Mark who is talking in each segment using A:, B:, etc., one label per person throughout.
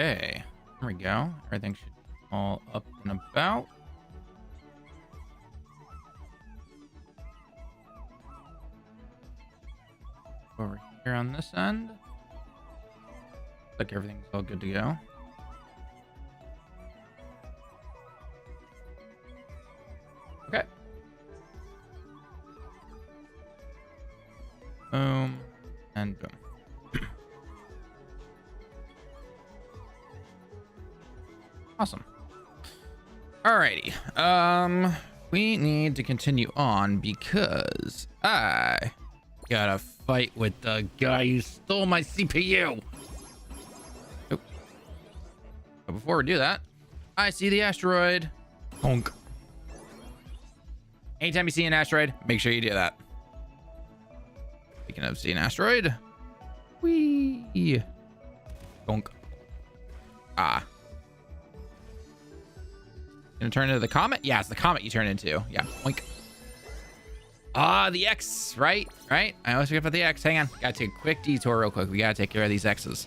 A: Okay, there we go. Everything should be all up and about. Over here on this end. Looks like everything's all good to go. Okay. Boom and boom. Awesome. Alrighty. We need to continue on because I gotta fight with the guy who stole my CPU. Oh. But before we do that, I see the asteroid. Honk. Anytime you see an asteroid, make sure you do that. Speaking of seeing an asteroid. Whee. Honk. Ah. Gonna turn into the comet? Yeah, it's the comet you turn into. Yeah. Oink. Ah, the X, right? I always forget about the X. Hang on. Gotta take a quick detour real quick. We gotta take care of these X's.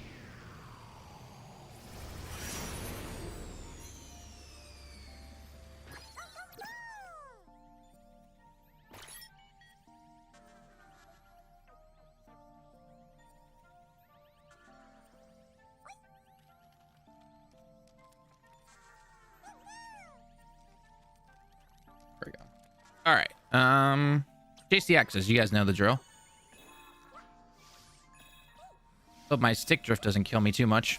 A: There we go. All right. Chase the X's. You guys know the drill. Hope my stick drift doesn't kill me too much.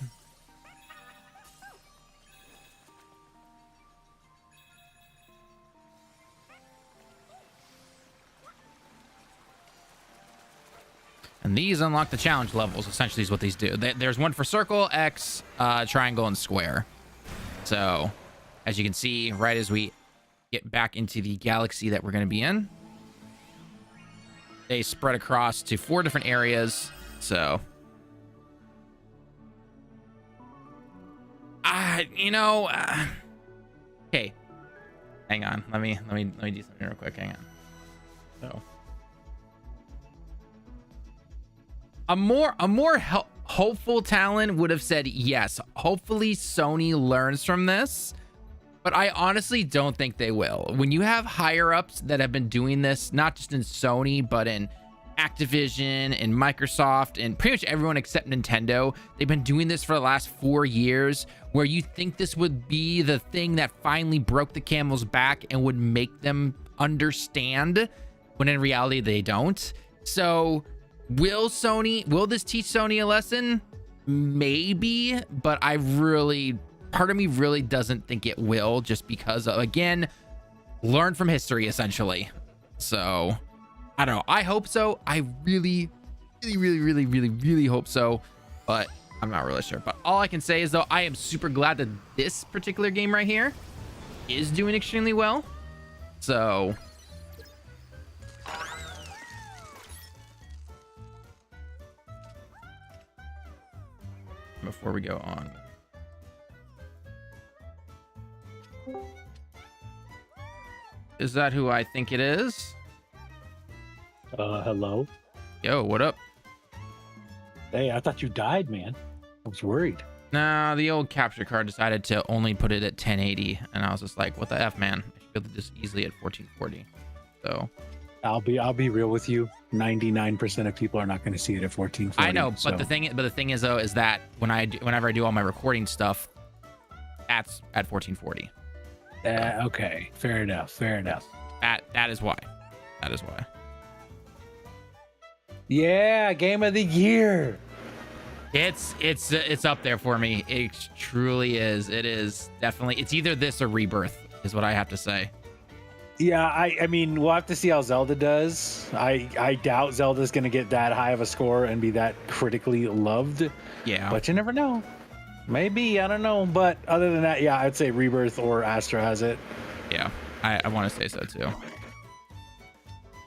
A: And these unlock the challenge levels, essentially is what these do. There's one for circle, X, triangle, and square. So, as you can see, right as we get back into the galaxy that we're going to be in, they spread across to 4 different areas. So, okay, hang on. Let me do something real quick. Hang on. So, a more hopeful Talon would have said yes. Hopefully, Sony learns from this. But I honestly don't think they will. When you have higher ups that have been doing this, not just in Sony, but in Activision and Microsoft and pretty much everyone except Nintendo, they've been doing this for the last 4 years, where you think this would be the thing that finally broke the camel's back and would make them understand, when in reality they don't. So will this teach Sony a lesson? Maybe, but part of me really doesn't think it will, just because of, again, learn from history, essentially. So, I don't know. I hope so. I really hope so, but I'm not really sure. But all I can say is, though, I am super glad that this particular game right here is doing extremely well. So, before we go on, is that who I think it is?
B: Hello.
A: Yo, what up?
B: Hey, I thought you died, man. I was worried.
A: Nah, the old capture card decided to only put it at 1080, and I was just like, what the F, man? I should be able to just easily at 1440. So
B: I'll be real with you. 99% of people are not going to see it at 1440.
A: I know, but the thing is though, is that whenever I do all my recording stuff, that's at 1440.
B: Okay, fair enough.
A: That is why.
B: Yeah, game of the year.
A: It's up there for me. It truly is. It is definitely. It's either this or Rebirth, is what I have to say.
B: Yeah, I mean, we'll have to see how Zelda does. I doubt Zelda's going to get that high of a score and be that critically loved.
A: Yeah,
B: but you never know. Maybe, I don't know. But other than that, yeah, I'd say Rebirth or Astro has it. Yeah,
A: I want to say so too.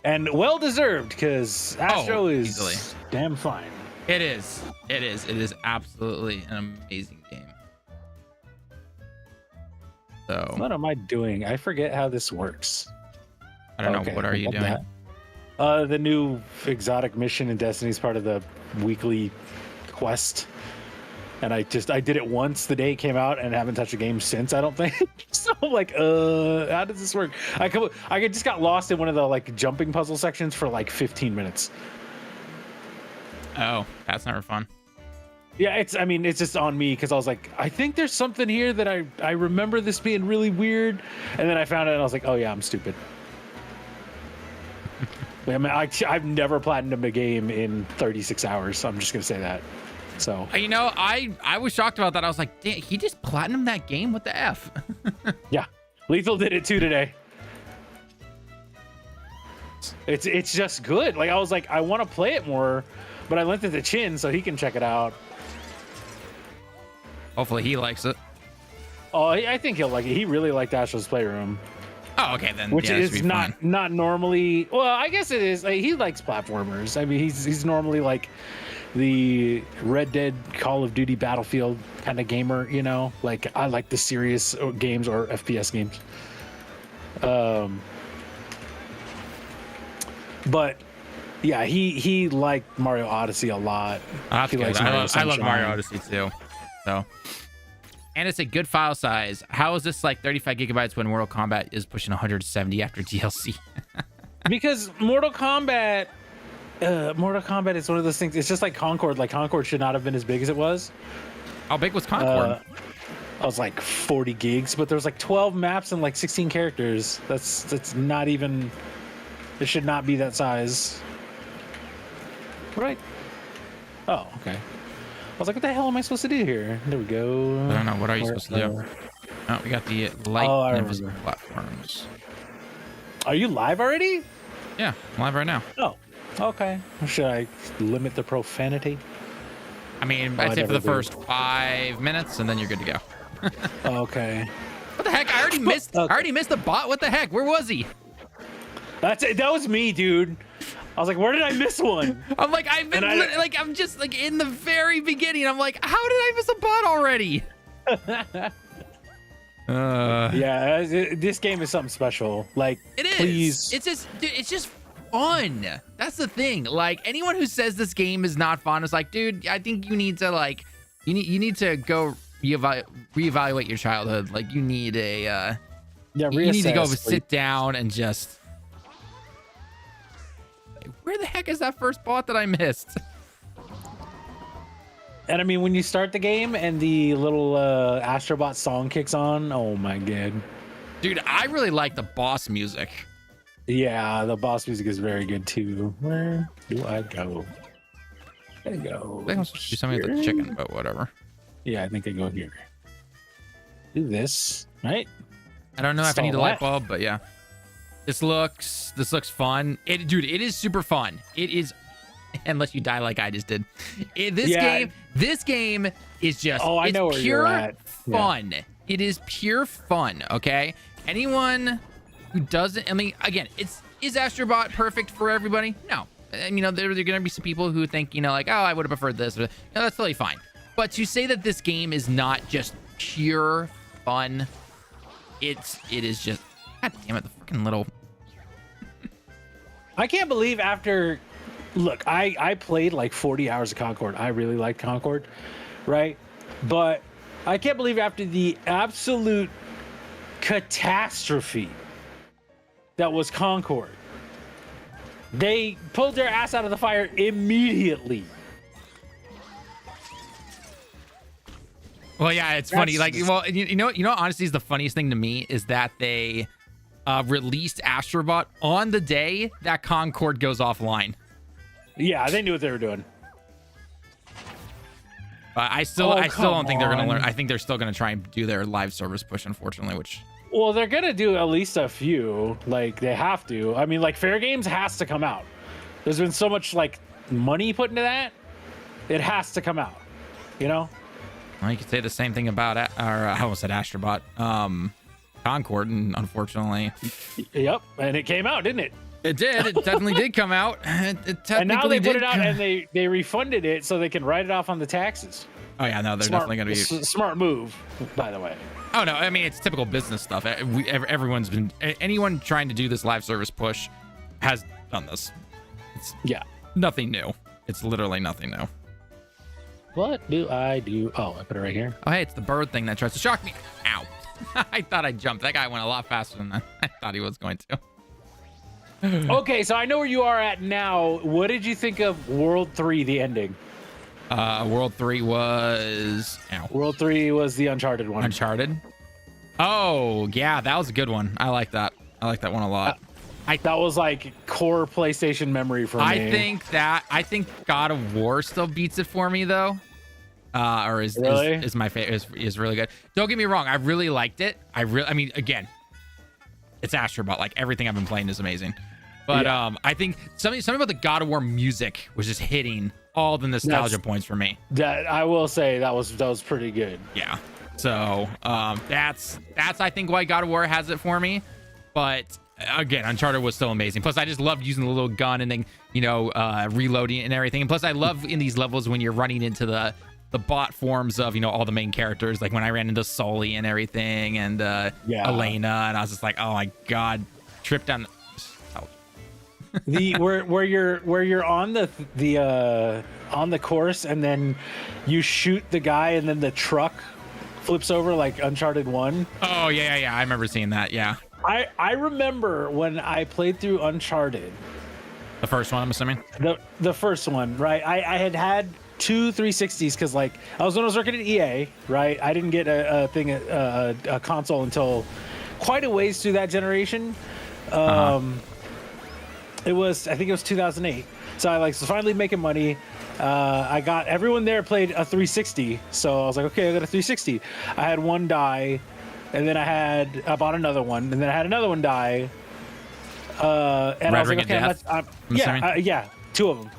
B: And well deserved, because Astro is
A: easily
B: damn fine.
A: It is absolutely an amazing game. So
B: What am I doing? I forget how this works.
A: I don't know. What are you doing?
B: The new exotic mission in Destiny is part of the weekly quest. and I did it once the day it came out and haven't touched a game since. I don't think. So I'm like, how does this work? I just got lost in one of the like jumping puzzle sections for like 15 minutes.
A: Oh, that's never fun.
B: Yeah, it's just on me because I was like, I think there's something here that I remember this being really weird, and then I found it and I was like, oh yeah, I'm stupid. I mean, I've never platinumed a game in 36 hours, so I'm just gonna say that. So
A: You know, I was shocked about that. I was like, damn, he just platinumed that game? What the F?
B: yeah, Lethal did it too today. It's just good. Like I was like, I want to play it more, but I lent it to Chin so he can check it out.
A: Hopefully he likes it.
B: Oh, I think he'll like it. He really liked Astro's Playroom.
A: Oh, okay then.
B: Which
A: yeah,
B: is not normally. Well, I guess it is. Like, he likes platformers. I mean, he's normally like the Red Dead, Call of Duty, Battlefield kind of gamer. You know, like I like the serious games or FPS games. But yeah, he liked Mario Odyssey a lot.
A: That's
B: He
A: good.
B: likes
A: I love Mario
B: Sunshine.
A: Odyssey too. So, and it's a good file size. How is this like 35 gigabytes when Mortal Kombat is pushing 170 after DLC?
B: Because Mortal Kombat is one of those things. It's just like Concord. Like Concord should not have been as big as it was.
A: How big was Concord?
B: I was like 40 gigs, but there's like 12 maps and like 16 characters. That's not even. It should not be that size. Right. Oh, okay. I was like, what the hell am I supposed to do here? There we go.
A: I don't know. What are you supposed to do? Oh, we got the light and invisible platforms.
B: Are you live already?
A: Yeah, I'm live right now.
B: Oh, okay. Should I limit the profanity?
A: I mean, I'd say for the first 5 minutes, and then you're good to go.
B: Okay.
A: What the heck? I already missed the bot. What the heck? Where was he?
B: That's it. That was me, dude. I was like, where did I miss one?
A: I'm like, I'm just like in the very beginning. I'm like, how did I miss a bot already?
B: Yeah, this game is something special. Like,
A: It is.
B: please.
A: It's just fun. That's the thing. Like anyone who says this game is not fun is like, dude, I think you need to like, you need to go reevaluate your childhood. Like you need a, you need to go sit down and just. Where the heck is that first bot that I missed?
B: And I mean, when you start the game and the little Astro Bot song kicks on, oh my god.
A: Dude, I really like the boss music.
B: Yeah, the boss music is very good too. Where do I go? There you go.
A: I think I'm supposed to do something with the chicken, but whatever.
B: Yeah, I think I go here. Do this, right?
A: I don't know if I need a
B: Install
A: light
B: that.
A: bulb, but yeah. This looks fun. Dude, it is super fun. It is, unless you die like I just did. This game is just.
B: Oh, I know where you're at. Yeah.
A: Fun. It is pure fun. Okay. Anyone who doesn't, I mean, again, is Astro Bot perfect for everybody? No. And, you know, there are gonna be some people who think, you know, like, oh, I would have preferred this. No, that's totally fine. But to say that this game is not just pure fun, it is just. God damn it, the fucking little.
B: I can't believe after. Look, I played like 40 hours of Concord. I really liked Concord, right? But I can't believe after the absolute catastrophe that was Concord, they pulled their ass out of the fire immediately.
A: Well, yeah, it's funny. Like, well, you know, honestly, is the funniest thing to me is that they released Astro Bot on the day that Concord goes offline.
B: Yeah, they knew what they were doing.
A: I still don't think they're gonna learn. I think they're still gonna try and do their live service push, unfortunately. Which,
B: well, they're gonna do at least a few. Like they have to. I mean, like Fair Games has to come out. There's been so much like money put into that. It has to come out. You know.
A: well, you could say the same thing about, I almost said Astro Bot, Concord, and unfortunately,
B: Yep, and it came out, didn't it?
A: it did. It definitely did come out. It technically
B: And now they put
A: did
B: it out,
A: come-
B: and they refunded it so they can write it off on the taxes.
A: Oh yeah, no, they're definitely gonna be.
B: Smart move, by the way.
A: Oh no, I mean it's typical business stuff. Everyone's been, anyone trying to do this live service push has done this. It's
B: Yeah.
A: nothing new. It's literally nothing new.
B: What do I do? Oh, I put it right here.
A: Oh, hey, it's the bird thing that tries to shock me. Ow. I thought I jumped. That guy went a lot faster than I thought he was going to.
B: Okay, so I know where you are at now. What did you think of World 3, the ending?
A: World 3 was... Ow.
B: World 3 was the Uncharted one.
A: Uncharted? Oh, yeah, that was a good one. I like that. I like that one a lot.
B: That was like core PlayStation memory for me.
A: I think God of War still beats it for me, though. Or is my favorite, is really good. Don't get me wrong, I really liked it. I mean, again, it's Astro Bot. Like, everything I've been playing is amazing. But yeah. I think something about the God of War music was just hitting all the nostalgia points for me.
B: That I will say that was pretty good.
A: Yeah. So that's I think why God of War has it for me. But again, Uncharted was still amazing. Plus, I just loved using the little gun and then reloading and everything. And plus, I love in these levels when you're running into the bot forms of all the main characters. Like when I ran into Sully and everything, and Elena, and I was just like, oh my god, trip down.
B: Where you're on the course and then you shoot the guy and then the truck flips over like Uncharted 1.
A: Oh yeah, I remember seeing that. Yeah,
B: I remember when I played through Uncharted,
A: the first one, I'm assuming.
B: The first one, right? I had two 360s because when I was working at EA, right? I didn't get a console until quite a ways through that generation. I think it was 2008. So I was finally making money. I got everyone there played a 360. So I was like, okay, I got a 360. I had one die, and then I bought another one, and then I had another one die. And I was like, okay, yeah, two of them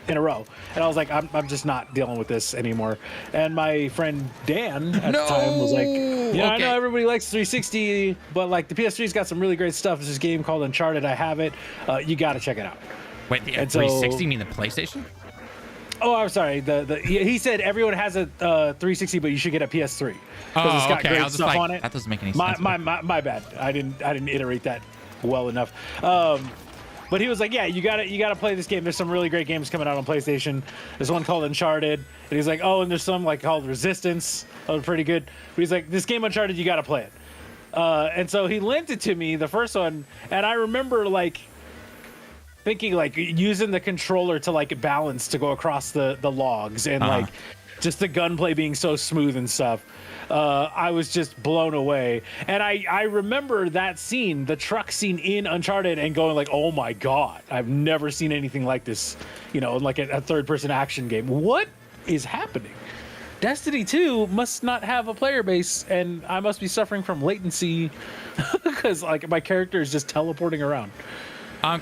B: in a row. And I was like, I'm just not dealing with this anymore. And my friend Dan at the time was like, I know everybody likes 360, but the PS3's got some really great stuff. There's this game called Uncharted. I have it. You got to check it out.
A: Wait, the 360? You mean the PlayStation?
B: Oh, I'm sorry. He said everyone has a 360, but you should get a PS3 because it's got great stuff on it.
A: That doesn't make any sense.
B: My bad. I didn't iterate that well enough. But he was like, yeah, you gotta play this game. There's some really great games coming out on PlayStation. There's one called Uncharted. And he's like, oh, and there's some called Resistance. That was pretty good. But he's like, this game Uncharted, you gotta play it. And so he lent it to me, the first one, and I remember thinking using the controller to balance to go across the logs and just the gunplay being so smooth and stuff. I was just blown away. And I remember that scene, the truck scene in Uncharted, and going oh my god, I've never seen anything like this, a third-person action game. What is happening? Destiny 2 must not have a player base, and I must be suffering from latency because my character is just teleporting around.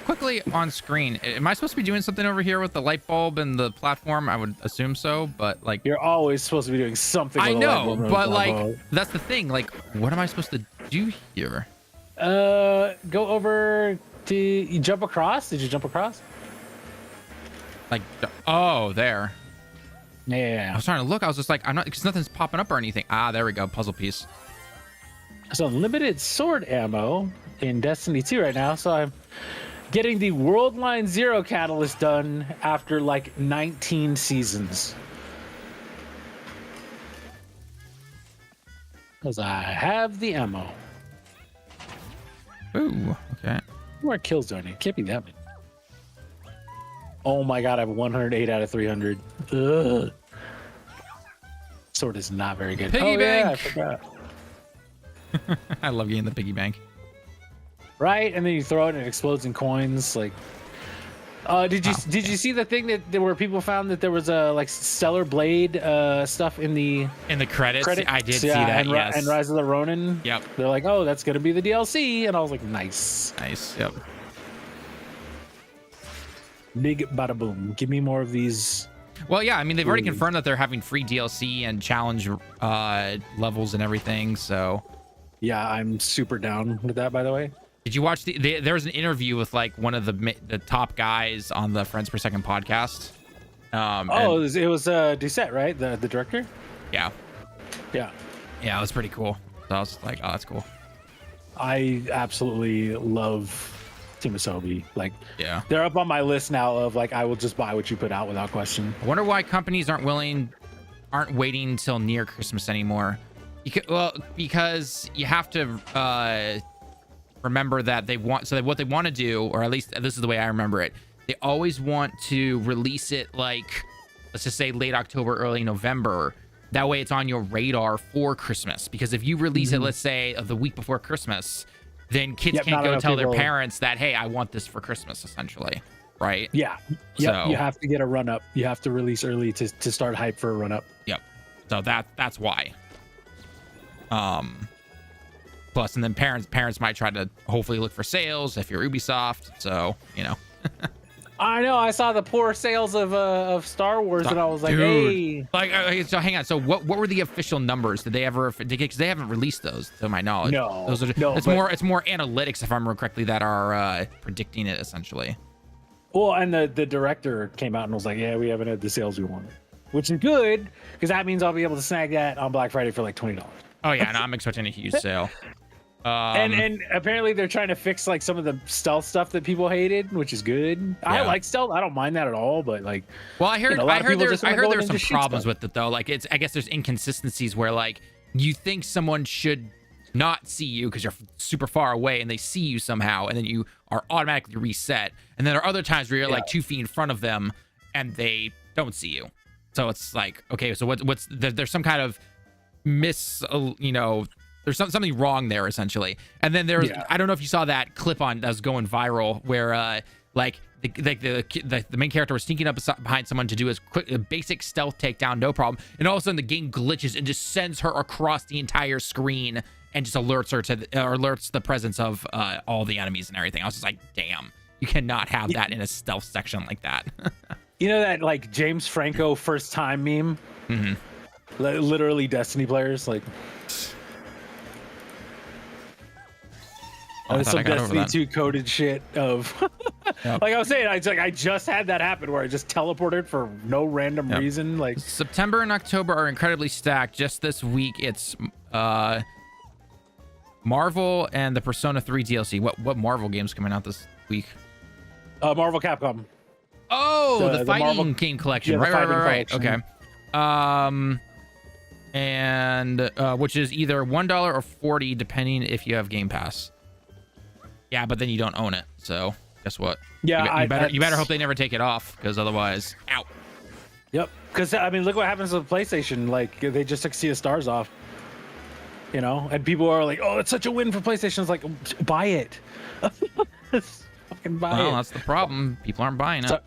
A: Quickly on screen, am I supposed to be doing something over here with the light bulb and the platform? I would assume so, but
B: you're always supposed to be doing something.
A: I know, but that's the thing. What am I supposed to do here?
B: Go over to you jump across. Did you jump across?
A: Oh, there.
B: Yeah.
A: I was trying to look. I was just I'm not, because nothing's popping up or anything. Ah, there we go. Puzzle piece.
B: So limited sword ammo in Destiny 2 right now. So I'm getting the World Line Zero catalyst done after 19 seasons. Because I have the ammo.
A: Ooh, okay.
B: How more kills do I need? Can't be that many. Oh my god, I have 108 out of 300. Ugh. Sword is not very good.
A: Piggy bank!
B: Yeah, I forgot.
A: I love getting the piggy bank.
B: Right, and then you throw it and it explodes in coins. Did you see the thing that where people found that there was a Stellar Blade stuff in the
A: credits? I did see that. Yes.
B: And Rise of the Ronin.
A: Yep.
B: They're like, oh, that's gonna be the DLC, and I was like, nice.
A: Yep.
B: Big bada boom. Give me more of these.
A: Well, yeah, I mean, they've already confirmed that they're having free DLC and challenge levels and everything. So.
B: Yeah, I'm super down with that. By the way.
A: Did you watch there was an interview with one of the top guys on the Friends Per Second podcast.
B: It was Doucette, right? The director?
A: Yeah.
B: Yeah.
A: Yeah, it was pretty cool. So I was like, oh, that's cool.
B: I absolutely love Team Asobi.
A: Yeah.
B: They're up on my list now of I will just buy what you put out without question.
A: I wonder why companies aren't willing aren't waiting until near Christmas anymore. Because you have to remember that what they want to do, or at least this is the way I remember it, they always want to release it like, let's just say late October, early November. That way it's on your radar for Christmas. Because if you release it, let's say the week before Christmas, then kids can't go tell their parents that, hey, I want this for Christmas, essentially. Right?
B: Yeah. Yep. So, you have to get a run up. You have to release early to start hype for a run up.
A: Yep. So that's why. Plus, and then parents might try to hopefully look for sales if you're Ubisoft. So, you know.
B: I know. I saw the poor sales of Star Wars, and I was like,
A: dude. Hey. Like, so hang on. So, what were the official numbers? Did they ever? Because they haven't released those, to my knowledge.
B: No.
A: Those are,
B: no.
A: It's more analytics, if I remember correctly, that are predicting it essentially.
B: Well, and the director came out and was like, "Yeah, we haven't had the sales we wanted," which is good because that means I'll be able to snag that on Black Friday for like $20.
A: Oh yeah, and I'm expecting a huge sale.
B: And apparently they're trying to fix like some of the stealth stuff that people hated, which is good. Yeah. I like stealth. I don't mind that at all. But like,
A: well, I heard there's some problems with it though. Like I guess there's inconsistencies where like you think someone should not see you because you're super far away and they see you somehow and then you are automatically reset. And then there are other times where you're like 2 feet in front of them and they don't see you. So it's like, okay, so there's some kind of there's something wrong there essentially. And then there's I don't know if you saw that clip that was going viral where like the main character was sneaking up behind someone to do a basic stealth takedown, no problem, and all of a sudden the game glitches and just sends her across the entire screen and just alerts her alerts the presence of all the enemies and everything. I was just like, damn, you cannot have that in a stealth section like that.
B: You know that like James Franco first time meme? Mm-hmm. Literally Destiny players like. Some Destiny 2 coded shit of like I was saying, I just had that happen where I just teleported for no random reason. Like
A: September and October are incredibly stacked. Just this week, it's Marvel and the Persona 3 DLC. What Marvel games coming out this week?
B: Marvel Capcom.
A: Oh, the fighting Marvel game collection.
B: Yeah,
A: right. Okay. And which is either $1 or $40 depending if you have Game Pass. Yeah, but then you don't own it. So guess what?
B: Yeah,
A: you better hope they never take it off because otherwise, out.
B: Yep. Because I mean, look what happens with PlayStation. Like they just took Sea of Stars off. You know, and people are like, "Oh, it's such a win for PlayStation." It's like, buy it. Fucking buy it.
A: Well, that's the problem. People aren't buying it.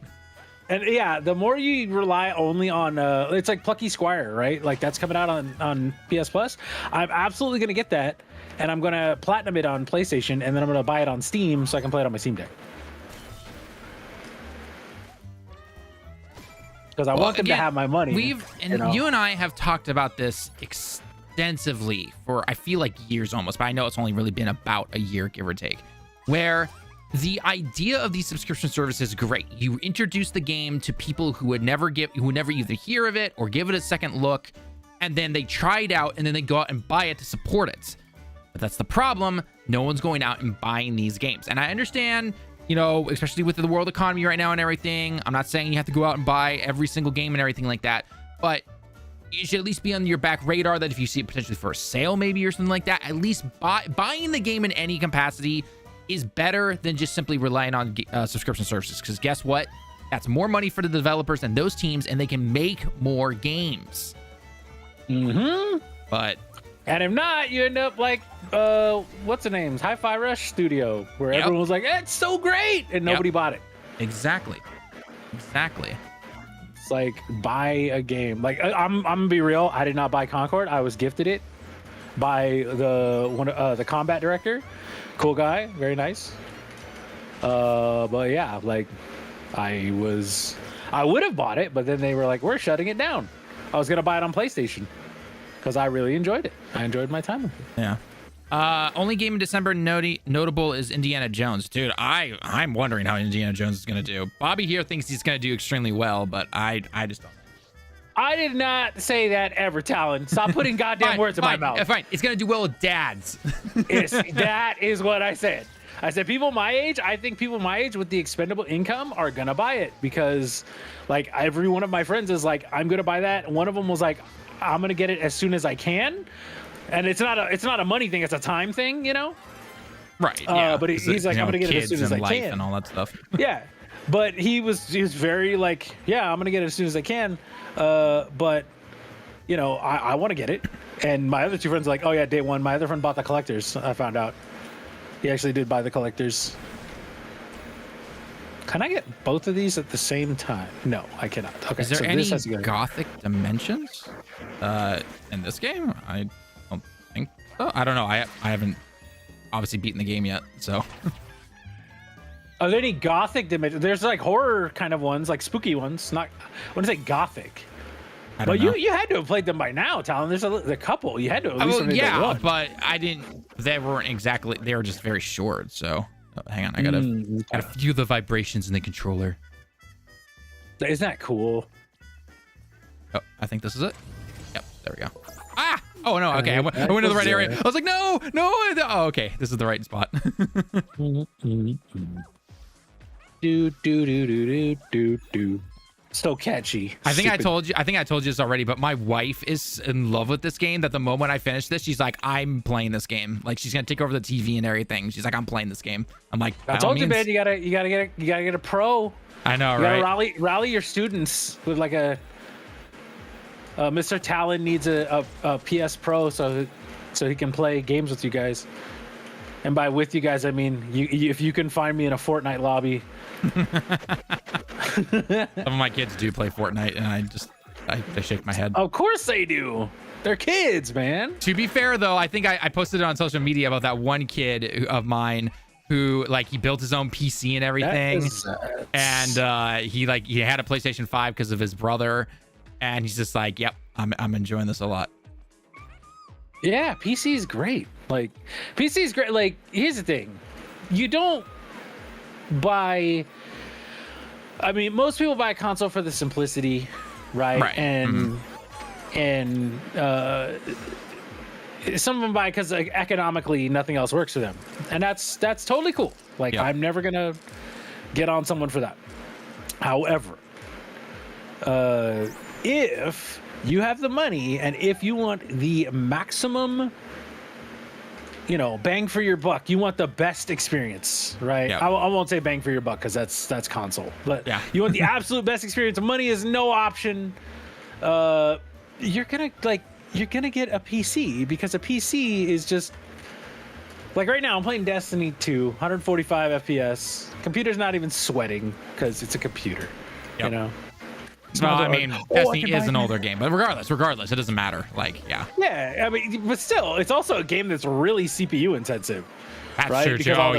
B: And yeah, the more you rely only on, it's like Plucky Squire, right? Like that's coming out on PS Plus. I'm absolutely gonna get that, and I'm gonna platinum it on PlayStation, and then I'm gonna buy it on Steam so I can play it on my Steam Deck. Because I want them to have my money.
A: You and I have talked about this extensively for I feel like years almost, but I know it's only really been about a year, give or take, where the idea of these subscription services is great. You introduce the game to people who would never either hear of it or give it a second look, and then they try it out and then they go out and buy it to support it. But that's the problem. No one's going out and buying these games. And I understand, you know, especially with the world economy right now and everything, I'm not saying you have to go out and buy every single game and everything like that, but you should at least be on your back radar that if you see it potentially for a sale maybe or something like that, at least buying the game in any capacity is better than just simply relying on subscription services. Because guess what? That's more money for the developers and those teams, and they can make more games.
B: Mm-hmm.
A: But
B: and if not, you end up like what's the name's Hi-Fi Rush Studio, where everyone was like, "It's so great," and nobody bought it.
A: Exactly.
B: It's like buy a game. Like I'm gonna be real. I did not buy Concord. I was gifted it by the combat director. Cool guy, very nice. But yeah, like I would have bought it, but then they were like, "We're shutting it down." I was gonna buy it on PlayStation because I really enjoyed it. I enjoyed my time with it.
A: Yeah. Only game in December notable is Indiana Jones. Dude, I'm wondering how Indiana Jones is gonna do. Bobby here thinks he's gonna do extremely well, but I just don't know.
B: I did not say that ever, Talon. Stop putting goddamn words in my mouth.
A: Fine. It's gonna do well with dads.
B: That is what I said. I said people my age. I think people my age with the expendable income are gonna buy it because, like, every one of my friends is like, I'm gonna buy that. And one of them was like, I'm gonna get it as soon as I can. And it's not a money thing. It's a time thing, you know.
A: Right. Yeah.
B: But he's like, I'm gonna get it as soon as I can,
A: and all that stuff.
B: Yeah. But he was very like, yeah, I'm gonna get it as soon as I can. But you know, I want to get it. And my other two friends are like, oh yeah, day one. My other friend bought the collectors. I found out he actually did buy the collectors. Can I get both of these at the same time? No, I cannot. Okay.
A: Is there any gothic dimensions in this game? I don't think so. I don't know. I haven't obviously beaten the game yet, so.
B: Are there any gothic dimensions? There's like horror kind of ones, like spooky ones. Not, I want to say gothic.
A: I don't
B: know.
A: you
B: had to have played them by now, Talon. There's a couple. You had to at least have
A: yeah,
B: one.
A: but I didn't. They weren't exactly. They were just very short. So hang on, I gotta feel the vibrations in the controller.
B: Isn't that cool?
A: Oh, I think this is it. Yep, there we go. Ah! Oh no. Okay, I went to the right area. I was like, no. Oh, okay, this is the right spot.
B: Do. So catchy.
A: I think I told you this already, but my wife is in love with this game. That the moment I finish this, she's like, I'm playing this game. Like, she's gonna take over the TV and everything. She's like, I'm playing this game. I'm like,
B: I told you, man, you gotta get a pro.
A: I know,
B: you
A: right?
B: Gotta rally your students with like a Mr. Talon needs a PS Pro so he can play games with you guys. And by with you guys, I mean if you can find me in a Fortnite lobby.
A: Some of my kids do play Fortnite, and I shake my head.
B: Of course they do. They're kids, man.
A: To be fair, though, I think I posted it on social media about that one kid of mine who, like, he built his own PC and everything, and he had a PlayStation 5 because of his brother, and he's just like, yep, I'm enjoying this a lot.
B: Yeah, PC is great. Like, PC is great. Like, here's the thing, you don't buy. I mean, most people buy a console for the simplicity, right? And some of them buy because, like, economically nothing else works for them, and that's totally cool. Like, I'm never gonna get on someone for that. However, if you have the money and if you want the maximum, bang for your buck, you want the best experience, right? I won't say bang for your buck because that's console, but you want the absolute best experience. Money is no option. You're gonna get a PC because a PC is just like, right now I'm playing Destiny 2, 145 FPS. Computer's not even sweating because it's a computer.
A: No, I mean, Destiny is an older game, but regardless, it doesn't matter. Like, yeah,
B: I mean, but still, it's also a game that's really CPU intensive.
A: That's
B: right?
A: true.
B: Because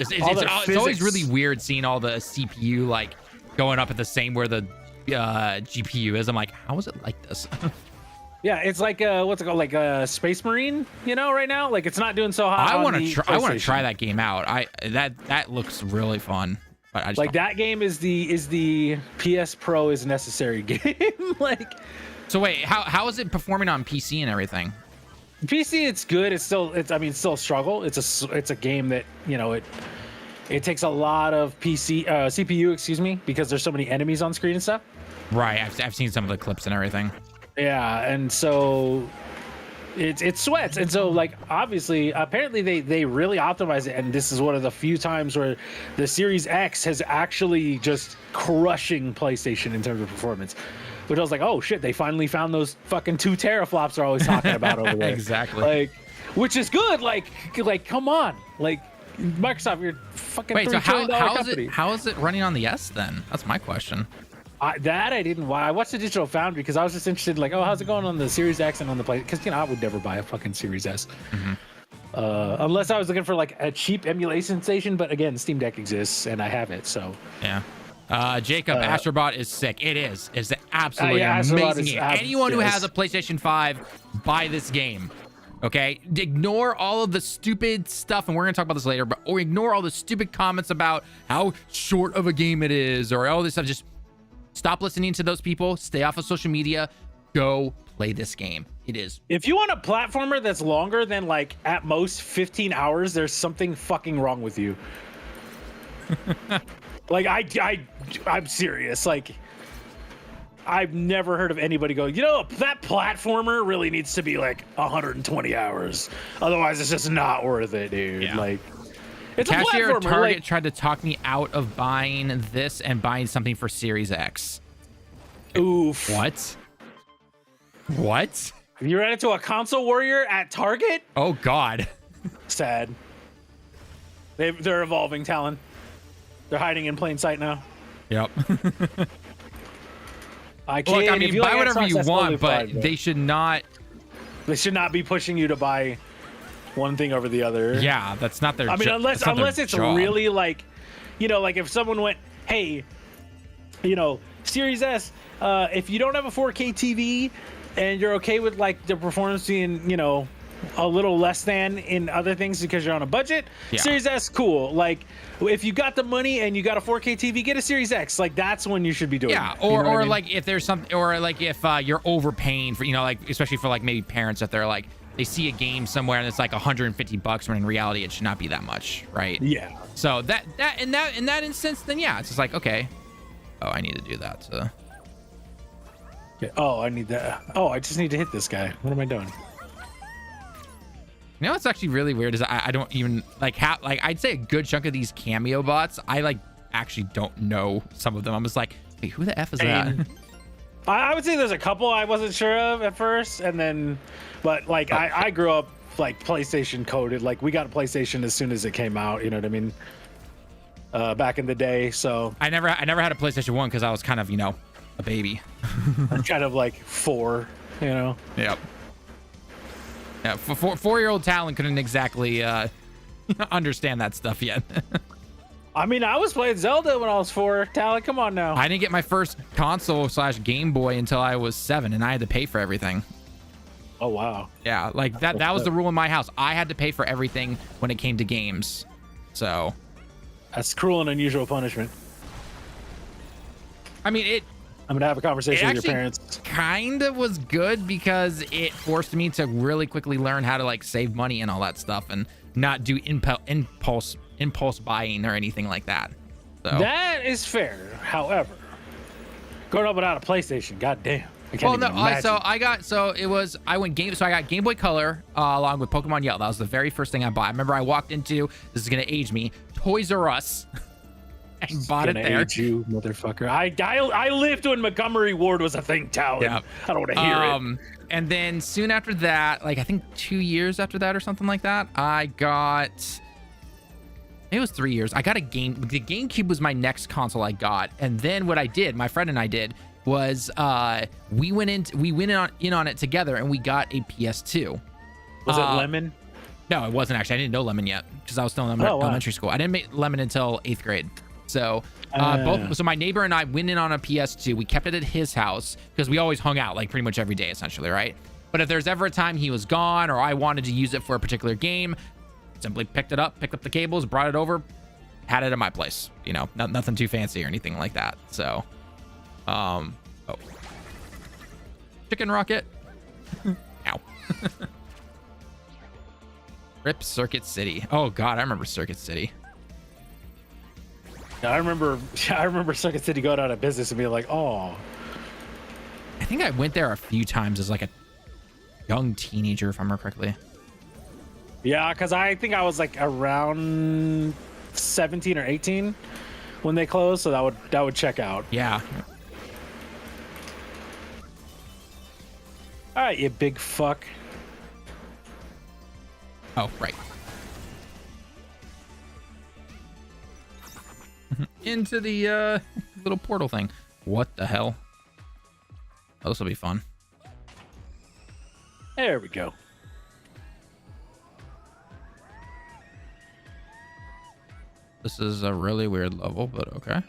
A: it's always really weird seeing all the CPU like going up at the same where the GPU is. I'm like, how is it like this?
B: Yeah, it's like what's it called, like a Space Marine, right now. Like, it's not doing so hot.
A: I want to try that game out. That looks really fun. But I just
B: that game is the PS Pro is necessary game. Like,
A: so wait, how is it performing on PC and everything?
B: PC, it's good. It's still a struggle. It's a game that it takes a lot of CPU, excuse me, because there's so many enemies on screen and stuff.
A: Right, I've seen some of the clips and everything.
B: Yeah, and so it sweats, and so, like, obviously, apparently they really optimize it, and this is one of the few times where the Series X has actually just crushing PlayStation in terms of performance. Which I was like, oh shit, they finally found those fucking 2 teraflops they're always talking about over there.
A: Exactly.
B: Like, which is good. Like, come on, like, Microsoft, you're fucking $3 trillion company.
A: How is it running on the S then? That's my question.
B: I didn't. Why I watched the Digital Foundry because I was just interested in, like, oh, how's it going on the Series X and on the Play? Because I would never buy a fucking Series S, unless I was looking for like a cheap emulation station. But again, Steam Deck exists and I have it, so
A: yeah. Jacob, Astro Bot is sick. It is. It's an absolutely amazing game. Anyone who has a PlayStation 5, buy this game. Okay, ignore all of the stupid stuff, and we're gonna talk about this later. Or ignore all the stupid comments about how short of a game it is, or all this stuff. Just stop listening to those people. Stay off of social media. Go play this game. It is.
B: If you want a platformer that's longer than like at most 15 hours, there's something fucking wrong with you. Like I'm serious. Like I've never heard of anybody go, you know, that platformer really needs to be like 120 hours. Otherwise, it's just not worth it, dude.
A: Yeah.
B: Like, it's
A: Cashier
B: a
A: at
B: platformer.
A: Target
B: Like,
A: tried to talk me out of buying this and buying something for Series X.
B: oof.
A: What? What?
B: You ran into a console warrior at Target?
A: Oh God.
B: Sad. They're evolving, Talon. They're hiding in plain sight now.
A: Yep.
B: I can't.
A: Look, I mean, buy whatever you want, but
B: fine,
A: they should not.
B: They should not be pushing you to buy one thing over the other.
A: Yeah, that's not their.
B: I mean,
A: that's not
B: unless
A: their
B: it's
A: job.
B: really like, you know, like if someone went, hey, you know, Series S, if you don't have a 4K TV and you're okay with like the performance being, you know, a little less than in other things because you're on a budget,
A: Yeah.
B: Series S, cool. Like if you got the money and you got a 4K TV, get a Series X. Like that's when you should be doing
A: Yeah,
B: it. You know
A: or
B: what I mean?
A: like if there's something, or like if you're overpaying for, you know, like especially for like maybe parents if they're like they see a game somewhere and it's like $150 when in reality it should not be that much, right?
B: Yeah.
A: So that in that instance, then yeah, it's just like okay, oh I need to do that. So
B: Yeah. Oh, I need that. Oh, I just need to hit this guy. What am I doing?
A: you know what's actually really weird is I don't even like like I'd say a good chunk of these cameo bots I like actually don't know some of them. I'm just like, wait, who the F is that?
B: I would say there's a couple I wasn't sure of at first, and then, but like I grew up like PlayStation coded. Like we got a PlayStation as soon as it came out. You know what I mean? Back in the day, so
A: I never had a PlayStation 1 because I was kind of, you know, a baby.
B: I'm kind of like 4. You know?
A: Yep. Yeah, four-year-old Talon couldn't exactly understand that stuff yet.
B: I mean, I was playing Zelda when I was 4. Talon, come on now.
A: I didn't get my first console / Game Boy until I was 7, and I had to pay for everything.
B: Oh wow.
A: Yeah, like that was the rule in my house. I had to pay for everything when it came to games. So,
B: That's cruel and unusual punishment.
A: I mean,
B: I'm gonna have a conversation with your
A: actually
B: parents.
A: kind of was good because it forced me to really quickly learn how to like save money and all that stuff and not do impulse buying or anything like that. So
B: That is fair. However, growing up without a PlayStation, goddamn. I can't
A: well,
B: even
A: no,
B: imagine.
A: I got Game Boy Color along with Pokemon Yellow. That was the very first thing I bought. I remember I walked into, this is gonna age me, Toys R Us. And bought it
B: Gonna
A: there.
B: age you, motherfucker. I lived when Montgomery Ward was a thing, Talon.
A: Yeah.
B: I don't want to hear it.
A: And then soon after that, like I think 2 years after that or something like that, I got, it was 3 years. I got a game. The GameCube was my next console I got. And then what I did, my friend and I did, was we went in on it together and we got a PS2.
B: Was it Lemon?
A: No, it wasn't actually. I didn't know Lemon yet because I was still in elementary school. I didn't make Lemon until 8th grade. So so my neighbor and I went in on a PS2. We kept it at his house because we always hung out like pretty much every day essentially, right? But if there's ever a time he was gone or I wanted to use it for a particular game, simply picked up the cables, brought it over, had it at my place. You know, nothing too fancy or anything like that. So, chicken rocket. Ow. Rip Circuit City. Oh God, I remember Circuit City.
B: I remember Circuit City going out of business and being like, oh.
A: I think I went there a few times as like a young teenager, if I remember correctly.
B: Yeah, because I think I was like around 17 or 18 when they closed, so that would check out.
A: Yeah.
B: All right, you big fuck.
A: Oh, right. Into the little portal thing. What the hell? Oh, this will be fun.
B: There we go.
A: This is a really weird level, but okay.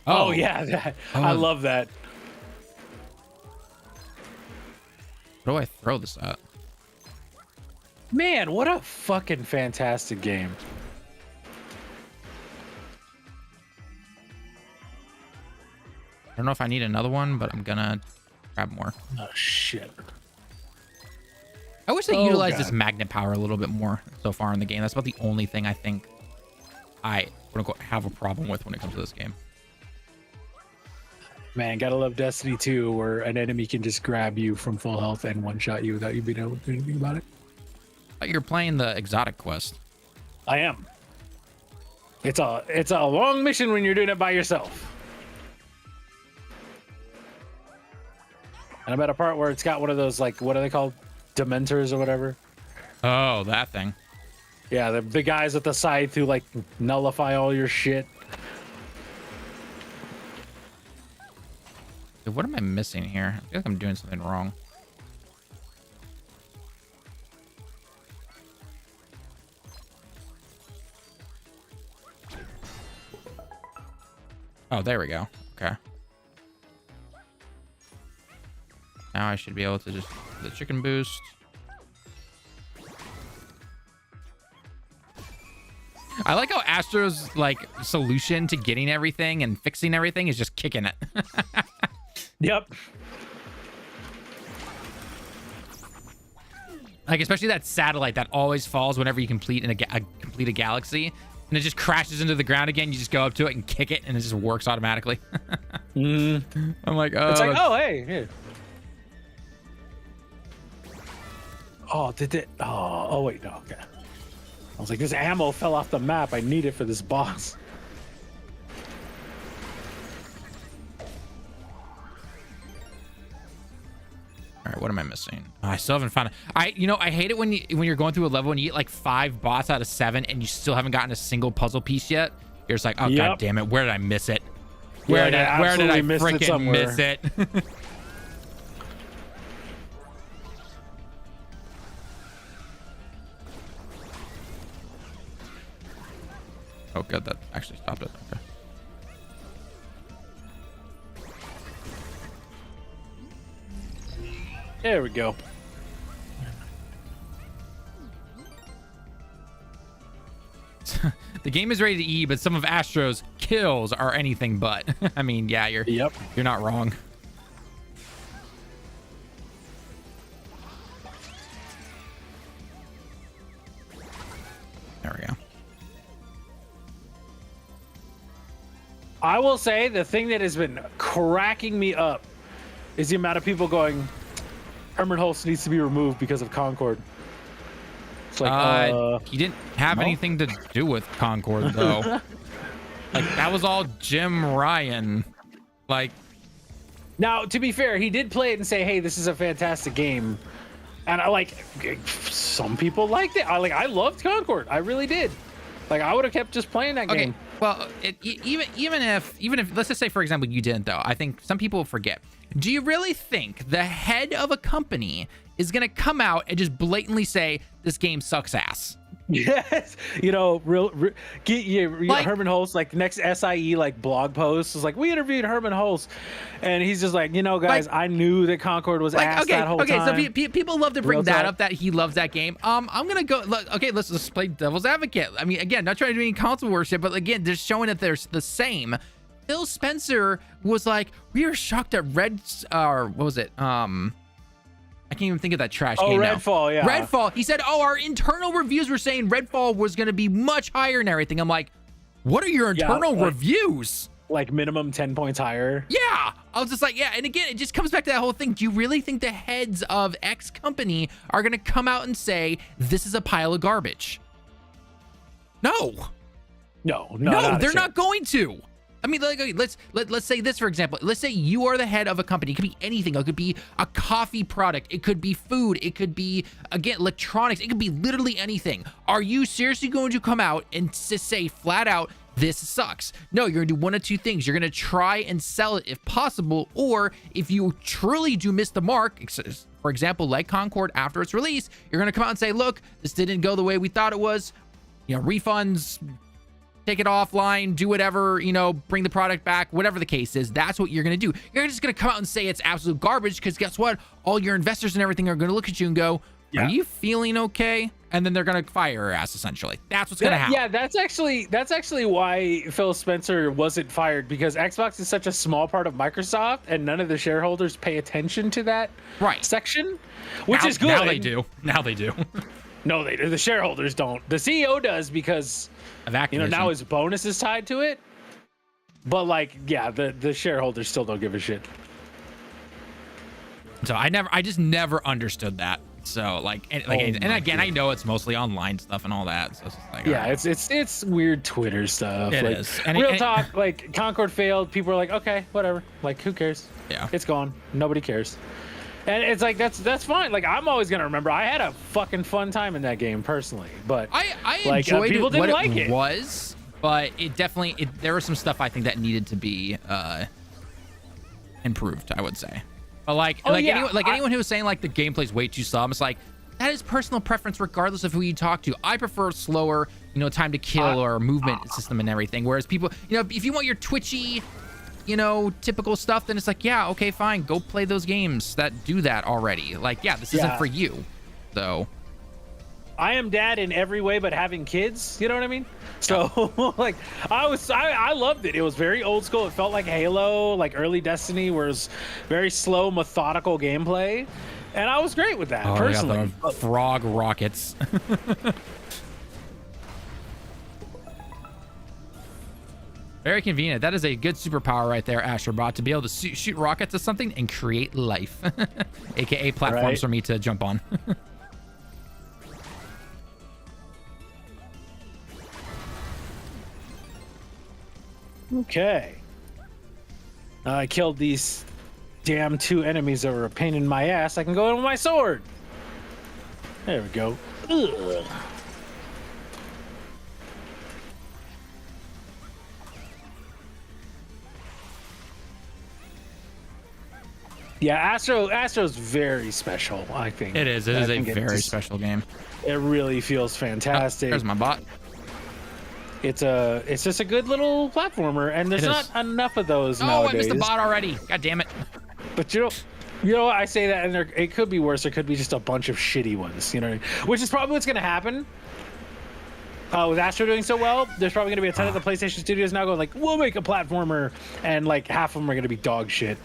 B: Oh yeah, I love that.
A: What do I throw this at?
B: Man, what a fucking fantastic game.
A: know if I need another one, but I'm gonna grab more.
B: Oh shit.
A: I wish they utilized this magnet power a little bit more so far in the game. That's about the only thing I think I quote unquote have a problem with when it comes to this game.
B: Man, gotta love Destiny 2, where an enemy can just grab you from full health and one-shot you without you being able to do anything about it.
A: You're playing the exotic quest.
B: I am. It's a long mission when you're doing it by yourself. And I'm at a part where it's got one of those, like, what are they called? Dementors or whatever.
A: Oh, that thing.
B: Yeah, the guys with the scythe who, like, nullify all your shit.
A: Dude, what am I missing here? I feel like I'm doing something wrong. Oh, there we go. Okay. Now I should be able to just the chicken boost. I like how Astro's like solution to getting everything and fixing everything is just kicking it.
B: Yep.
A: Like especially that satellite that always falls whenever you complete complete a galaxy, and it just crashes into the ground again. You just go up to it and kick it, and it just works automatically. I'm like, oh,
B: it's like, oh hey, here. Oh, did it? Oh, wait, no, okay. I was like, this ammo fell off the map. I need it for this boss.
A: All right, what am I missing? Oh, I still haven't found it. I hate it when you're going through a level and you get like 5 bots out of 7 and you still haven't gotten a single puzzle piece yet. You're just like, oh god damn it, where did I miss it? Where did I freaking miss it? Oh god, that actually stopped it. Okay.
B: There we go.
A: The game is ready to E, but some of Astro's kills are anything but. I mean, yeah, you're not wrong. There we go.
B: I will say the thing that has been cracking me up is the amount of people going, Herman Hulst needs to be removed because of Concord. It's like,
A: he didn't have anything to do with Concord though. Like that was all Jim Ryan. Like,
B: now to be fair, he did play it and say, hey, this is a fantastic game. And I like, some people liked it. I loved Concord. I really did. Like I would have kept just playing that game.
A: Well, even if let's just say for example you didn't though, I think some people forget. Do you really think the head of a company is gonna come out and just blatantly say this game sucks ass?
B: Yes, Herman Hulst, like next SIE like blog post was like, we interviewed Herman Hulst, and he's just like, guys, I knew that Concord was ass that whole time.
A: So people love to bring that up, that he loves that game. I'm gonna go. Okay, let's play devil's advocate. I mean, again, not trying to do any console worship, but again, they're showing that there's the same. Phil Spencer was like, we are shocked at what was it? I can't even think of that trash game now.
B: Redfall, yeah.
A: Redfall. He said, oh, our internal reviews were saying Redfall was going to be much higher and everything. I'm like, what are your internal reviews?
B: Like minimum 10 points higher?
A: Yeah. I was just like, yeah. And again, it just comes back to that whole thing. Do you really think the heads of X company are going to come out and say, this is a pile of garbage? No.
B: No,
A: they're not going to. I mean, like, okay, let's say this, for example. Let's say you are the head of a company. It could be anything. It could be a coffee product. It could be food. It could be, again, electronics. It could be literally anything. Are you seriously going to come out and say flat out, this sucks? No, you're going to do one of two things. You're going to try and sell it if possible, or if you truly do miss the mark, for example, like Concord after its release, you're going to come out and say, look, this didn't go the way we thought it was. Refunds, take it offline, do whatever, bring the product back, whatever the case is. That's what you're going to do. You're just going to come out and say it's absolute garbage because guess what? All your investors and everything are going to look at you and go, are you feeling okay? And then they're gonna fire her ass. Essentially, that's what's gonna happen.
B: Yeah, that's actually why Phil Spencer wasn't fired, because Xbox is such a small part of Microsoft, and none of the shareholders pay attention to that section, which is good.
A: Now they do. Now they do.
B: No, they do. The shareholders don't. The CEO does, because
A: Of Activision.
B: now his bonus is tied to it. But like, yeah, the shareholders still don't give a shit.
A: So I just never understood that. So and again, I know it's mostly online stuff and all that. So it's just like,
B: yeah,
A: right.
B: it's weird Twitter stuff.
A: It
B: like,
A: is.
B: Real talk, like Concord failed. People are like, okay, whatever. Like, who cares?
A: Yeah,
B: it's gone. Nobody cares. And it's like that's fine. Like, I'm always gonna remember. I had a fucking fun time in that game personally. But
A: I enjoyed
B: people didn't
A: what
B: like it.
A: Was, but it definitely there was some stuff I think that needed to be improved, I would say. But anyone who was saying like the gameplay's way too slow, it's like, that is personal preference regardless of who you talk to. I prefer slower, time to kill or movement system and everything. Whereas people, if you want your twitchy, typical stuff, then it's like, yeah, okay, fine, go play those games that do that already. Like, yeah, this isn't for you. So
B: I am dad in every way but having kids, you know what I mean? So like I loved it. It was very old school. It felt like Halo, like early Destiny, where it's very slow, methodical gameplay. And I was great with that, personally.
A: Yeah, frog rockets. Very convenient. That is a good superpower right there, Astro Bot, to be able to shoot rockets at something and create life. AKA platforms for me to jump on.
B: Okay. I killed these damn 2 enemies that were a pain in my ass. I can go in with my sword. There we go. Ugh. Yeah, Astro's very special, I think.
A: It is. It is a very special game.
B: It really feels fantastic.
A: Oh, there's my bot.
B: It's just a good little platformer, and there's not enough of those nowadays.
A: I missed the bot already. God damn it.
B: But you know, I say that, and it could be worse. There could be just a bunch of shitty ones, which is probably what's going to happen. With Astro doing so well, there's probably going to be a ton of the PlayStation studios now going like, we'll make a platformer, and like half of them are going to be dog shit.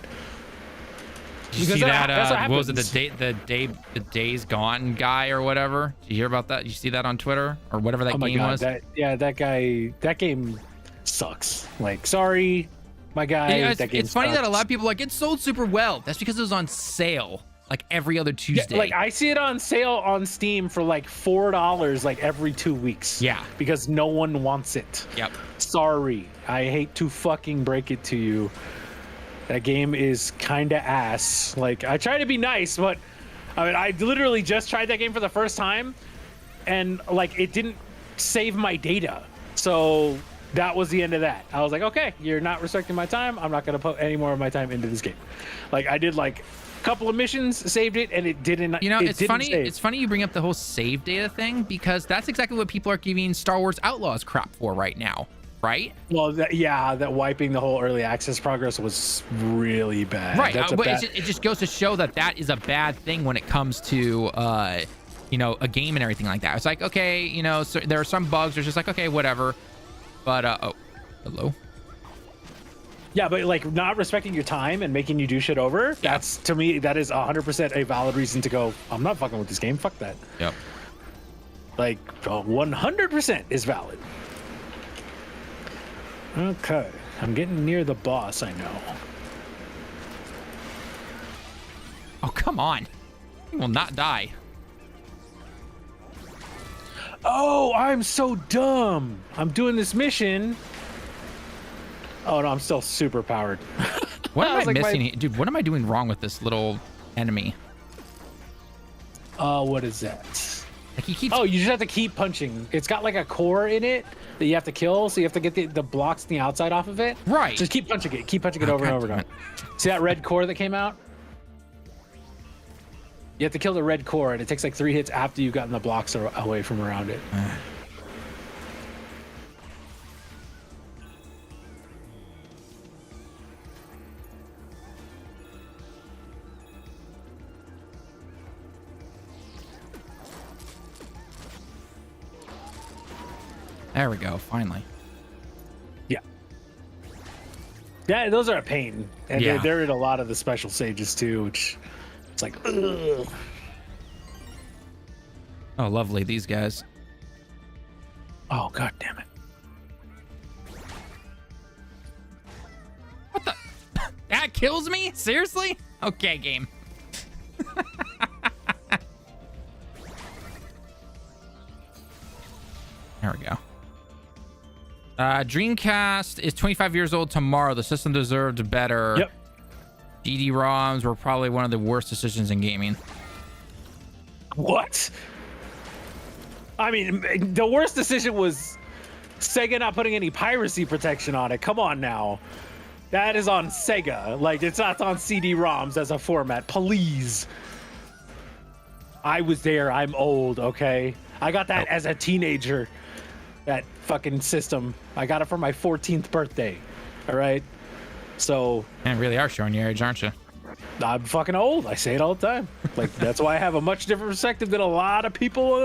A: Did you see that? What was it? The Days Gone guy or whatever? Did you hear about that? You see that on Twitter or whatever that game was?
B: That guy. That game sucks. Like, sorry, my guy.
A: Yeah,
B: that game
A: it's funny
B: sucks.
A: that a lot of people are like, it sold super well. That's because it was on sale like every other Tuesday.
B: Yeah, like, I see it on sale on Steam for like $4 like every 2 weeks.
A: Yeah.
B: Because no one wants it.
A: Yep.
B: Sorry. I hate to fucking break it to you. That game is kind of ass. Like, I try to be nice, but I mean, I literally just tried that game for the first time, and like, it didn't save my data. So that was the end of that. I was like, okay, you're not respecting my time. I'm not going to put any more of my time into this game. Like, I did like a couple of missions, saved it, and it didn't.
A: It's funny. Save. It's funny you bring up the whole save data thing, because that's exactly what people are giving Star Wars Outlaws crap for right now. Right?
B: Well, that wiping the whole early access progress was really bad.
A: Right, but it just goes to show that is a bad thing when it comes to a game and everything like that. It's like, okay, so there are some bugs. There's just like, okay, whatever. But oh, hello.
B: Yeah, but like, not respecting your time and making you do shit over. Yeah. That's, to me, that is 100% a valid reason to go, I'm not fucking with this game. Fuck that.
A: Yep.
B: Like, 100% is valid. Okay, I'm getting near the boss, I know.
A: Oh, come on. He will not die.
B: Oh, I'm so dumb. I'm doing this mission. Oh, no, I'm still super powered.
A: What am I missing? Dude, what am I doing wrong with this little enemy?
B: What is that?
A: Like, he keeps...
B: Oh, you just have to keep punching. It's got like a core in it that you have to kill, so you have to get the blocks on the outside off of it.
A: Right.
B: Just keep punching it. Keep punching it over and over and over. See that red core that came out? You have to kill the red core, and it takes like 3 hits after you've gotten the blocks away from around it.
A: There we go. Finally.
B: Yeah, those are a pain, and
A: Yeah.
B: they're in a lot of the special stages too, which it's like, ugh.
A: Oh, lovely. These guys.
B: Oh god damn it!
A: What the? That kills me? Seriously? Okay, game. There we go. Dreamcast is 25 years old tomorrow. The system deserved better.
B: Yep.
A: GD-ROMs were probably one of the worst decisions in gaming.
B: What? I mean, the worst decision was Sega not putting any piracy protection on it. Come on now. That is on Sega. Like, it's not on CD-ROMs as a format. Please. I was there. I'm old, okay? I got that as a teenager. That fucking system. I got it for my 14th birthday. All right? So...
A: Man, really are showing your age, aren't you?
B: I'm fucking old. I say it all the time. Like, that's why I have a much different perspective than a lot of people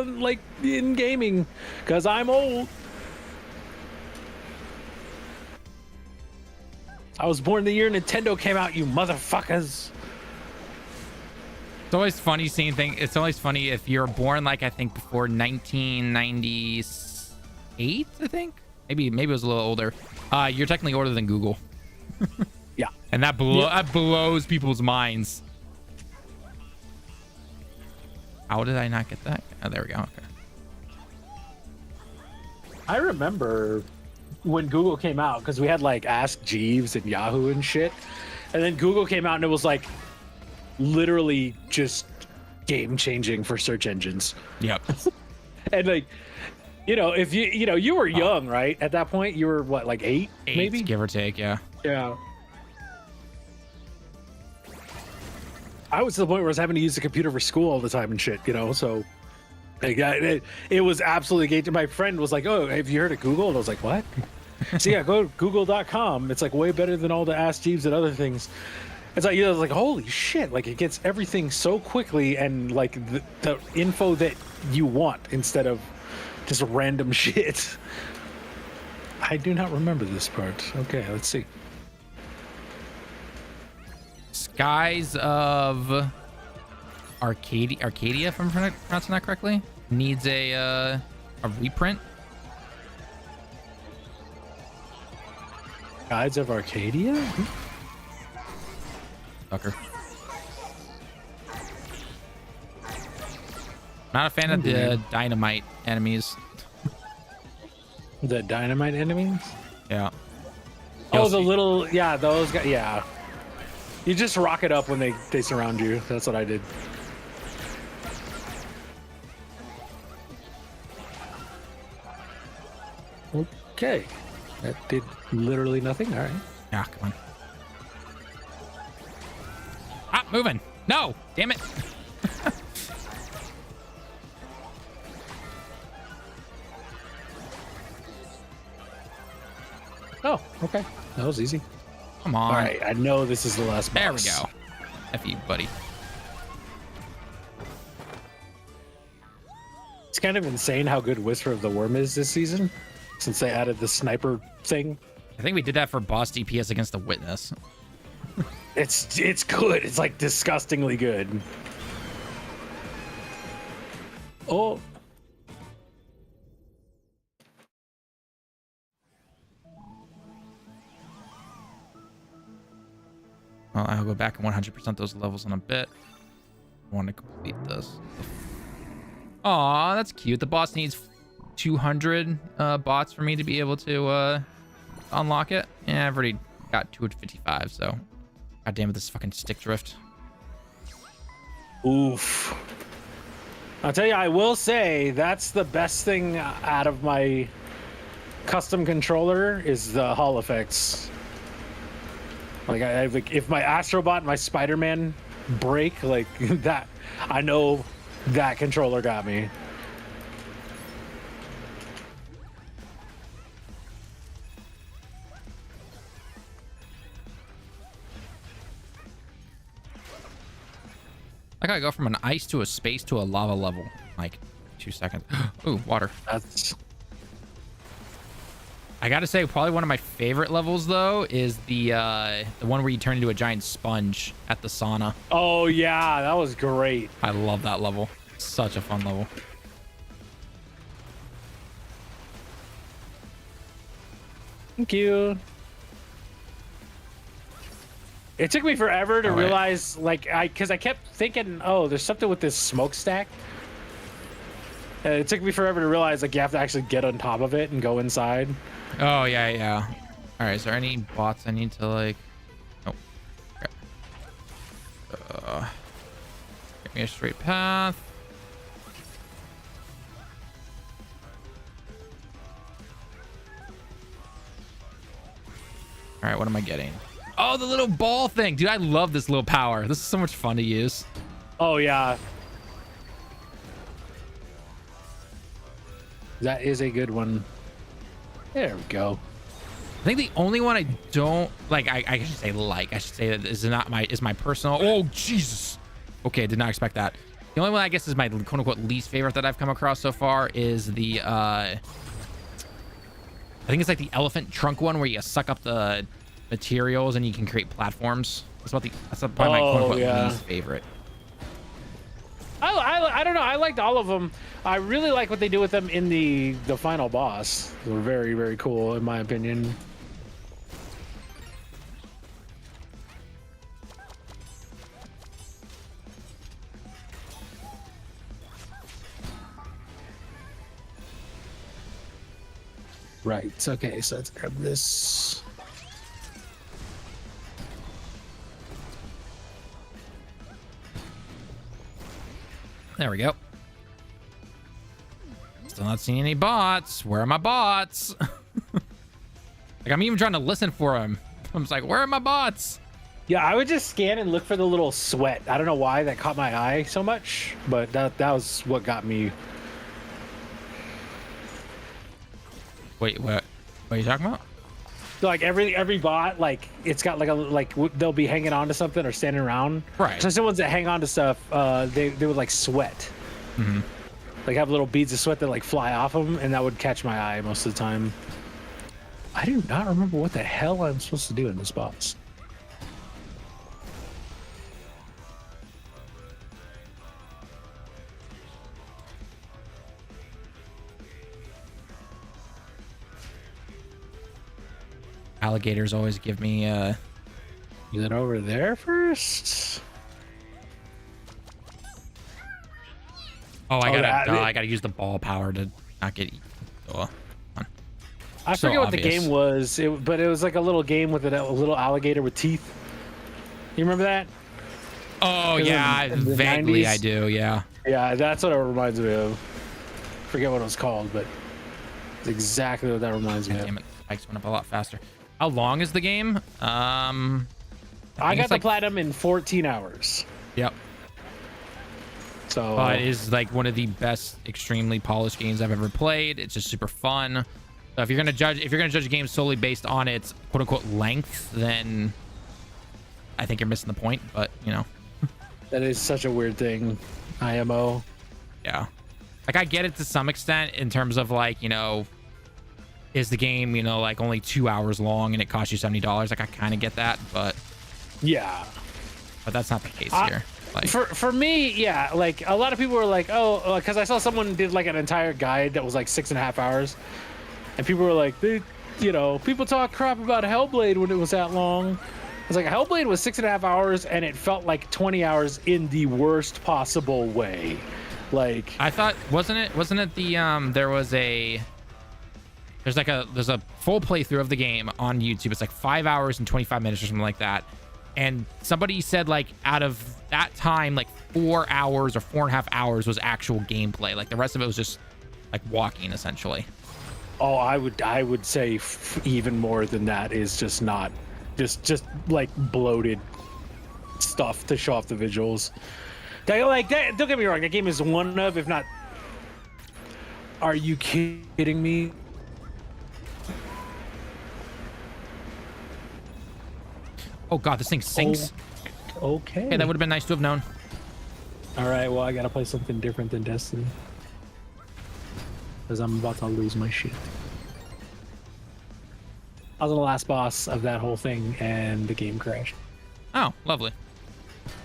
B: in gaming, because I'm old. I was born the year Nintendo came out, you motherfuckers.
A: It's always funny seeing things. It's always funny if you're born, like, I think before 1998, I think. Maybe it was a little older. You're technically older than Google.
B: Yeah.
A: And that blows people's minds. How did I not get that? Oh, there we go. Okay.
B: I remember when Google came out, because we had like Ask Jeeves and Yahoo and shit. And then Google came out and it was like literally just game changing for search engines.
A: Yep.
B: And like, if you were young, right? At that point, you were what, like 8 maybe?
A: Give or take, yeah.
B: Yeah. I was to the point where I was having to use the computer for school all the time and shit, so like, it was absolutely gay. My friend was like, oh, have you heard of Google? And I was like, what? So yeah, go to google.com. It's like way better than all the Ask Jeeves and other things. It's like, I was like, holy shit, like it gets everything so quickly and like the info that you want instead of just random shit. I do not remember this part. Okay, let's see.
A: Skies of Arcadia, if I'm pronouncing that correctly, needs a reprint.
B: Guides of Arcadia?
A: Fucker. Not a fan of the dynamite enemies.
B: The dynamite enemies?
A: Yeah.
B: Oh, the little, yeah, those guys, yeah. You just rock it up when they surround you. That's what I did. Okay. That did literally nothing. All right.
A: Yeah, come on. Ah, moving. No, damn it.
B: Oh, okay. That was easy.
A: Come on.
B: All right. I know this is the last boss.
A: There we go. F you, buddy.
B: It's kind of insane how good Whisper of the Worm is this season, since they added the sniper thing.
A: I think we did that for boss DPS against the Witness.
B: It's good. It's like disgustingly good. Oh.
A: Well, I'll go back and 100% those levels in a bit. I want to complete this. Aw, that's cute. The boss needs 200 bots for me to be able to unlock it. Yeah, I've already got 255, so... God damn it, this fucking stick drift.
B: Oof. I'll tell you, I will say that's the best thing out of my custom controller is the Hall effects. Like, like if my Astro Bot and my Spider-Man break, like that, I know that controller got me.
A: I gotta go from an ice to a space to a lava level. Like 2 seconds. Ooh, water.
B: That's
A: I gotta say, probably one of my favorite levels though is the one where you turn into a giant sponge at the sauna.
B: Oh yeah, that was great.
A: I love that level. Such a fun level.
B: Thank you. It took me forever to realize, like, because I kept thinking, oh, there's something with this smokestack. And it took me forever to realize, like, you have to actually get on top of it and go inside.
A: Oh, yeah, yeah. All right, is there any bots I need to, like... Oh. Okay. Give me a straight path. All right, what am I getting? Oh, the little ball thing. Dude, I love this little power. This is so much fun to use.
B: Oh, yeah. That is a good one. There we go.
A: I think the only one I don't like, I should say like, I should say that is not my, is my personal. Oh, Jesus. Okay, I did not expect that. The only one I guess is my quote unquote least favorite that I've come across so far is the, I think it's like the elephant trunk one where you suck up the materials and you can create platforms. That's probably my quote unquote least favorite.
B: I don't know. I liked all of them. I really like what they do with them in the final boss. They were very, very cool in my opinion. Right. Okay, so let's grab this.
A: There we go. Still not seeing any bots. Where are my bots? Like, I'm even trying to listen for them. I'm just like, where are my bots?
B: Yeah, I would just scan and look for the little sweat. I don't know why that caught my eye so much, but that was what got me.
A: Wait, what are you talking about?
B: Like every bot, like it's got like they'll be hanging on to something or standing around.
A: Right.
B: So some ones that hang on to stuff, they would like sweat.
A: Mm-hmm.
B: Like have little beads of sweat that like fly off them, and that would catch my eye most of the time. I do not remember what the hell I'm supposed to do in this boss.
A: Alligators always give me
B: Is it over there first?
A: Oh, I gotta use the ball power to not get eaten. Oh,
B: I
A: so
B: forget what
A: obvious.
B: the game was, but it was like a little game with a little alligator with teeth. You remember that?
A: Oh yeah,
B: in the
A: vaguely
B: 90s?
A: I do. Yeah.
B: Yeah, that's what it reminds me of. Forget what it was called, but it's exactly what that reminds me
A: God
B: of.
A: damn it, spikes went up a lot faster. How long is the game?
B: I
A: think
B: got
A: it's
B: the
A: like,
B: platinum in 14 hours.
A: Yep.
B: So
A: But it is like one of the best extremely polished games I've ever played. It's just super fun. So if you're gonna judge a game solely based on its quote unquote length, then I think you're missing the point. But you know,
B: that is such a weird thing. IMO.
A: yeah. Like I get it to some extent in terms of like, you know, is the game, you know, like only 2 hours long and it costs you $70? Like I kind of get that, but
B: Yeah.
A: that's not the case here. Like
B: For me, yeah, like a lot of people were like, oh, because I saw someone did like an entire guide that was like 6.5 hours, and people were like, you know, people talk crap about Hellblade when it was that long. I was like, Hellblade was 6.5 hours, and it felt like 20 hours in the worst possible way. Like
A: I thought, wasn't it the there's a full playthrough of the game on YouTube. It's like 5 hours and 25 minutes or something like that. And somebody said like out of that time, like 4 hours or 4.5 hours was actual gameplay. Like the rest of it was just like walking essentially.
B: Oh, I would say even more than that is just not just like bloated stuff to show off the visuals. Don't get me wrong, that game is one of, if not. Are you kidding me?
A: Oh god, this thing sinks.
B: Oh, okay.
A: Hey, that would have been nice to have known.
B: All right, well, I gotta play something different than Destiny, because I'm about to lose my shit. I was on the last boss of that whole thing, and the game crashed.
A: Oh, lovely.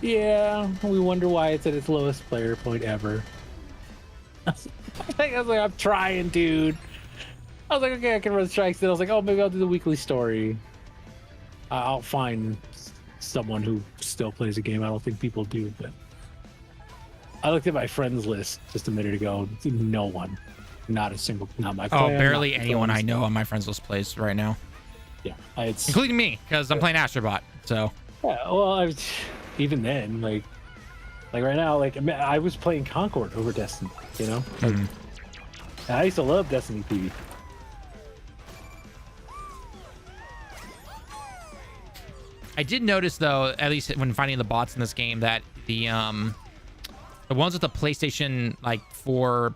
B: Yeah, we wonder why it's at its lowest player point ever. I was like, I'm trying, dude. I was like, okay, I can run strikes. Then I was like, oh, maybe I'll do the weekly story. I'll find someone who still plays the game. I don't think people do, but I looked at my friends list just a minute ago. No one, not a single, not my.
A: Oh, barely anyone I know on my friends list plays right now.
B: Yeah,
A: including me, because I'm playing Astro Bot. So.
B: Yeah, well, even then, like right now, like I was playing Concord over Destiny. You know, like, I used to love Destiny TV.
A: I did notice, though, at least when finding the bots in this game, that the ones with the PlayStation like 4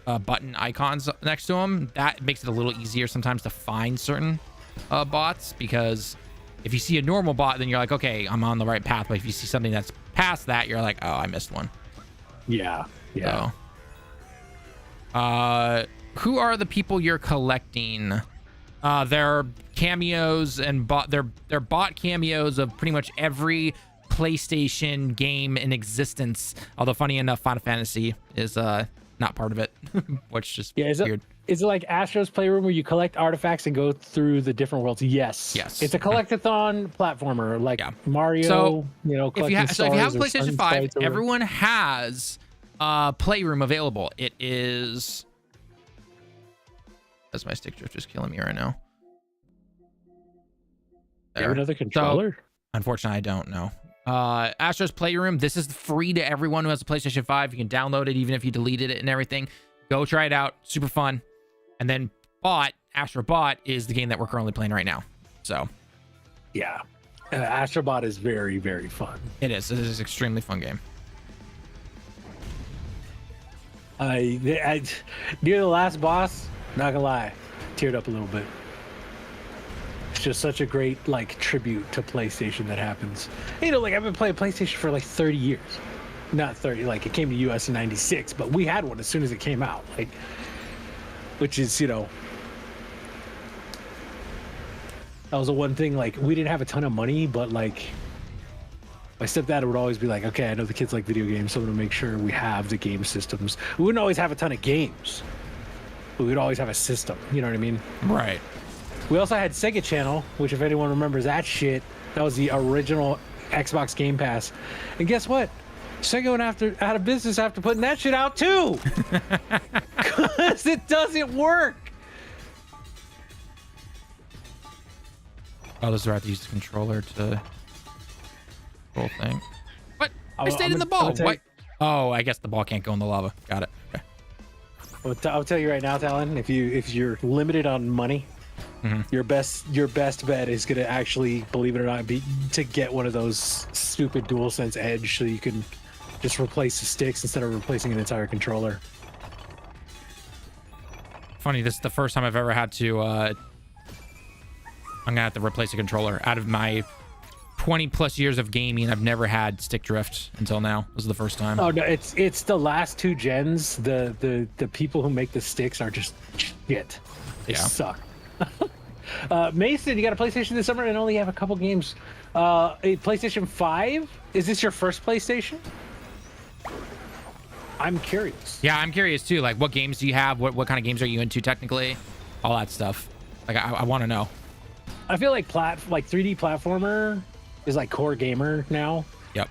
A: button icons next to them, that makes it a little easier sometimes to find certain bots, because if you see a normal bot, then you're like, okay, I'm on the right path. But if you see something that's past that, you're like, oh, I missed one.
B: Yeah.
A: So, who are the people you're collecting? They're cameos and they're bot cameos of pretty much every PlayStation game in existence. Although funny enough, Final Fantasy is not part of it, which just weird.
B: Is it like Astro's Playroom where you collect artifacts and go through the different worlds? Yes. It's a collectathon platformer like Mario.
A: So, if you have
B: a
A: PlayStation 5, everyone has Playroom available. It is. That's my stick drift just killing me right now.
B: You have another controller?
A: So, unfortunately, I don't know. Astro's Playroom. This is free to everyone who has a PlayStation 5. You can download it even if you deleted it and everything. Go try it out. Super fun. And then Astro Bot is the game that we're currently playing right now. So,
B: yeah, Astro Bot is very, very fun.
A: It is. It is an extremely fun game.
B: Near the last boss, not gonna lie, teared up a little bit. It's just such a great tribute to PlayStation that happens. I've been playing PlayStation for 30 years. Not 30, it came to US in 96, but we had one as soon as it came out. Which is, that was the one thing, we didn't have a ton of money, but my stepdad would always be like, okay, I know the kids like video games, so I'm gonna make sure we have the game systems. We wouldn't always have a ton of games, but we'd always have a system, you know what I mean?
A: Right.
B: We also had Sega Channel, which if anyone remembers that shit, that was the original Xbox Game Pass. And guess what? Sega went out of business after putting that shit out too. Because it doesn't work.
A: Oh, this is where I have to use the controller to whole thing. What? I stayed in the ball. What? Oh, I guess the ball can't go in the lava. Got it. Okay.
B: Well, I'll tell you right now, Talon, if you're limited on money, your best bet is gonna actually, believe it or not, be to get one of those stupid DualSense Edge, so you can just replace the sticks instead of replacing an entire controller.
A: Funny, this is the first time I've ever had to. I'm gonna have to replace a controller. Out of my 20+ years of gaming, I've never had stick drift until now. This is the first time.
B: Oh no, it's the last 2 gens. The people who make the sticks are just shit. They suck. Mason, you got a PlayStation this summer and only have a couple games. A PlayStation 5? Is this your first PlayStation? I'm curious.
A: Yeah, I'm curious too. What games do you have? What kind of games are you into technically? All that stuff. I want to know.
B: I feel like 3D platformer is core gamer now.
A: Yep.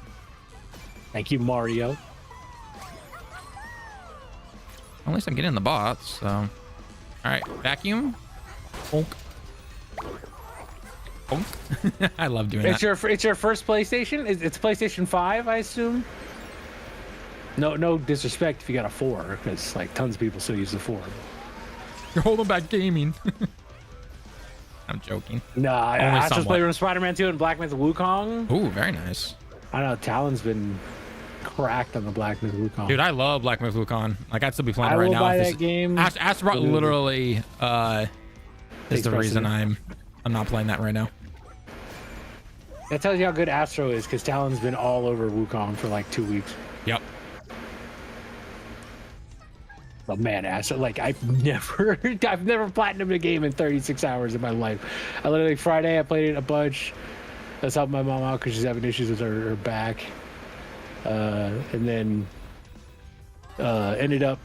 B: Thank you, Mario.
A: At least I'm getting the bots. So, all right, vacuum. Bonk. Bonk. I love doing that.
B: It's your first PlayStation. It's PlayStation 5, I assume. No disrespect if you got a 4, because tons of people still use the 4.
A: You're holding back gaming. I'm joking.
B: Nah, I just played Spider-Man 2 and Black Myth Wukong.
A: Ooh, very nice.
B: I know Talon's been cracked on the Black Myth Wukong.
A: Dude, I love Black Myth Wukong. I'd still be playing it right now.
B: I will buy that game.
A: Astro Bot literally is the reason I'm not playing that right now.
B: That tells you how good Astro is, because Talon's been all over Wukong for 2 weeks.
A: Yep.
B: Oh man, Astro, like I've never platinumed a game in 36 hours in my life. I literally Friday I played it a bunch. I was helping my mom out because she's having issues with her back. And then ended up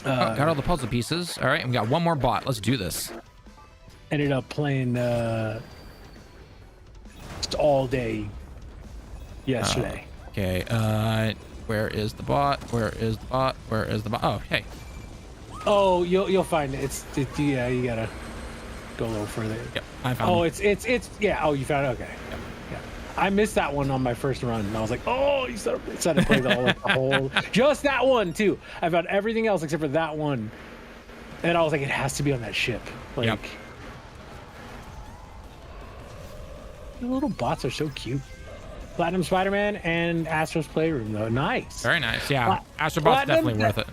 A: got all the puzzle pieces. All right, and we got one more bot. Let's do this.
B: ended up playing just all day yesterday.
A: Okay, where is the bot? Where is the bot? Where is the bot? Oh, hey.
B: Oh, you'll find it. Yeah, you gotta go a little further.
A: Yep, I found
B: Oh,
A: it.
B: it's yeah. Oh, you found it. Okay.
A: Yep.
B: Yeah. I missed that one on my first run, and I was like, oh, you said to play the whole, just that one too. I found everything else except for that one, and I was like, it has to be on that ship. Like,
A: Yep.
B: the little bots are so cute. Platinum Spider-Man and Astro's Playroom though, nice.
A: Very nice. Yeah, Astro Bot's definitely worth it.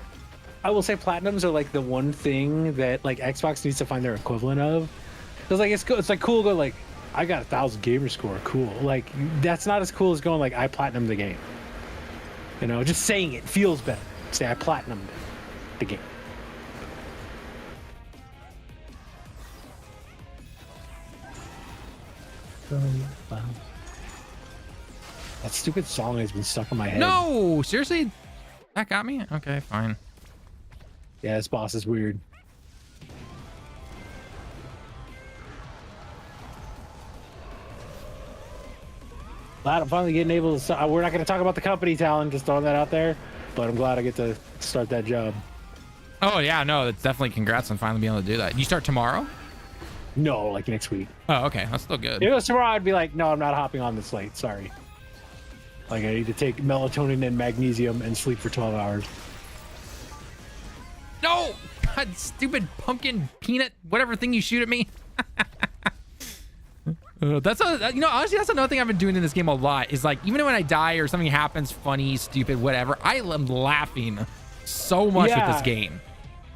B: I will say platinums are like the one thing that like Xbox needs to find their equivalent of. Because like it's like cool to go like I got 1,000 gamer score, cool. Like that's not as cool as going like I platinumed the game. You know, just saying it feels better. Say I platinumed the game. Wow. That stupid song has been stuck in my head.
A: No, seriously, that got me. Okay, fine.
B: Yeah, this boss is weird. Glad I'm finally getting able to. We're not going to talk about the company, Talon. Just throwing that out there. But I'm glad I get to start that job.
A: Oh yeah, no, that's definitely congrats on finally being able to do that. You start tomorrow?
B: No, like next week.
A: Oh, okay, that's still good.
B: If it was tomorrow, I'd be like, no, I'm not hopping on this late. Sorry. Like I need to take melatonin and magnesium and sleep for 12 hours.
A: No, God, stupid pumpkin peanut, whatever thing you shoot at me. That's honestly, that's another thing I've been doing in this game a lot is like, even when I die or something happens funny, stupid, whatever, I am laughing so much with this game.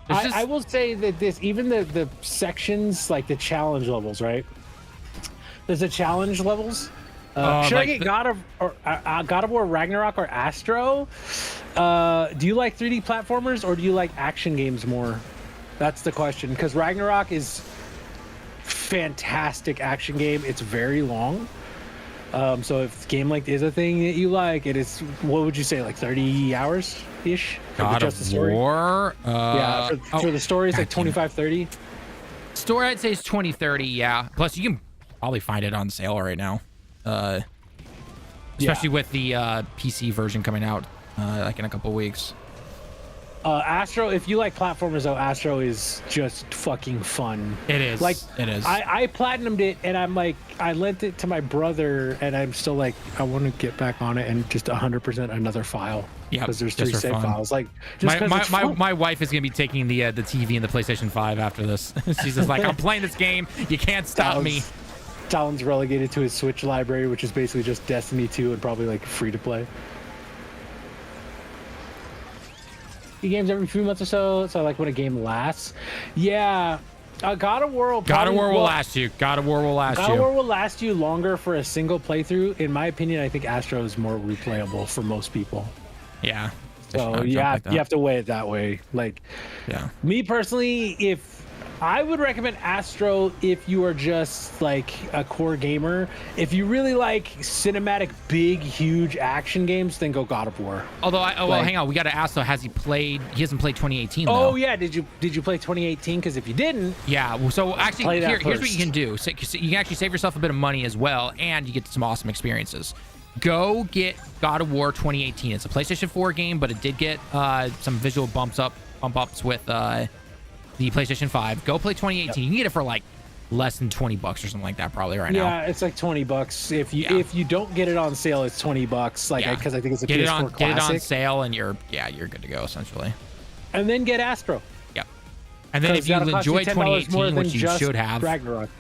B: I will say that even the sections, like the challenge levels, right? There's the challenge levels. Should I get God of War Ragnarok or Astro? Do you like 3D platformers or do you like action games more? That's the question. Because Ragnarok is fantastic action game. It's very long. So if game length is a thing that you like, it is. What would you say, like 30 hours ish?
A: God of War.
B: Yeah, for the story, it's like 25, 30.
A: Story, I'd say is 20, 30. Yeah. Plus, you can probably find it on sale right now. Especially with the PC version coming out like in a couple weeks.
B: Astro, if you like platformers though, Astro is just fucking fun.
A: It is.
B: Like
A: it is.
B: I platinumed it and I'm like, I lent it to my brother and I'm still like, I want to get back on it and just 100% another file.
A: Yeah,
B: because there's 3 save files. Like
A: my wife is gonna be taking the TV and the PlayStation 5 after this. She's just like, I'm playing this game. You can't stop me.
B: Talon's relegated to his Switch library, which is basically just Destiny 2 and probably like free to play. Games every few months or so. So like when a game lasts. Yeah. God of War will
A: last you. God of War will last you.
B: God of War will last you longer for a single playthrough. In my opinion, I think Astro is more replayable for most people.
A: Yeah.
B: So yeah, you have to weigh it that way. Like,
A: yeah.
B: Me personally, if I would recommend Astro if you are just like a core gamer. If you really like cinematic, big, huge action games, then go God of War.
A: Although, hang on, we got to ask though, has he played? He hasn't played 2018. Though.
B: Oh yeah, did you play 2018? Because if you didn't,
A: yeah. So actually, here's what you can do. So you can actually save yourself a bit of money as well, and you get some awesome experiences. Go get God of War 2018. It's a PlayStation 4 game, but it did get some visual bump ups with the PlayStation 5. Go play 2018. Yep. You can get it for like less than $20 or something like that probably now.
B: Yeah, it's like $20. If you don't get it on sale, it's $20. Like because I think it's a PS4 classic.
A: Get it on sale and you're good to go essentially.
B: And then get Astro.
A: Yep. And then if you enjoy 2018, which you should have.
B: Ragnarok.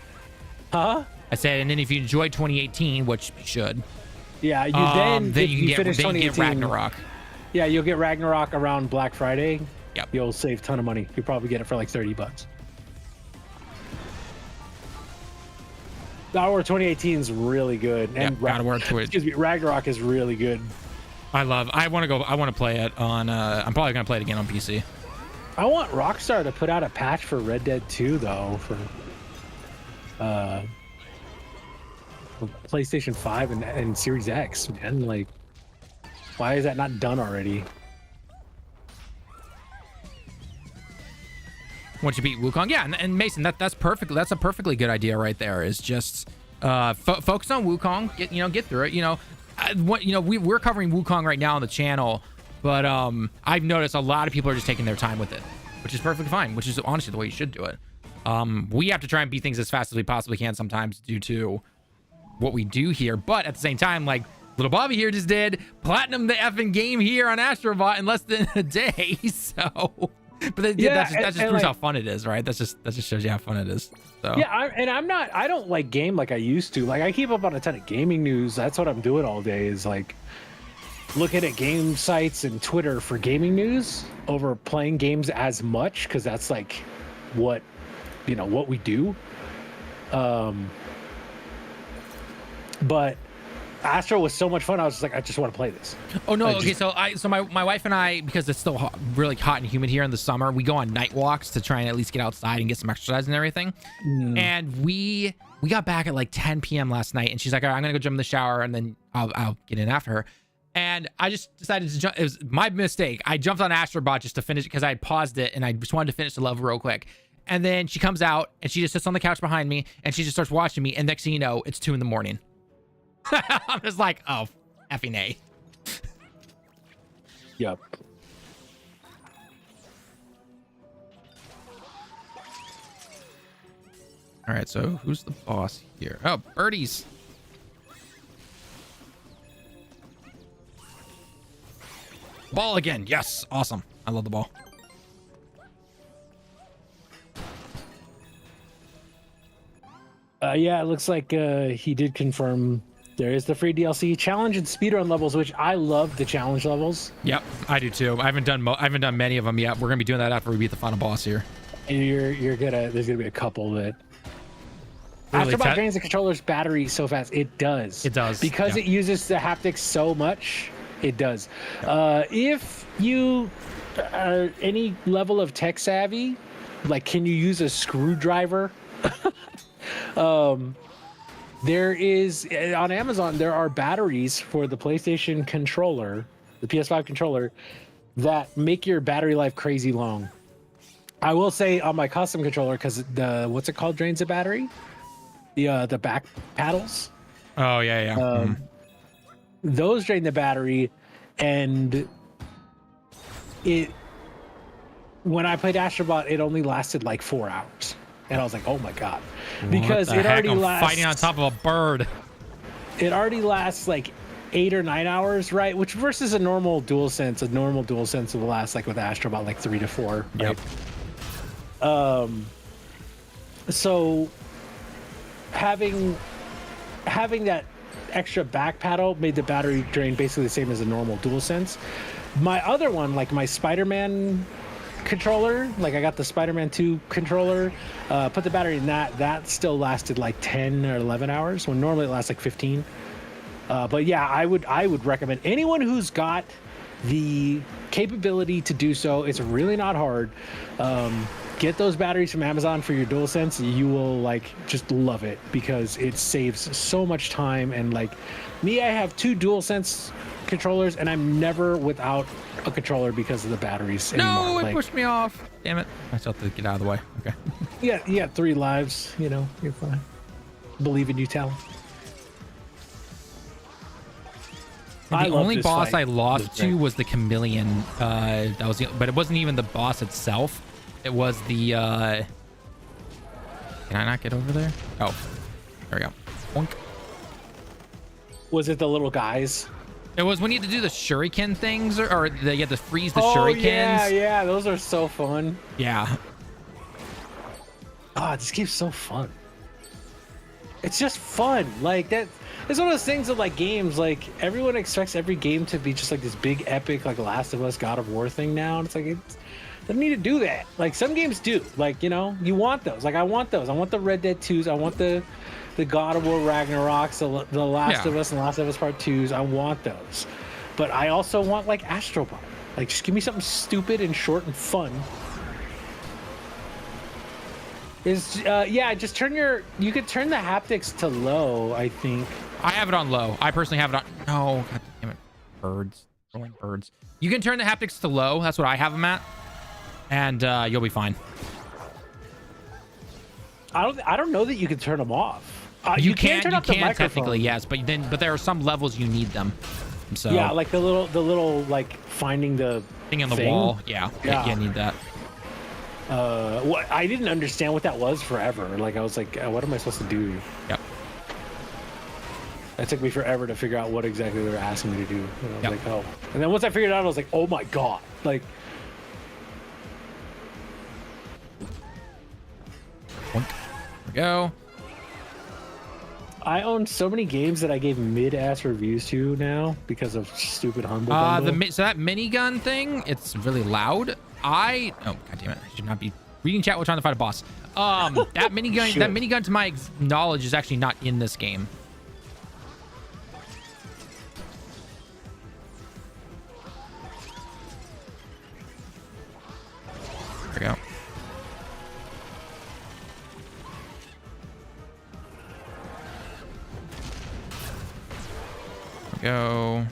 B: Huh?
A: I said, and then if you enjoy 2018, which you should.
B: Yeah, you then you get
A: Ragnarok.
B: Yeah, you'll get Ragnarok around Black Friday.
A: Yep.
B: You'll save a ton of money. You'll probably get it for like $30. God of War 2018 is really good. And Ragnarok is really good.
A: I want to play it on I'm probably going to play it again on PC.
B: I want Rockstar to put out a patch for Red Dead 2 though for PlayStation 5 and Series X, man. Like, why is that not done already?
A: Once you beat Wukong, yeah, and Mason, that's perfect. That's a perfectly good idea right there. Is just focus on Wukong, get through it. We're covering Wukong right now on the channel, but I've noticed a lot of people are just taking their time with it, which is perfectly fine. Which is honestly the way you should do it. We have to try and beat things as fast as we possibly can sometimes due to what we do here, but at the same time, like little Bobby here just did platinum the effing game here on Astro Bot in less than a day. So. But that just proves like, how fun it is, right? That just shows you how fun it is. So
B: yeah, I don't like game like I used to. Like I keep up on a ton of gaming news. That's what I'm doing all day is like looking at game sites and Twitter for gaming news over playing games as much, because that's like what we do. But Astro was so much fun. I was just like, I just want to play this.
A: Oh no! Okay, so my wife and I, because it's still really hot and humid here in the summer, we go on night walks to try and at least get outside and get some exercise and everything. And we got back at like 10 p.m. last night, and she's like, all right, I'm gonna go jump in the shower and then I'll get in after her. And I just decided to jump. It was my mistake. I jumped on Astro Bot just to finish because I had paused it and I just wanted to finish the level real quick. And then she comes out and she just sits on the couch behind me and she just starts watching me. And next thing you know, it's 2 a.m. I'm just like, oh, effing A.
B: Yep.
A: All right, so who's the boss here? Oh, birdies. Ball again. Yes, awesome. I love the ball.
B: Yeah, it looks like he did confirm there is the free DLC challenge and speedrun levels, which I love the challenge levels.
A: Yep, I do too. I haven't done many of them yet. We're gonna be doing that after we beat the final boss here.
B: And there's gonna be a couple that. Really Astro Bot drains the controller's battery so fast. It does.
A: It does
B: because it uses the haptics so much. It does. If you are any level of tech savvy, like can you use a screwdriver? There is on Amazon, there are batteries for the PlayStation controller, the PS5 controller, that make your battery life crazy long. I will say on my custom controller, because the what's it called drains the battery? The back paddles.
A: Oh yeah.
B: Those drain the battery, and when I played Astro Bot, it only lasted like 4 hours. And I was like, oh my God. Because it already lasts.
A: Fighting on top of a bird.
B: It already lasts like 8 or 9 hours, right? Which versus a normal DualSense will last like with Astro Bot like 3 to 4. Right?
A: Yep.
B: So having that extra back paddle made the battery drain basically the same as a normal DualSense. My other one, like my Spider-Man controller, like I got the Spider-Man 2 controller, put the battery in that still lasted like 10 or 11 hours when normally it lasts like 15. But yeah, I would recommend anyone who's got the capability to do so. It's really not hard. Get those batteries from Amazon for your DualSense. You will like just love it because it saves so much time. And like me, I have 2 DualSense controllers and I'm never without a controller because of the batteries anymore.
A: No, it pushed me off. Damn it. I still have to get out of the way. Okay.
B: Yeah, you got 3 lives, you're fine. Believe in you, Tal.
A: The only boss I lost to was the chameleon. But it wasn't even the boss itself. It was the can I not get over there? Oh, there we go. Boink.
B: Was it the little guys?
A: It was when you had to do the shuriken things, or you had to freeze the shurikens.
B: Yeah, those are so fun.
A: Yeah.
B: This game's so fun. It's just fun. Like that. It's one of those things of like games. Like everyone expects every game to be just like this big epic, like Last of Us, God of War thing now, and it's like it doesn't need to do that. Like some games do. Like you want those. Like I want those. I want the Red Dead 2s. I want the God of War Ragnaroks, the Last of Us and Last of Us Part 2s. I want those. But I also want like Astro Bot. Like just give me something stupid and short and fun is yeah, just you could turn the haptics to low, I think.
A: I have it on low. I personally have it on. No, God damn it. Birds. Throwing birds. You can turn the haptics to low. That's what I have them at. And you'll be fine.
B: I don't know that you can turn them off.
A: You
B: can turn
A: you
B: up the
A: can
B: microphone.
A: technically, yes, but there are some levels you need them. So
B: yeah, like the little like finding the
A: thing on the wall. Yeah, you need that.
B: What I didn't understand what that was forever. Like I was like, what am I supposed to do?
A: Yep.
B: It took me forever to figure out what exactly they were asking me to do. And I was like, oh. And then once I figured it out, I was like, oh my god. Like.
A: There we go.
B: I own so many games that I gave mid-ass reviews to now because of stupid Humble Bundle.
A: So that minigun thing, it's really loud. Oh god damn it! I should not be reading chat while trying to fight a boss. That minigun, to my knowledge, is actually not in this game. There we go. Go.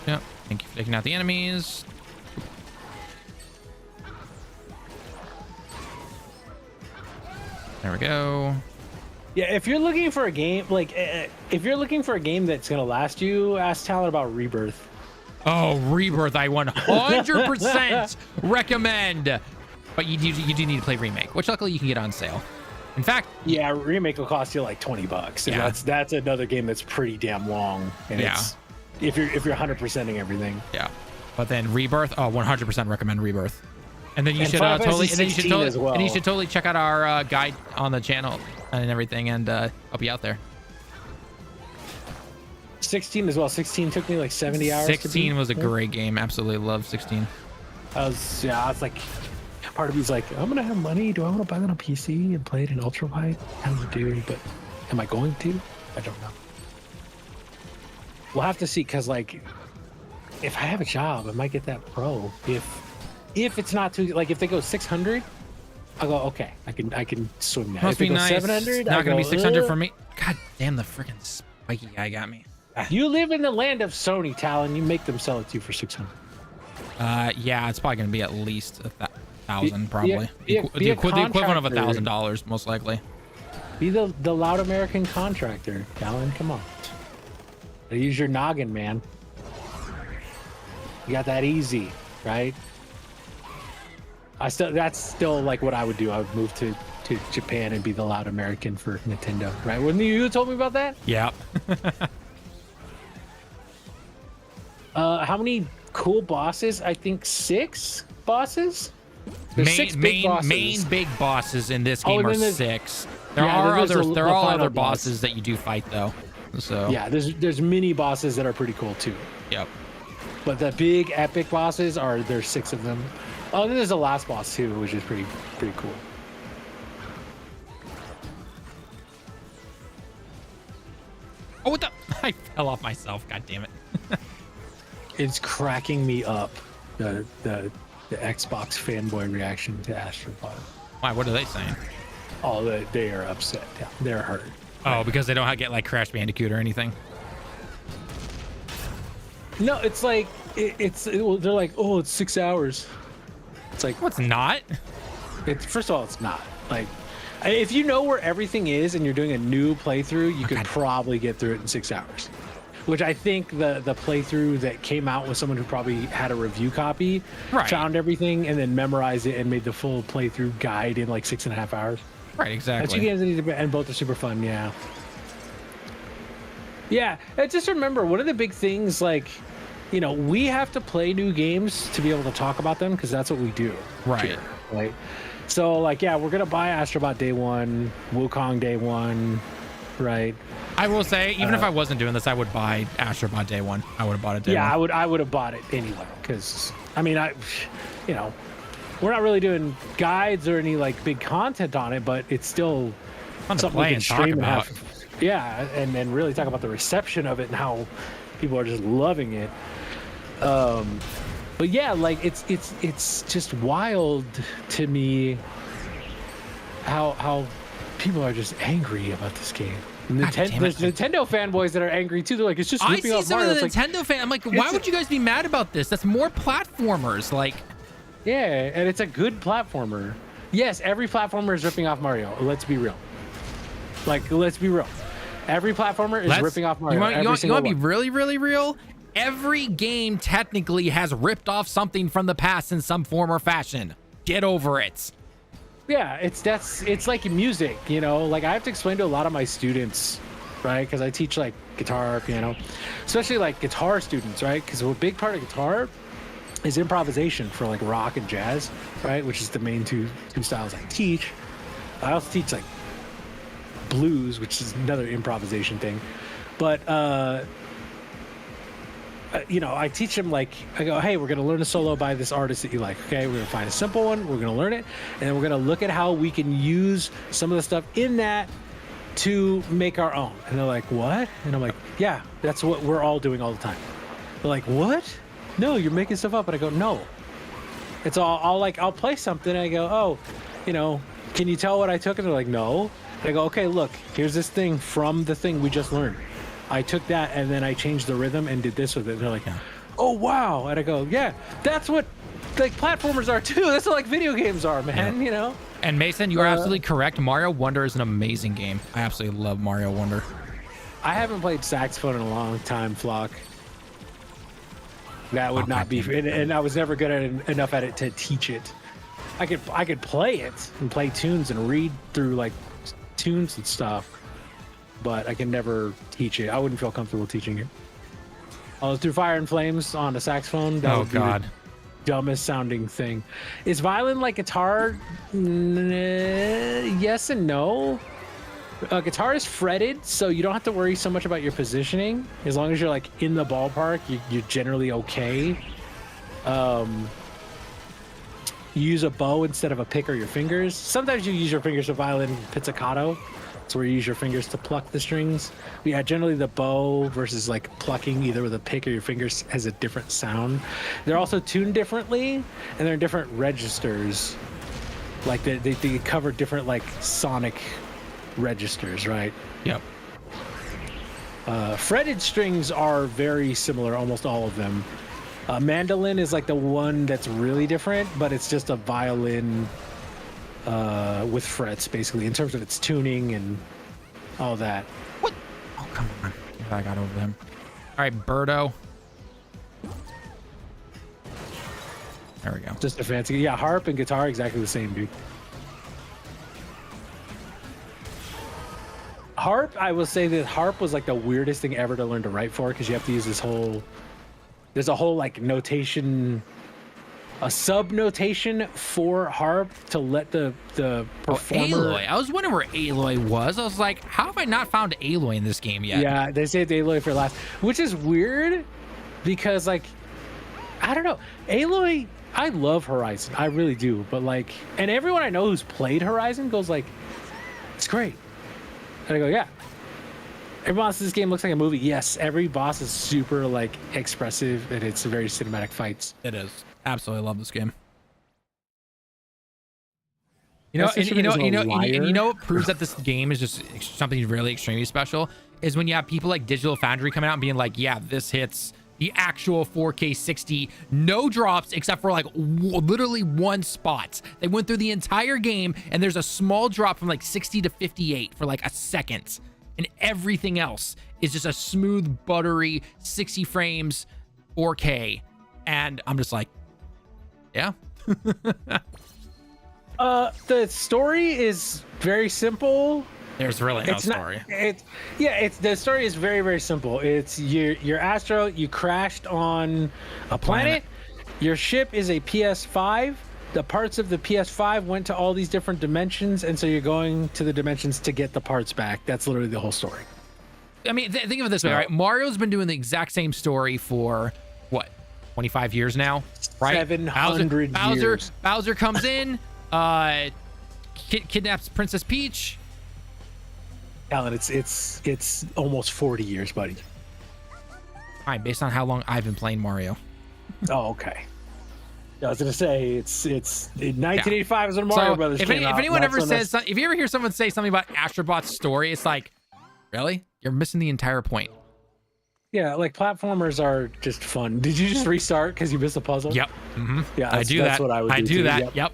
A: Yep. Thank you for taking out the enemies. There we go.
B: Yeah, if you're looking for a game, like, if you're looking for a game that's gonna last you, ask Talon about Rebirth.
A: Oh, Rebirth, I 100% recommend. But you do need to play Remake, which luckily you can get on sale. In fact,
B: yeah, Remake will cost you like $20, and
A: yeah.
B: that's another game that's pretty damn long. And it's if you're 100%ing everything.
A: Yeah, but then Rebirth, 100% recommend Rebirth. And then you should
B: Final
A: totally,
B: Fantasy
A: and then
B: 16 as well.
A: and you should totally check out our guide on the channel and everything, and help you out there.
B: 16 as well. 16 took me like 70 hours.
A: 16 was a great game. Absolutely love 16.
B: It's like. Part of me's like, I'm gonna have money. Do I want to buy that on PC and play it in ultra wide? Kind of do, but am I going to? I don't know. We'll have to see, because like, if I have a job, I might get that pro. If it's not too like, if they go 600, I'll go okay. I can swing that.
A: Must
B: if they
A: be
B: go
A: nice.
B: 700,
A: Not gonna
B: go,
A: be 600 for me. God damn, the freaking spiky guy got me.
B: You live in the land of Sony, Talon. You make them sell it to you for 600.
A: Yeah, it's probably gonna be at least 1,000 probably.
B: Be
A: The equivalent of
B: contractor.
A: $1,000 most likely.
B: Be the loud American contractor, Talon. Come on. Use your noggin, man. You got that easy, right? That's still like what I would do. I would move to Japan and be the loud American for Nintendo, right? Wouldn't you told me about that?
A: Yeah.
B: How many cool bosses? I think 6 bosses. There's 6 big bosses.
A: Main big bosses in this game are 6. There
B: yeah,
A: are
B: all
A: other bosses that you do fight though. So
B: yeah, there's mini bosses that are pretty cool too.
A: Yep.
B: But the big epic bosses there's 6 of them. Oh, and then there's the last boss too, which is pretty cool.
A: Oh, what the? I fell off myself. God damn it.
B: It's cracking me up. The Xbox fanboy reaction to Astro Bot.
A: Why? What are they saying?
B: Oh, they are upset. Yeah, they're hurt.
A: Oh, because they don't get like Crash Bandicoot or anything.
B: No, it's like they're like, oh, it's 6 hours. It's like,
A: what's not?
B: First of all, it's not. Like, if you know where everything is and you're doing a new playthrough, you could probably get through it in 6 hours. Which I think the playthrough that came out was someone who probably had a review copy, found everything, and then memorized it and made the full playthrough guide in like 6.5 hours.
A: Right, exactly.
B: That's 2 games that need to be, and both are super fun. Yeah. Yeah, and just remember, one of the big things, like, you know, we have to play new games to be able to talk about them because that's what we do.
A: Right.
B: Here, right. So, like, yeah, we're gonna buy Astro Bot day 1, Wukong day 1, right?
A: I will say, even if I wasn't doing this, I would buy Astro Bot day 1. I would have bought it day 1.
B: Yeah, I would have bought it anyway because, I mean, you know, we're not really doing guides or any like big content on it, but it's still
A: fun to
B: something
A: play
B: we can
A: and talk
B: stream and
A: about.
B: Yeah, and really talk about the reception of it and how people are just loving it. But But yeah, like it's just wild to me how people are just angry about this game. There's Nintendo fanboys that are angry too. They're like, it's just ripping off Mario.
A: I see some of the Nintendo fan. I'm like, why would you guys be mad about this? That's more platformers. Like,
B: yeah, and it's a good platformer. Yes, every platformer is ripping off Mario. Let's be real. Like, let's be real. Every platformer is ripping off Mario.
A: You want to be really, really real? Every game technically has ripped off something from the past in some form or fashion. Get over it.
B: Yeah, it's like music, you know. Like, I have to explain to a lot of my students, right? Because I teach like guitar, piano, especially like guitar students, right? Because a big part of guitar is improvisation for like rock and jazz, right? Which is the main two styles I teach. I also teach like blues, which is another improvisation thing. But you know, I teach them, like, I go, hey, we're going to learn a solo by this artist that you like. Okay, we're going to find a simple one. We're going to learn it. And then we're going to look at how we can use some of the stuff in that to make our own. And they're like, what? And I'm like, yeah, that's what we're all doing all the time. They're like, what? No, you're making stuff up. And I go, no. It's all, I'll play something. And I go, oh, you know, can you tell what I took? And they're like, no. And I go, okay, look, here's this thing from the thing we just learned. I took that and then I changed the rhythm and did this with it. And they're like, oh, wow. And I go, yeah, that's what like platformers are too. That's what like video games are, man, you know?
A: And Mason, you are absolutely correct. Mario Wonder is an amazing game. I absolutely love Mario Wonder.
B: I haven't played saxophone in a long time, Flock. That would not be, and I was never good at it, enough at it to teach it. I could play it and play tunes and read through like tunes and stuff, but I can never teach it. I wouldn't feel comfortable teaching it. Through Fire and Flames on a saxophone. That would be the dumbest sounding thing. Is violin like guitar? Yes and no. Guitar is fretted, so you don't have to worry so much about your positioning. As long as you're like in the ballpark, you're generally okay. You use a bow instead of a pick or your fingers. Sometimes you use your fingers for violin pizzicato. It's where you use your fingers to pluck the strings. But yeah, generally the bow versus like plucking either with a pick or your fingers has a different sound. They're also tuned differently, and they're in different registers. Like they cover different like sonic registers, right?
A: Yep.
B: Fretted strings are very similar, almost all of them. Mandolin is like the one that's really different, but it's just a violin with frets, basically, in terms of its tuning and all that.
A: What? Oh, come on. I got over them. All right, Birdo. There we go.
B: Just a fancy. Yeah, harp and guitar, exactly the same, dude. Harp, I will say that harp was like the weirdest thing ever to learn to write for, because you have to use this whole... There's a whole like notation, a sub notation for harp to let the performer.
A: Aloy. I was wondering where Aloy was. I was like, how have I not found Aloy in this game yet?
B: Yeah, they saved Aloy for last, which is weird because like, I don't know, Aloy. I love Horizon, I really do, but like, and everyone I know who's played Horizon goes like, it's great. And I go, yeah. Every boss in this game looks like a movie. Yes, every boss is super like expressive, and it's very cinematic fights.
A: It is. Absolutely love this game. You know, and you know what proves that this game is just something really extremely special is when you have people like Digital Foundry coming out and being like, yeah, this hits the actual 4K 60, no drops except for like literally one spot. They went through the entire game and there's a small drop from like 60 to 58 for like a second. And everything else is just a smooth, buttery 60 frames, 4K. And I'm just like, yeah.
B: The story is very simple.
A: There's really no story.
B: The story is very, very simple. It's you're Astro, you crashed on a planet. Your ship is a PS5. The parts of the PS5 went to all these different dimensions, and so you're going to the dimensions to get the parts back. That's literally the whole story.
A: I mean, think of it this way, right? Mario's been doing the exact same story for, what, 25 years now, right?
B: 700 years.
A: Bowser comes in, kidnaps Princess Peach.
B: Alan, it's almost 40 years, buddy.
A: All right, based on how long I've been playing Mario.
B: Oh, okay. I was gonna say it's 1985 is when Mario Brothers
A: if,
B: came out.
A: if anyone
B: That's
A: ever
B: when
A: says, if you ever hear someone say something about Astro Bot's story, it's like, really? You're missing the entire point.
B: yeah, like platformers are just fun. Did you just restart because you missed a puzzle?
A: Yep. Mm-hmm.
B: Yeah,
A: I do
B: that's
A: that.
B: what I would do.
A: I do
B: too.
A: that.
B: Yep.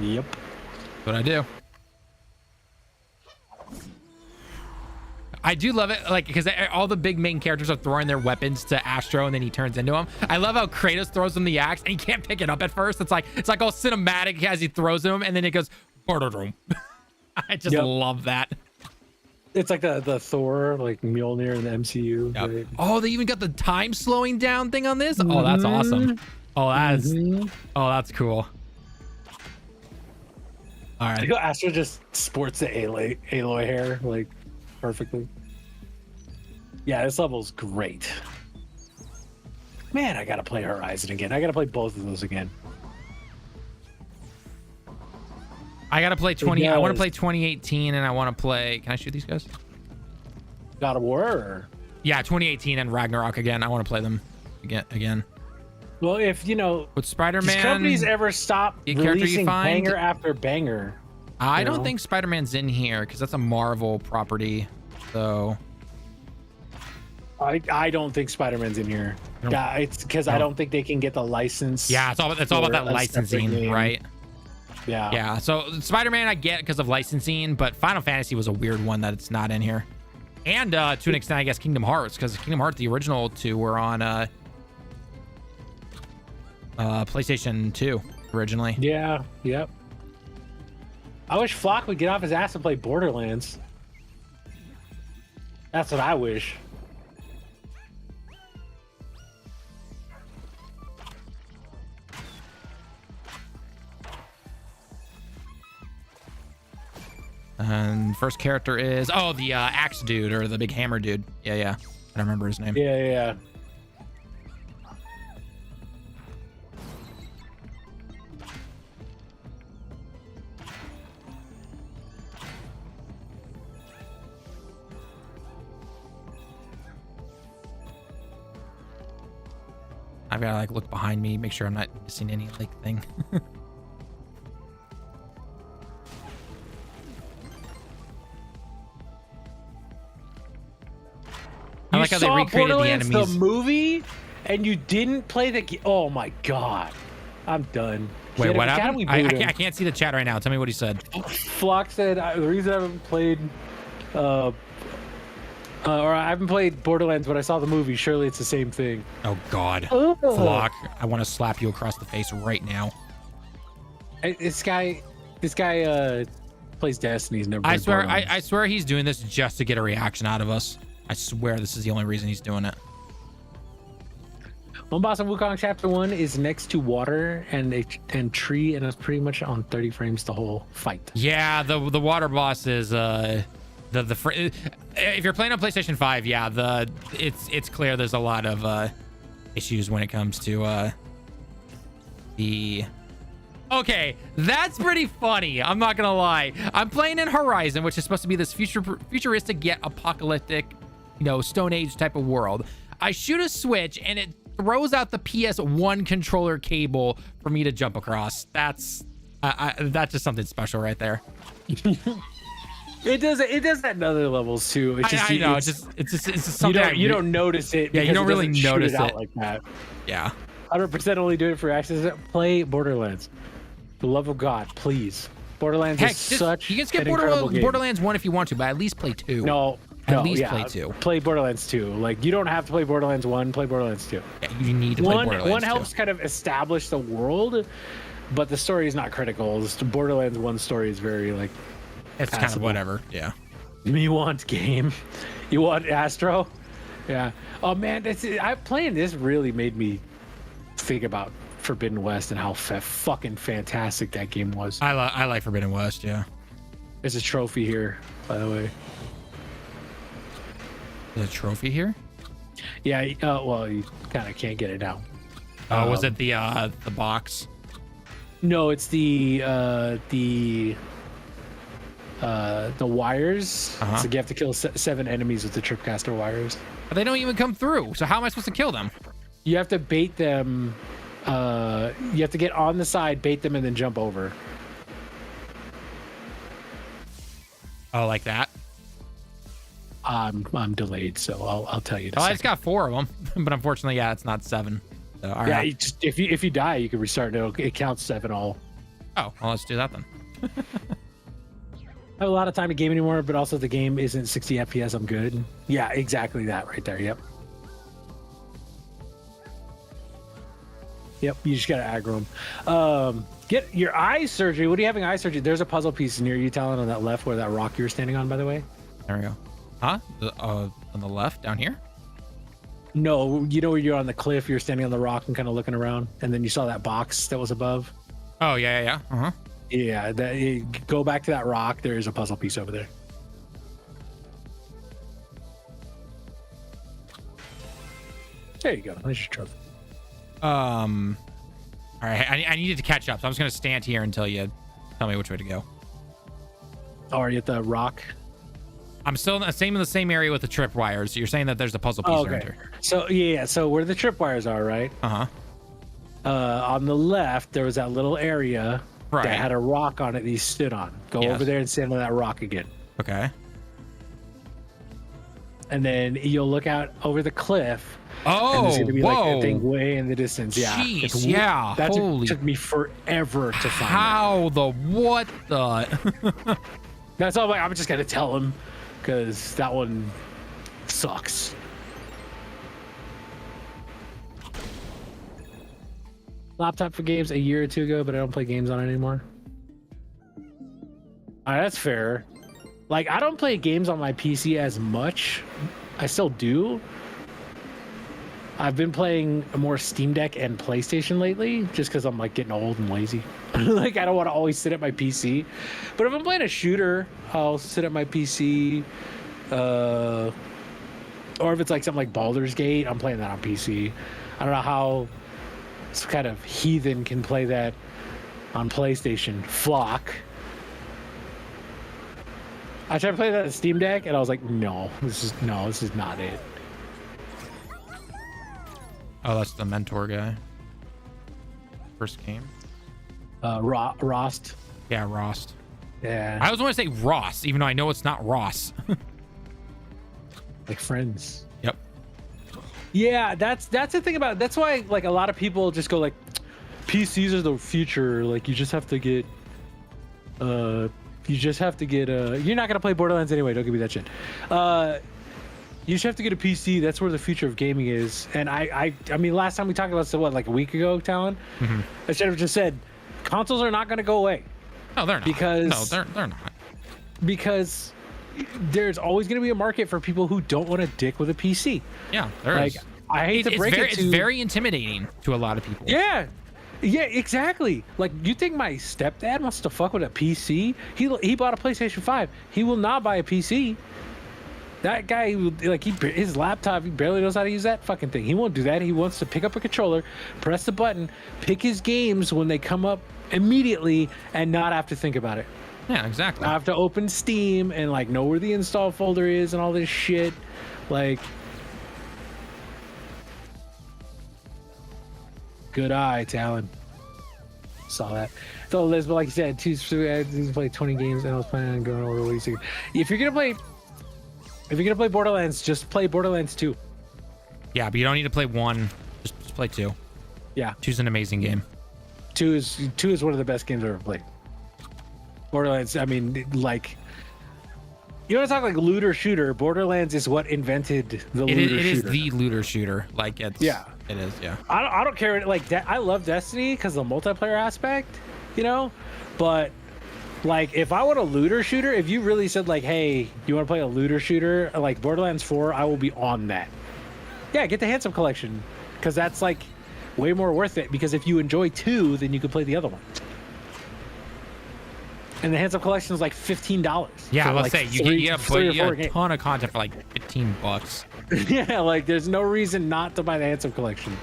A: Yep. That's what I do. I do love it, like, because all the big main characters are throwing their weapons to Astro, and then he turns into him. I love how Kratos throws him the axe, and he can't pick it up at first. It's like all cinematic as he throws him, and then it goes. I just love that.
B: It's like the Thor, like Mjolnir in the MCU.
A: Yep.
B: Right?
A: Oh, they even got the time slowing down thing on this. Oh, that's awesome. Oh, that's cool. All right.
B: Astro just sports the Aloy hair like perfectly. Yeah, this level's great. Man, I gotta play Horizon again. I gotta play both of those again.
A: I gotta play 20. I want to play 2018, and I want to play. Can I shoot these guys?
B: God of War. Or?
A: Yeah, 2018 and Ragnarok again. I want to play them again.
B: Well, if you know,
A: with Spider-Man,
B: these companies ever stop releasing banger after banger.
A: I don't think Spider-Man's in here because that's a Marvel property. So
B: I don't think Spider-Man's in here. Yeah, it's because I don't think they can get the license.
A: Yeah, it's all about that licensing, right?
B: Yeah.
A: Yeah. So Spider-Man, I get because of licensing, but Final Fantasy was a weird one that it's not in here. And to an extent, I guess Kingdom Hearts, because Kingdom Hearts, the original two, were on PlayStation 2 originally.
B: Yeah. Yep. I wish Flock would get off his ass and play Borderlands. That's what I wish.
A: And first character is the axe dude or the big hammer dude. Yeah. I don't remember his name.
B: Yeah.
A: I've got to like look behind me, make sure I'm not missing any like thing. I like how they recreated the enemies.
B: The movie, and you didn't play the game. Oh my god, I'm done.
A: Wait, what happened? I can't see the chat right now. Tell me what he said.
B: Flock said the reason I haven't played, or I haven't played Borderlands, but I saw the movie. Surely it's the same thing.
A: Oh god, Flock, I want to slap you across the face right now.
B: This guy plays Destiny. He's never.
A: I swear he's doing this just to get a reaction out of us. I swear this is the only reason he's doing it.
B: One boss in Wukong Chapter 1 is next to water and tree, and it's pretty much on 30 frames the whole fight.
A: Yeah, the water boss is if you're playing on PlayStation 5, yeah, it's clear there's a lot of issues when it comes to the. Okay, that's pretty funny. I'm not gonna lie. I'm playing in Horizon, which is supposed to be this futuristic yet apocalyptic, Stone Age type of world. I shoot a switch and it throws out the PS1 controller cable for me to jump across. That's just something special right there.
B: It does that in other levels too. It's just,
A: I know. It's just something
B: you don't notice it.
A: Yeah, you don't really notice
B: it out like that.
A: Yeah.
B: 100% only do it for access. Play Borderlands. For the love of God, please. Borderlands is such
A: you can skip Borderlands 1 if you want to, but at least play 2. At least play 2.
B: Play Borderlands 2. Like, you don't have to play Borderlands 1, play Borderlands 2.
A: Yeah, you need to play Borderlands 2.
B: One helps kind of establish the world, but the story is not critical. The Borderlands 1 story is very, like,
A: it's passable. Kind of whatever. Yeah.
B: You want game? You want Astro? Yeah. Oh, man, playing this really made me think about Forbidden West and how fucking fantastic that game was.
A: I like Forbidden West, yeah.
B: There's a trophy here, by the way.
A: There's a trophy here?
B: Yeah, well, you kind of can't get it now.
A: Oh, was it the box?
B: No, it's the wires.
A: Uh-huh.
B: So you have to kill 7 enemies with the Tripcaster wires.
A: But they don't even come through. So how am I supposed to kill them?
B: You have to bait them You have to get on the side, bait them, and then jump over.
A: Oh, like that?
B: I'm delayed, so I'll tell you.
A: Oh, I just got 4 of them, but unfortunately, yeah, it's not 7. So, all
B: yeah,
A: right.
B: if you die, you can restart. It counts 7 all.
A: Oh, well, let's do that then.
B: I have a lot of time to game anymore, but also the game isn't 60 FPS. I'm good. Yeah, exactly that right there. Yep. Yep. You just gotta aggro them. Get your eye surgery. What are you having eye surgery? There's a puzzle piece near you, Talon, on that left where that rock you were standing on, by the way.
A: There we go. Huh? On the left down here?
B: No, you know where you're on the cliff, you're standing on the rock and kind of looking around, and then you saw that box that was above.
A: Oh, yeah. Uh-huh.
B: Yeah, go back to that rock. There is a puzzle piece over there. There you go. There's your trophy.
A: All right. I needed to catch up, so I'm just gonna stand here until you tell me which way to go.
B: Oh, are you at the rock?
A: I'm still in the same area with the tripwires. So you're saying that there's a puzzle piece around here.
B: So yeah, so where the tripwires are, right?
A: Uh-huh.
B: On the left, there was that little area
A: Right.
B: that had a rock on it that you stood on. Go
A: Yes.
B: over there and stand on that rock again.
A: Okay.
B: And then you'll look out over the cliff.
A: Oh,
B: and there's gonna be
A: whoa.
B: like a thing way in the distance. Yeah.
A: Jeez, yeah.
B: That
A: Holy.
B: took me forever to find.
A: How the what the?
B: That's all. I'm just gonna tell him because that one sucks. Laptop for games a year or 2 ago, but I don't play games on it anymore. All right, that's fair. Like, I don't play games on my PC as much. I still do. I've been playing more Steam Deck and PlayStation lately, just because I'm like getting old and lazy. Like, I don't want to always sit at my PC. But if I'm playing a shooter, I'll sit at my PC. Or if it's like something like Baldur's Gate, I'm playing that on PC. I don't know how some kind of heathen can play that on PlayStation. Flock. I tried to play that on Steam Deck, and I was like, no, this is not it.
A: Oh, that's the mentor guy. First game.
B: Rost.
A: Yeah, Rost.
B: Yeah.
A: I always want to say Ross, even though I know it's not Ross.
B: Like friends.
A: Yep.
B: Yeah, that's the thing about it. That's why like a lot of people just go like PCs are the future. Like you just have to get you're not gonna play Borderlands anyway, don't give me that shit. You just have to get a PC. That's where the future of gaming is. And I mean, last time we talked about this, what, like a week ago, Talon?
A: Mm-hmm.
B: I should have just said, consoles are not going to go away.
A: No, they're not.
B: Because
A: they're not.
B: Because there's always going to be a market for people who don't want to dick with a PC.
A: Yeah, there
B: like,
A: is.
B: I hate to break it to...
A: It's very intimidating to a lot of people.
B: Yeah. Yeah, exactly. Like, you think my stepdad wants to fuck with a PC? He bought a PlayStation 5. He will not buy a PC. That guy, like, his laptop, he barely knows how to use that fucking thing. He won't do that. He wants to pick up a controller, press the button, pick his games when they come up immediately, and not have to think about it.
A: Yeah, exactly.
B: I have to open Steam and, like, know where the install folder is and all this shit. Like, good eye, Talon. Saw that. So, Liz, but like you said, I played 20 games, and I was planning on going over what you think. If you're gonna play Borderlands, just play Borderlands 2.
A: Yeah, but you don't need to play 1. Just play 2.
B: Yeah,
A: 2's an amazing game.
B: 2 is one of the best games I've ever played. Borderlands, I mean, like, you want to talk like looter shooter? Borderlands is what invented the looter shooter.
A: It is the looter shooter. Like, it's, yeah, it is. Yeah.
B: I don't care. Like, I love Destiny because of the multiplayer aspect, you know, but. Like, if I want a looter shooter, if you really said, like, hey, you want to play a looter shooter, like Borderlands 4, I will be on that. Yeah, get the Handsome Collection, because that's, like, way more worth it, because if you enjoy 2, then you can play the other one. And the Handsome Collection is, like, $15.
A: Yeah, let's
B: like
A: say, you get a ton of content for, like, $15.
B: Yeah, like, there's no reason not to buy the Handsome Collection.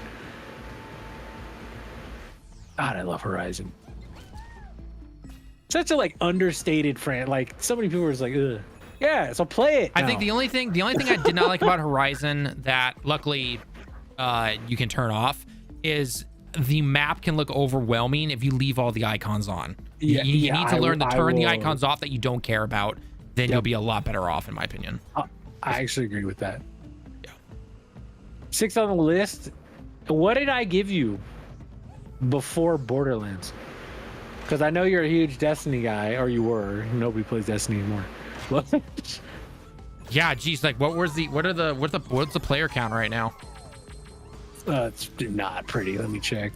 B: God, I love Horizon. Such a like understated friend. Like so many people were just like, ugh. Yeah, so play it.
A: I think the only thing I did not like about Horizon that luckily you can turn off is the map can look overwhelming if you leave all the icons on. You need to learn to turn the icons off that you don't care about. Then you'll be a lot better off, in my opinion.
B: I actually agree with that.
A: Yeah.
B: 6 on the list. What did I give you before Borderlands? Because I know you're a huge Destiny guy, or you were. Nobody plays Destiny anymore.
A: Yeah, geez, like what's the player count right now?
B: It's not pretty. Let me check.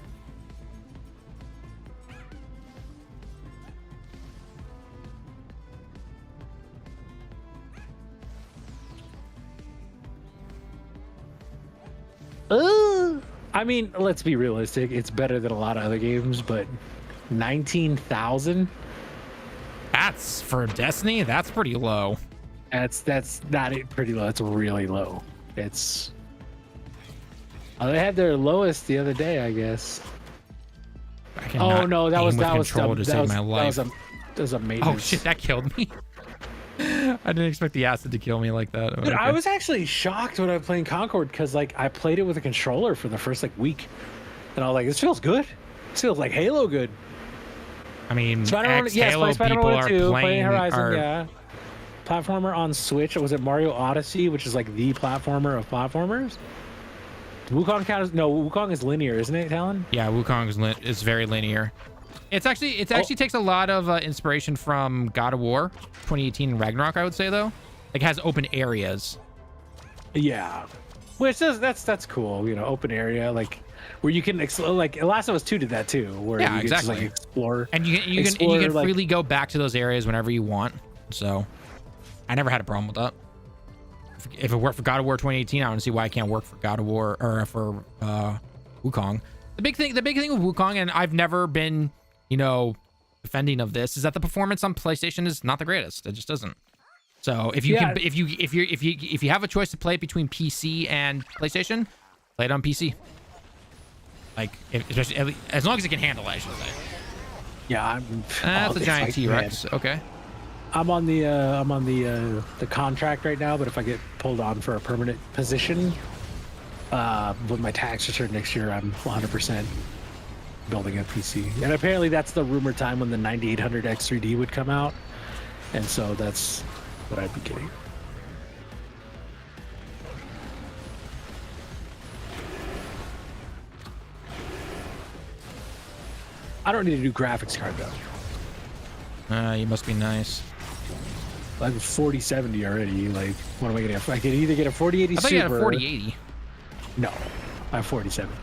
B: I mean, let's be realistic. It's better than a lot of other games, but 19,000.
A: That's for Destiny. That's pretty low.
B: That's not it. Pretty low. It's really low. It's. They had their lowest the other day, I guess. Oh no, that was a maintenance.
A: Oh shit, that killed me. I didn't expect the acid to kill me like that.
B: Dude, okay. I was actually shocked when I was playing Concord because like I played it with a controller for the first like week, and I was like, "This feels good. This feels like Halo good."
A: I mean,
B: Halo people are playing Horizon, yeah. Platformer on Switch. Was it Mario Odyssey, which is like the platformer of platformers? Wukong counts? No, Wukong is linear, isn't it, Talon?
A: Yeah, Wukong is very linear. It actually takes a lot of inspiration from God of War 2018 and Ragnarok, I would say, though. Like, it has open areas.
B: Yeah, which that's cool. You know, open area like where you can like Last of Us 2 did that too, where you can just like explore
A: and you can like, freely go back to those areas whenever you want. So I never had a problem with that. If it worked for God of War 2018, I don't see why I can't work for God of War or for Wukong. The big thing with Wukong, and I've never been, defending of this, is that the performance on PlayStation is not the greatest. It just isn't. So if you have a choice to play it between PC and PlayStation, play it on PC. Like, as long as it can handle it, I should say.
B: Yeah,
A: that's a giant T-Rex. Okay.
B: I'm on the contract right now, but if I get pulled on for a permanent position, with my tax return next year, I'm 100% building a PC. And apparently that's the rumored time when the 9800 X3D would come out, and so that's what I'd be getting. I don't need a new graphics card though.
A: You must be nice.
B: I have a 4070 already. Like, what am I getting? I could either get a 4080 Super.
A: I thought you had a 4080.
B: No, I have 4070.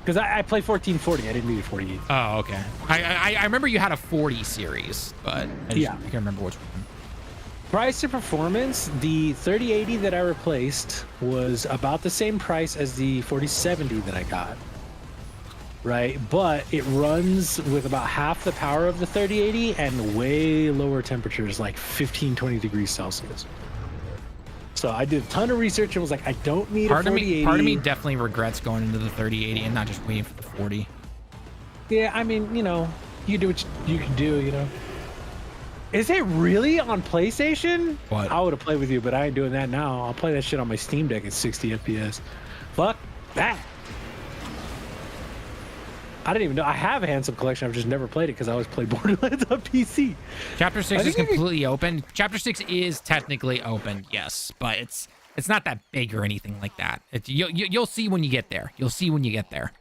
B: Because I play 1440. I didn't need a 4080.
A: Oh, okay. I remember you had a 40 series, but I can't remember which one.
B: Price to performance, the 3080 that I replaced was about the same price as the 4070 that I got. Right, but it runs with about half the power of the 3080 and way lower temperatures, like 15-20 degrees Celsius. So I did a ton of research and was like, I don't need a 4080.
A: Part of me definitely regrets going into the 3080 and not just waiting for the 40.
B: Yeah, I mean, you do what you can do, Is it really on PlayStation?
A: What?
B: I would have played with you, but I ain't doing that now. I'll play that shit on my Steam Deck at 60 FPS. Fuck that. I didn't even know. I have a Handsome Collection. I've just never played it because I always play Borderlands on PC.
A: Chapter 6 is completely open. Chapter 6 is technically open, yes, but it's not that big or anything like that. You'll see when you get there. You'll see when you get there.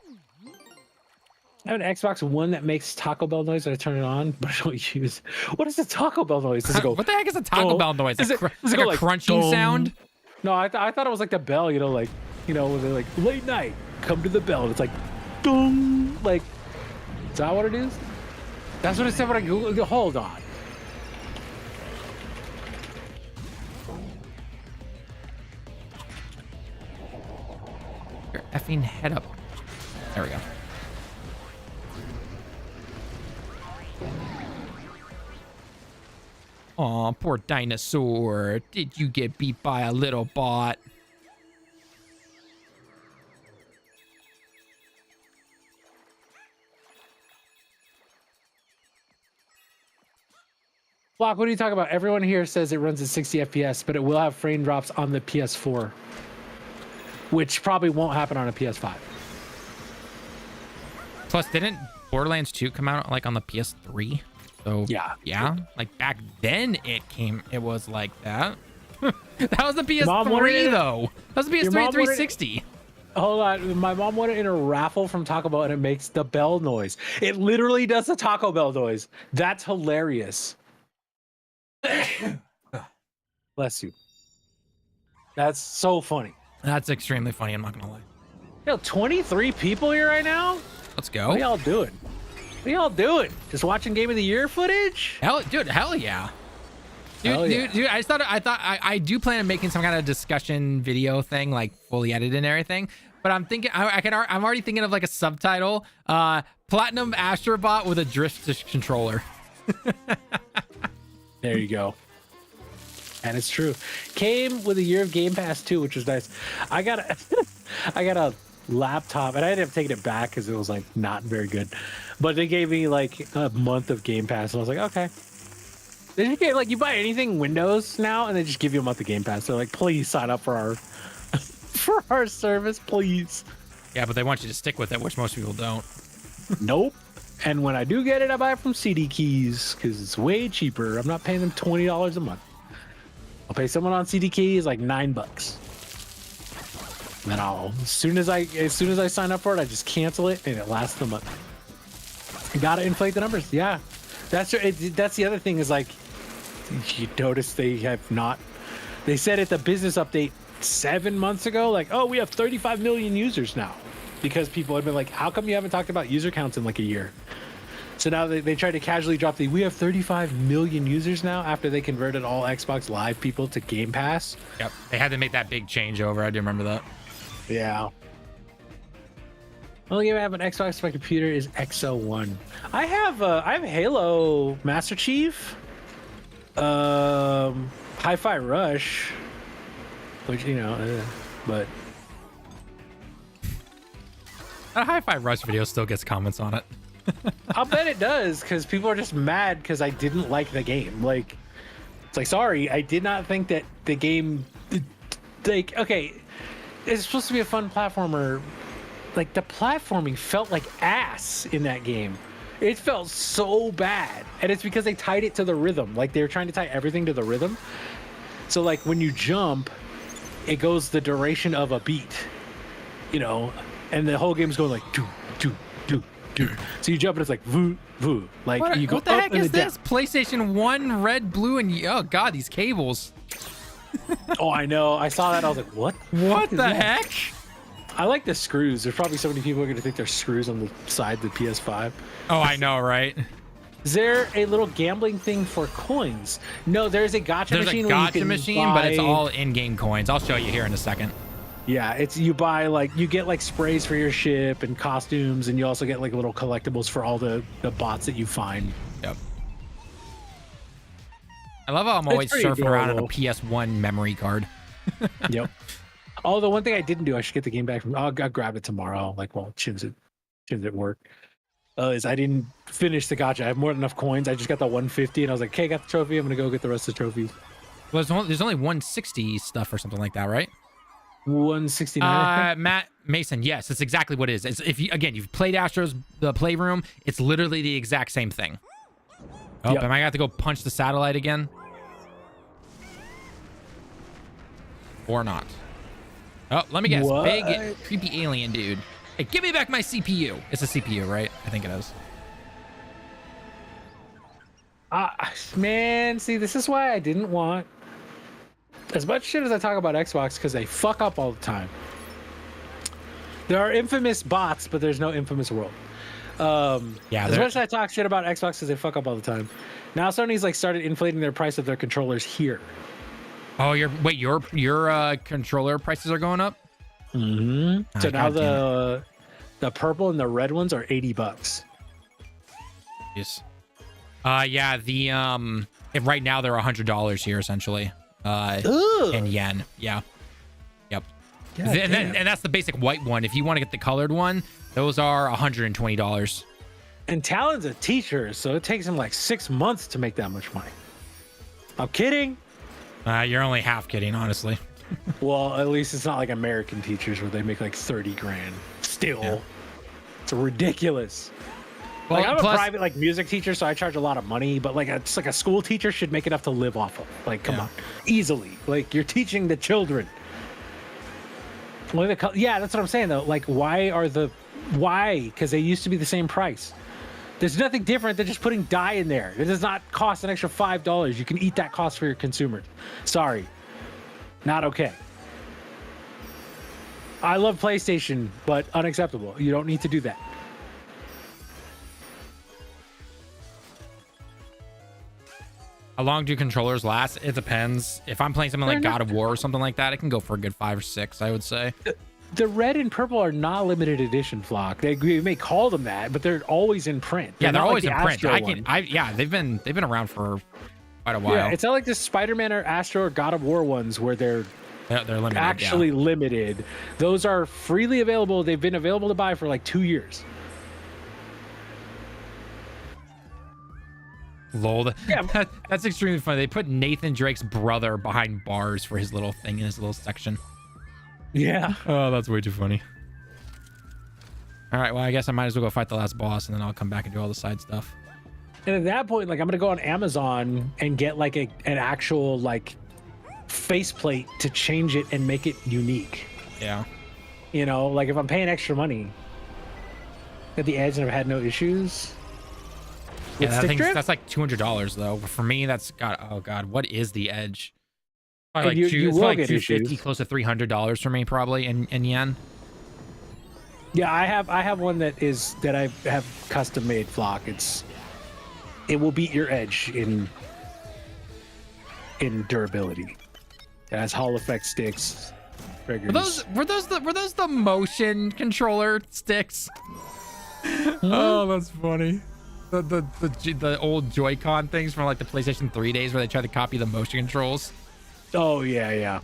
B: I have an Xbox One that makes Taco Bell noise. I turn it on, but I don't use. What is the Taco Bell noise? Does it go?
A: What the heck is a Taco Bell noise? Does it go like crunching
B: dum
A: sound?
B: No, I thought it was like the bell. When they're like late night, come to the bell. And it's like, boom. Like, is that what it is? That's what it said when I Googled. Hold on.
A: Your effing head up. There we go. Aw, poor dinosaur. Did you get beat by a little bot?
B: Block, what are you talking about? Everyone here says it runs at 60 FPS, but it will have frame drops on the PS4, which probably won't happen on a PS5.
A: Plus, didn't Borderlands 2 come out like on the PS3? So yeah, like back then it was like that. That was the PS3 though. That was the PS3 360.
B: Hold on, my mom won it in a raffle from Taco Bell, and it makes the bell noise. It literally does the Taco Bell noise. That's hilarious. Bless you. That's so funny.
A: That's extremely funny. I'm not gonna lie.
B: Yo, 23 people here right now.
A: Let's go.
B: What y'all doing? What y'all doing? Just watching Game of the Year footage?
A: Hell yeah. Dude, I thought I do plan on making some kind of discussion video thing, like fully edited and everything. But I'm thinking I'm already thinking of like a subtitle: Platinum Astro Bot with a drift controller.
B: There you go. And it's true. Came with a year of Game Pass too, which was nice. I got a laptop, and I ended up taking it back because it was like not very good. But they gave me like a month of Game Pass, and I was like, okay. They just get like, you buy anything Windows now, and they just give you a month of Game Pass. They're like, please sign up for our for our service, please.
A: Yeah, but they want you to stick with it, which most people don't.
B: Nope. And when I do get it, I buy it from CD Keys because it's way cheaper. I'm not paying them $20 a month. I'll pay someone on CD Keys like $9. And then as soon as I sign up for it, I just cancel it, and it lasts a month. You gotta inflate the numbers. Yeah, that's the other thing is like, you notice they have not. They said at the business update 7 months ago, like, oh, we have 35 million users now, because people had been like, how come you haven't talked about user counts in like a year? So now they tried to casually drop we have 35 million users now after they converted all Xbox Live people to Game Pass.
A: Yep, they had to make that big changeover. I do remember that. Yeah.
B: Only game I have an Xbox for my computer is XO1. I have Halo Master Chief, Hi-Fi Rush, which but
A: that Hi-Fi Rush video still gets comments on it.
B: I'll bet it does, because people are just mad because I didn't like the game. Like, it's like, sorry, I did not think that the game, like, okay, it's supposed to be a fun platformer. Like, the platforming felt like ass in that game. It felt so bad. And it's because they tied it to the rhythm. Like, they were trying to tie everything to the rhythm. So, like, when you jump, it goes the duration of a beat, and the whole game's going like, do, do, do, do. So you jump and it's like, voo, voo. Like, you go
A: what the heck is this? PlayStation 1, red, blue, and oh god, these cables.
B: Oh, I know. I saw that. I was like, what?
A: What the heck?
B: I like the screws. There's probably so many people are going to think there's screws on the side of the PS5.
A: Oh, I know, right?
B: Is there a little gambling thing for coins? No, there's a gotcha machine.
A: There's a gotcha machine, but it's all in-game coins. I'll show you here in a second.
B: Yeah, it's you buy you get like sprays for your ship and costumes, and you also get like little collectibles for all the bots that you find.
A: Yep. I love how I'm always surfing around on a PS1 memory card.
B: Yep. Although one thing I didn't do, I should get the game back from. I'll grab it tomorrow. Like, well, Chim's at work. Is I didn't finish the gacha. I have more than enough coins. I just got the 150, and I was like, okay, got the trophy. I'm gonna go get the rest of the trophies.
A: Well, there's only 160 stuff or something like that, right?
B: 169.
A: Matt Mason, yes, that's exactly what it is. It's, if you you've played Astro's the Playroom, it's literally the exact same thing. Oh, yep. Am I gonna have to go punch the satellite again? Or not? Oh, let me guess.
B: What?
A: Big creepy alien dude. Hey, give me back my CPU. It's a CPU, right? I think it is.
B: Man, see, this is why I didn't want as much shit as I talk about Xbox, because they fuck up all the time. There are infamous bots, but there's no infamous world.
A: Yeah,
B: as much as I talk shit about Xbox because they fuck up all the time. Now Sony's like started inflating their price of their controllers here.
A: Oh, your controller prices are going up?
B: Mm-hmm. So now the purple and the red ones are $80.
A: Yes. Yeah, right now they're $100 here essentially. In yen. Yeah. Yep. And that's the basic white one. If you want to get the colored one, those are $120.
B: And Talon's a teacher, so it takes him like 6 months to make that much money. I'm kidding.
A: You're only half kidding, honestly.
B: Well, at least it's not like American teachers where they make like 30 grand. Still. It's ridiculous.
A: Well,
B: Like I'm
A: plus-
B: a private like music teacher, so I charge a lot of money. But like it's like a school teacher should make enough to live off of. Like come on, easily. Like you're teaching the children. Yeah, that's what I'm saying though. Like why? Because they used to be the same price. There's nothing different than just putting dye in there. It does not cost an extra $5. You can eat that cost for your consumers. Sorry, not okay. I love PlayStation, but unacceptable. You don't need to do that.
A: How long do controllers last? It depends. If I'm playing something like God of War or something like that, it can go for a good 5 or 6, I would say.
B: The red and purple are not limited edition, Flock. They may call them that, but they're always in print.
A: Yeah, they're
B: not
A: always
B: like
A: in
B: the
A: print.
B: Astro one.
A: They've been around for quite a while.
B: Yeah, it's not like the Spider-Man or Astro or God of War ones where they're
A: limited.
B: actually limited. Those are freely available. They've been available to buy for like 2 years.
A: Lol.
B: Yeah.
A: That's extremely funny. They put Nathan Drake's brother behind bars for his little thing in his little section.
B: Yeah.
A: Oh, that's way too funny. All right, well, I guess I might as well go fight the last boss, and then I'll come back and do all the side stuff.
B: And at that point, like I'm gonna go on Amazon and get like an actual like faceplate to change it and make it unique.
A: Yeah.
B: You know, like if I'm paying extra money, at the edge and I've had no issues.
A: Yeah,
B: With stick drift?
A: that's like $200 though. But for me, that's oh god, what is the edge? Probably
B: And
A: like
B: you
A: it's
B: will
A: like
B: get
A: 250,
B: issues.
A: close to $300 for me probably in yen.
B: Yeah, I have one that I have custom made, Flock. It will beat your edge in durability. It has Hall effect sticks. Triggers.
A: Were those the motion controller sticks? Oh, that's funny. The old Joy-Con things from like the PlayStation 3 days where they tried to copy the motion controls.
B: Oh yeah.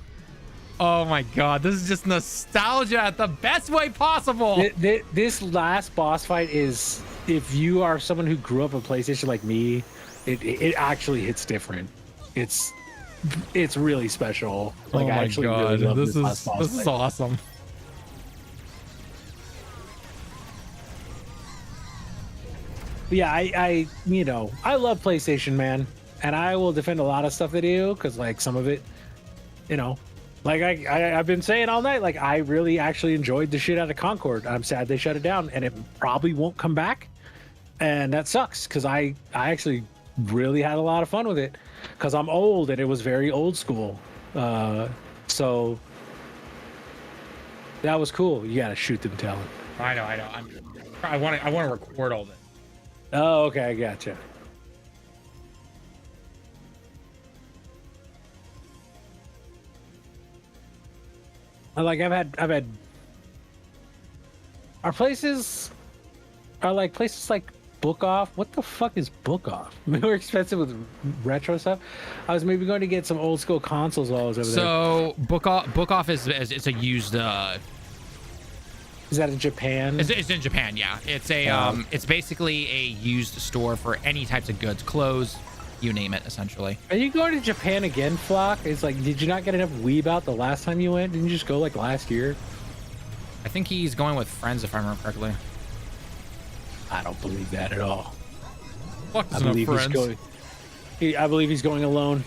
A: Oh my god, this is just nostalgia at the best way possible.
B: This last boss fight is, if you are someone who grew up with PlayStation like me, it actually hits different. It's really special. Like I actually really love this last boss
A: this is
B: fight.
A: awesome.
B: Yeah, I love PlayStation, man, and I will defend a lot of stuff they do because like some of it, like I've been saying all night, like I really actually enjoyed the shit out of Concord. I'm sad they shut it down, and it probably won't come back, and that sucks because I actually really had a lot of fun with it because I'm old and it was very old school, so that was cool. You gotta shoot them, Talon.
A: I know. I want to record all this.
B: Oh, okay, I gotcha. Like I've had our places are like places like Book Off. What the fuck is Book Off? More expensive with retro stuff. I was maybe going to get some old school consoles while I was over there.
A: So Book Off is it's a used.
B: Is that in Japan?
A: It's in Japan, yeah. It's it's basically a used store for any types of goods, clothes, you name it, essentially.
B: Are you going to Japan again, Flock? It's like, did you not get enough weeb out the last time you went? Didn't you just go like last year?
A: I think he's going with friends, if I remember correctly.
B: I don't believe that at all.
A: Fuck,
B: I believe I believe he's going alone.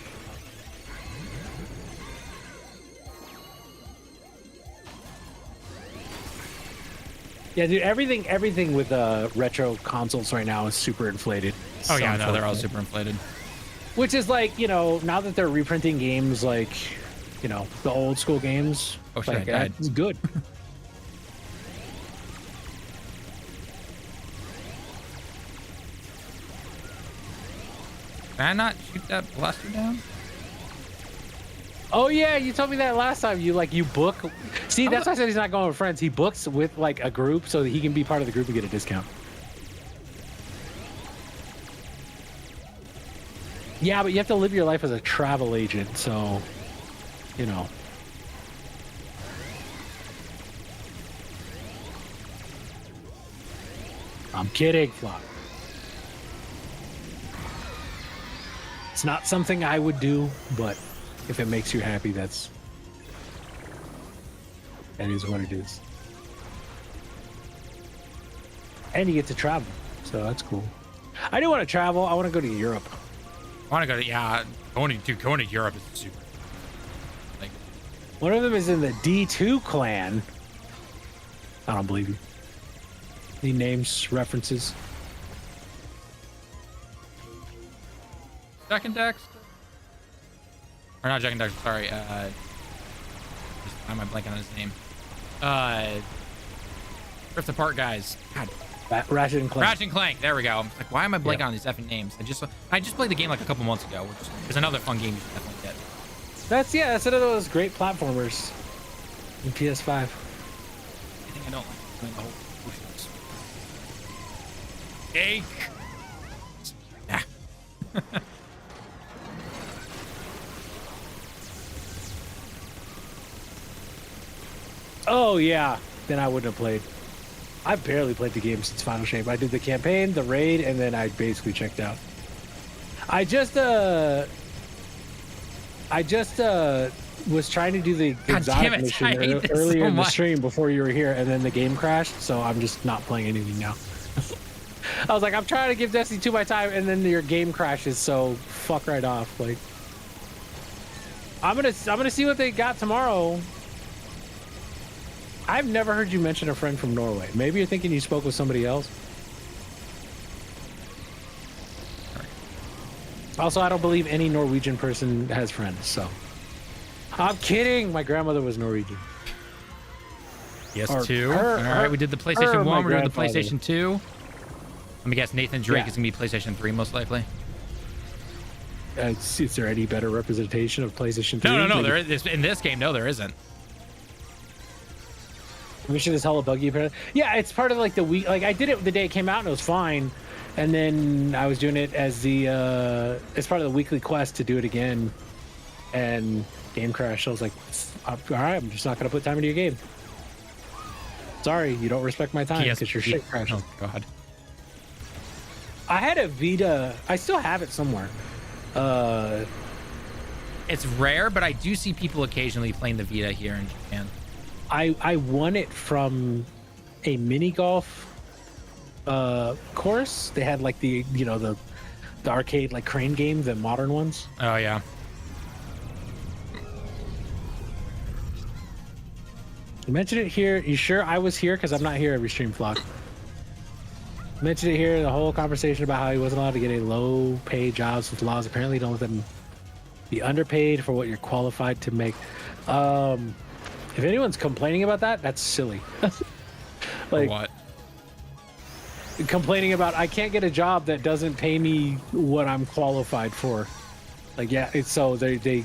B: Yeah, dude, everything with retro consoles right now is super inflated.
A: Oh yeah, no, they're all super inflated.
B: Which is like, now that they're reprinting games like, the old school games.
A: Oh shit,
B: like,
A: I died.
B: It's good.
A: Can I not shoot that blaster down?
B: Oh yeah, you told me that last time. You book. See, that's why I said he's not going with friends. He books with like a group so that he can be part of the group and get a discount. Yeah, but you have to live your life as a travel agent, so I'm kidding, Flock. It's not something I would do, but if it makes you happy, that is what it is. And you get to travel, so that's cool. I do want to travel. I want to go to Europe.
A: I want to go to, yeah, going to Europe is super. Like,
B: one of them is in the D2 clan. I don't believe you. Any names, references?
A: Jack and Dexter? Or not Jack and Dexter, sorry. Why am I blanking on his name? Rift Apart guys. God.
B: Ratchet and Clank.
A: Ratchet and Clank. There we go. I'm like, why am I blanking on these effing names? I just played the game like a couple months ago, which is another fun game you should definitely get.
B: That's another of those great platformers in PS5.
A: I think I don't like doing the whole potions. Cake. Yeah.
B: Oh yeah, then I wouldn't have played. I've barely played the game since Final Shape. I did the campaign, the raid, and then I basically checked out. I just was trying to do the exotic mission earlier in the stream before you were here, and then the game crashed, so I'm just not playing anything now. I was like, I'm trying to give Destiny 2 my time, and then your game crashes, so fuck right off. Like, I'm gonna see what they got tomorrow. I've never heard you mention a friend from Norway. Maybe you're thinking you spoke with somebody else. Also, I don't believe any Norwegian person has friends, so. I'm kidding. My grandmother was Norwegian.
A: PS2. All right, we did the PlayStation 1. We're doing the PlayStation 2. Let me guess, Nathan Drake is going to be PlayStation 3 most likely.
B: Is there any better representation of PlayStation 3?
A: No. There is, in this game, no, there isn't.
B: Mission is hella buggy. Yeah, it's part of like the week. Like I did it the day it came out and it was fine, and then I was doing it as the as part of the weekly quest to do it again, and game crashed. I was like, all right, I'm just not gonna put time into your game. Sorry, you don't respect my time because your shit crashed.
A: Oh god.
B: I had a Vita. I still have it somewhere.
A: It's rare, but I do see people occasionally playing the Vita here in Japan.
B: I won it from a mini golf course. They had like the arcade like crane game, the modern ones.
A: Oh yeah.
B: You mentioned it here. You sure I was here? Because I'm not here every stream vlog. Mentioned it here. The whole conversation about how he wasn't allowed to get a low paid jobs with laws apparently don't let them be underpaid for what you're qualified to make. If anyone's complaining about that, that's silly. Like
A: what?
B: Complaining about I can't get a job that doesn't pay me what I'm qualified for. Like, yeah, it's so they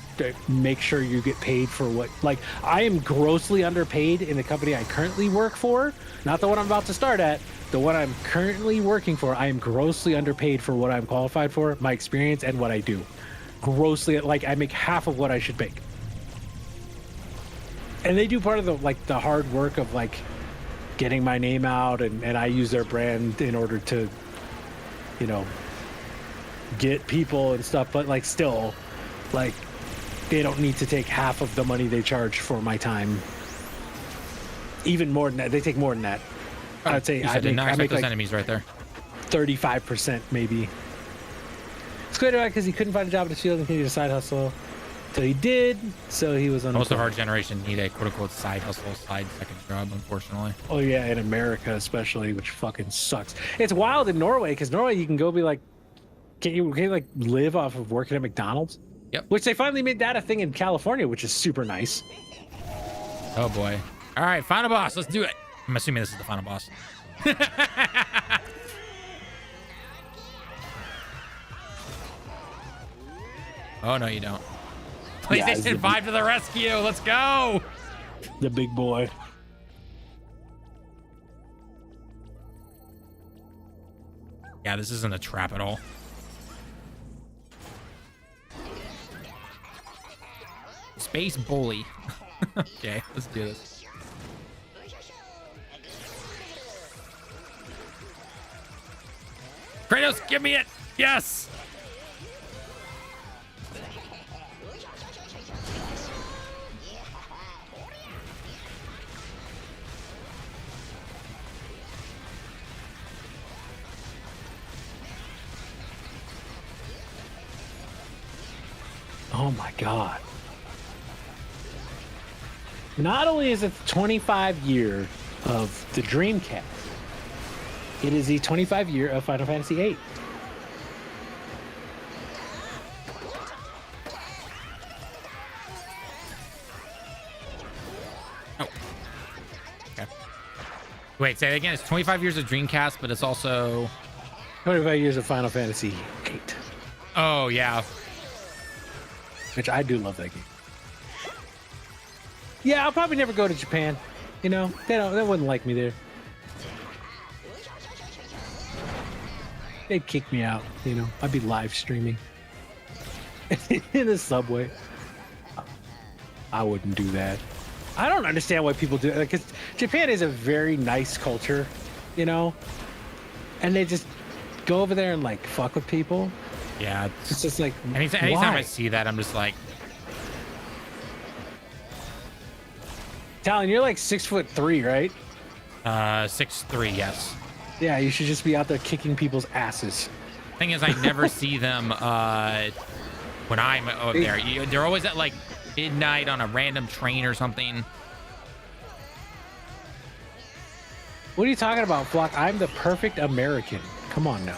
B: make sure you get paid for what. Like, I am grossly underpaid in the company I currently work for, not the one I'm about to start at. The one I'm currently working for, I am grossly underpaid for what I'm qualified for, my experience, and what I do. Grossly, like I make half of what I should make. And they do part of the hard work of like getting my name out, and I use their brand in order to, get people and stuff. But like still, like they don't need to take half of the money they charge for my time. Even more than that, they take more than that. I'd say I make
A: those
B: like
A: enemies right there.
B: 35% maybe. It's clear because he couldn't find a job in the field and he needed a side hustle. So he did, so he was on.
A: Most of our generation need a quote-unquote side hustle, second job, unfortunately.
B: Oh yeah, in America especially, which fucking sucks. It's wild in Norway, because Norway you can go be like, can you like live off of working at McDonald's?
A: Yep.
B: Which they finally made that a thing in California, which is super nice.
A: Oh boy. All right, final boss, let's do it. I'm assuming this is the final boss. Oh no, you don't. PlayStation 5 to the rescue. Let's go.
B: The big boy.
A: Yeah, this isn't a trap at all. Space bully. Okay, let's do this. Kratos, give me it. Yes.
B: Oh my god. Not only is it the 25 year of the Dreamcast, it is the 25 year of Final Fantasy VIII.
A: Oh. Okay. Wait, say that again. It's 25 years of Dreamcast, but it's also
B: 25 years of Final Fantasy VIII.
A: Oh yeah.
B: Which I do love that game. Yeah, I'll probably never go to Japan. You know, they wouldn't like me there. They'd kick me out, you know. I'd be live streaming in the subway. I wouldn't do that. I don't understand why people do it, because Japan is a very nice culture, you know, and they just go over there and like fuck with people.
A: Yeah,
B: it's just like
A: anytime I see that, I'm just like,
B: Talon, you're like 6'3", right?
A: 6'3", yes.
B: Yeah, you should just be out there kicking people's asses.
A: Thing is, I never see them when I'm over there. They're always at like midnight on a random train or something.
B: What are you talking about, Flock? I'm the perfect American. Come on now.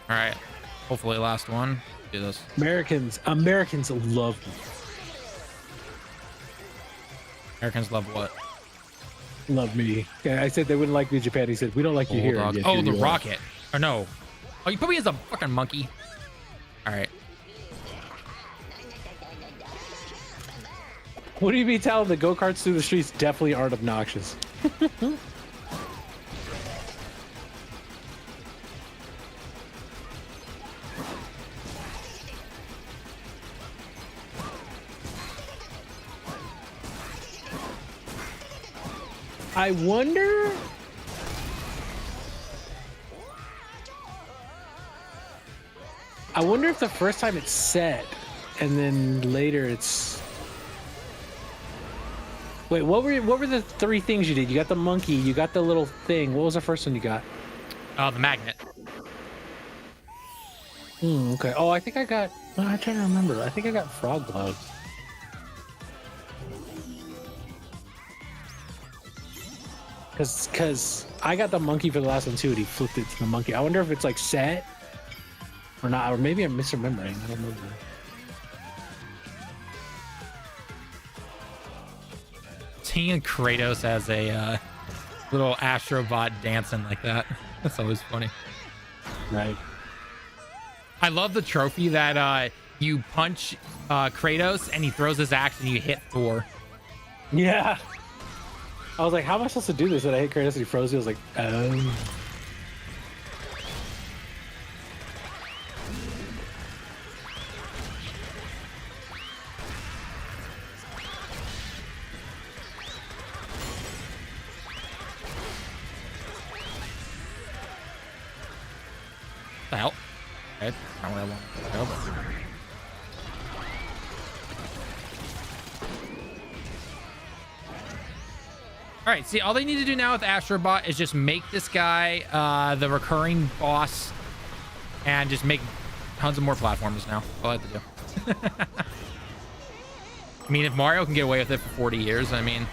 A: All right, hopefully last one. Do this.
B: Americans love me.
A: Americans love what?
B: Love me. Yeah, I said they wouldn't like me in Japan. He said, we don't like you here.
A: Yes, oh, the rocket. Or no. Oh, you put me as a fucking monkey. All right.
B: What do you mean telling the go-karts through the streets definitely aren't obnoxious? I wonder... if the first time it's set, and then later it's... Wait, what were the three things you did? You got the monkey, you got the little thing. What was the first one you got?
A: The magnet.
B: Okay. Oh, I think I got... I'm trying to remember. I think I got frog gloves. Because I got the monkey for the last one too, and he flipped it to the monkey. I wonder if it's like set or not, or maybe I'm misremembering. I don't remember.
A: Seeing Kratos as a little Astro Bot dancing like that. That's always funny.
B: Right.
A: I love the trophy that you punch Kratos and he throws his axe and you hit Thor.
B: Yeah. I was like, how am I supposed to do this? And I hit Kratos and he froze. He was like, oh.
A: The hell? Okay, not where I want to go, but... All right, see, all they need to do now with Astro Bot is just make this guy the recurring boss and just make tons of more platforms now. All I have to do. I mean, if Mario can get away with it for 40 years, I mean...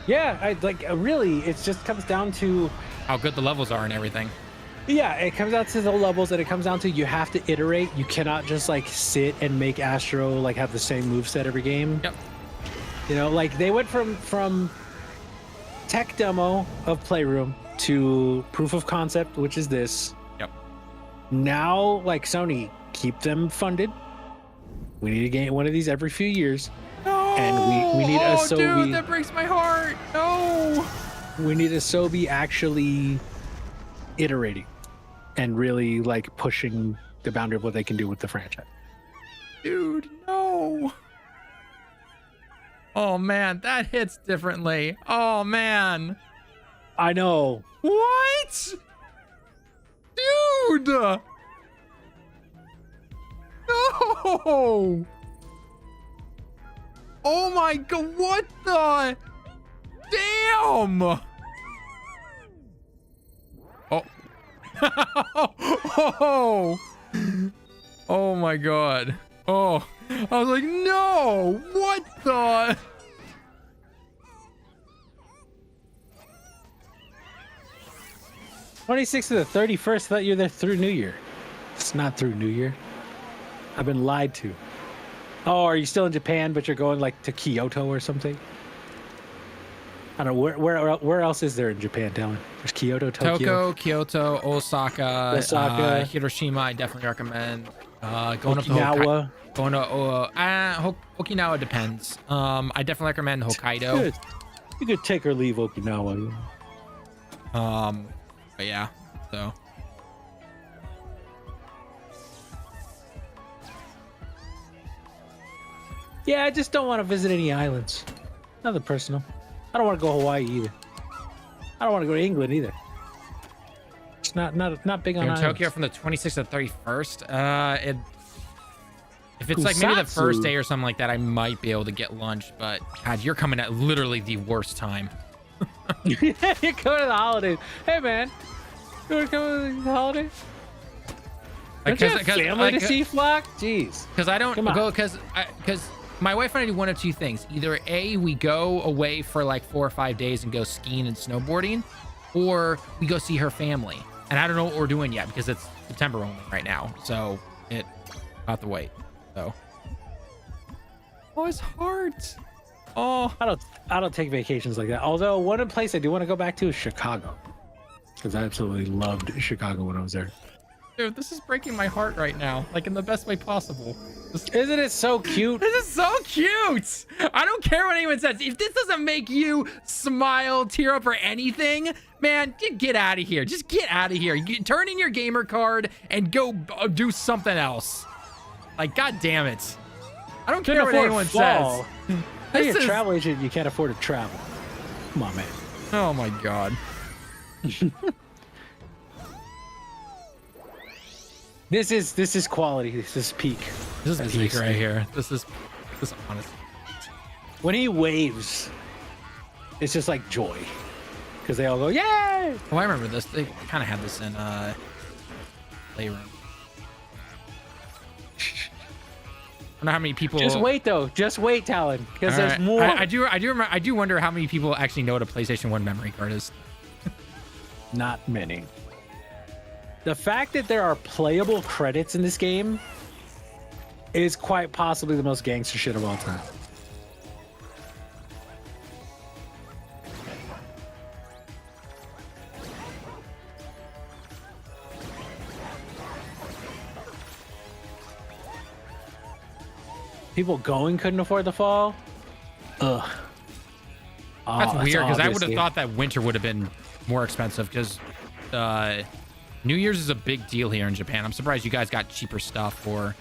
B: Yeah, really, it just comes down to...
A: how good the levels are and everything.
B: Yeah, it comes down to the levels, and it comes down to you have to iterate. You cannot just, like, sit and make Astro, like, have the same moveset every game.
A: Yep.
B: You know, like, they went from tech demo of Playroom to proof of concept, which is this.
A: Yep.
B: Now, like, Sony, keep them funded. We need to get one of these every few years.
A: No!
B: And we need a Sobi.
A: Dude, that breaks my heart. No!
B: We need a Sobi actually iterating and really, like, pushing the boundary of what they can do with the franchise.
A: Dude, no! Oh man, that hits differently. Oh man.
B: I know.
A: What? Dude! No! Oh my god, what the? Damn! Oh, oh my God. Oh, I was like, no, what the?
B: 26th to the 31st. I thought you were there through New Year. It's not through New Year. I've been lied to. Oh, are you still in Japan, but you're going like to Kyoto or something? I don't know. Where else is there in Japan, Dylan? There's Kyoto, Tokyo.
A: Kyoto, Osaka, Hiroshima. I definitely recommend going
B: Okinawa.
A: up to Okinawa depends. I definitely recommend Hokkaido.
B: Good. You could take or leave Okinawa.
A: But yeah, so.
B: Yeah, I just don't want to visit any islands. Nothing personal. I don't want to go to Hawaii either. I don't want to go to England either. It's not big on
A: in
B: islands.
A: Tokyo from the 26th to 31st. If it's like maybe the first day or something like that, I might be able to get lunch. But God, you're coming at literally the worst time.
B: You're going to the holidays. Hey man, you want to come to the holidays? Don't you have family to see, Flock? Jeez.
A: Because I don't go because my wife and I do one of two things. Either A, we go away for like 4 or 5 days and go skiing and snowboarding, or we go see her family. And I don't know what we're doing yet because it's September only right now. So it got to wait. So. Oh, his heart. Oh.
B: I don't take vacations like that. Although one place I do want to go back to is Chicago. Because I absolutely loved Chicago when I was there.
A: Dude, this is breaking my heart right now, like in the best way possible.
B: Isn't it so cute?
A: This is so cute. I don't care what anyone says. If this doesn't make you smile, tear up, or anything, man, get out of here. Just get out of here. Turn in your gamer card and go do something else. Like, God damn it. I don't care what anyone says.
B: You're a travel agent. You can't afford to travel. Come on, man.
A: Oh my God.
B: This is quality. This is peak.
A: This is peak right here. This is honest.
B: When he waves, it's just like joy, because they all go yay.
A: Oh, I remember this. They kind of had this in Playroom. I don't know how many people.
B: Just wait though. Just wait, Talon, because there's more.
A: I do remember. I do wonder how many people actually know what a PlayStation 1 memory card is.
B: Not many. The fact that there are playable credits in this game is quite possibly the most gangster shit of all time. People going couldn't afford the fall? Ugh. Oh,
A: that's weird, because I would have thought that winter would have been more expensive, because New Year's is a big deal here in Japan. I'm surprised you guys got cheaper stuff for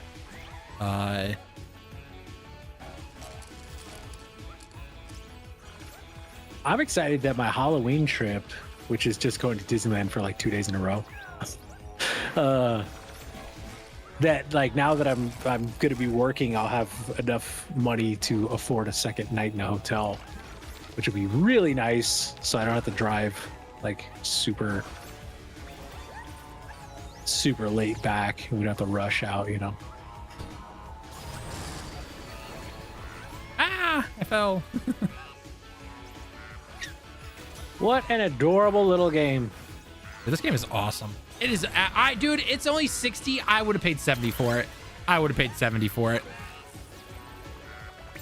A: I'm
B: excited that my Halloween trip, which is just going to Disneyland for like 2 days in a row, that like now that I'm gonna be working, I'll have enough money to afford a second night in a hotel, which would be really nice, so I don't have to drive like super late back, and we don't have to rush out, you know.
A: I fell.
B: What an adorable little game.
A: This game is awesome. It is. Dude, it's only 60. I would have paid 70 for it. I would have paid 70 for it.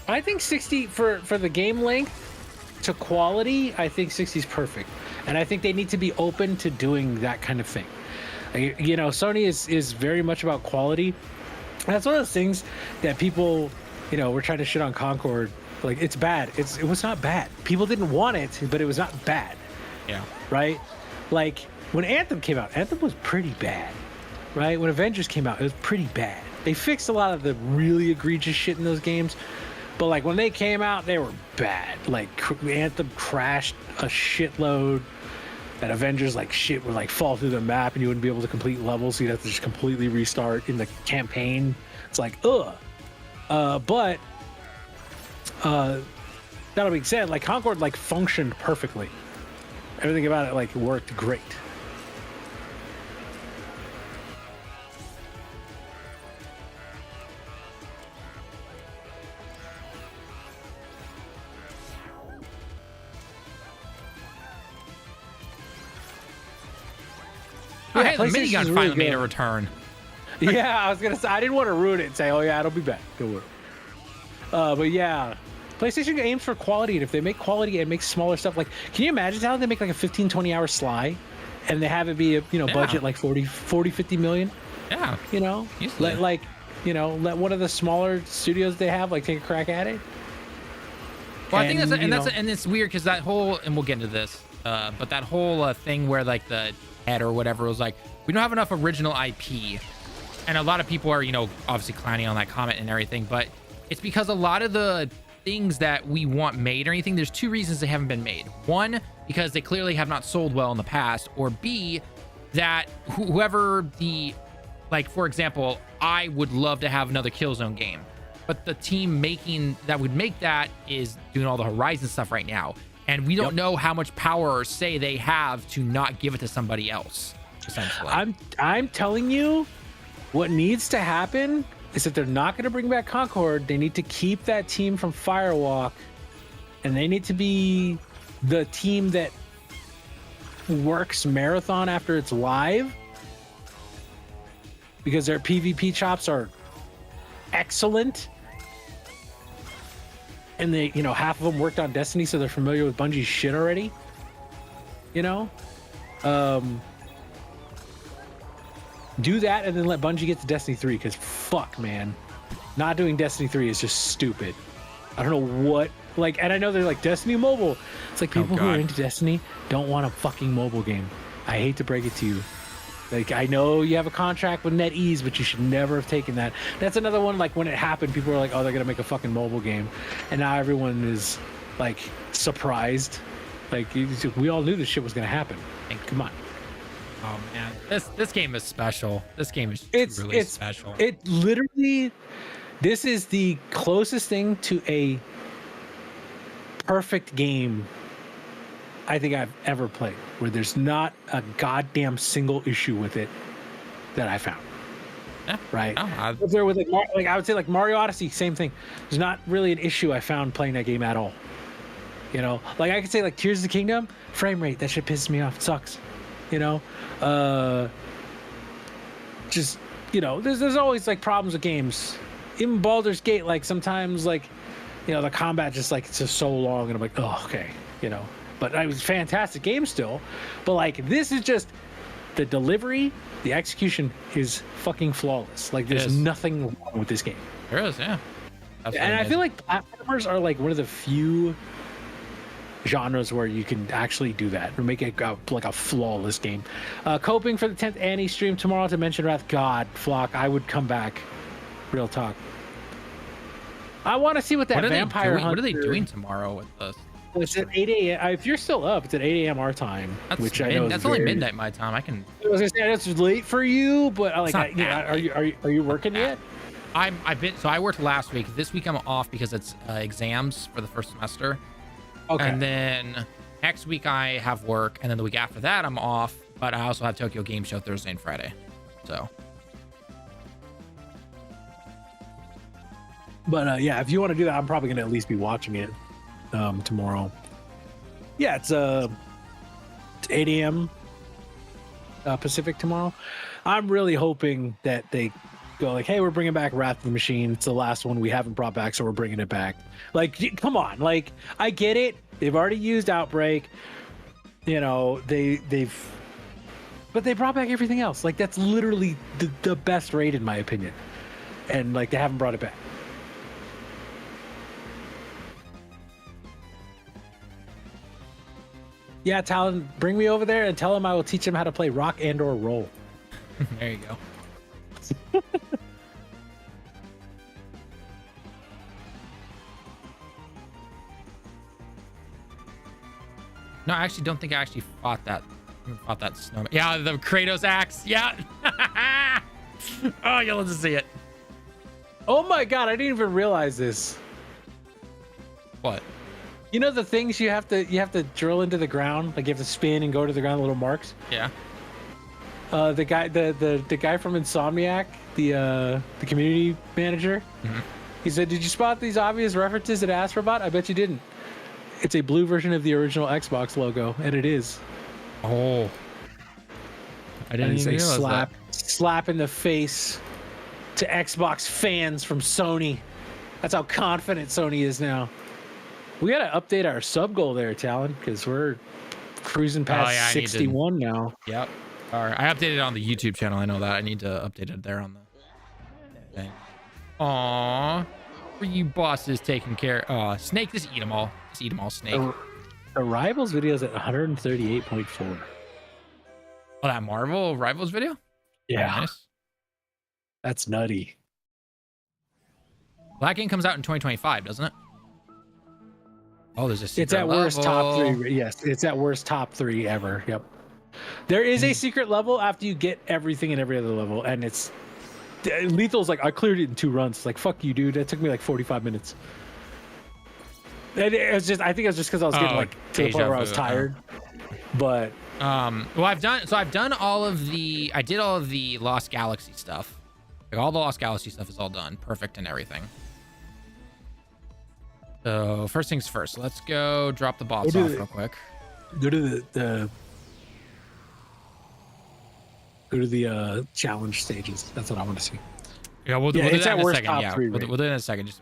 B: I think 60 for the game length to quality. I think 60 is perfect, and I think they need to be open to doing that kind of thing. You know, Sony is very much about quality. That's one of those things that people, you know, we're trying to shit on Concord. Like, it's bad. It was not bad. People didn't want it, but it was not bad.
A: Yeah.
B: Right? Like, when Anthem came out, Anthem was pretty bad. Right? When Avengers came out, it was pretty bad. They fixed a lot of the really egregious shit in those games. But, like, when they came out, they were bad. Like, Anthem crashed a shitload. And Avengers, like, shit would, like, fall through the map, and you wouldn't be able to complete levels, so you'd have to just completely restart in the campaign. It's like, ugh. But that being said, like, Concord, like, functioned perfectly. Everything about it, like, worked great.
A: Oh, hey, the
B: PlayStation's
A: minigun
B: really
A: finally made
B: good.
A: a return.
B: Yeah, I was gonna say I didn't want to ruin it and say, oh yeah, it'll be back. Don't worry. But yeah, PlayStation aims for quality, and if they make quality and make smaller stuff, like, can you imagine how they make like a 15-20 hour Sly, and they have it be a budget like 40 50 million?
A: Yeah.
B: Let let one of the smaller studios they have like take a crack at it.
A: Well, I think and it's weird because that whole, and we'll get into this, but that whole thing where like the head or whatever was like, we don't have enough original IP, and a lot of people are obviously clowning on that comment and everything, but it's because a lot of the things that we want made or anything, there's two reasons they haven't been made. One, because they clearly have not sold well in the past, or B, that whoever for example, I would love to have another Killzone game, but the team that would make that is doing all the Horizon stuff right now, and we don't know how much power or say they have to not give it to somebody else, essentially.
B: I'm telling you, what needs to happen is that they're not going to bring back Concord. They need to keep that team from Firewalk, and they need to be the team that works Marathon after it's live, because their PvP chops are excellent, and they half of them worked on Destiny, so they're familiar with Bungie's shit already. Do that and then let Bungie get to Destiny 3, because fuck, man, not doing Destiny 3 is just stupid. I don't know what, and I know they're like Destiny mobile. It's like people who are into Destiny don't want a fucking mobile game. I hate to break it to you. I know you have a contract with NetEase, but you should never have taken that. That's another one, when it happened, people were like, oh, they're going to make a fucking mobile game. And now everyone is, surprised. We all knew this shit was going to happen. Come on.
A: Oh man, this game is special. This game is really special.
B: It literally, this is the closest thing to a perfect game I think I've ever played, where there's not a goddamn single issue with it that I found.
A: Yeah.
B: Right.
A: Oh,
B: there was I would say Mario Odyssey, same thing. There's not really an issue I found playing that game at all. I could say Tears of the Kingdom, frame rate, that shit pisses me off. It sucks. There's always problems with games. Even Baldur's Gate, sometimes the combat it's just so long, and I'm like, oh, okay, but it was a fantastic game still. But this is just the delivery, the execution is fucking flawless. There's nothing wrong with this game.
A: There is, yeah.
B: And I feel like platformers are one of the few genres where you can actually do that or make it a flawless game. Coping for the 10th Annie stream tomorrow to mention Wrath. God, Flock, I would come back. Real talk. I want to see what vampire hunter...
A: What are they doing tomorrow with this?
B: It's at 8 a.m. If you're still up, it's at 8 a.m. our time, which I know
A: that's only midnight my time. I can.
B: I was gonna say that's late for you, but are you working yet?
A: I worked last week. This week I'm off because it's exams for the first semester. Okay. And then next week I have work, and then the week after that I'm off. But I also have Tokyo Game Show Thursday and Friday. So.
B: But if you want to do that, I'm probably gonna at least be watching it tomorrow. Yeah, it's 8 a.m. Pacific tomorrow. I'm really hoping that they go hey, we're bringing back Wrath of the Machine. It's the last one we haven't brought back, so we're bringing it back. Come on, I get it. They've already used Outbreak. But they brought back everything else. That's literally the best raid in my opinion, and they haven't brought it back. Yeah, Talon, bring me over there and tell him I will teach him how to play rock and or roll.
A: There you go. No, I actually don't think I actually fought that snowman. Yeah, the Kratos axe. Yeah. Oh, you'll have to see it.
B: Oh my god, I didn't even realize this.
A: What?
B: The things you have to drill into the ground, you have to spin and go to the ground, little marks.
A: Yeah.
B: The guy from Insomniac, the community manager, he said, "Did you spot these obvious references to Astro Bot? I bet you didn't. It's a blue version of the original Xbox logo, and it is."
A: Oh. I didn't even realize
B: slap in the face to Xbox fans from Sony. That's how confident Sony is now. We got to update our sub goal there, Talon, because we're cruising past 61 now.
A: Yep. All right. I updated it on the YouTube channel. I know that. I need to update it there on the thing. Aww. For you bosses taking care. Snake, just eat them all. Just eat them all, Snake.
B: The Rivals video is at 138.4.
A: Oh, that Marvel Rivals video?
B: Yeah.
A: Oh, nice.
B: That's nutty.
A: Well, that game comes out in 2025, doesn't it? Oh, there's a secret
B: It's at
A: level.
B: worst top 3. Yes, it's at worst top 3 ever. Yep. There is a secret level after you get everything in every other level, and it's Lethal's like, I cleared it in 2 runs. It's like, fuck you, dude. That took me like 45 minutes. And it was just, I think it was just because I was getting like to the point where I was tired. But
A: well, I've done all of the, I did all of the Lost Galaxy stuff. Like all the Lost Galaxy stuff is all done, perfect and everything. So first things first, let's go drop the bots off real quick.
B: Go to the challenge stages. That's what I want to see.
A: Yeah, we'll do that in a second. Yeah,
B: 3,
A: we'll do that in a second. Just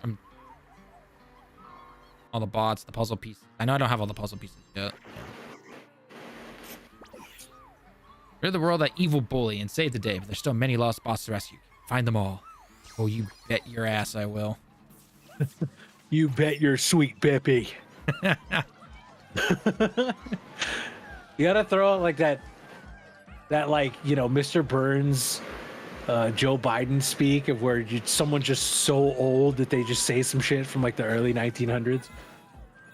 A: all the bots, the puzzle pieces. I know I don't have all the puzzle pieces yet. Rid the world of that evil bully and save the day, but there's still many lost bosses to rescue. Find them all. Oh, you bet your ass I will.
B: You bet your sweet Bippy. You gotta throw out like that like, you know, Mr. Burns, Joe Biden speak of where someone just so old that they just say some shit from like the early 1900s.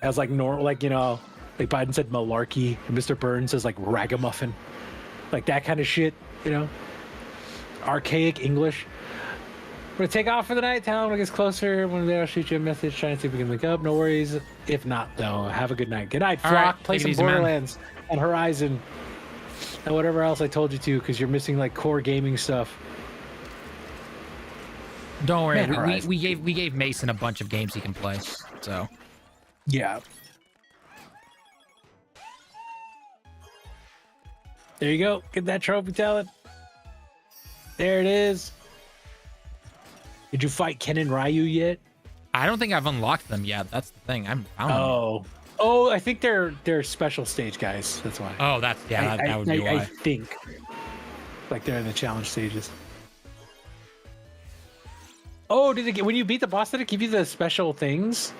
B: As like normal, like, you know, like Biden said malarkey, and Mr. Burns says like ragamuffin, like that kind of shit, you know, archaic English. We're gonna take off for the night. Town when it gets closer. When there, I'll shoot you a message. Try and see if we can link up. No worries. If not, though, have a good night. Good night, Flock.
A: Right,
B: play some
A: easy,
B: Borderlands and Horizon and whatever else I told you to, because you're missing like core gaming stuff.
A: Don't worry. Man, we gave Mason a bunch of games he can play. So
B: yeah. There you go. Get that trophy, Talon. There it is. Did you fight Ken and Ryu yet?
A: I don't think I've unlocked them yet. That's the thing. I haven't found them.
B: Oh, I think they're special stage guys. That's why.
A: Oh, that would be why.
B: I think like they're in the challenge stages. Oh, did it get when you beat the boss? Did it give you the special things?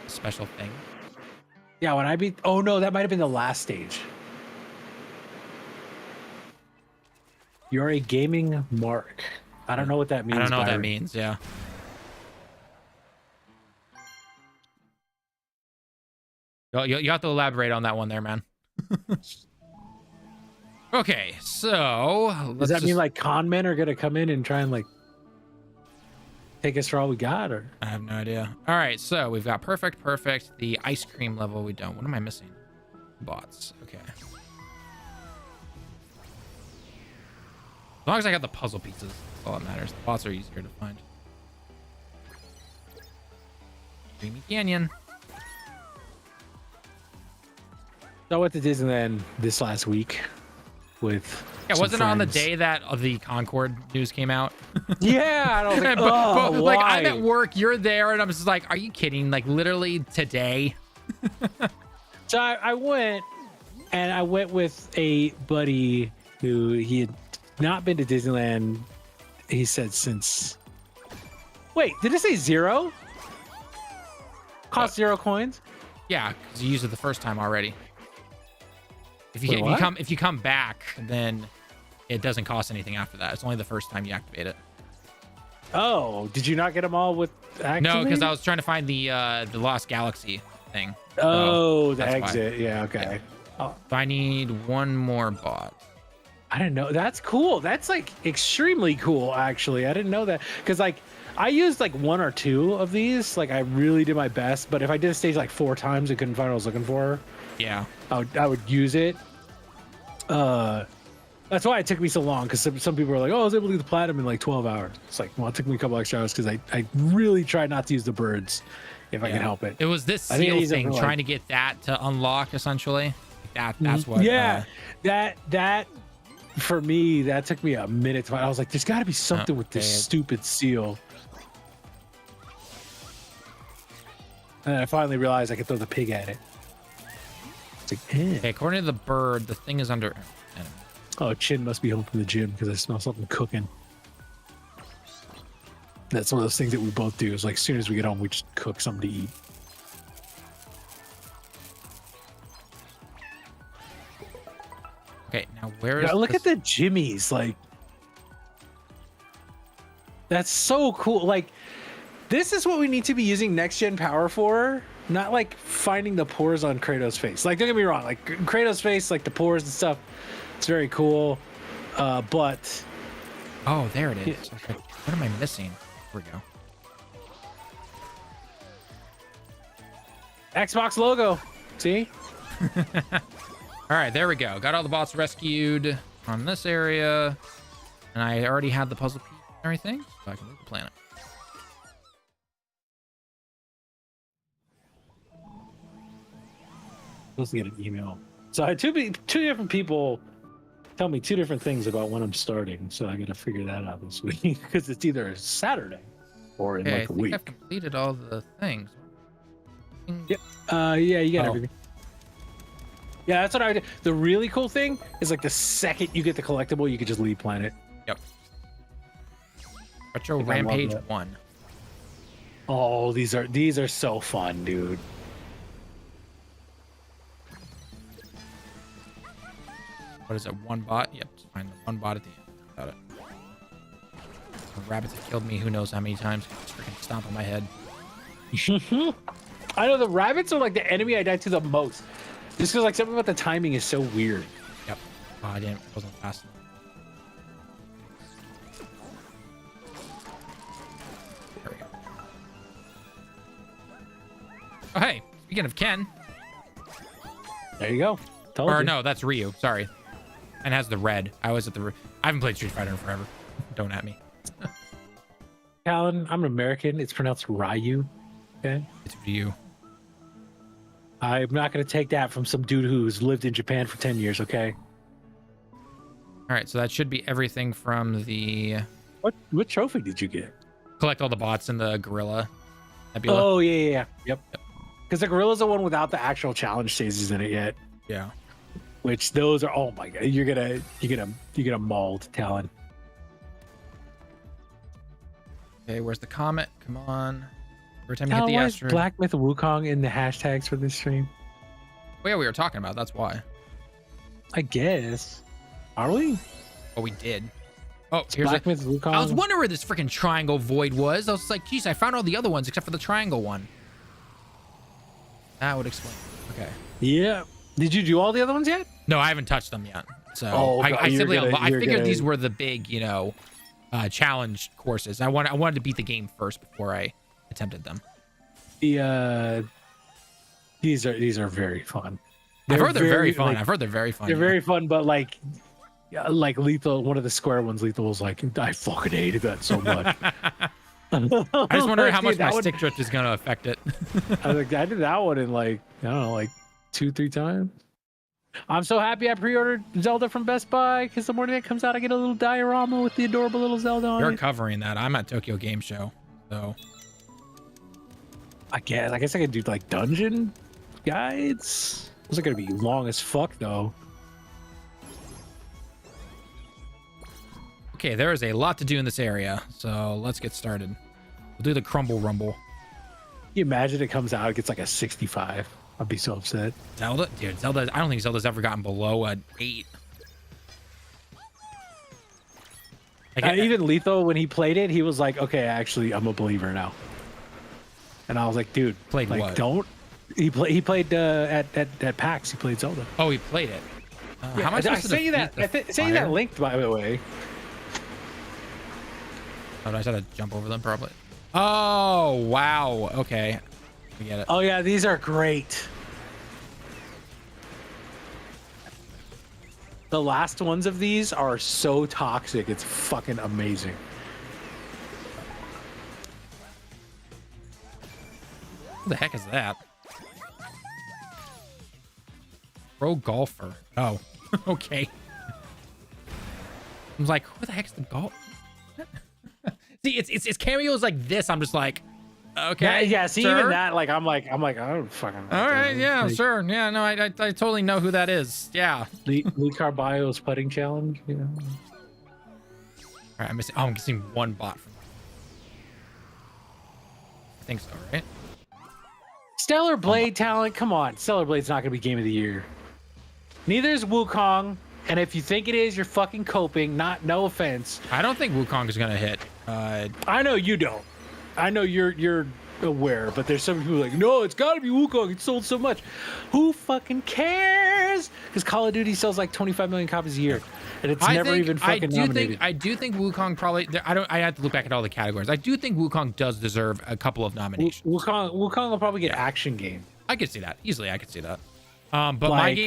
A: Special thing?
B: Yeah, when I beat. Oh no, that might have been the last stage. You're a gaming mark. I don't know what that means.
A: I don't know what that means. Yeah. You have to elaborate on that one there, man. Okay, so
B: does that mean like con men are gonna come in and try and like take us for all we got, or?
A: I have no idea. All right, so we've got perfect. The ice cream level we don't. What am I missing? Bots. Okay. As long as I got the puzzle pieces, that's all that matters. The bots are easier to find. Dreamy Canyon.
B: So I went to Disneyland this last week with
A: wasn't it on the day that the Concord news came out?
B: Yeah, I don't think.
A: but like I'm at work, you're there, and I'm just like, are you kidding? Like literally today.
B: So I went, and I went with a buddy who he had not been to Disneyland. He said since. Wait, did it say 0? Cost 0 coins?
A: Yeah, because you used it the first time already. If you come back, then it doesn't cost anything after that. It's only the first time you activate it.
B: Oh, did you not get them all with activate?
A: No, because I was trying to find the Lost Galaxy thing.
B: Oh, the exit. Why. Yeah, okay.
A: Yeah. Oh. So I need one more bot.
B: I didn't know. That's cool. That's like extremely cool, actually. I didn't know that, because like I used like 1 or 2 of these. Like I really did my best, but if I did a stage like 4 times and couldn't find what I was looking for,
A: yeah,
B: I would use it. That's why it took me so long, because some people were like, oh, I was able to do the platinum in like 12 hours. It's like, well, it took me a couple extra hours because I really tried not to use the birds if I can help it.
A: It was this seal thing, trying to get that to unlock, essentially. That's what.
B: Yeah, that for me, that took me a minute to find. I was like, there's got to be something with this stupid seal. And then I finally realized I could throw the pig at it. It's like,
A: Okay, according to the bird, the thing is under.
B: Oh, Chin must be home from the gym because I smell something cooking. That's one of those things that we both do. Is like as soon as we get home, we just cook something to eat.
A: Okay, now where is?
B: Yeah, look at the jimmies. Like, that's so cool. Like, this is what we need to be using next gen power for. Not like finding the pores on Kratos' face. Like, don't get me wrong. Like Kratos' face, like the pores and stuff, it's very cool. But
A: oh, there it is. I was like, what am I missing? Here we go.
B: Xbox logo. See?
A: All right, there we go. Got all the bots rescued on this area, and I already had the puzzle piece and everything, so I can move the planet.
B: Supposed to get an email. So I had two different people tell me two different things about when I'm starting. So I got to figure that out this week because it's either Saturday or in like a week.
A: I've completed all the things.
B: Yep. Yeah, you got everything. Yeah, that's what I did. The really cool thing is like the second you get the collectible, you can just leave planet.
A: Yep. Retro Rampage 1.
B: Oh, these are so fun, dude.
A: What is it? One bot? Yep. Just find the one bot at the end. Got it. The rabbits have killed me who knows how many times. Just freaking stomp on my head.
B: I know the rabbits are like the enemy I die to the most. Just because like something about the timing is so weird.
A: Yep. Oh, I wasn't fast enough. There we go. Oh, hey. Speaking of Ken.
B: There you go.
A: Or no, that's Ryu. Sorry. And has the red. I haven't played Street Fighter in forever. Don't at me.
B: Callan, I'm an American. It's pronounced Ryu. Okay.
A: It's Ryu.
B: I'm not going to take that from some dude who's lived in Japan for 10 years, okay?
A: All right, so that should be everything from the...
B: What trophy did you get?
A: Collect all the bots in the gorilla nebula.
B: Oh, yeah. Yep. Because the gorilla's the one without the actual challenge stages in it yet.
A: Yeah.
B: Which those are, oh my god, you're gonna mauled Talon.
A: Okay, where's the comet? Come on. Every time you
B: Talon,
A: hit the
B: why is
A: asteroid.
B: Black Myth Wukong in the hashtags for this stream?
A: Oh yeah, we were talking about. That's why.
B: I guess. Are we?
A: Oh, we did. Oh, here's
B: Black Myth Wukong.
A: I was wondering where this freaking triangle void was. I was like, geez, I found all the other ones except for the triangle one. That would explain. Okay.
B: Yeah. Did you do all the other ones yet?
A: No, I haven't touched them yet. So I figured these were the big, challenge courses. I wanted to beat the game first before I attempted them.
B: These are very fun.
A: I've heard they're very fun. I've heard they're very fun.
B: They're very fun, but like Lethal, one of the square ones, Lethal was like, I fucking hated that so much.
A: I just wonder how much my stick drift is gonna affect it.
B: I was like, I did that one in like, I don't know, like 2-3 times. I'm so happy I pre-ordered Zelda from Best Buy because the morning it comes out, I get a little diorama with the adorable little Zelda on
A: You're
B: it.
A: covering that. I'm at Tokyo Game Show, so
B: I guess I could do like dungeon guides. Those are gonna be long as fuck though.
A: Okay, there is a lot to do in this area, so let's get started. We'll do the crumble rumble.
B: Can you imagine it comes out, it gets like a 65. I'd be so upset.
A: Zelda? Dude, Zelda, I don't think Zelda's ever gotten below an 8. Like,
B: Even Lethal, when he played it, he was like, okay, actually, I'm a believer now. And I was like, dude,
A: played
B: like,
A: what?
B: Don't. He played at PAX, he played Zelda.
A: Oh, he played it.
B: Yeah,
A: how much
B: I sent you that. Sent you that linked, by the way.
A: Oh, I just had to jump over them, probably. Oh, wow. Okay. We get it.
B: Oh, yeah, these are great. The last ones of these are so toxic. It's fucking amazing.
A: What the heck is that? Pro golfer. Oh, okay. I was like, who the heck's the goal? See, it's cameos like this. I'm just like, okay.
B: Yeah. See,
A: sir.
B: even that, like, I'm like, I don't fucking.
A: All right. Yeah.
B: Like,
A: Sure. Yeah. No. I totally know who that is. Yeah.
B: Lee Carballo's putting challenge. You know.
A: All right. I'm missing. Oh, I'm missing one bot. I think so. Right.
B: Stellar Blade talent. Come on, Stellar Blade's not gonna be game of the year. Neither is Wukong. And if you think it is, you're fucking coping. No offense.
A: I don't think Wukong is gonna hit.
B: I know you don't. I know you're aware, but there's some people like, no, it's got to be Wukong. It sold so much. Who fucking cares? Because Call of Duty sells like 25 million copies a year, and it's never even fucking nominated.
A: I do think Wukong probably. I have to look back at all the categories. I do think Wukong does deserve a couple of nominations.
B: Wukong will probably get action game.
A: I could see that easily. I could see that. But like,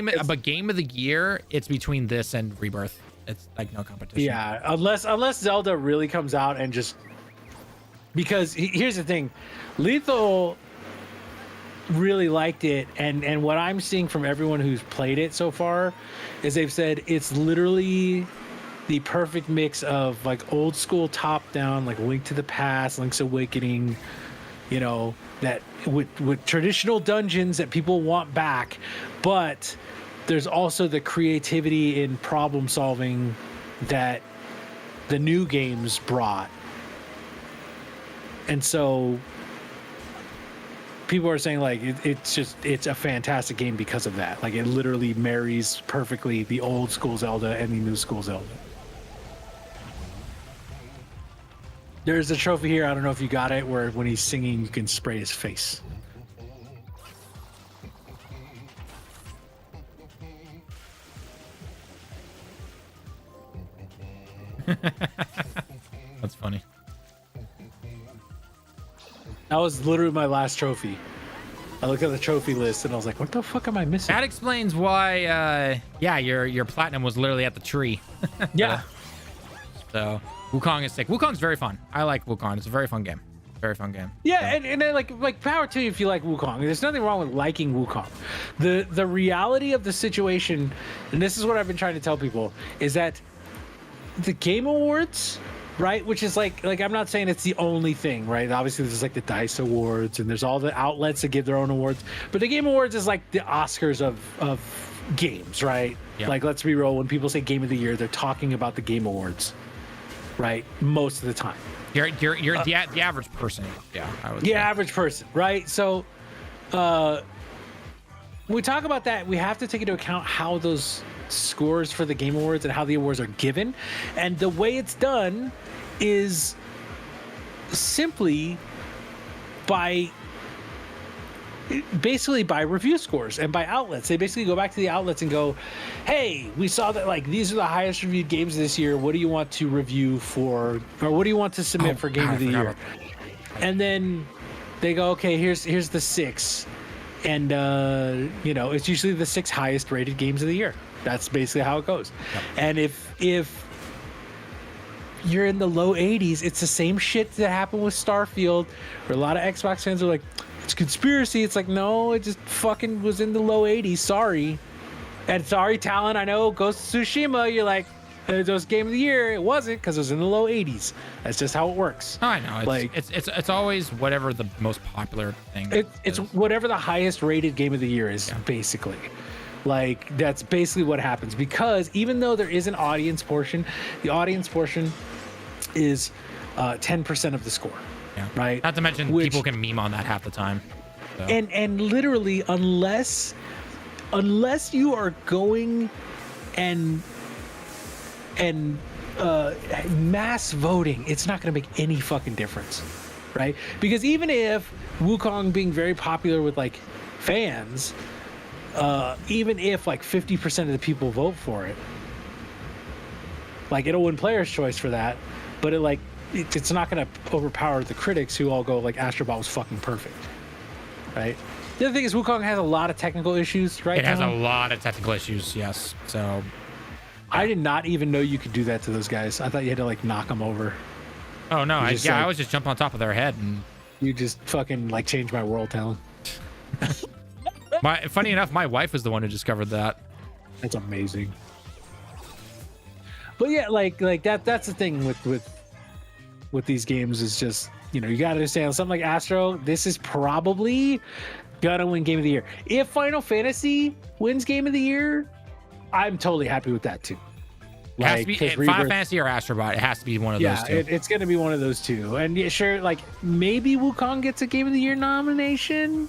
A: game of the year, it's between this and Rebirth. It's like no competition.
B: Yeah, unless Zelda really comes out and just, because here's the thing, Lethal really liked it, and what I'm seeing from everyone who's played it so far is they've said it's literally the perfect mix of like old school top down, like Link to the Past, Link's Awakening, you know, that with traditional dungeons that people want back, but there's also the creativity in problem solving that the new games brought. And so people are saying like it's a fantastic game because of that. Like it literally marries perfectly the old school Zelda and the new school Zelda. There's a trophy here, I don't know if you got it, where when he's singing you can spray his face.
A: That's funny.
B: That was literally my last trophy. I looked at the trophy list and I was like, what the fuck am I missing?
A: That explains why your platinum was literally at the tree.
B: Yeah.
A: So Wukong is sick. Wukong's very fun. I like Wukong. It's a very fun game. Very fun game.
B: Yeah, and then like power to you if you like Wukong. There's nothing wrong with liking Wukong. The reality of the situation, and this is what I've been trying to tell people, is that the Game Awards, right, which is like I'm not saying it's the only thing, right? Obviously there's like the DICE Awards and there's all the outlets that give their own awards, but the Game Awards is like the Oscars of games, right?
A: Yep.
B: Like, let's be real, when people say Game of the Year, they're talking about the Game Awards, right? Most of the time.
A: You're the average person. Yeah, I would say.
B: Average person, right? So when we talk about that, we have to take into account how those scores for the Game Awards and how the awards are given. And the way it's done is simply by review scores and by outlets. They basically go back to the outlets and go, hey, we saw that like these are the highest reviewed games this year. What do you want to review for, or what do you want to submit for Game of the Year? And then they go, okay, here's the 6. And you know, it's usually the 6 highest rated games of the year. That's basically how it goes. Yep. And if you're in the low 80s, it's the same shit that happened with Starfield, where a lot of Xbox fans are like, it's conspiracy. It's like, no, it just fucking was in the low 80s. Sorry. And sorry, Talon, I know Ghost of Tsushima, you're like, it was Game of the Year. It wasn't, because it was in the low 80s. That's just how it works.
A: Oh, I know. It's always whatever the most popular thing
B: it's whatever the highest rated Game of the Year is, basically. Like, that's basically what happens, because even though there is an audience portion, the audience portion is 10% of the score.
A: Yeah.
B: Right.
A: Not to mention people can meme on that half the time. So.
B: And literally, unless you are going and mass voting, it's not going to make any fucking difference, right? Because even if Wukong being very popular with like fans, even if like 50% of the people vote for it, like it'll win Player's Choice for that, but it's not going to overpower the critics who all go like Astro Bot was fucking perfect, right? The other thing is Wukong has a lot of technical issues, right?
A: It has a lot of technical issues, yes. So
B: I did not even know you could do that to those guys. I thought you had to like knock them over.
A: Oh no, I was just jumping on top of their head and
B: you just fucking like changed my world, Talon.
A: Funny enough, my wife was the one who discovered that.
B: That's amazing. But yeah, like that's the thing with these games is just, you know, you got to understand something like Astro, this is probably gonna win Game of the Year. If Final Fantasy wins Game of the Year, I'm totally happy with that too.
A: It has to be Final Fantasy or Astro Bot. It has to be one of those two.
B: It's going to be one of those two. And yeah, sure, like maybe Wukong gets a Game of the Year nomination.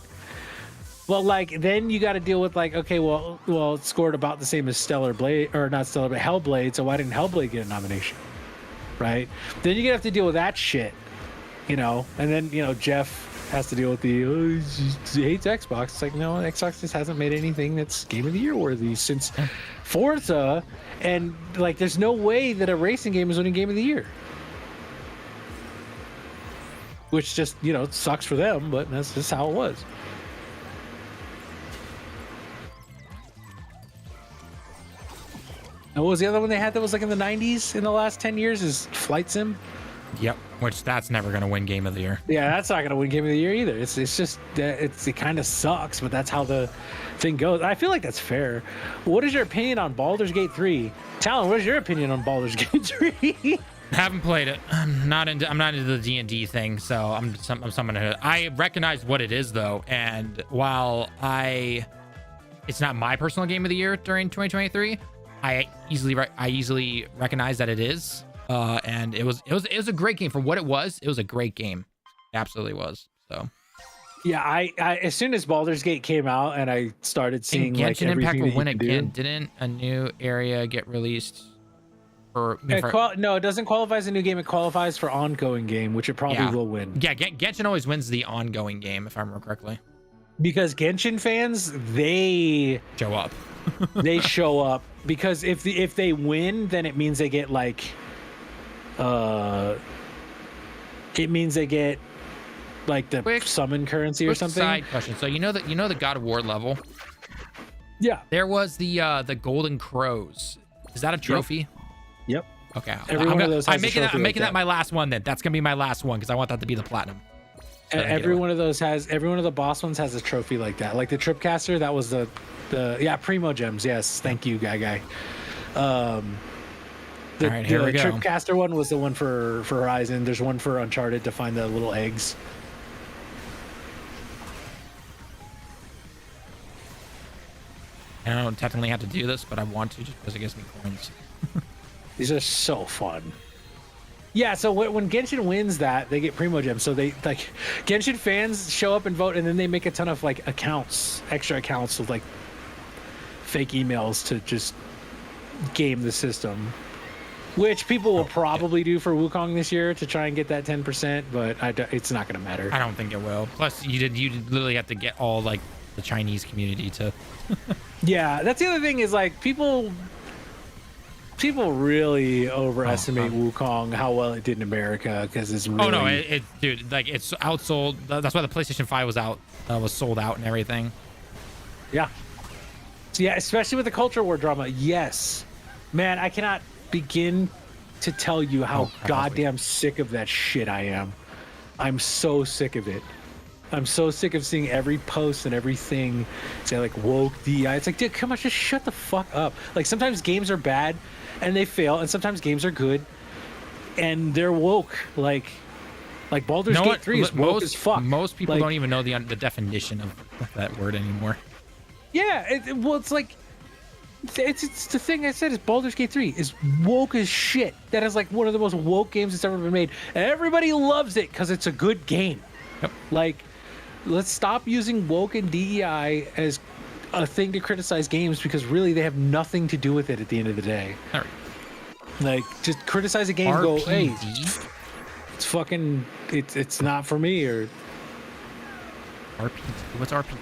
B: Well, like then you got to deal with like, okay, well, it scored about the same as Stellar Blade, or not Stellar, but Hellblade. So why didn't Hellblade get a nomination? Right? Then you're gonna have to deal with that shit, you know. And then, you know, Jeff has to deal with the he hates Xbox. It's like, no, Xbox just hasn't made anything that's Game of the Year worthy since Forza. And like, there's no way that a racing game is winning Game of the Year, which just, you know, sucks for them, but that's just how it was. And what was the other one they had that was like in the 90s in the last 10 years is Flight Sim?
A: Yep, which that's never going to win Game of the Year.
B: Yeah, that's not going to win Game of the Year either. It's just, it kind of sucks, but that's how the thing goes. I feel like that's fair. What is your opinion on Baldur's Gate 3? Talon, what is your opinion on Baldur's Gate 3?
A: Haven't played it. I'm not into the D&D thing, so I'm someone who I recognize what it is though, and while it's not my personal Game of the Year during 2023, I easily recognize that it is, and it was a great game for what it was. It was a great game, it absolutely was. So, yeah,
B: I as soon as Baldur's Gate came out and I started seeing like
A: Genshin Impact will win again.
B: Do.
A: Didn't a new area get released? No,
B: it doesn't qualify as a new game. It qualifies for ongoing game, which it probably will win.
A: Yeah, Genshin always wins the ongoing game, if I remember correctly.
B: Because Genshin fans, they
A: show up.
B: They show up because if they win, then it means they get like the summon currency or something.
A: Side question. So you know the God of War level?
B: Yeah.
A: There was the Golden Crows. Is that a trophy?
B: Yep.
A: Okay.
B: I'm
A: making that my last one then. That's gonna be my last one because I want that to be the platinum.
B: Every one of the boss ones has a trophy like that. Like the Tripcaster, that was the Primo Gems. Yes, thank you, guy.
A: All right, here we go.
B: Tripcaster one was the one for Horizon. There's one for Uncharted to find the little eggs.
A: I don't technically have to do this, but I want to just because it gives me coins.
B: These are so fun. Yeah, so when Genshin wins that, they get Primo Gems. So they like Genshin fans show up and vote, and then they make a ton of like extra accounts with like fake emails to just game the system, which people will probably do for Wukong this year to try and get that 10%, but it's not going to matter.
A: I don't think it will. Plus, you literally have to get all like the Chinese community to.
B: Yeah, that's the other thing is like people really overestimate Wukong, how well it did in America, because it's really...
A: Oh no, dude, like it's outsold. That's why the PlayStation 5 was sold out and everything.
B: Yeah. So yeah, especially with the culture war drama. Yes, man, I cannot begin to tell you how goddamn sick of that shit I am. I'm so sick of it. I'm so sick of seeing every post and everything say like woke DI. It's like, dude, come on, just shut the fuck up. Like sometimes games are bad and they fail, and sometimes games are good and they're woke. Like Baldur's Gate 3 is woke as fuck.
A: Most people don't even know the definition of that word anymore.
B: Yeah, it's like it's the thing I said is Baldur's Gate 3 is woke as shit. That is like one of the most woke games that's ever been made. And everybody loves it because it's a good game.
A: Yep.
B: Like, let's stop using woke and DEI as a thing to criticize games, because really they have nothing to do with it at the end of the day.
A: All right.
B: Like, just criticize a game and go, hey, it's fucking, it's not for me, or...
A: RPD? What's RPD?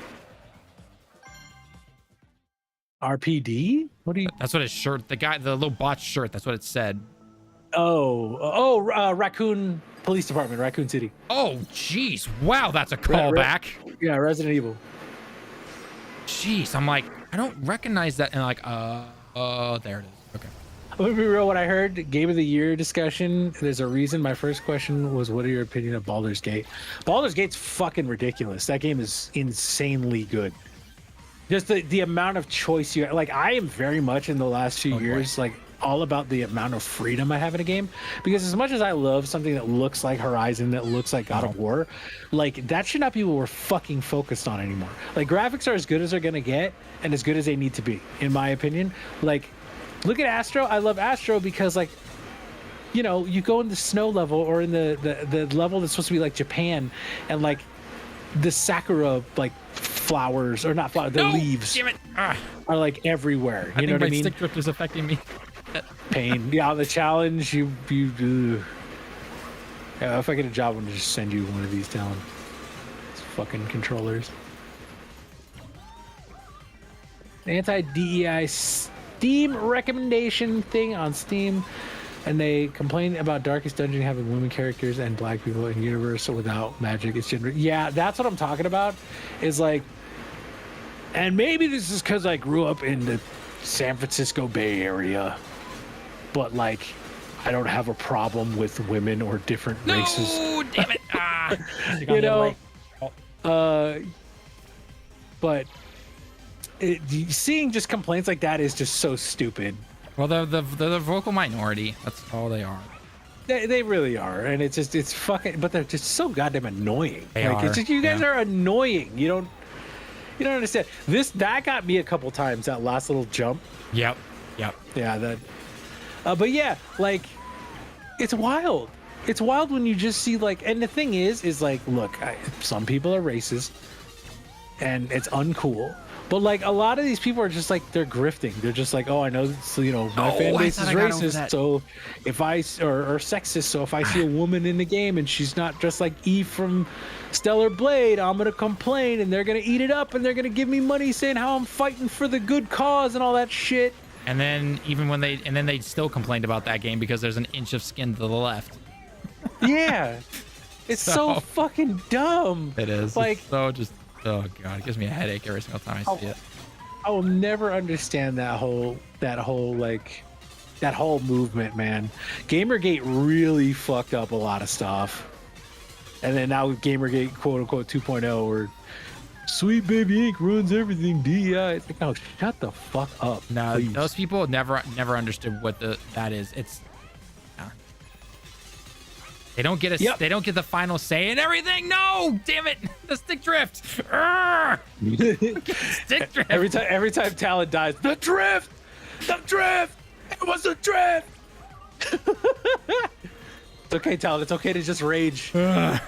B: RPD? What do you...
A: That's what his shirt, the little botch shirt, that's what it said.
B: Raccoon Police Department, Raccoon City.
A: Oh, jeez. Wow, that's a callback.
B: Yeah, Resident Evil.
A: Jeez, I'm like, I don't recognize that. And like, there it is. Okay.
B: I'm gonna be real. When I heard Game of the Year discussion, there's a reason. My first question was, what are your opinion of Baldur's Gate? Baldur's Gate's fucking ridiculous. That game is insanely good. Just the amount of choice you like. I am very much in the last few years, like all about the amount of freedom I have in a game. Because as much as I love something that looks like Horizon, that looks like God of War, like that should not be what we're fucking focused on anymore. Like graphics are as good as they're gonna get and as good as they need to be, in my opinion. Like, look at Astro. I love Astro because like, you know, you go in the snow level or in the level that's supposed to be like Japan, and like the sakura like flowers, or not flowers, the leaves
A: damn it.
B: are like everywhere. You know what I mean?
A: Stick drift is affecting me.
B: Pain. Yeah, the challenge, you yeah, if I get a job, I'm gonna just send you one of these down. These fucking controllers. Anti-DEI Steam recommendation thing on Steam, and they complain about Darkest Dungeon having women characters and black people in universe without magic. It's gender. Yeah, that's what I'm talking about. Is like, and maybe this is because I grew up in the San Francisco Bay Area, but like, I don't have a problem with women or different races.
A: No, damn it.
B: You know, but seeing just complaints like that is just so stupid.
A: Well, they're the vocal minority. That's all they are.
B: They really are, and it's fucking. But they're just so goddamn annoying.
A: They
B: like,
A: are.
B: It's just, you guys are annoying. You don't understand. That got me a couple times. That last little jump.
A: Yep.
B: Yeah, that. But yeah, like, it's wild. It's wild when you just see like, and the thing is like, look, some people are racist, and it's uncool. But like, a lot of these people are just like, they're grifting. They're just like, oh, I know, so, you know, my fan base is racist, so if I or sexist, so if I see a woman in the game and she's not just like Eve from Stellar Blade, I'm gonna complain, and they're gonna eat it up, and they're gonna give me money saying how I'm fighting for the good cause and all that shit.
A: And then they still complained about that game because there's an inch of skin to the left.
B: Yeah, it's so fucking dumb.
A: It is.
B: Like,
A: it's so just, oh god, it gives me a headache every single time I see it.
B: I will never understand that whole movement, man. Gamergate really fucked up a lot of stuff, and then now with Gamergate quote unquote 2.0, where Sweet Baby Inc. ruins everything, DEI. It's like, oh, shut the fuck up.
A: No,
B: please.
A: those people never understood what that is. It's they don't get they don't get the final say and everything. No, damn it, the stick drift. Stick drift.
B: Every time Talon dies, the drift, it was a drift. It's okay, Talon. It's okay to just rage.
A: No,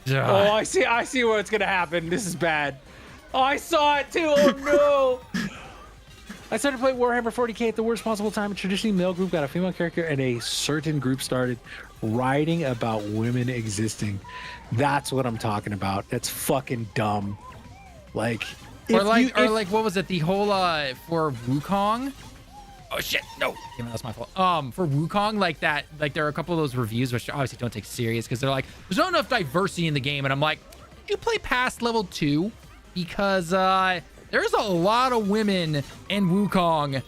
B: oh, I see what's gonna happen. This is bad. Oh, I saw it too. Oh no. I started playing Warhammer 40k at the worst possible time. A traditionally male group got a female character, and a certain group started writing about women existing. That's what I'm talking about. That's fucking dumb. Like,
A: or like what was it? The whole for Wukong. Oh shit! No, damn it, that's my fault. For Wukong, like that, like there are a couple of those reviews which obviously don't take serious because they're like, there's not enough diversity in the game, and I'm like, did you play past level 2? Because there's a lot of women in Wukong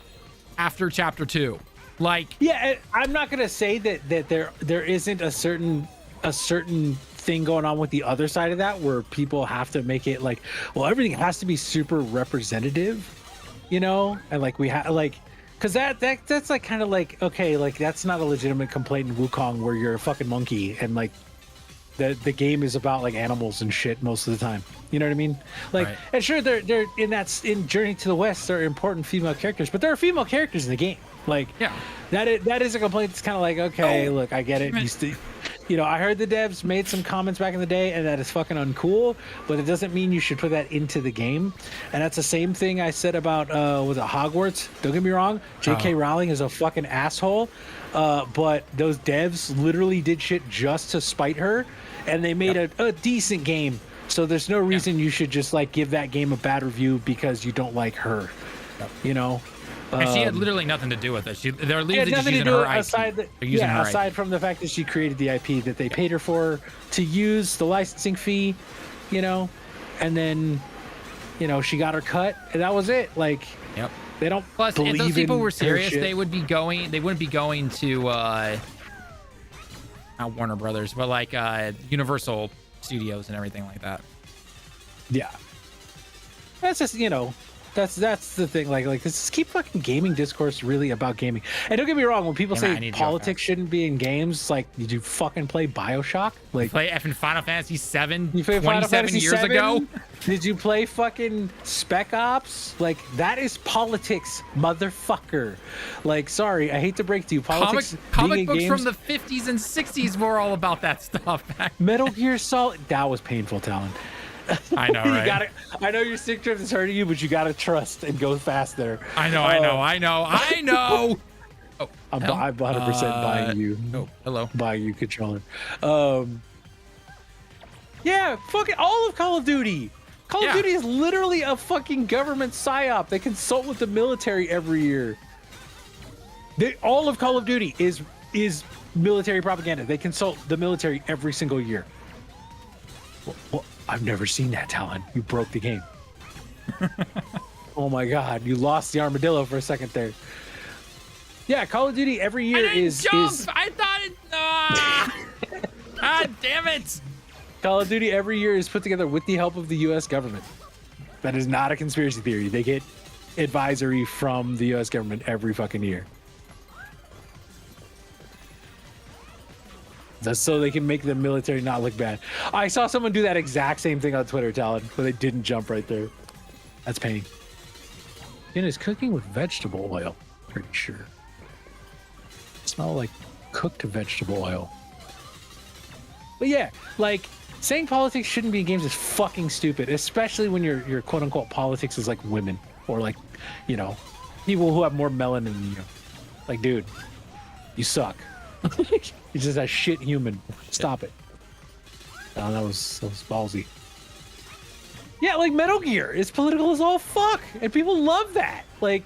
A: after chapter 2. Like,
B: yeah, I'm not gonna say that there isn't a certain thing going on with the other side of that, where people have to make it like, well, everything has to be super representative, you know, and like we have like. Because that's like kind of like, okay, like that's not a legitimate complaint in Wukong where you're a fucking monkey and like the game is about like animals and shit most of the time. You know what I mean? Like, right. And sure, they're in Journey to the West, there are important female characters, but there are female characters in the game. Like, yeah, that is a complaint. It's kind of like, okay, look, I get it. You know, I heard the devs made some comments back in the day, and that is fucking uncool, but it doesn't mean you should put that into the game. And that's the same thing I said about, was it Hogwarts? Don't get me wrong, J.K. Rowling is a fucking asshole, but those devs literally did shit just to spite her, and they made a decent game. So there's no reason you should just, like, give that game a bad review because you don't like her, you know?
A: And she had literally nothing to do with it. They're literally just using her IP.
B: Aside from the fact that she created the IP that they paid her for to use, the licensing fee, you know, and then, you know, she got her cut, and that was it. Like, they don't.
A: Plus, if those people were serious, they would be going. They wouldn't be going to not Warner Brothers, but like Universal Studios and everything like that.
B: Yeah, that's just, you know. That's the thing. Like, let's keep fucking gaming discourse really about gaming. And don't get me wrong, when people say politics shouldn't be in games, like, did you fucking play BioShock? Like,
A: play effing Final Fantasy VII
B: you played
A: 27 years ago?
B: Did you play fucking Spec Ops? Like, that is politics, motherfucker. Like, sorry, I hate to break to you, politics.
A: Comic books from the 50s and 60s were all about that stuff.
B: Metal Gear Solid. That was painful, Talon.
A: I know, right?
B: I know your stick drift is hurting you, but you gotta trust and go fast there.
A: I know. Oh,
B: I'm 100% buying you.
A: Oh, hello.
B: Buying you controller. Yeah, fucking all of Call of Duty. Call of Duty is literally a fucking government psyop. They consult with the military every year. All of Call of Duty is military propaganda. They consult the military every single year. Well, I've never seen that, Talon. You broke the game. Oh my God, you lost the armadillo for a second there. Yeah, Call of Duty every year is.
A: I thought it. Damn it!
B: Call of Duty every year is put together with the help of the U.S. government. That is not a conspiracy theory. They get advisory from the U.S. government every fucking year. That's so they can make the military not look bad. I saw someone do that exact same thing on Twitter, Talon, but they didn't jump right there. That's pain. It is cooking with vegetable oil, pretty sure. Smell like cooked vegetable oil. But yeah, like, saying politics shouldn't be in games is fucking stupid, especially when your quote unquote politics is like women or like, you know, people who have more melanin than you. Like, dude, you suck. He's just a shit human. Stop it. Oh, that was ballsy. Yeah, like Metal Gear is political as all fuck, and people love that. Like,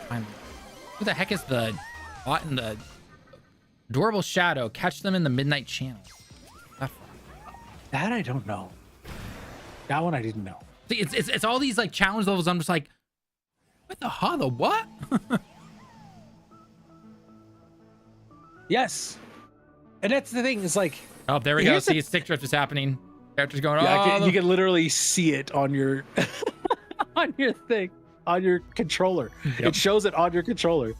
A: who the heck is the bot in the adorable shadow? Catch them in the midnight channel.
B: That I don't know. That one I didn't know.
A: See, it's all these like challenge levels. I'm just like, what the what?
B: Yes, and that's the thing. Is like,
A: oh, there we go. See, stick drift is happening. Characters going.
B: Yeah,
A: oh,
B: you can literally see it on your on your thing, on your controller. Yep. It shows it on your controller.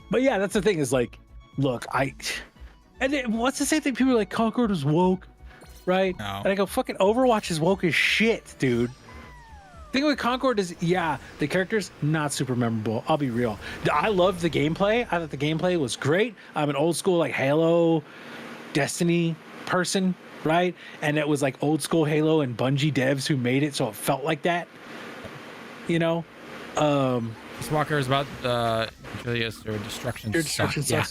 B: But yeah, that's the thing. Is like, look, what's the same thing? People are like, Concord was woke, right?
A: No.
B: And I go, fucking Overwatch is woke as shit, dude. The thing with Concord is, yeah, the character's not super memorable. I'll be real. I love the gameplay. I thought the gameplay was great. I'm an old school like Halo, Destiny person, right? And it was like old school Halo and Bungie devs who made it, so it felt like that. You know?
A: This Walker is about Julius or destruction.
B: Yeah.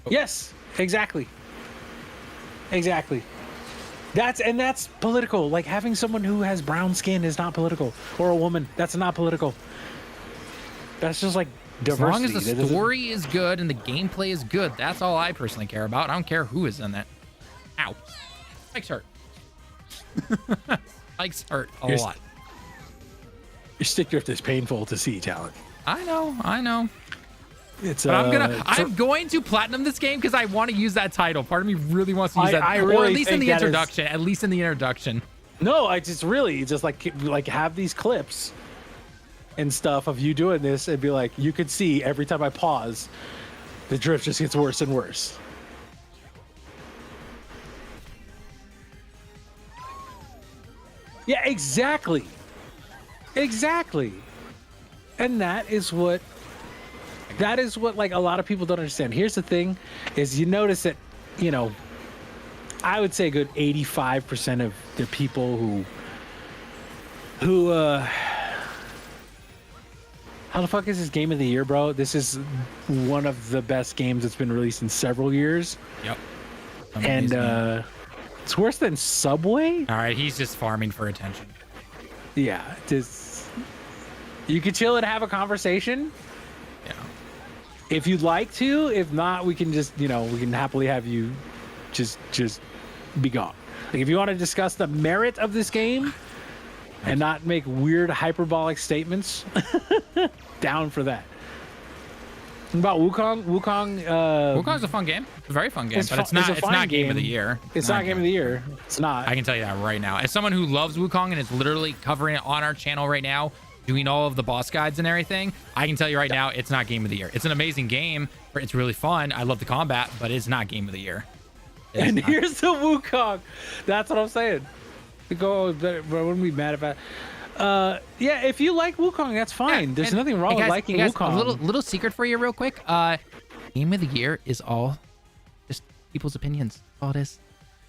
B: Yes, exactly. Exactly. That's political. Like, having someone who has brown skin is not political, or a woman. That's not political. That's just like diversity.
A: As long as the story is good and the gameplay is good, that's all I personally care about. I don't care who is in that. Ow. Spikes hurt. Spikes hurt a lot.
B: Your stick drift is painful to see, Talon.
A: I know.
B: It's,
A: but I'm going to platinum this game because I want to use that title. Part of me really wants to use that,
B: really
A: or at least in the introduction. At least in the introduction.
B: No, I just really just like have these clips and stuff of you doing this, and be like, you could see every time I pause, the drift just gets worse and worse. Yeah, exactly. And that is what like a lot of people don't understand. Here's the thing, is you notice that, you know, I would say a good 85% of the people who how the fuck is this game of the year, bro? This is one of the best games that's been released in several years.
A: Yep.
B: And it's worse than Subway.
A: All right, he's just farming for attention.
B: Yeah, just you could chill and have a conversation.
A: Yeah.
B: If you'd like to. If not, we can just, you know, we can happily have you just be gone. Like, if you want to discuss the merit of this game and not make weird hyperbolic statements, down for that. About Wukong,
A: Wukong's a fun game. It's a very fun game, but it's not game of the year.
B: It's not game of the year. It's not.
A: I can tell you that right now. As someone who loves Wukong and is literally covering it on our channel right now, doing all of the boss guides and everything, I can tell you right now, it's not game of the year. It's an amazing game. It's really fun. I love the combat, but it's not game of the year.
B: And here's the Wukong. That's what I'm saying. I wouldn't be mad about. Yeah, if you like Wukong, that's fine.
A: Yeah,
B: there's nothing wrong with liking Wukong.
A: A little secret for you, real quick. Game of the year is all just people's opinions. That's all it is.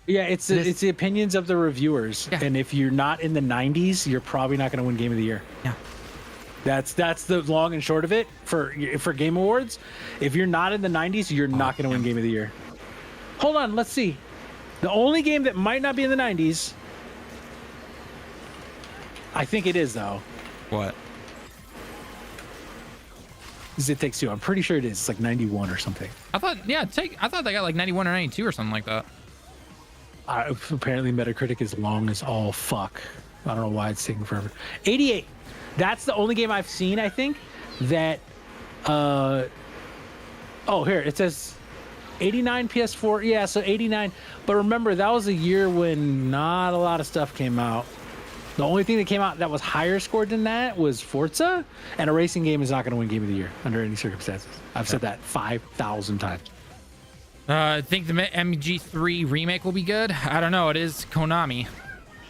B: Yeah, it's the opinions of the reviewers.
A: Yeah.
B: And if you're not in the 90s, you're probably not going to win Game of the Year.
A: Yeah.
B: That's the long and short of it for Game Awards. If you're not in the 90s, you're not going to win Game of the Year. Hold on, let's see. The only game that might not be in the 90s, I think it is though.
A: What?
B: Is It Takes Two. I'm pretty sure it is. It's like 91 or something.
A: I thought they got like 91 or 92 or something like that.
B: Apparently Metacritic is long as all fuck. I don't know why it's taking forever. 88. That's the only game I've seen, I think, that here it says 89 PS4. Yeah, so 89. But remember, that was a year when not a lot of stuff came out. The only thing that came out that was higher scored than that was Forza, and a racing game is not going to win Game of the Year under any circumstances. I've said that 5,000 times.
A: I think the MG3 remake will be good. I don't know. It is Konami.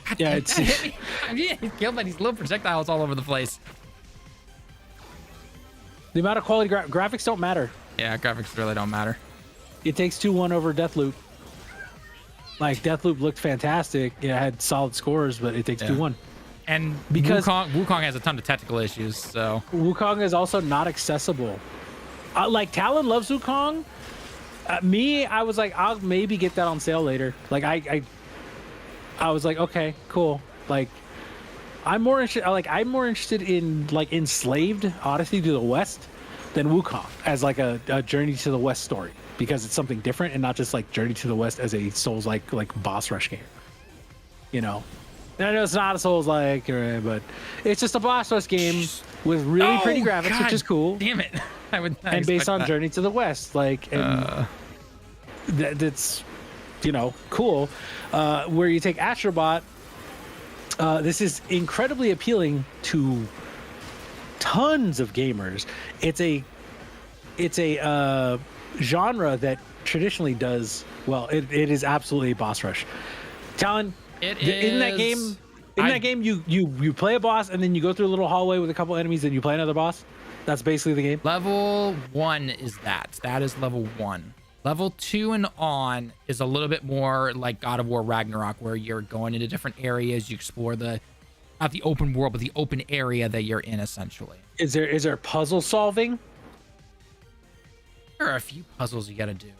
A: God,
B: Yeah, it's
A: that hit me. I'm getting killed by these little projectiles all over the place.
B: the amount of quality graphics don't matter.
A: Yeah, graphics really don't matter.
B: It Takes Two won over Deathloop. Like Deathloop looked fantastic. It had solid scores, but It Takes Two won.
A: And
B: Because-
A: Wukong has a ton of technical issues, so
B: Wukong is also not accessible. Like Talon loves Wukong. I was like, I'll maybe get that on sale later. Like I was like, okay, cool. Like I'm more interested in like Enslaved Odyssey to the West than Wukong as like a Journey to the West story, because it's something different and not just like Journey to the West as a Souls like boss rush game. You know. And I know it's not a Souls like, but it's just a boss rush game with really pretty graphics,
A: God,
B: which is cool.
A: Damn it! I would not
B: And based
A: expect
B: on
A: that.
B: Journey to the West, like, and that's, cool. Where you take Astro Bot, this is incredibly appealing to tons of gamers. It's a genre that traditionally does well. It is absolutely a boss rush. Talon, in that game, you play a boss and then you go through a little hallway with a couple enemies and you play another boss. That's basically the game.
A: Level 1 is that. That is level 1. Level 2 and on is a little bit more like God of War Ragnarok, where you're going into different areas. You explore not the open world, but the open area that you're in, essentially.
B: Is there puzzle solving?
A: There are a few puzzles you got to do,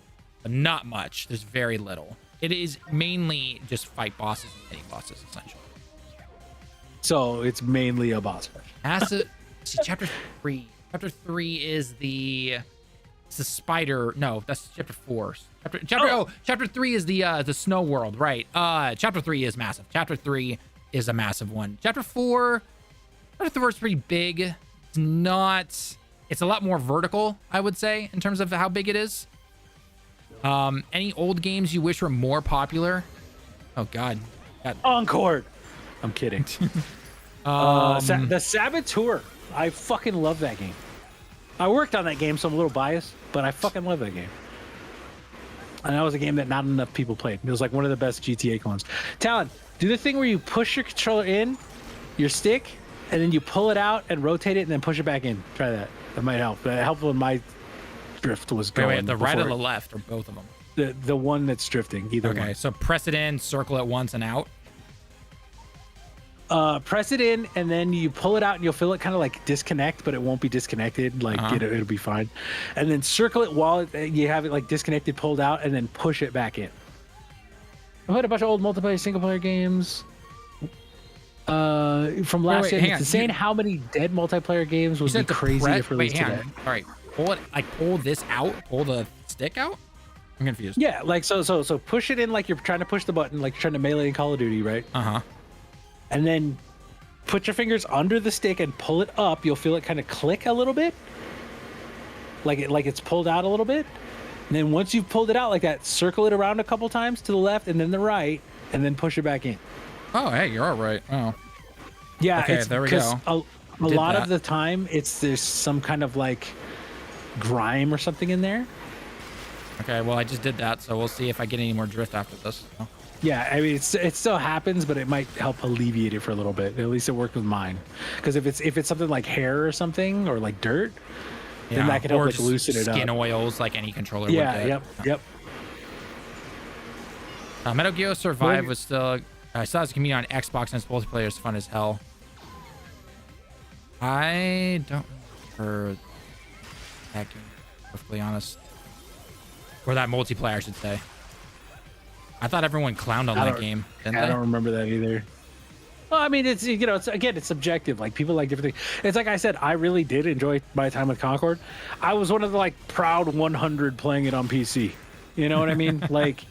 A: but not much. There's very little. It is mainly just fight bosses and hitting bosses, essentially.
B: So it's mainly a boss rush.
A: See, chapter 3. Chapter 3 is the spider. No, that's chapter 4. Chapter 3 is the snow world, right? Chapter 3 is massive. Chapter 3 is a massive one. Chapter 4 is pretty big. It's a lot more vertical, I would say, in terms of how big it is. Any old games you wish were more popular? Oh God.
B: Encore. I'm kidding. The Saboteur. I fucking love that game. I worked on that game, so I'm a little biased, but I fucking love that game. And that was a game that not enough people played. It was like one of the best GTA clones. Talon, do the thing where you push your controller in, your stick, and then you pull it out and rotate it and then push it back in. Try that. That might help. That helped when my drift was going.
A: Wait, the right or the left, or both of them?
B: The one that's drifting, either one.
A: Okay, so press it in, circle it once and out.
B: Press it in, and then you pull it out, and you'll feel it kind of like disconnect, but it won't be disconnected. Like it'll be fine. And then circle it while you have it like disconnected, pulled out, and then push it back in. I played a bunch of old multiplayer single player games from last year. It's insane how many dead multiplayer games would be crazy if released today.
A: All right, pull this out, pull the stick out. I'm confused.
B: Yeah, like so push it in like you're trying to push the button, like you're trying to melee in Call of Duty, right? And then put your fingers under the stick and pull it up. You'll feel it kind of click a little bit. like it's pulled out a little bit. And then once you've pulled it out like that, circle it around a couple times to the left and then the right, and then push it back in.
A: Oh, hey, you're all right. Oh,
B: yeah.
A: Okay, there we go.
B: A lot of the time, there's some kind of like grime or something in there.
A: Okay, well, I just did that, so we'll see if I get any more drift after this. So.
B: Yeah, I mean, it still happens, but it might help alleviate it for a little bit. At least it worked with mine. Because if it's something like hair or something, or like dirt, then that can help like loosen it up.
A: Skin oils, like any controller would get.
B: Yep.
A: Metal Gear Survive was still... I saw this community on Xbox, and its multiplayer is fun as hell. I don't remember that game, perfectly honest. Or that multiplayer, I should say. I thought everyone clowned on that game. Didn't
B: I
A: they?
B: don't remember that either. Well, I mean, it's it's subjective. Like people like different things. It's like I said, I really did enjoy my time with Concord. I was one of the like proud 100 playing it on PC. You know what I mean? Like,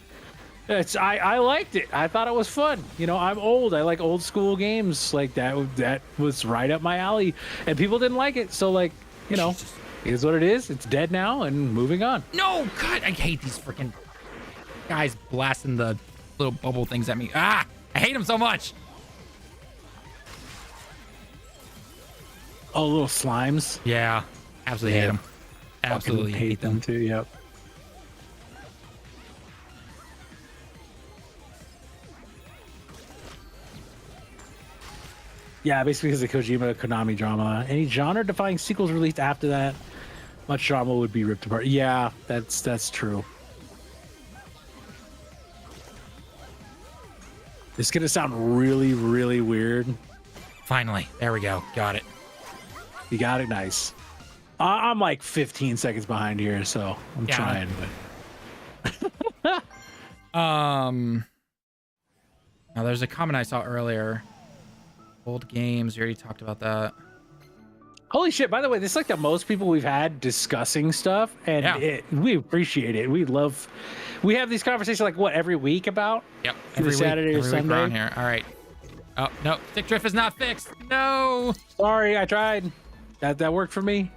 B: I liked it. I thought it was fun. You know, I'm old. I like old school games like that. That was right up my alley, and people didn't like it. So like, you know. It is what it is. It's dead now and moving on.
A: No, God, I hate these freaking guys blasting the little bubble things at me. Ah, I hate them so much.
B: Oh, little slimes.
A: Yeah, absolutely hate them. Absolutely hate them
B: too. Yep. Yeah, basically because of Kojima Konami drama. Any genre-defying sequels released after that, much drama would be ripped apart. Yeah, that's true. It's gonna sound really, really weird.
A: Finally, there we go. Got it.
B: You got it, nice. I'm like 15 seconds behind here, so I'm trying. But...
A: Now there's a comment I saw earlier. Old games. We already talked about that.
B: Holy shit, by the way, this is like the most people we've had discussing stuff, and we appreciate it. We have these conversations like what, every week about?
A: Yep.
B: Every Saturday or Sunday.
A: We're on here. All right. Oh, no. Stick drift is not fixed. No.
B: Sorry, I tried. That worked for me.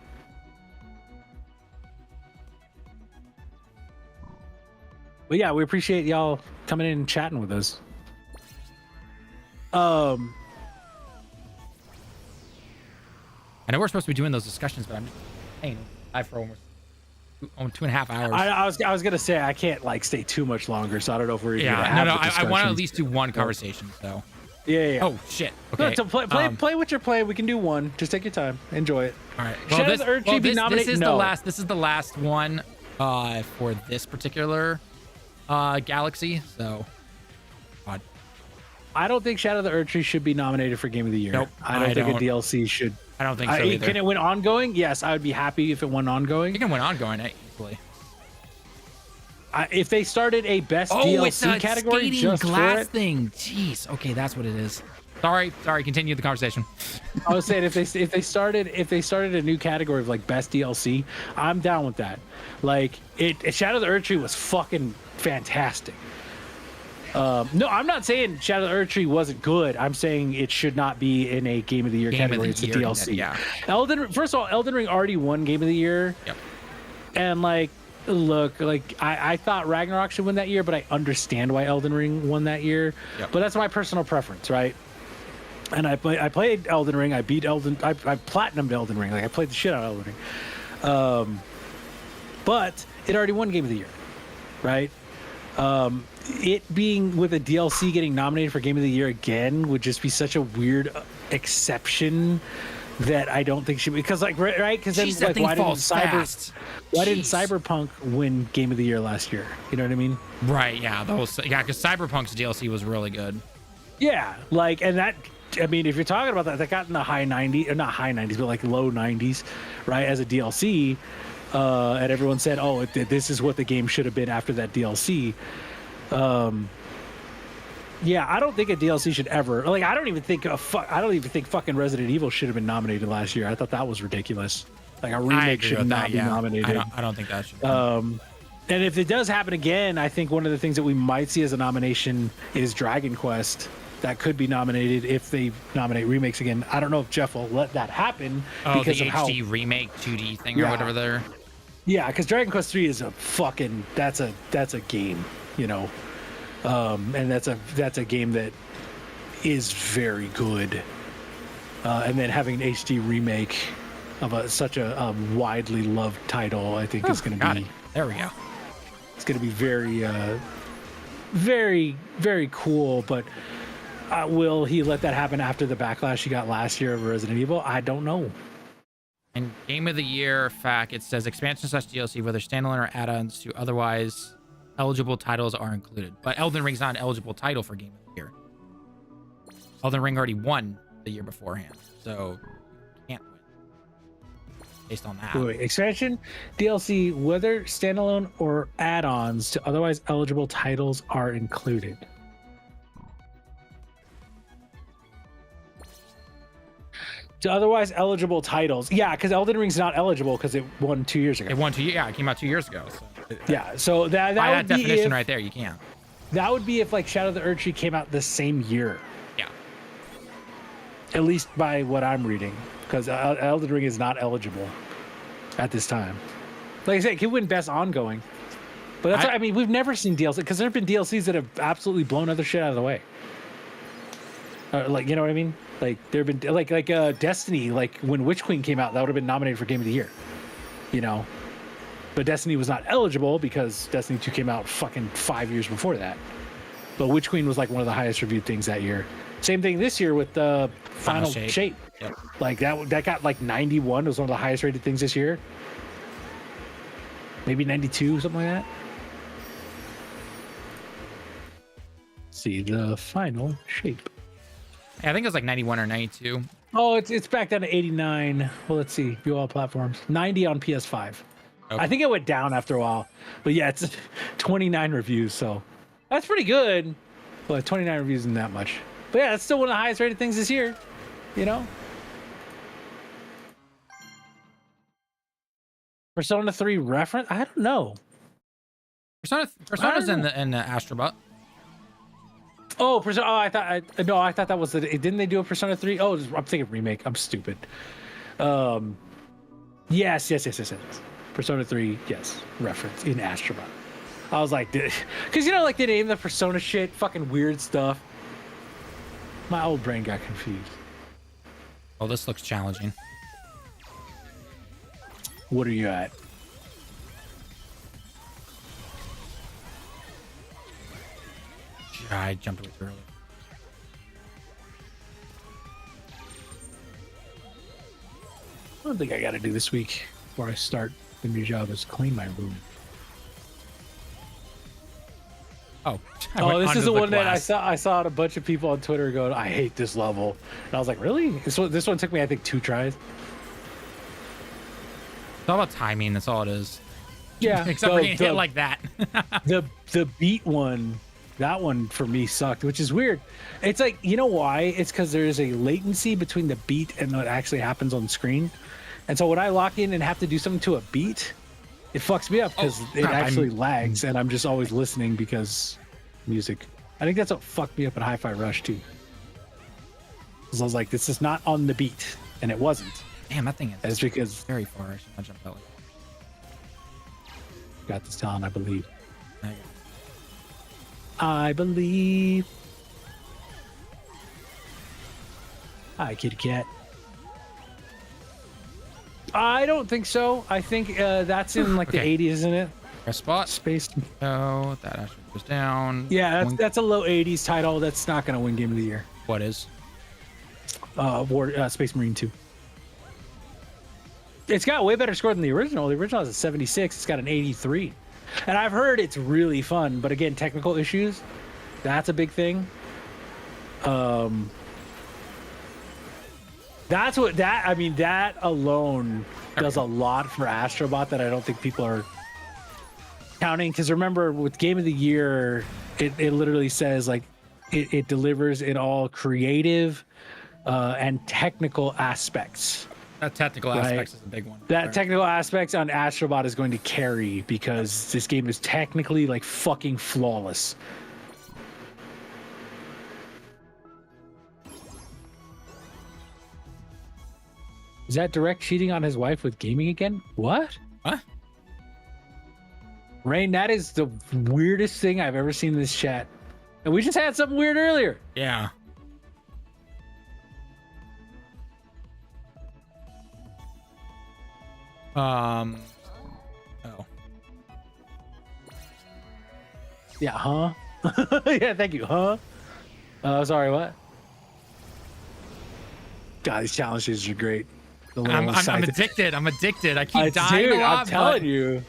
B: But yeah, we appreciate y'all coming in and chatting with us.
A: I know we're supposed to be doing those discussions, but I'm just hanging live for almost 2.5 hours.
B: I was gonna say I can't like stay too much longer, so I don't know if we're
A: gonna have I want to at least do one conversation. So
B: yeah.
A: Oh shit. Okay.
B: No, so play what you're playing. We can do one. Just take your time. Enjoy it.
A: All right.
B: Well,
A: this is the last one for this particular galaxy. So. God.
B: I don't think Shadow of the Erdtree should be nominated for Game of the Year.
A: Nope.
B: I don't think a DLC should.
A: I don't think so either.
B: Can it win ongoing? Yes, I would be happy if it won ongoing.
A: You can win ongoing easily.
B: If they started a best DLC category just
A: glass
B: for it,
A: thing. Jeez. Okay, that's what it is. Sorry. Continue the conversation.
B: I was saying if they started a new category of like best DLC, I'm down with that. Like Shadow of the Erdtree was fucking fantastic. No, I'm not saying Shadow of the Erdtree wasn't good. I'm saying it should not be in a Game of the Year category. It's a DLC.
A: Yeah.
B: First of all, Elden Ring already won Game of the Year.
A: Yep.
B: And like, look, like I thought Ragnarok should win that year, but I understand why Elden Ring won that year.
A: Yep.
B: But that's my personal preference, right? And I played Elden Ring. I platinumed Elden Ring. Like I played the shit out of Elden Ring. But it already won Game of the Year, right? It being with a DLC getting nominated for Game of the Year again would just be such a weird exception that I don't think should be, because like right because then like why didn't Cyberpunk win Game of the Year last year? You know what I mean?
A: Right. Yeah. Because Cyberpunk's DLC was really good.
B: Yeah. Like, and that, I mean, if you're talking about that got in the high 90s, or not high 90s, but like low 90s, right, as a DLC. And everyone said, "Oh, this is what the game should have been after that DLC." Yeah, I don't think a DLC should ever. Like, I don't even think fucking Resident Evil should have been nominated last year. I thought that was ridiculous. Like a remake should not be nominated.
A: I don't think that should.
B: And if it does happen again, I think one of the things that we might see as a nomination is Dragon Quest. That could be nominated if they nominate remakes again. I don't know if Jeff will let that happen
A: because
B: of
A: the HD remake 2D thing or whatever there.
B: Yeah, because Dragon Quest 3 is that's a game, you know, and that's a game that is very good. And then having an HD remake of such a widely loved title, I think is going to be.
A: There we go.
B: It's going to be very, very, very cool. But will he let that happen after the backlash he got last year of Resident Evil? I don't know.
A: And Game of the Year fact, it says expansion/DLC, whether standalone or add-ons to otherwise eligible titles are included. But Elden Ring's not an eligible title for Game of the Year. Elden Ring already won the year beforehand, so can't win based on that.
B: Wait, expansion, DLC, whether standalone or add-ons to otherwise eligible titles are included. To otherwise eligible titles, yeah, because Elden Ring's not eligible because it won 2 years ago.
A: It won 2 years. Yeah, it came out 2 years ago. So
B: yeah, so that
A: by
B: would
A: that
B: be
A: definition
B: if,
A: right there, you can't.
B: That would be if like Shadow of the Erdtree came out the same year.
A: Yeah.
B: At least by what I'm reading, because Elden Ring is not eligible at this time. Like I said, it could win Best Ongoing, but that's I mean we've never seen DLC because there have been DLCs that have absolutely blown other shit out of the way. Like, you know what I mean? Like there have been like Destiny, like when Witch Queen came out, that would have been nominated for Game of the Year. You know, but Destiny was not eligible because Destiny 2 came out fucking 5 years before that. But Witch Queen was like one of the highest reviewed things that year. Same thing this year with the Final Shape.
A: Yep.
B: Like that got like 91. It was one of the highest rated things this year. Maybe 92, something like that. Let's see the Final Shape.
A: Yeah, I think it was like 91 or 92.
B: Oh, it's back down to 89. Well, let's see. View all platforms. 90 on PS5. Okay. I think it went down after a while. But yeah, it's 29 reviews, so that's pretty good. But 29 reviews isn't that much. But yeah, it's still one of the highest rated things this year. You know? Persona 3 reference? I don't know.
A: Persona's in the Astro Bot.
B: Oh, Persona. Oh, I thought that was the. Didn't they do a Persona 3? Oh, I'm thinking remake. I'm stupid. Yes. Persona 3, yes, reference in Astro Bot. I was like, because you know, like they name the Persona shit, fucking weird stuff. My old brain got confused.
A: Oh, this looks challenging.
B: What are you at?
A: I jumped away too early.
B: I don't think I got to do this week before I start the new job is clean my room.
A: Oh,
B: this is the one that I saw a bunch of people on Twitter going, I hate this level. And I was like, really? This one took me, I think, 2 tries.
A: It's all about timing. That's all it is.
B: Yeah.
A: Except for getting hit like that.
B: the beat one, that one for me sucked, which is weird. It's like, you know why? It's because there's a latency between the beat and what actually happens on screen. And so when I lock in and have to do something to a beat, it fucks me up because it actually lags, and I'm just always listening because music. I think that's what fucked me up at Hi-Fi Rush too. Because I was like, this is not on the beat, and it wasn't.
A: Damn, that thing is.
B: It's because
A: very far. I should jump out.
B: Got this talent, I believe.
A: There you go.
B: I believe. Hi, kitty cat. I don't think so. I think that's in like the 80s, isn't it?
A: Press spot.
B: Space.
A: Oh, that actually goes down.
B: Yeah, that's a low 80s title. That's not going to win Game of the Year.
A: What is?
B: Space Marine 2. It's got a way better score than the original. The original has a 76. It's got an 83. And I've heard it's really fun, but again, technical issues, that's a big thing. That alone does a lot for Astro Bot that I don't think people are counting. Because remember, with Game of the Year, it literally says like it delivers in all creative and technical aspects.
A: That technical aspects is a big one.
B: That technical aspects on Astro Bot is going to carry because this game is technically like fucking flawless. Is that Direct cheating on his wife with gaming again? What?
A: What?
B: Rain, that is the weirdest thing I've ever seen in this chat. And we just had something weird earlier.
A: Yeah. Oh.
B: Yeah, huh? Yeah, thank you, huh? Sorry, what? God, these challenges are great.
A: I'm addicted. I'm addicted. I keep dying
B: dude,
A: a lot.
B: I'm telling you.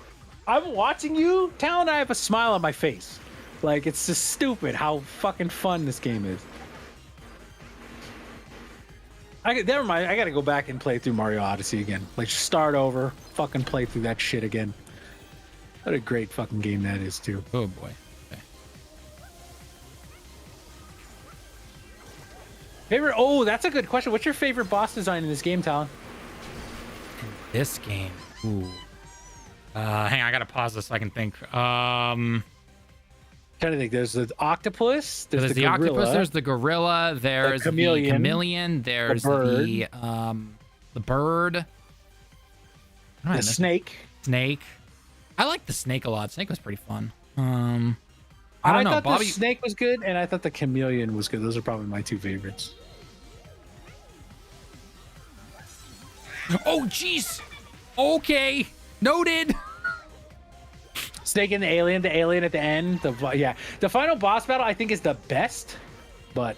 B: I'm watching you, Talon. I have a smile on my face. Like, it's just stupid how fucking fun this game is. Never mind. I gotta go back and play through Mario Odyssey again. Like, start over, fucking play through that shit again. What a great fucking game that is, too.
A: Oh boy. Okay.
B: Favorite? Oh, that's a good question. What's your favorite boss design in this game, Talon?
A: This game. Ooh. Hang on, I gotta pause this so I can think.
B: Trying to think. There's the octopus.
A: There's the octopus. There's the gorilla. There's the chameleon. There's the bird.
B: The snake.
A: Snake. I like the snake a lot. Snake was pretty fun. I don't know.
B: Thought
A: Bobby...
B: the snake was good, and I thought the chameleon was good. Those are probably my two favorites.
A: Oh, jeez. Okay. Noted.
B: Snake and the alien at the end. The final boss battle I think is the best. But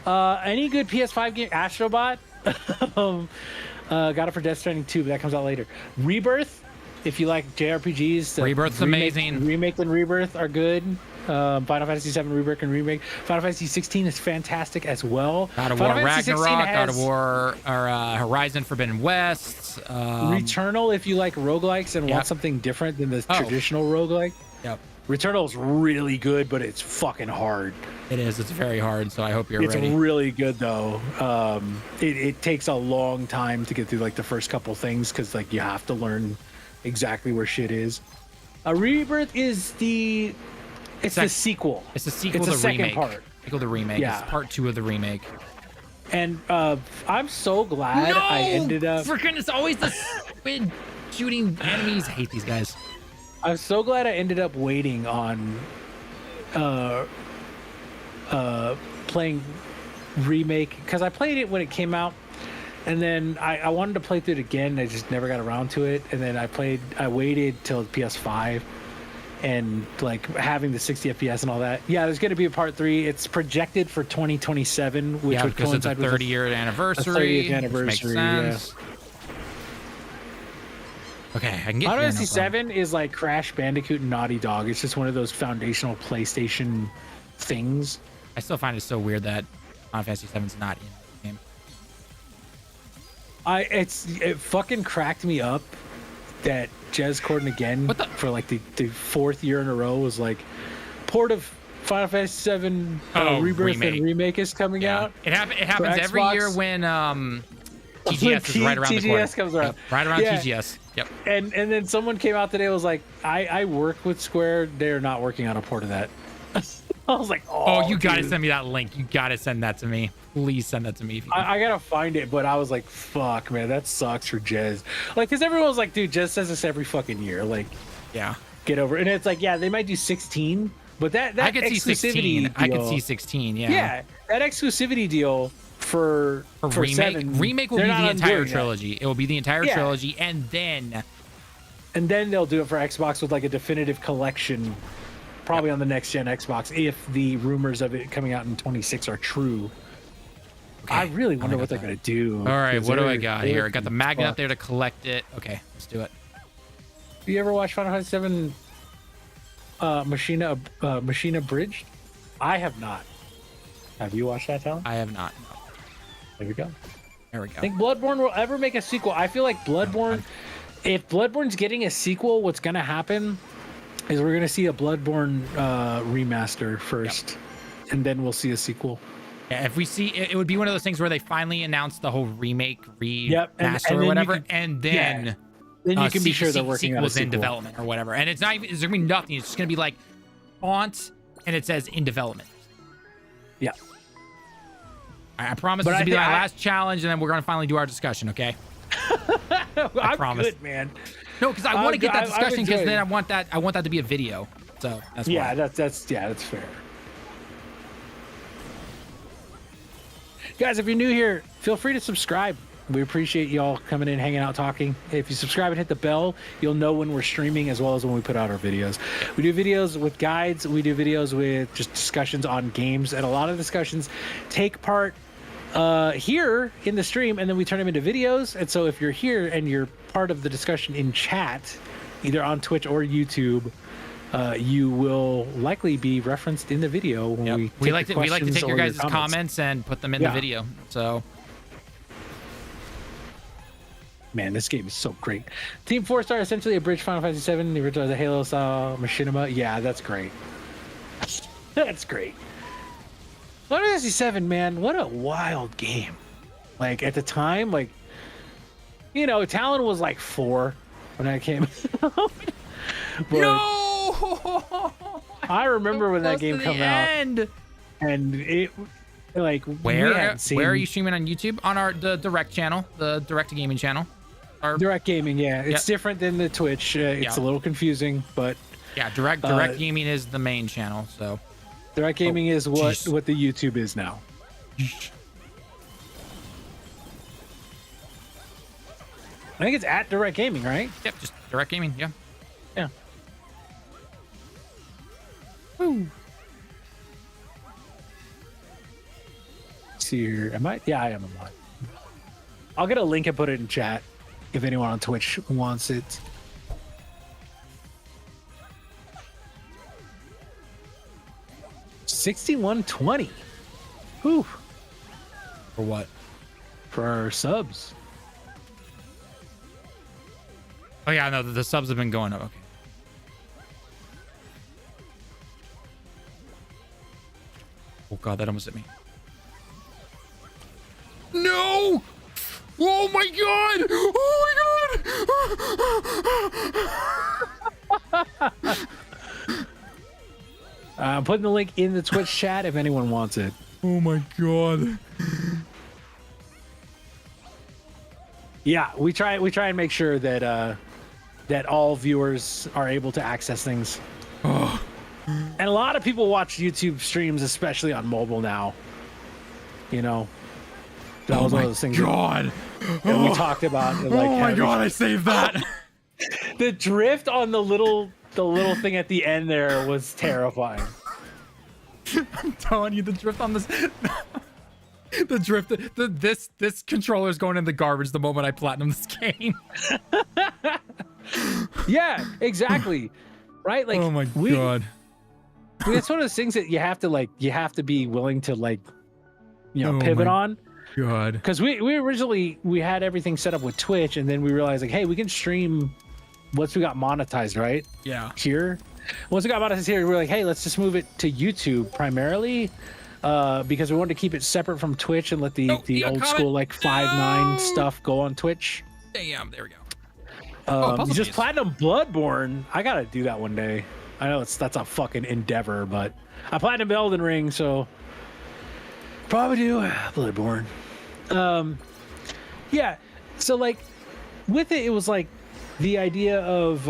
B: any good PS5 game, Astro Bot, got it for Death Stranding 2, but that comes out later. Rebirth, if you like JRPGs,
A: Rebirth's amazing.
B: Remake and Rebirth are good. Final Fantasy VII Rebirth and Remake. Final Fantasy 16 is fantastic as well.
A: God of War Ragnarok, God of War Horizon Forbidden West.
B: Returnal, if you like roguelikes and want something different than the traditional roguelike.
A: Yep.
B: Returnal's really good, but it's fucking hard.
A: It is. It's very hard, so I hope you're ready.
B: It's really good, though. It takes a long time to get through, like, the first couple things, because, like, you have to learn exactly where shit is. Rebirth is the... It's the sequel.
A: It's the sequel
B: to
A: the
B: the second
A: remake.
B: part.
A: Sequel to the remake.
B: Yeah.
A: It's part 2 of the remake.
B: And I'm so glad I ended up...
A: Freaking, it's always the squid shooting enemies. I hate these guys.
B: I'm so glad I ended up waiting on playing remake, because I played it when it came out, and then I wanted to play through it again. I just never got around to it, and then I waited till PS5, and like having the 60 FPS and all that. Yeah, there's going to be a part 3. It's projected for 2027, which would coincide with
A: a 30-year anniversary.
B: 30th anniversary,
A: makes sense.
B: Yeah.
A: Okay, I can get
B: Final Fantasy 7 is like Crash Bandicoot and Naughty Dog. It's just one of those foundational PlayStation things.
A: I still find it so weird that Final Fantasy 7's not in the game.
B: It fucking cracked me up that Jez Corden again for like the 4th year in a row was like, port of Final Fantasy VII Rebirth and Remake is coming out.
A: It happens every year when TGS is right around the corner.
B: TGS comes around.
A: Yep, right around TGS. Yep.
B: And then someone came out today and was like, I work with Square. They're not working on a port of that. I was like,
A: you gotta send me that link. You gotta send that to me. Please send that to me. If you can.
B: I gotta find it, but I was like, fuck, man, that sucks for Jez. Like, because everyone was like, dude, Jez says this every fucking year. Like,
A: yeah,
B: get over it. And it's like, yeah, they might do 16, but that
A: I could
B: exclusivity
A: see 16.
B: deal,
A: I could see 16. Yeah.
B: Yeah, that exclusivity deal for
A: remake.
B: 7,
A: remake will be the entire trilogy. It will be the entire trilogy, and then
B: they'll do it for Xbox with like a definitive collection. Probably on the next gen Xbox, if the rumors of it coming out in 26 are true. Okay. I really wonder what they're gonna do.
A: All right, what do I got here? I got the magnet up there to collect it. Okay, let's do it.
B: Do you ever watch Final Fantasy VII Machina Bridge? I have not. Have you watched that, Talon?
A: I have not. No.
B: There we go.
A: There we go.
B: Think Bloodborne will ever make a sequel? I feel like Bloodborne. If Bloodborne's getting a sequel, what's gonna happen is we're gonna see a Bloodborne remaster first, and then we'll see a sequel.
A: Yeah, if we see, it would be one of those things where they finally announce the whole remake, remaster,
B: and
A: or whatever, and then
B: then you can be sure they're working on a sequel
A: in development or whatever. And it's not even, it's gonna be nothing. It's just gonna be like font, and it says in development.
B: Yeah.
A: I promise this will be my last challenge, and then we're gonna finally do our discussion. Okay.
B: I promise. Good, man.
A: No, because I want to get that discussion because then
B: enjoyed
A: I want that to be a video. So that's
B: yeah,
A: why.
B: that's fair. Guys, if you're new here, feel free to subscribe. We appreciate y'all coming in, hanging out, talking. If you subscribe and hit the bell, you'll know when we're streaming as well as when we put out our videos. We do videos with guides. We do videos with just discussions on games, and a lot of discussions take part here in the stream, and then we turn them into videos. And so if you're here and you're part of the discussion in chat, either on Twitch or YouTube, you will likely be referenced in the video when
A: we like to take your guys' comments and put them in the video. So
B: man, this game is so great. Team 4-star, essentially a bridge Final Fantasy VII. The original is a Halo style machinima. Yeah, that's great. That's great. Final Fantasy VII, man, what a wild game. Like at the time, like, you know, Talon was like 4 when I came out.
A: No!
B: I remember when that game came out, and it like
A: where are you streaming on YouTube? On the direct channel, the direct gaming channel.
B: Direct gaming, yeah, it's different than the Twitch. It's a little confusing, but
A: yeah, direct gaming is the main channel. So
B: direct gaming is what the YouTube is now. I think it's at direct gaming, right?
A: Yep, just direct gaming. Yeah.
B: Yeah.
A: Woo.
B: See here, am I? Yeah, I am a mod. I'll get a link and put it in chat if anyone on Twitch wants it. $61.20. Whew.
A: For what?
B: For our subs.
A: Oh yeah, no, the subs have been going up. Okay. Oh god, that almost hit me. No! Oh my god! Oh my god!
B: I'm putting the link in the Twitch chat if anyone wants it.
A: Oh my god.
B: Yeah, we try and make sure that that all viewers are able to access things.
A: Oh.
B: And a lot of people watch YouTube streams, especially on mobile now. You know, that was one of those things
A: God.
B: that we talked about. Like,
A: oh my god, I saved that.
B: The drift on the little thing at the end there was terrifying.
A: I'm telling you, the drift on this. The drift. This controller is going in the garbage the moment I platinum this game.
B: Yeah, exactly. Right? Like,
A: oh my god.
B: It's one of those things that you have to be willing to pivot on.
A: God.
B: Because we originally had everything set up with Twitch, and then we realized like, hey, we can stream once we got monetized, right?
A: Yeah.
B: Here. Once we got monetized here, we were like, hey, let's just move it to YouTube primarily. Because we wanted to keep it separate from Twitch and let the old school like 5.9 stuff go on Twitch.
A: Damn, there we go.
B: Just platinum Bloodborne. I gotta do that one day. I know that's a fucking endeavor, but I platinum Elden Ring, so probably do Bloodborne. Yeah. So like with it was like the idea of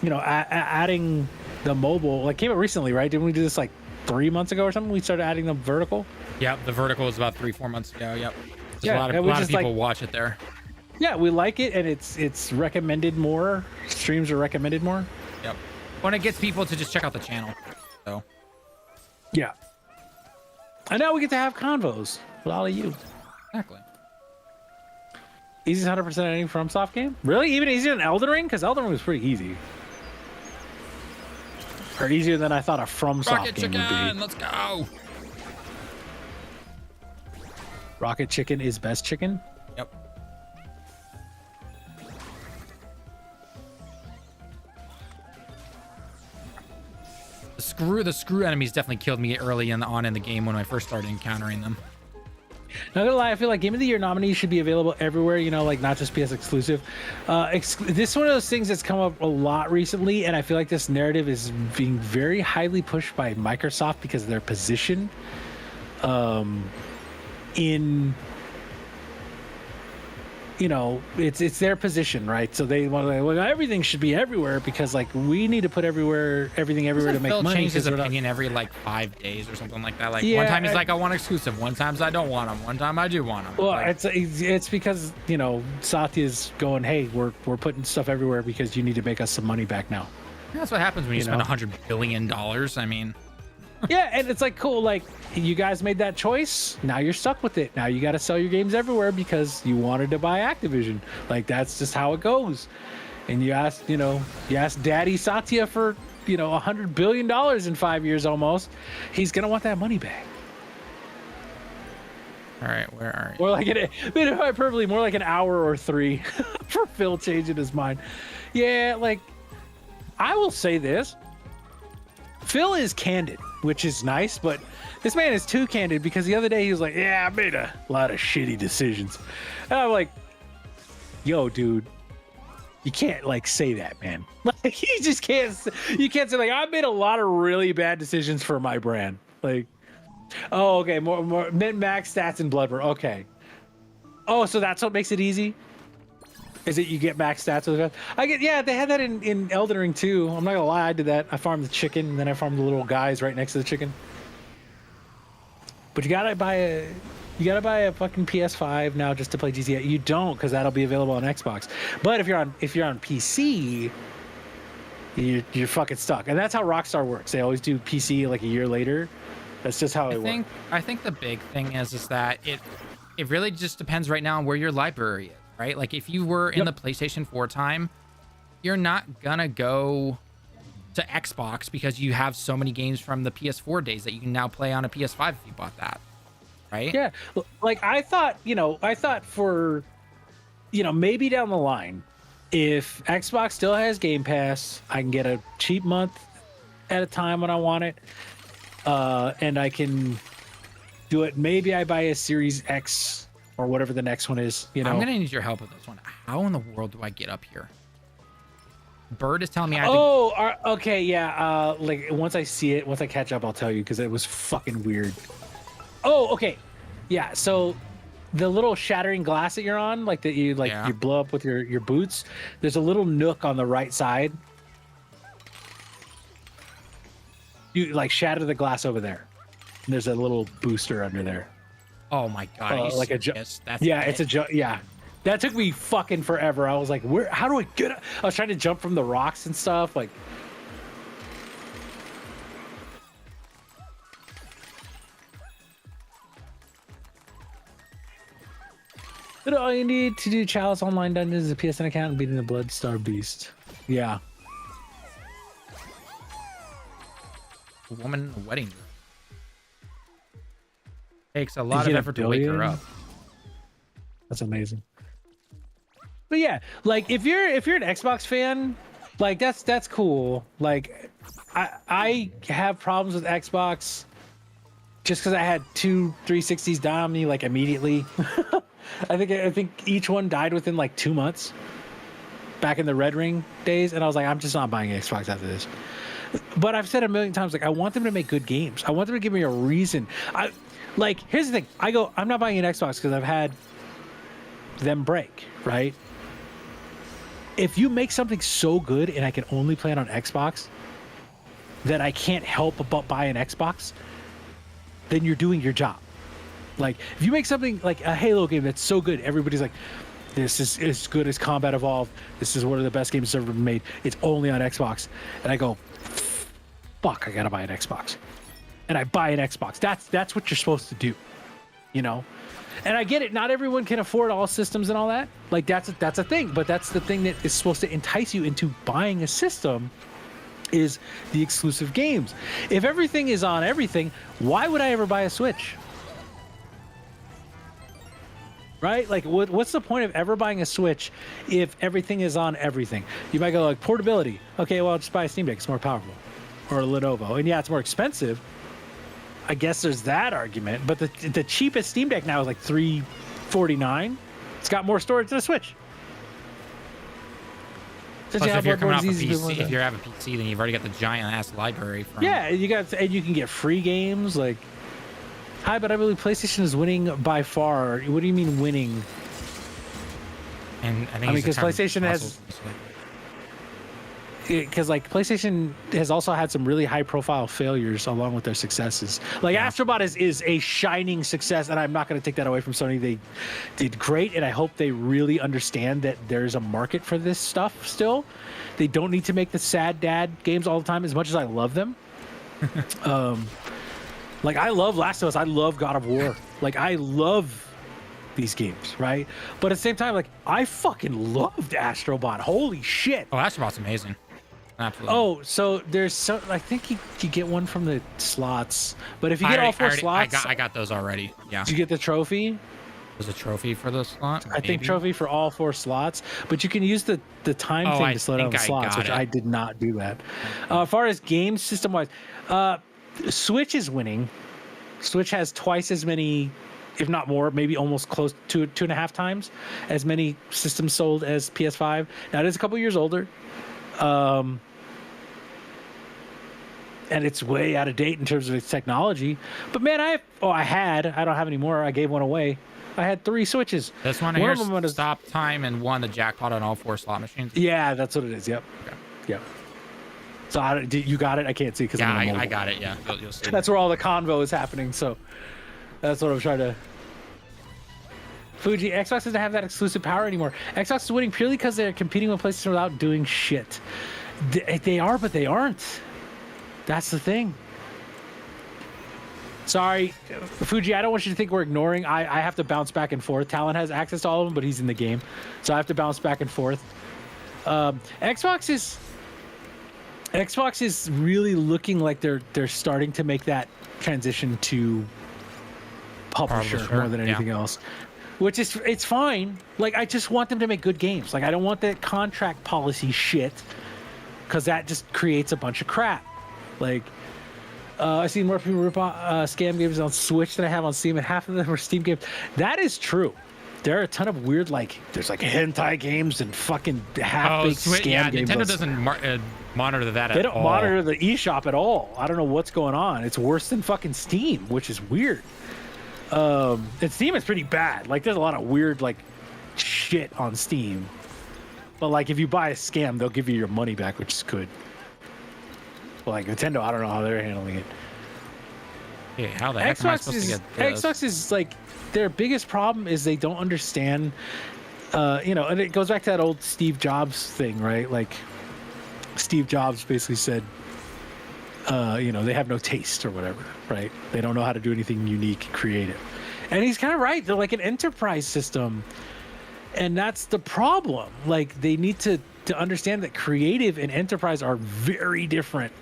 B: adding the mobile, like, came out recently, right? Didn't we do this like 3 months ago or something? We started adding the vertical.
A: Yeah, the vertical was about 3-4 months ago. Yep.
B: Yeah,
A: a lot of people watch it there.
B: Yeah, we like it, and it's recommended more. Streams are recommended more.
A: Yep. When it gets people to just check out the channel. So.
B: Yeah. And now we get to have convos with all of you.
A: Exactly.
B: Easiest 100% any FromSoft game? Really? Even easier than Elden Ring? Because Elden Ring was pretty easy. Or easier than I thought a FromSoft game would be.
A: Let's go.
B: Rocket Chicken is best chicken?
A: Yep. The screw enemies definitely killed me early on in the game when I first started encountering them.
B: Not gonna lie, I feel like Game of the Year nominees should be available everywhere, like not just PS exclusive. This is one of those things that's come up a lot recently, and I feel like this narrative is being very highly pushed by Microsoft because of their position you know, it's their position, right? So they want to, well, everything should be everywhere because like we need to put everything everywhere to make
A: Phil
B: money.
A: changes his
B: 'Cause we're not-
A: opinion every like 5 days or something like that. Like
B: Yeah,
A: one time he's like, I want exclusive. One times I don't want them. One time I do want them.
B: Well,
A: Like,
B: it's because, you know, Satya's going, hey, we're putting stuff everywhere because you need to make us some money back now.
A: that's what happens when you spend
B: know?
A: $100 billion. I mean,
B: Yeah, and it's like cool, like you guys made that choice. Now you're stuck with it. Now you got to sell your games everywhere because you wanted to buy Activision. Like that's just how it goes. And you asked Daddy Satya for, you know, $100 billion in 5 years almost. He's gonna want that money back.
A: all right, where are you?
B: Or like hyperbole, more like an hour or 3 for Phil changing his mind. Yeah, like I will say this. Phil is candid, which is nice, but this man is too candid because the other day he was like, yeah, I made a lot of shitty decisions. And I'm like, yo, dude, you can't like say that, man. Like you just can't, you can't say like, I made a lot of really bad decisions for my brand. Like, oh, okay, more min-max stats and blood work. Okay. Oh, so that's what makes it easy? Is it you get max stats with it? Yeah, they had that in Elden Ring too. I'm not gonna lie, I did that. I farmed the chicken, and then I farmed the little guys right next to the chicken. But you gotta buy a fucking PS5 now just to play GTA. You don't, because that'll be available on Xbox. But if you're on PC, you're fucking stuck. And that's how Rockstar works. They always do PC like a year later. That's just how it works.
A: I think the big thing is that it really just depends right now on where your library is. Right? Like if you were in the PlayStation 4 time, you're not gonna go to Xbox because you have so many games from the PS4 days that you can now play on a PS5 if you bought that. Right?
B: Yeah. Like I thought for, you know, maybe down the line, if Xbox still has Game Pass, I can get a cheap month at a time when I want it. And I can do it. Maybe I buy a Series X or whatever the next one is, you know.
A: I'm gonna need your help with this one. How in the world do I get up here? Bird is telling me I have
B: okay, yeah. Like once I see it, once I catch up, I'll tell you because it was fucking weird. Oh, okay, yeah. So the little shattering glass that you're on, like that you you blow up with your boots. There's a little nook on the right side. You like shatter the glass over there. And there's a little booster under there.
A: Oh my god!
B: Like it's a jump. Yeah, that took me fucking forever. I was like, where? How do I get up? I was trying to jump from the rocks and stuff. Like, all you need to do Chalice Online Dungeons is a PSN account and beating the Bloodstar Beast. Yeah.
A: A woman in a wedding dress. Takes a lot of effort to wake her up.
B: That's amazing. But yeah, like if you're an Xbox fan, like that's cool. Like I have problems with Xbox just because I had 2 360s die on me like immediately. I think each one died within like 2 months back in the Red Ring days, and I was like, I'm just not buying an Xbox after this. But I've said a million times, like I want them to make good games. I want them to give me a reason. Like, here's the thing. I'm not buying an Xbox because I've had them break, right? If you make something so good and I can only play it on Xbox that I can't help but buy an Xbox, then you're doing your job. Like, if you make something like a Halo game that's so good, everybody's like, this is as good as Combat Evolved. This is one of the best games ever been made. It's only on Xbox. And I go, fuck, I gotta buy an Xbox. And I buy an Xbox. That's what you're supposed to do, you know. And I get it. Not everyone can afford all systems and all that. Like that's a thing. But that's the thing that is supposed to entice you into buying a system, is the exclusive games. If everything is on everything, why would I ever buy a Switch? Right? Like, what's the point of ever buying a Switch if everything is on everything? You might go like portability. Okay, well, just buy a Steam Deck. It's more powerful, or a Lenovo. And yeah, it's more expensive. I guess there's that argument, but the cheapest Steam Deck now is like $349. It's got more storage than a Switch.
A: Plus, if you're coming off a PC, if you have a PC, then you've already got the giant ass library.
B: Yeah, and you can get free games. Like, hi, but I believe PlayStation is winning by far. What do you mean winning?
A: And I think
B: I mean, because PlayStation has, because like PlayStation has also had some really high profile failures along with their successes. Like Astro Bot is a shining success, and I'm not going to take that away from Sony. They did great, and I hope they really understand that there's a market for this stuff still. They don't need to make the sad dad games all the time, as much as I love them. Like I love Last of Us, I love God of War, like I love these games, right? But at the same time, like I fucking loved Astro Bot. Holy shit!
A: Oh, Astro Bot's amazing. Absolutely.
B: Oh, so there's so I think you get one from the slots, but if you get all four slots,
A: I got those already. Yeah.
B: Did you get the trophy?
A: There's a trophy for the slot.
B: I think trophy for all four slots, but you can use the time thing to slow down the slots, which I did not do that. As far as game system wise, Switch is winning. Switch has twice as many, if not more, maybe almost close to 2.5 times as many systems sold as PS5. Now it is a couple years older. And it's way out of date in terms of its technology. But man, I don't have any more. I gave one away. I had 3 Switches.
A: This one here, stop time, and won the jackpot on all 4 slot machines.
B: Yeah, that's what it is. Yep. Okay. Yep. So you got it? I can't see because
A: I got it. Yeah, you'll see.
B: That's where all the convo is happening. So that's what I'm trying to. Fuji, Xbox doesn't have that exclusive power anymore. Xbox is winning purely because they're competing with PlayStation without doing shit. They are, but they aren't. That's the thing. Sorry, Fuji, I don't want you to think we're ignoring. I have to bounce back and forth. Talon has access to all of them, but he's in the game. So I have to bounce back and forth. Xbox is really looking like they're starting to make that transition to publisher more than anything else. Which is, it's fine. Like, I just want them to make good games. Like, I don't want that contract policy shit, because that just creates a bunch of crap. Like, I see more people rip off scam games on Switch than I have on Steam, and half of them are Steam games. That is true. There are a ton of weird, like, there's like hentai games and fucking half-baked scam games.
A: Nintendo doesn't monitor that at all.
B: They don't monitor the eShop at all. I don't know what's going on. It's worse than fucking Steam, which is weird. And Steam is pretty bad. Like, there's a lot of weird, like, shit on Steam. But, like, if you buy a scam, they'll give you your money back, which is good. But, like, Nintendo, I don't know how they're handling it.
A: Yeah, how the heck am I supposed to get this?
B: Xbox is, like, their biggest problem is they don't understand, and it goes back to that old Steve Jobs thing, right? Like, Steve Jobs basically said, they have no taste or whatever, right? They don't know how to do anything unique, creative. And he's kind of right. They're like an enterprise system. And that's the problem. Like, they need to understand that creative and enterprise are very different.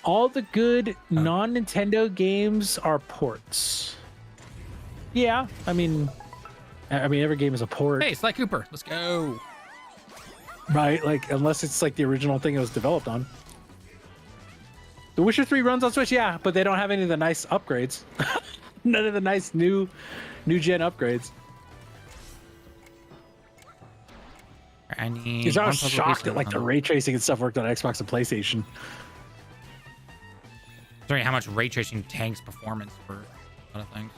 B: All the good non-Nintendo games are ports. Yeah, I mean, every game is a port.
A: Hey, Sly Cooper, let's go.
B: Right, like, unless it's like the original thing it was developed on. The Witcher 3 runs on Switch, yeah, but they don't have any of the nice upgrades. None of the nice new gen upgrades. Because I was shocked that like the ray tracing and stuff worked on Xbox and PlayStation.
A: Sorry, how much ray tracing tanks performance for a lot of things.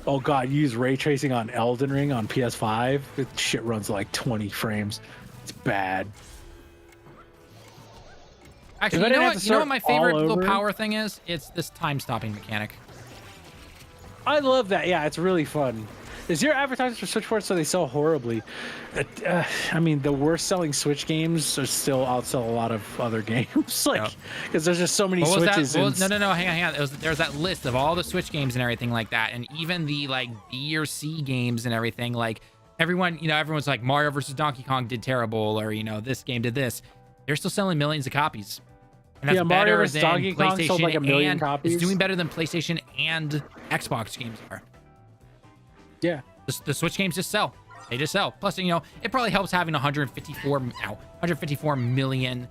B: Oh god, you use ray tracing on Elden Ring on PS5. It shit runs like 20 frames. It's bad.
A: Actually, you know what my favorite little power thing is? It's this time stopping mechanic.
B: I love that. Yeah, it's really fun. Is your advertisers for Switch ports so they sell horribly? I mean, the worst selling Switch games are still outsell a lot of other games, like because there's just so many Switches.
A: No, hang on. There's that list of all the Switch games and everything like that, and even the like B or C games and everything. Like everyone's like Mario versus Donkey Kong did terrible, or this game did this. They're still selling millions of copies. And that's
B: Mario
A: better
B: vs.
A: than
B: Donkey Kong sold like 1 million copies.
A: It's doing better than PlayStation and Xbox games are.
B: Yeah.
A: The Switch games just sell. They just sell. Plus, it probably helps having 154 million,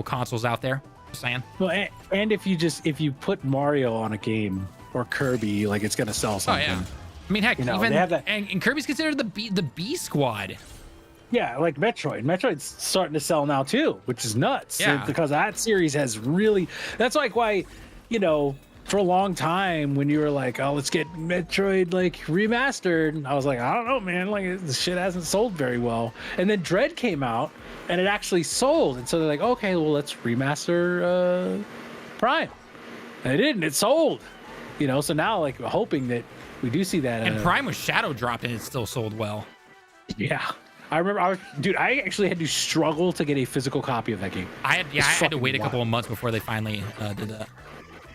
A: consoles out there. Just saying.
B: Well, and if you put Mario on a game or Kirby, like it's gonna sell something. Oh yeah.
A: I mean, heck, even they have that, and Kirby's considered the B squad.
B: Yeah, like Metroid. Metroid's starting to sell now too, which is nuts.
A: Yeah.
B: Because that series has really. That's like why, for a long time when you were like, oh, let's get Metroid like remastered, I was like, I don't know, man, like this shit hasn't sold very well. And then Dread came out and it actually sold, and so they're like, okay, well, let's remaster Prime. And it didn't, it sold, you know. So now like hoping that we do see that.
A: And Prime was shadow dropped and it still sold well.
B: Yeah, I remember I actually had to struggle to get a physical copy of that game.
A: I had to wait a couple of months before they finally did that.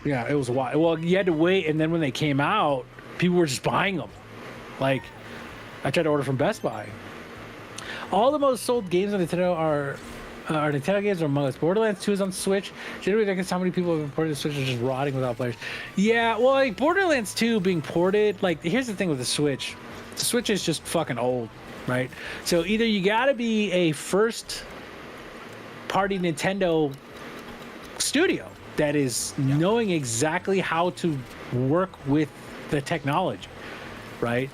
B: Yeah, it was wild. Well, you had to wait, and then when they came out, people were just buying them. Like, I tried to order from Best Buy. All the most sold games on Nintendo are Nintendo games are among us. Borderlands 2 is on Switch. Generally, I guess how many people have ported the Switch are just rotting without players. Yeah, well, like Borderlands 2 being ported, like here's the thing with the Switch. The Switch is just fucking old, right? So either you gotta be a first-party Nintendo studio that is knowing exactly how to work with the technology, right?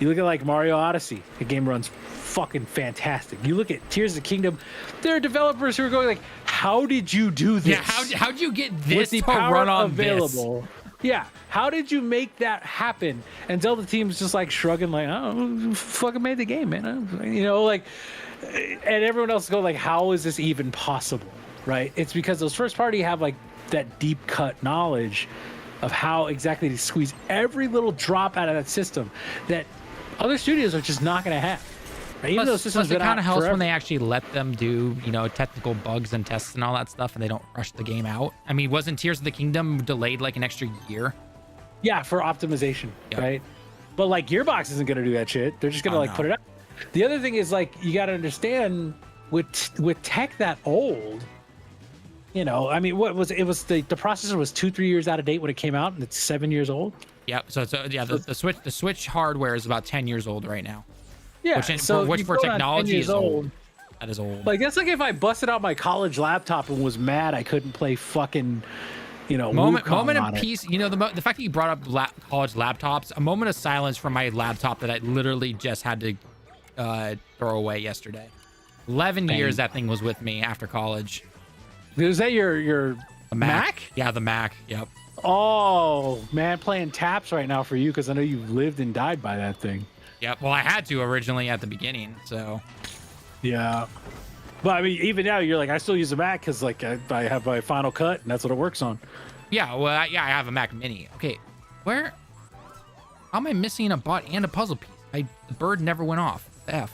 B: You look at like Mario Odyssey, the game runs fucking fantastic. You look at Tears of the Kingdom, there are developers who are going like, how did you do this?
A: Yeah, how'd you get this
B: with the
A: to
B: power
A: run on
B: available?
A: this?
B: Yeah, how did you make that happen? And Zelda team's just like shrugging like, oh, fucking made the game, man. You know, like, and everyone else go like, how is this even possible, right? It's because those first party have like that deep cut knowledge of how exactly to squeeze every little drop out of that system that other studios are just not going to have. Right? Even though systems
A: it kind of helps when they actually let them do, you know, technical bugs and tests and all that stuff, and they don't rush the game out. I mean, wasn't Tears of the Kingdom delayed like an extra year?
B: Yeah, for optimization, right? But like Gearbox isn't going to do that shit. They're just going to put it out. The other thing is like you got to understand with tech that old. You know, I mean, what was it? Was the processor was 2-3 years out of date when it came out, and it's 7 years old.
A: Yep. So the Switch hardware is about 10 years old right now.
B: Yeah.
A: Which for technology is old. That is old.
B: Like that's like if I busted out my college laptop and was mad I couldn't play fucking, you know,
A: moment
B: Wukong
A: of peace. You know, the fact that you brought up college laptops, a moment of silence for my laptop that I literally just had to throw away yesterday. 11 years that thing was with me after college.
B: Was that your Mac?
A: Yeah, the Mac. Yep.
B: Oh man, playing taps right now for you because I know you've lived and died by that thing.
A: Yep. Well, I had to originally at the beginning, so.
B: Yeah. But I mean, even now you're like, I still use a Mac because like I have my Final Cut and that's what it works on.
A: Yeah. Well, I have a Mac Mini. Okay, how am I missing a bot and a puzzle piece? The bird never went off. F.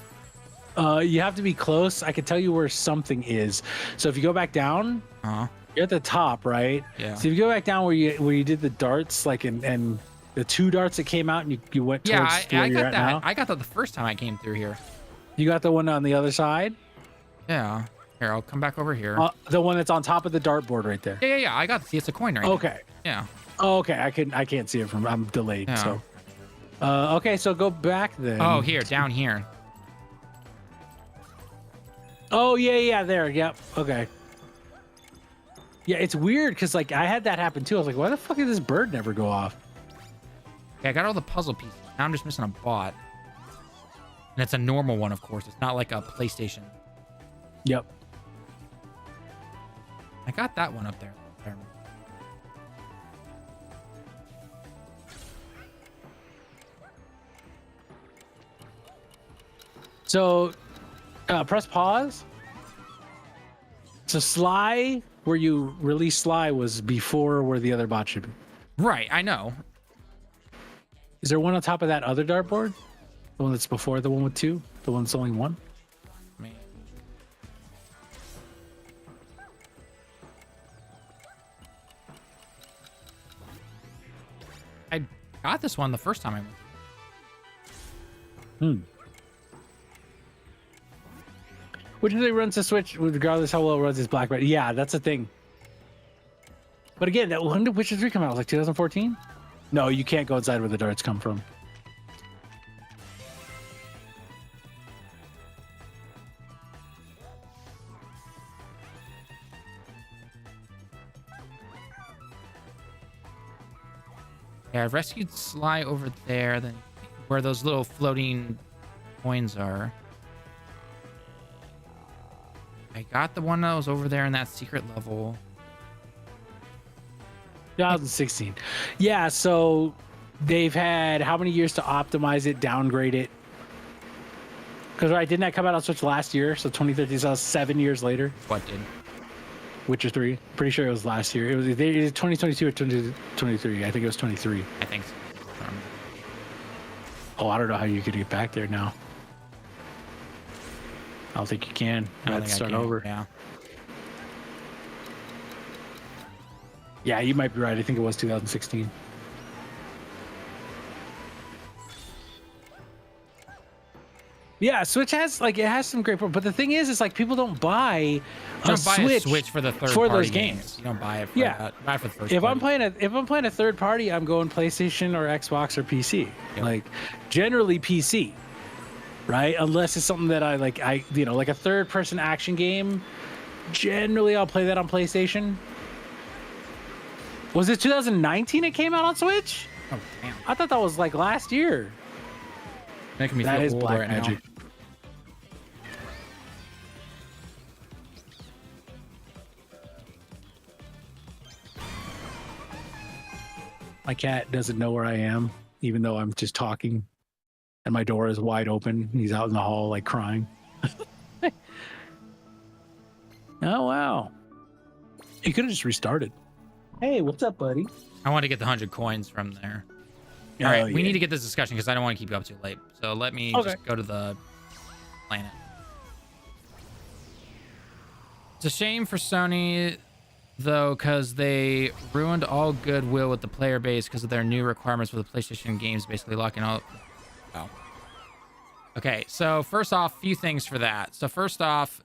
B: You have to be close. I can tell you where something is. So if you go back down, you're at the top, right?
A: Yeah.
B: So if you go back down where you did the darts, like and the 2 darts that came out and you went towards where you're at now.
A: I got that the first time I came through here.
B: You got the one on the other side?
A: Yeah. Here, I'll come back over here.
B: The one that's on top of the dartboard right there.
A: Yeah. I got to see it's a coin right
B: Okay.
A: Now. Yeah.
B: Okay. I can't see it from. I'm delayed.
A: Yeah.
B: So. Okay. So go back then.
A: Oh, here, down here.
B: Oh yeah. There. Yep. Okay. Yeah, it's weird because like I had that happen too. I was like, why the fuck did this bird never go off?
A: Okay, I got all the puzzle pieces. Now I'm just missing a bot. And it's a normal one, of course. It's not like a PlayStation.
B: Yep.
A: I got that one up there.
B: So, press pause. So Sly, where you release Sly, was before where the other bot should be.
A: Right, I know.
B: Is there one on top of that other dartboard? The one that's before the one with 2? The one that's only 1?
A: I got this one the first time I went.
B: Which really runs the Switch, regardless how well it runs, is black. Yeah, that's the thing. But again, when did Witcher 3 come out? It was like 2014? No, you can't go inside where the darts come from.
A: Yeah, I've rescued Sly over there, then where those little floating coins are. I got the one that was over there in that secret level.
B: 2016. Yeah, so they've had how many years to optimize it, downgrade it? Because didn't that come out on Switch last year? So 2013, so 7 years later.
A: What did?
B: Witcher 3. Pretty sure it was last year. It was either 2022 or 2023. I think it was 23.
A: I think so.
B: Oh, I don't know how you could get back there now. I don't think you can.
A: I don't
B: Let's
A: think I
B: start
A: can.
B: over.
A: Yeah.
B: Yeah, you might be right. I think it was 2016. Yeah, Switch has it has some great, but the thing is like people don't buy
A: You don't buy a Switch for the third
B: for
A: party
B: those games.
A: You don't buy it for that. Buy it for the first
B: If
A: party.
B: I'm playing a third party, I'm going PlayStation or Xbox or PC.
A: Yep.
B: Like generally PC, right? Unless it's something that I like like a third person action game. Generally, I'll play that on PlayStation. Was it 2019 it came out on Switch?
A: Oh damn!
B: I thought that was like last year.
A: Making me
B: That
A: feel
B: is
A: old
B: black
A: right
B: magic.
A: now.
B: My cat doesn't know where I am, even though I'm just talking, and my door is wide open. He's out in the hall, like crying. Oh wow! You could have just restarted. Hey, what's up, buddy?
A: I want to get the 100 coins from there.
B: Oh,
A: All right, we
B: yeah.
A: need to get this discussion because I don't want to keep you up too late. So let me just go to the planet. It's a shame for Sony, though, because they ruined all goodwill with the player base because of their new requirements for the PlayStation games, basically locking all. Oh. Okay, so first off, few things for that. So first off,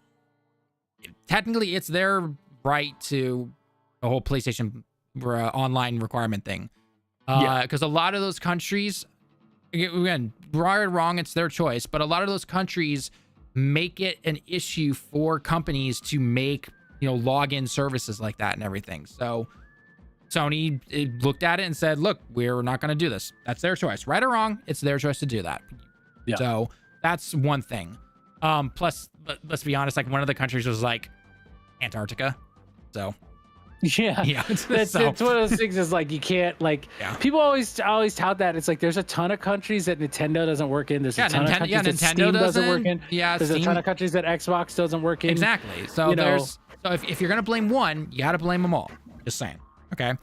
A: technically, it's their right to the whole PlayStation online requirement thing. Because a lot of those countries, again, right or wrong, it's their choice, but a lot of those countries make it an issue for companies to make, login services like that and everything. So Sony looked at it and said, look, we're not going to do this. That's their choice. Right or wrong, it's their choice to do that.
B: Yeah.
A: So that's one thing. Plus, let's be honest, like one of the countries was like Antarctica. So
B: Yeah, that's
A: so,
B: it's one of those things. Is like you can't like people always tout that. It's like there's a ton of countries that Nintendo doesn't work in. There's a ton of countries that Steam doesn't work in.
A: Yeah,
B: there's
A: Steam,
B: a ton of countries that Xbox doesn't work in.
A: Exactly. So so if you're gonna blame one, you gotta blame them all. Just saying. Okay.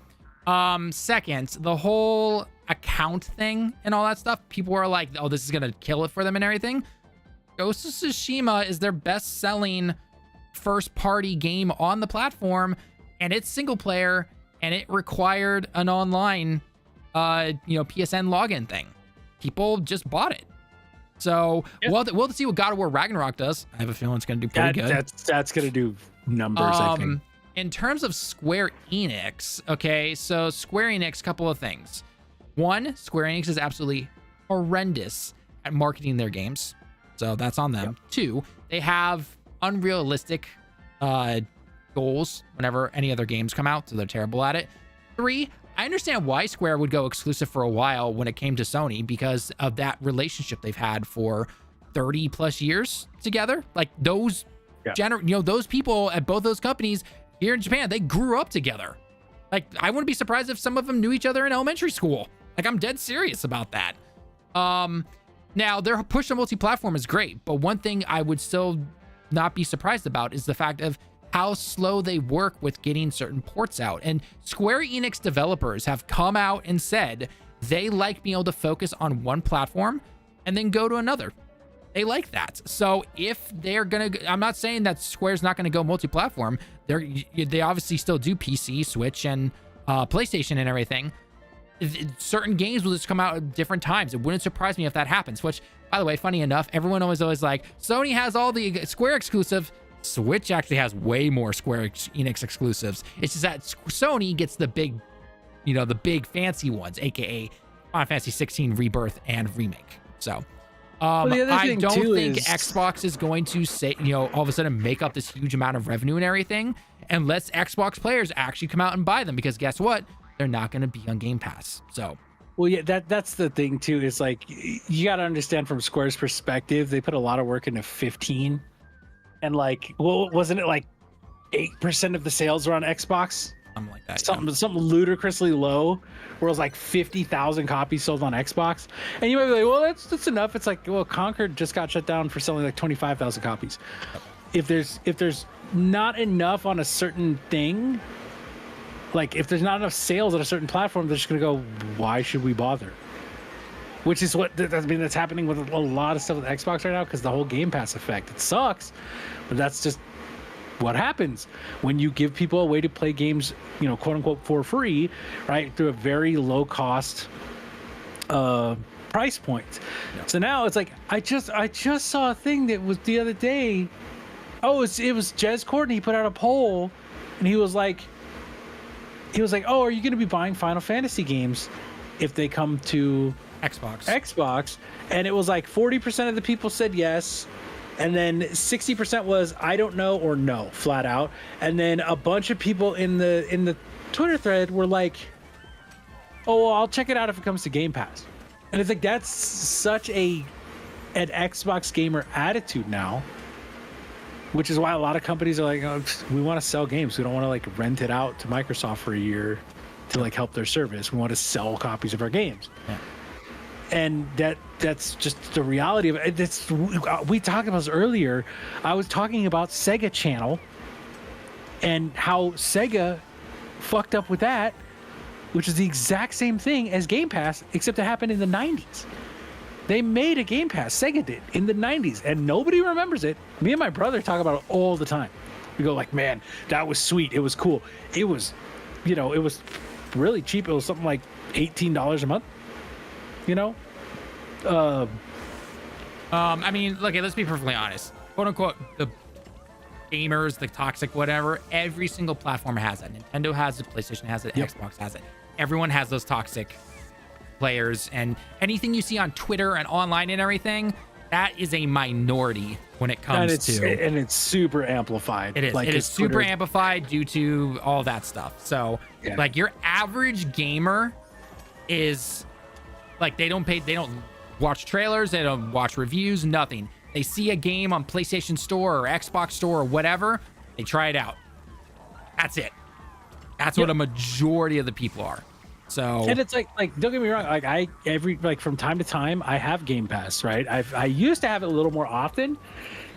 A: Second, the whole account thing and all that stuff. People are like, oh, this is gonna kill it for them and everything. Ghost of Tsushima is their best-selling first-party game on the platform. And it's single player, and it required an online, PSN login thing. People just bought it. So we'll see what God of War Ragnarok does. I have a feeling it's going to do pretty good.
B: That's going to do numbers, I think.
A: In terms of Square Enix, okay, so Square Enix, couple of things. One, Square Enix is absolutely horrendous at marketing their games. So that's on them. Yep. Two, they have unrealistic goals whenever any other games come out, so they're terrible at it. Three, I understand why Square would go exclusive for a while when it came to Sony because of that relationship they've had for 30 plus years together. Like those those people at both those companies here in Japan, they grew up together. Like I wouldn't be surprised if some of them knew each other in elementary school. Like I'm dead serious about that. Now their push to multi-platform is great, but one thing I would still not be surprised about is the fact of how slow they work with getting certain ports out. And Square Enix developers have come out and said they like being able to focus on one platform and then go to another. They like that. So if they're gonna, I'm not saying that Square's not gonna go multi-platform. They obviously still do PC, Switch, and PlayStation and everything. Certain games will just come out at different times. It wouldn't surprise me if that happens. Which, by the way, funny enough, everyone always like, Sony has all the Square exclusive. Switch actually has way more Square Enix exclusives. It's just that Sony gets the big, the big fancy ones, aka Final Fantasy 16 Rebirth and Remake. So, I don't think Xbox is going to say, all of a sudden make up this huge amount of revenue and everything unless Xbox players actually come out and buy them, because guess what? They're not going to be on Game Pass. So,
B: well, yeah, that's the thing too. Is like you got to understand from Square's perspective, they put a lot of work into 15. And like, well, wasn't it like 8% of the sales were on Xbox?
A: something like that.
B: Something ludicrously low, where it was like 50,000 copies sold on Xbox, and you might be like, well, that's enough. It's like, well, Concord just got shut down for selling like 25,000 copies. If there's not enough on a certain thing, like if there's not enough sales on a certain platform, they're just gonna go, why should we bother? Which is what that's happening with a lot of stuff with Xbox right now, because the whole Game Pass effect. It sucks, but that's just what happens when you give people a way to play games, quote unquote, for free, right, through a very low cost price point. Yeah. So now it's like, I just saw a thing that was the other day. Oh, it was Jez Corden. He put out a poll, and he was like, oh, are you going to be buying Final Fantasy games if they come to Xbox? And it was like 40% of the people said yes, and then 60% was I don't know or no, flat out. And then a bunch of people in the Twitter thread were like, oh, well, I'll check it out if it comes to Game Pass. And it's like, that's such an Xbox gamer attitude now, which is why a lot of companies are like, oh, we want to sell games. We don't want to like rent it out to Microsoft for a year to like help their service. We want to sell copies of our games. Yeah. And that's just the reality of it. We talked about this earlier. I was talking about Sega Channel and how Sega fucked up with that, which is the exact same thing as Game Pass, except it happened in the 90s. They made a Game Pass, Sega did, in the 90s, and nobody remembers it. Me and my brother talk about it all the time. We go like, man, that was sweet. It was cool. It was, it was really cheap. It was something like $18 a month.
A: I mean, look, let's be perfectly honest. Quote unquote, the gamers, the toxic whatever, every single platform has it. Nintendo has it, PlayStation has it, yep. Xbox has it. Everyone has those toxic players, and anything you see on Twitter and online and everything, that is a minority when it comes
B: and it's super amplified.
A: It is. Like, it is super amplified due to all that stuff. So like your average gamer is like, they don't watch trailers, they don't watch reviews, nothing. They see a game on PlayStation Store or Xbox Store or whatever, they try it out. That's it. That's what a majority of the people are. So, and
B: it's like don't get me wrong, like from time to time I have Game Pass, right? I used to have it a little more often,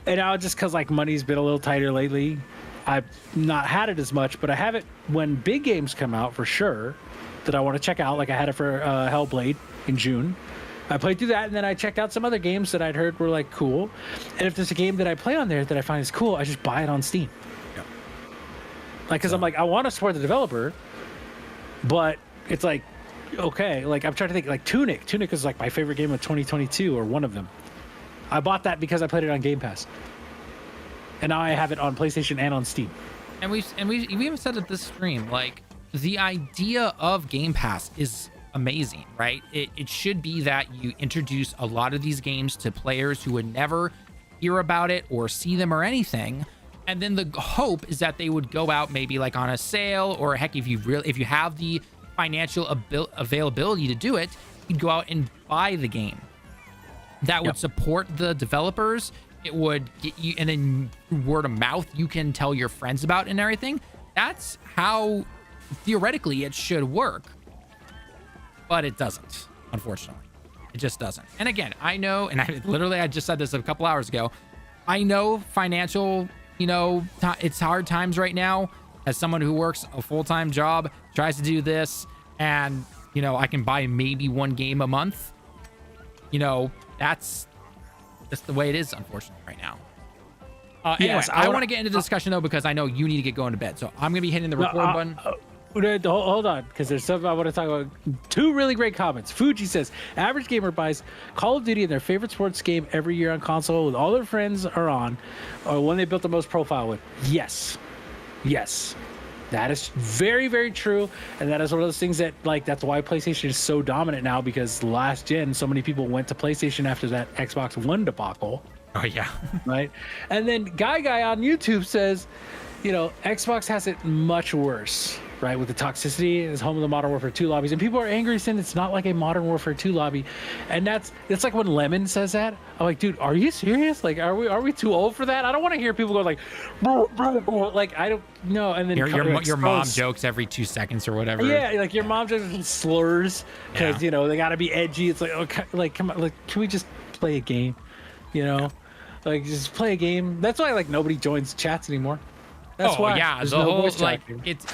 B: and now just because like money's been a little tighter lately, I've not had it as much. But I have it when big games come out for sure that I want to check out. Like I had it for Hellblade in June. I played through that, and then I checked out some other games that I'd heard were like cool. And if there's a game that I play on there that I find is cool, I just buy it on Steam. Yeah. Like, because I'm like, I want to support the developer, but it's like, okay, like I'm trying to think, like Tunic is like my favorite game of 2022, or one of them. I bought that because I played it on Game Pass, and now I have it on PlayStation and on Steam.
A: And we even said at this stream, like, the idea of Game Pass is amazing, right? It should be that you introduce a lot of these games to players who would never hear about it or see them or anything, and then the hope is that they would go out maybe like on a sale, or heck, if you have the financial availability to do it, you'd go out and buy the game. That would support the developers. It would get you, and then word of mouth, you can tell your friends about it and everything. That's how theoretically it should work, but it doesn't, unfortunately. It just doesn't. And again, I know, and I just said this a couple hours ago, I know financial, it's hard times right now. As someone who works a full-time job, tries to do this, and I can buy maybe one game a month, that's just the way it is, unfortunately, right now. Anyway, I want to get into the discussion though, because I know you need to get going to bed, so I'm gonna be hitting the record button.
B: Hold on, because there's something I want to talk about. Two really great comments. Fuji says, average gamer buys Call of Duty and their favorite sports game every year on console with all their friends are on, or one they built the most profile with. Yes, that is very, very true, and that is one of those things that, like, that's why PlayStation is so dominant now, because last gen so many people went to PlayStation after that Xbox One debacle.
A: Oh yeah.
B: Right. And then guy on YouTube says, Xbox has it much worse. right? With the toxicity, it's home of the Modern Warfare 2 lobbies, and people are angry saying it's not like a Modern Warfare 2 lobby, and it's like when Lemon says that, I'm like, dude, are you serious? Like, are we too old for that? I don't want to hear people go like, bro, like I don't know. And then
A: your mom jokes every 2 seconds or whatever.
B: Yeah, like your mom just slurs because you know they gotta be edgy. It's like, okay, like come on, like can we just play a game? You know, like just play a game. That's why like nobody joins chats anymore. That's why.
A: Yeah, the whole like it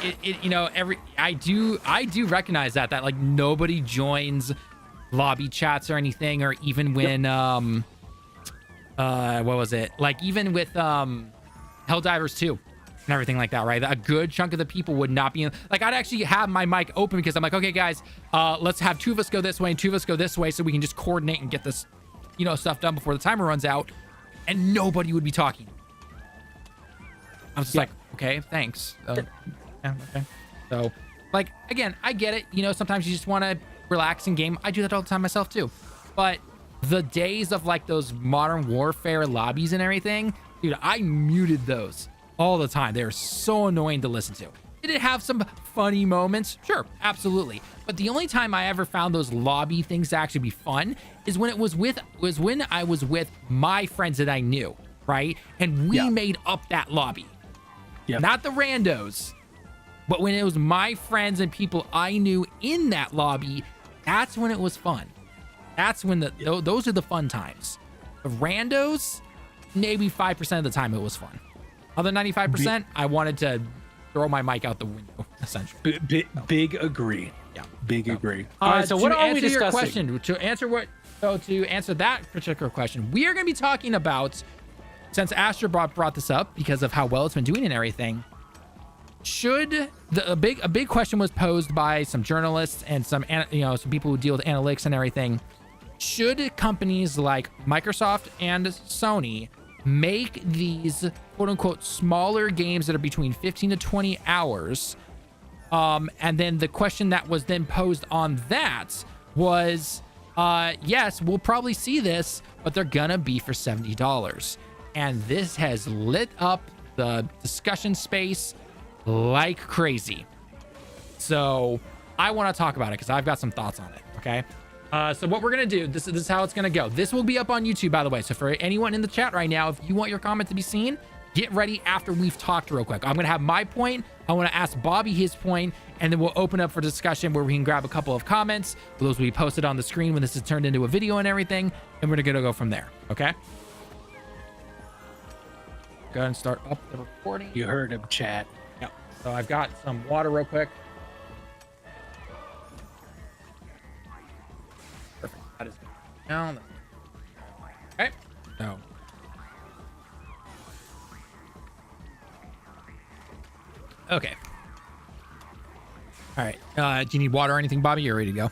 A: you know I do recognize that like nobody joins lobby chats or anything, or even when what was it, like even with Helldivers 2 and everything like that, right? A good chunk of the people would not be in, like I'd actually have my mic open because I'm like, okay guys, let's have 2 of us go this way and 2 of us go this way so we can just coordinate and get this, you know, stuff done before the timer runs out, and nobody would be talking. I was just like, okay, thanks. Yeah, okay. So, like, again, I get it. You know, sometimes you just want to relax and game. I do that all the time myself, too. But the days of, like, those Modern Warfare lobbies and everything, dude, I muted those all the time. They're so annoying to listen to. Did it have some funny moments? Sure, absolutely. But the only time I ever found those lobby things to actually be fun is when I was with my friends that I knew, right? And we made up that lobby. Yep. Not the randos, but when it was my friends and people I knew in that lobby, that's when it was fun. That's when those are the fun times. The randos, maybe 5% of the time it was fun. Other 95%, I wanted to throw my mic out the window, essentially.
B: Big agree.
A: Yeah,
B: big agree. All right, so what are we discussing?
A: To answer that particular question, we are going to be talking about, since Astro Bot brought this up because of how well it's been doing and everything, a big question was posed by some journalists and some people who deal with analytics and everything. Should companies like Microsoft and Sony make these quote unquote smaller games that are between 15 to 20 hours? And then the question that was then posed on that was, yes, we'll probably see this, but they're gonna be for $70. And this has lit up the discussion space like crazy. So I want to talk about it because I've got some thoughts on it. Okay. So what we're going to do, this is how it's going to go. This will be up on YouTube, by the way. So for anyone in the chat right now, if you want your comment to be seen, get ready after we've talked real quick. I'm going to have my point. I want to ask Bobby his point, and then we'll open up for discussion where we can grab a couple of comments. Those will be posted on the screen when this is turned into a video and everything. And we're going to go from there. Okay. Go ahead and start up the recording.
B: You heard him, chat.
A: Yep. So I've got some water real quick. Perfect. That is good. Now, okay. So. Okay. All right. Do you need water or anything, Bobby? You're ready to go?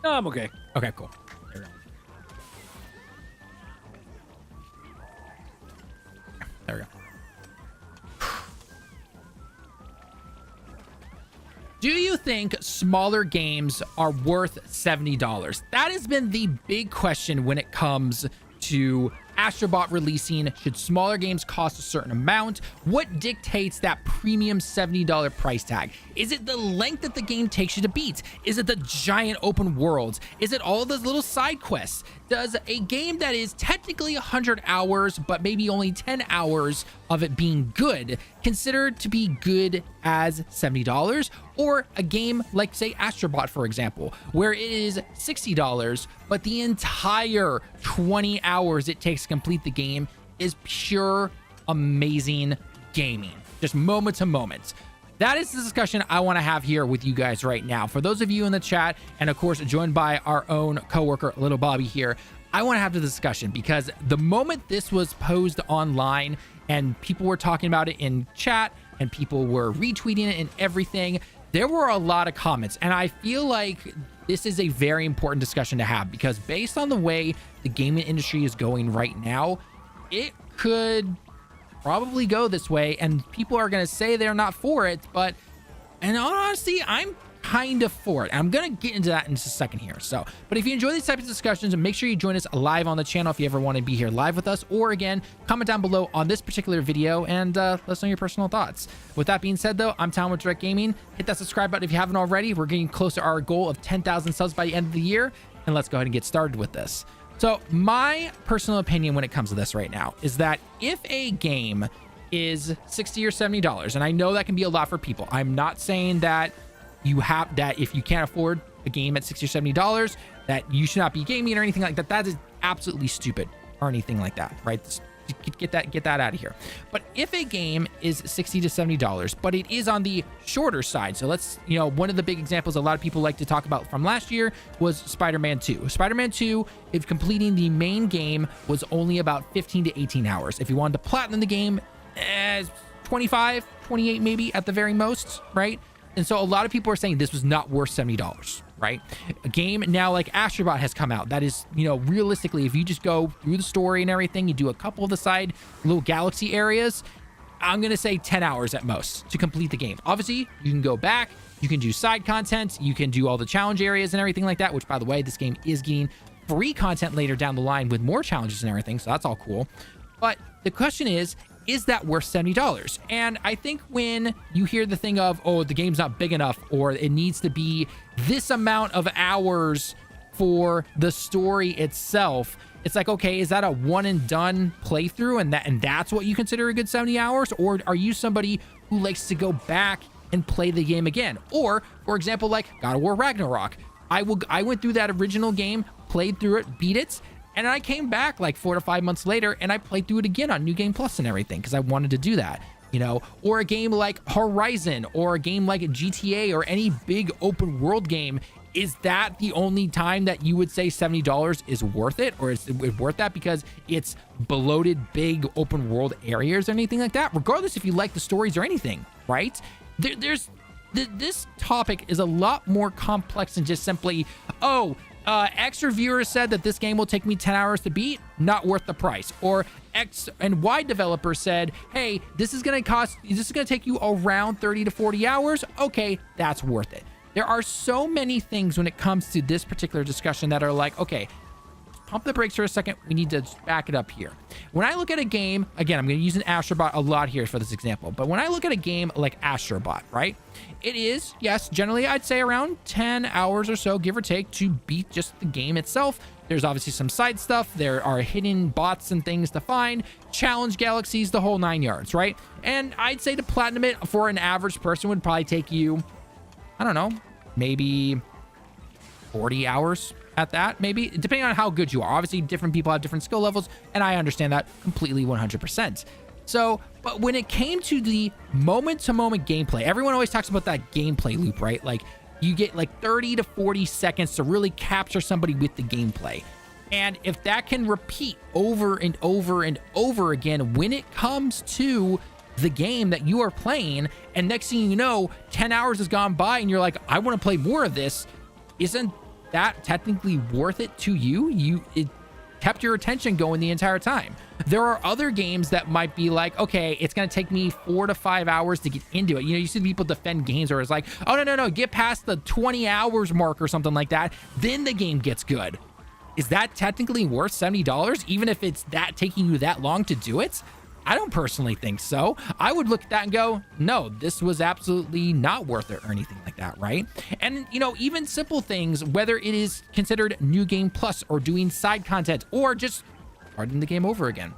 B: No, I'm okay.
A: Okay, cool. There we go. There we go. Do you think smaller games are worth $70? That has been the big question when it comes to Astro Bot releasing. Should smaller games cost a certain amount? What dictates that premium $70 price tag? Is it the length that the game takes you to beat? Is it the giant open worlds? Is it all those little side quests? Does a game that is technically 100 hours, but maybe only 10 hours of it being good, considered to be good as $70? Or a game like, say, Astro Bot, for example, where it is $60, but the entire 20 hours it takes to complete the game is pure amazing gaming, just moment to moment. That is the discussion I want to have here with you guys right now. For those of you in the chat, and of course joined by our own coworker Little Bobby here, I want to have the discussion because the moment this was posed online and people were talking about it in chat and people were retweeting it and everything, there were a lot of comments, and I feel like this is a very important discussion to have because based on the way the gaming industry is going right now, it could probably go this way, and people are going to say they're not for it, but in all honesty, I'm kind of for it. I'm gonna get into that in just a second here. So, but if you enjoy these types of discussions, and make sure you join us live on the channel if you ever want to be here live with us, or again, comment down below on this particular video and let us know your personal thoughts. With that being said, though, I'm Talon with Direct Gaming. Hit that subscribe button if you haven't already. We're getting close to our goal of 10,000 subs by the end of the year, and let's go ahead and get started with this. So, my personal opinion when it comes to this right now is that if a game is $60 or $70, and I know that can be a lot for people. I'm not saying that you have that if you can't afford a game at $60 or $70 that you should not be gaming or anything like that. That is absolutely stupid or anything like that, right? Get that out of here. But if a game is $60 to $70, but it is on the shorter side, so let's, one of the big examples a lot of people like to talk about from last year was Spider-Man 2. Spider-Man 2, if completing the main game, was only about 15 to 18 hours. If you wanted to platinum the game, 25, 28 maybe at the very most, right? And so a lot of people are saying this was not worth $70, right? A game now like Astro Bot has come out that is, realistically, if you just go through the story and everything, you do a couple of the side little galaxy areas, I'm going to say 10 hours at most to complete the game. Obviously, you can go back, you can do side content, you can do all the challenge areas and everything like that, which, by the way, this game is getting free content later down the line with more challenges and everything, so that's all cool. But the question is that worth $70? And I think when you hear the thing of, oh, the game's not big enough, or it needs to be this amount of hours for the story itself, it's like, okay, is that a one and done playthrough and that's what you consider a good 70 hours? Or are you somebody who likes to go back and play the game again? Or, for example, like God of War Ragnarok. I went through that original game, played through it, beat it, and I came back like 4 to 5 months later and I played through it again on New Game Plus and everything because I wanted to do that, or a game like Horizon or a game like GTA or any big open world game. Is that the only time that you would say $70 is worth it? Or is it worth that because it's bloated big open world areas or anything like that? Regardless if you like the stories or anything, right? This topic is a lot more complex than just simply, X reviewer said that this game will take me 10 hours to beat, not worth the price. Or X and Y developer said, hey, this is going to take you around 30 to 40 hours. Okay, that's worth it. There are so many things when it comes to this particular discussion that are like, okay, pump the brakes for a second. We need to back it up here. When I look at a game, again, I'm going to use an Astro Bot a lot here for this example, but when I look at a game like Astro Bot, right, it is, yes, generally I'd say around 10 hours or so, give or take, to beat just the game itself. There's obviously some side stuff. There are hidden bots and things to find, challenge galaxies, the whole 9 yards, right? And I'd say to platinum it for an average person would probably take you, I don't know, maybe 40 hours at that, maybe, depending on how good you are. Obviously, different people have different skill levels, and I understand that completely 100%. So, but when it came to the moment-to-moment gameplay, everyone always talks about that gameplay loop, right? Like, you get like 30 to 40 seconds to really capture somebody with the gameplay. And if that can repeat over and over and over again when it comes to the game that you are playing, and next thing you know, 10 hours has gone by and you're like, I want to play more of this, isn't that technically worth it to you? It kept your attention going the entire time. There are other games that might be like, okay, it's going to take me 4 to 5 hours to get into it. You see people defend games where it's like, oh, no, get past the 20 hours mark or something like that, then the game gets good. Is that technically worth $70, even if it's that taking you that long to do it? I don't personally think so. I would look at that and go, no, this was absolutely not worth it or anything like that, right? And, even simple things, whether it is considered New Game Plus or doing side content or just starting the game over again,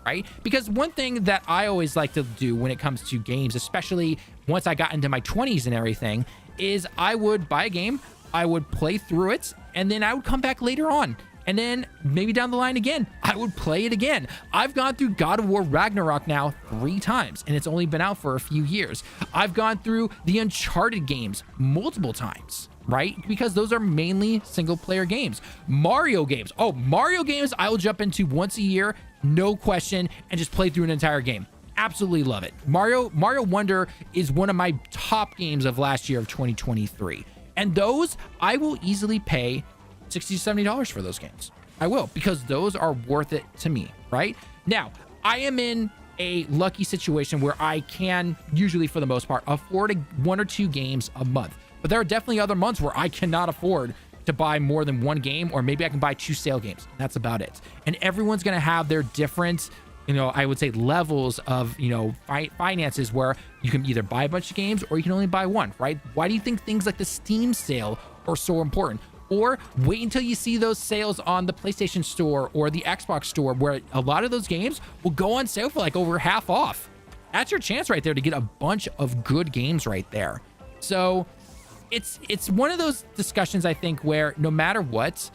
A: right? Because one thing that I always like to do when it comes to games, especially once I got into my 20s and everything, is I would buy a game, I would play through it, and then I would come back later on. And then maybe down the line again, I would play it again. I've gone through God of War Ragnarok now 3 times, and it's only been out for a few years. I've gone through the Uncharted games multiple times, right? Because those are mainly single player games. Mario games. Oh, Mario games I will jump into once a year, no question, and just play through an entire game. Absolutely love it. Mario Wonder is one of my top games of last year of 2023. And those, I will easily pay $60 to $70 for those games. I will, because those are worth it to me, right? Now, I am in a lucky situation where I can, usually for the most part, afford 1 or 2 games a month. But there are definitely other months where I cannot afford to buy more than one game, or maybe I can buy 2 sale games. That's about it. And everyone's going to have their different, I would say levels of, finances, where you can either buy a bunch of games or you can only buy one, right? Why do you think things like the Steam sale are so important? Or wait until you see those sales on the PlayStation Store or the Xbox Store, where a lot of those games will go on sale for like over half off. That's your chance right there to get a bunch of good games right there. So it's one of those discussions, I think, where no matter what,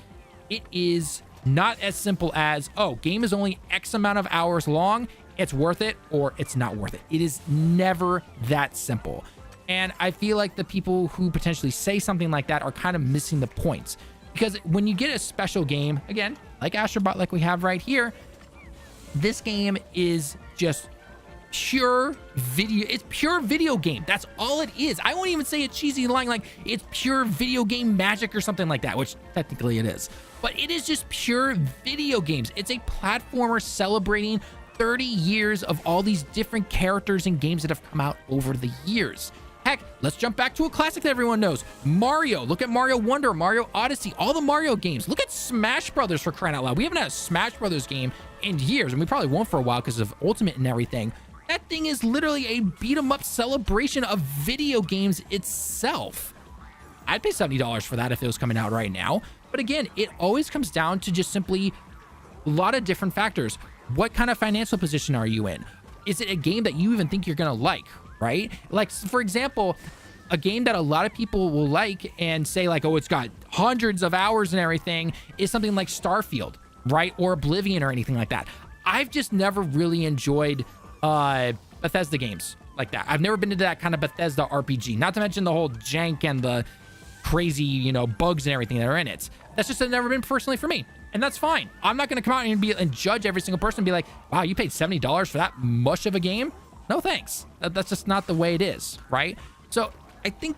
A: it is not as simple as, oh, game is only X amount of hours long, it's worth it, or it's not worth it. It is never that simple. And I feel like the people who potentially say something like that are kind of missing the points. Because when you get a special game, again, like Astro Bot, like we have right here, this game is just pure video. It's pure video game. That's all it is. I won't even say it cheesy lying, like it's pure video game magic or something like that, which technically it is. But it is just pure video games. It's a platformer celebrating 30 years of all these different characters and games that have come out over the years. Heck, let's jump back to a classic that everyone knows. Mario. Look at Mario Wonder, Mario Odyssey, all the Mario games. Look at Smash Brothers, for crying out loud. We haven't had a Smash Brothers game in years, and we probably won't for a while because of Ultimate and everything. That thing is literally a beat-em-up celebration of video games itself. I'd pay $70 for that if it was coming out right now. But again, it always comes down to just simply a lot of different factors. What kind of financial position are you in? Is it a game that you even think you're gonna like, right? Like, for example, a game that a lot of people will like and say like, oh, it's got hundreds of hours and everything, is something like Starfield, right? Or Oblivion or anything like that. I've just never really enjoyed Bethesda games like that. I've never been into that kind of Bethesda RPG, not to mention the whole jank and the crazy, bugs and everything that are in it. That's just never been personally for me. And that's fine. I'm not going to come out and judge every single person and be like, wow, you paid $70 for that much of a game? No, thanks. That's just not the way it is, right? So I think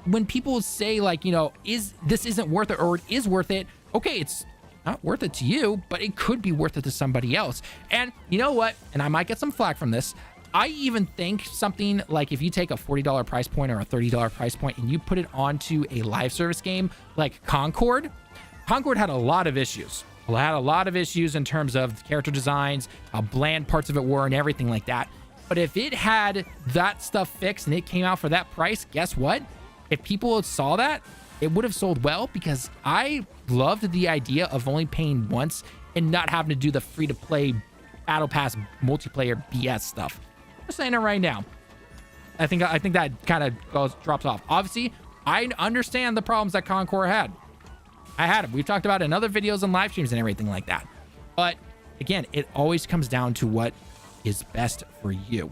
A: when people say like, this isn't worth it, or it is worth it, okay, it's not worth it to you, but it could be worth it to somebody else. And you know what? And I might get some flack from this. I even think something like if you take a $40 price point or a $30 price point and you put it onto a live service game like Concord had a lot of issues. It had a lot of issues in terms of character designs, how bland parts of it were and everything like that. But if it had that stuff fixed and it came out for that price, guess what? If people saw that, it would have sold well, because I loved the idea of only paying once and not having to do the free-to-play Battle Pass multiplayer BS stuff. Just saying it right now. I think that kind of drops off. Obviously, I understand the problems that Concord had. I had them. We've talked about it in other videos and live streams and everything like that. But again, it always comes down to what is best for you.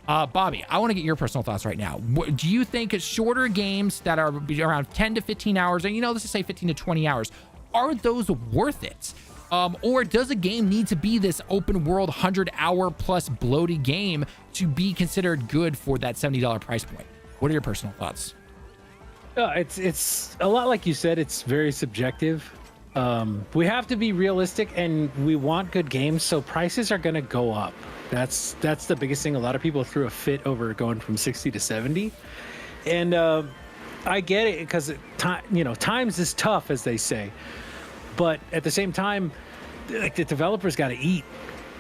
A: Bobby, I want to get your personal thoughts right now. Do you think shorter games that are around 10 to 15 hours, and let's just say 15 to 20 hours, are those worth it? Or does a game need to be this open world 100-hour plus bloated game to be considered good for that $70 price point? What are your personal thoughts?
B: It's a lot like you said. It's very subjective. We have to be realistic, and we want good games, so prices are going to go up. That's the biggest thing. A lot of people threw a fit over going from 60 to 70, and I get it, because times is tough, as they say. But at the same time, like, the developers got to eat,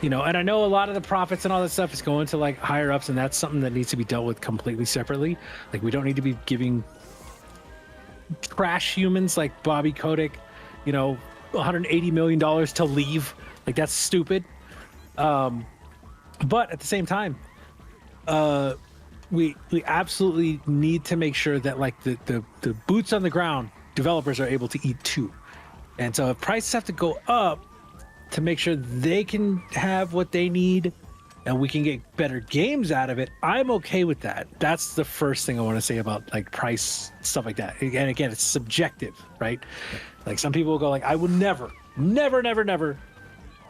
B: and I know a lot of the profits and all that stuff is going to like higher ups, and that's something that needs to be dealt with completely separately. Like, we don't need to be giving trash humans like Bobby Kotick, $180 million to leave. Like, that's stupid. But at the same time, we absolutely need to make sure that like the boots on the ground developers are able to eat too. And so if prices have to go up to make sure they can have what they need and we can get better games out of it, I'm okay with that. That's the first thing I want to say about like price, stuff like that. And again, it's subjective, right? Like, some people will go like, I will never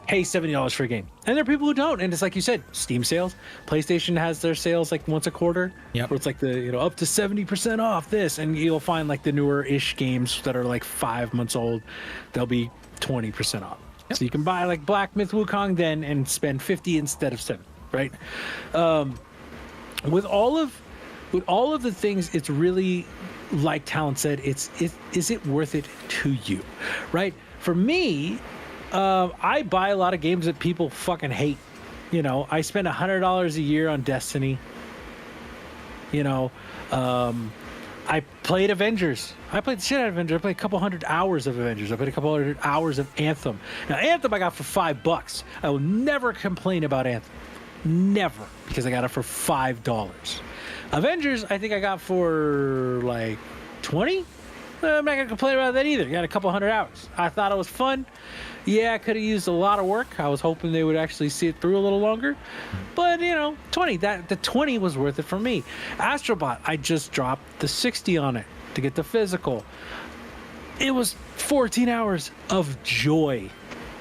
B: pay $70 for a game. And there are people who don't. And it's like you said, Steam sales, PlayStation has their sales like once a quarter.
A: Yep.
B: Where it's like the, up to 70% off this. And you'll find like the newer ish games that are like 5 months old, they'll be 20% off. Yep. So you can buy like Black Myth Wukong then and spend 50 instead of 7, right? With all of the things, it's really like Talon said, is it worth it to you, right? For me, I buy a lot of games that people fucking hate. You know, I spend $100 a year on Destiny. You know, I played Avengers. I played the shit out of Avengers. I played a couple hundred hours of Avengers. I played a couple hundred hours of Anthem. Now, Anthem I got for $5. I will never complain about Anthem. Never. Because I got it for $5. Avengers, I think I got for like 20. I'm not going to complain about that either. Got a couple hundred hours. I thought it was fun. Yeah, I could have used a lot of work. I was hoping they would actually see it through a little longer. But, you know, 20. The 20 was worth it for me. Astro Bot, I just dropped the 60 on it to get the physical. It was 14 hours of joy,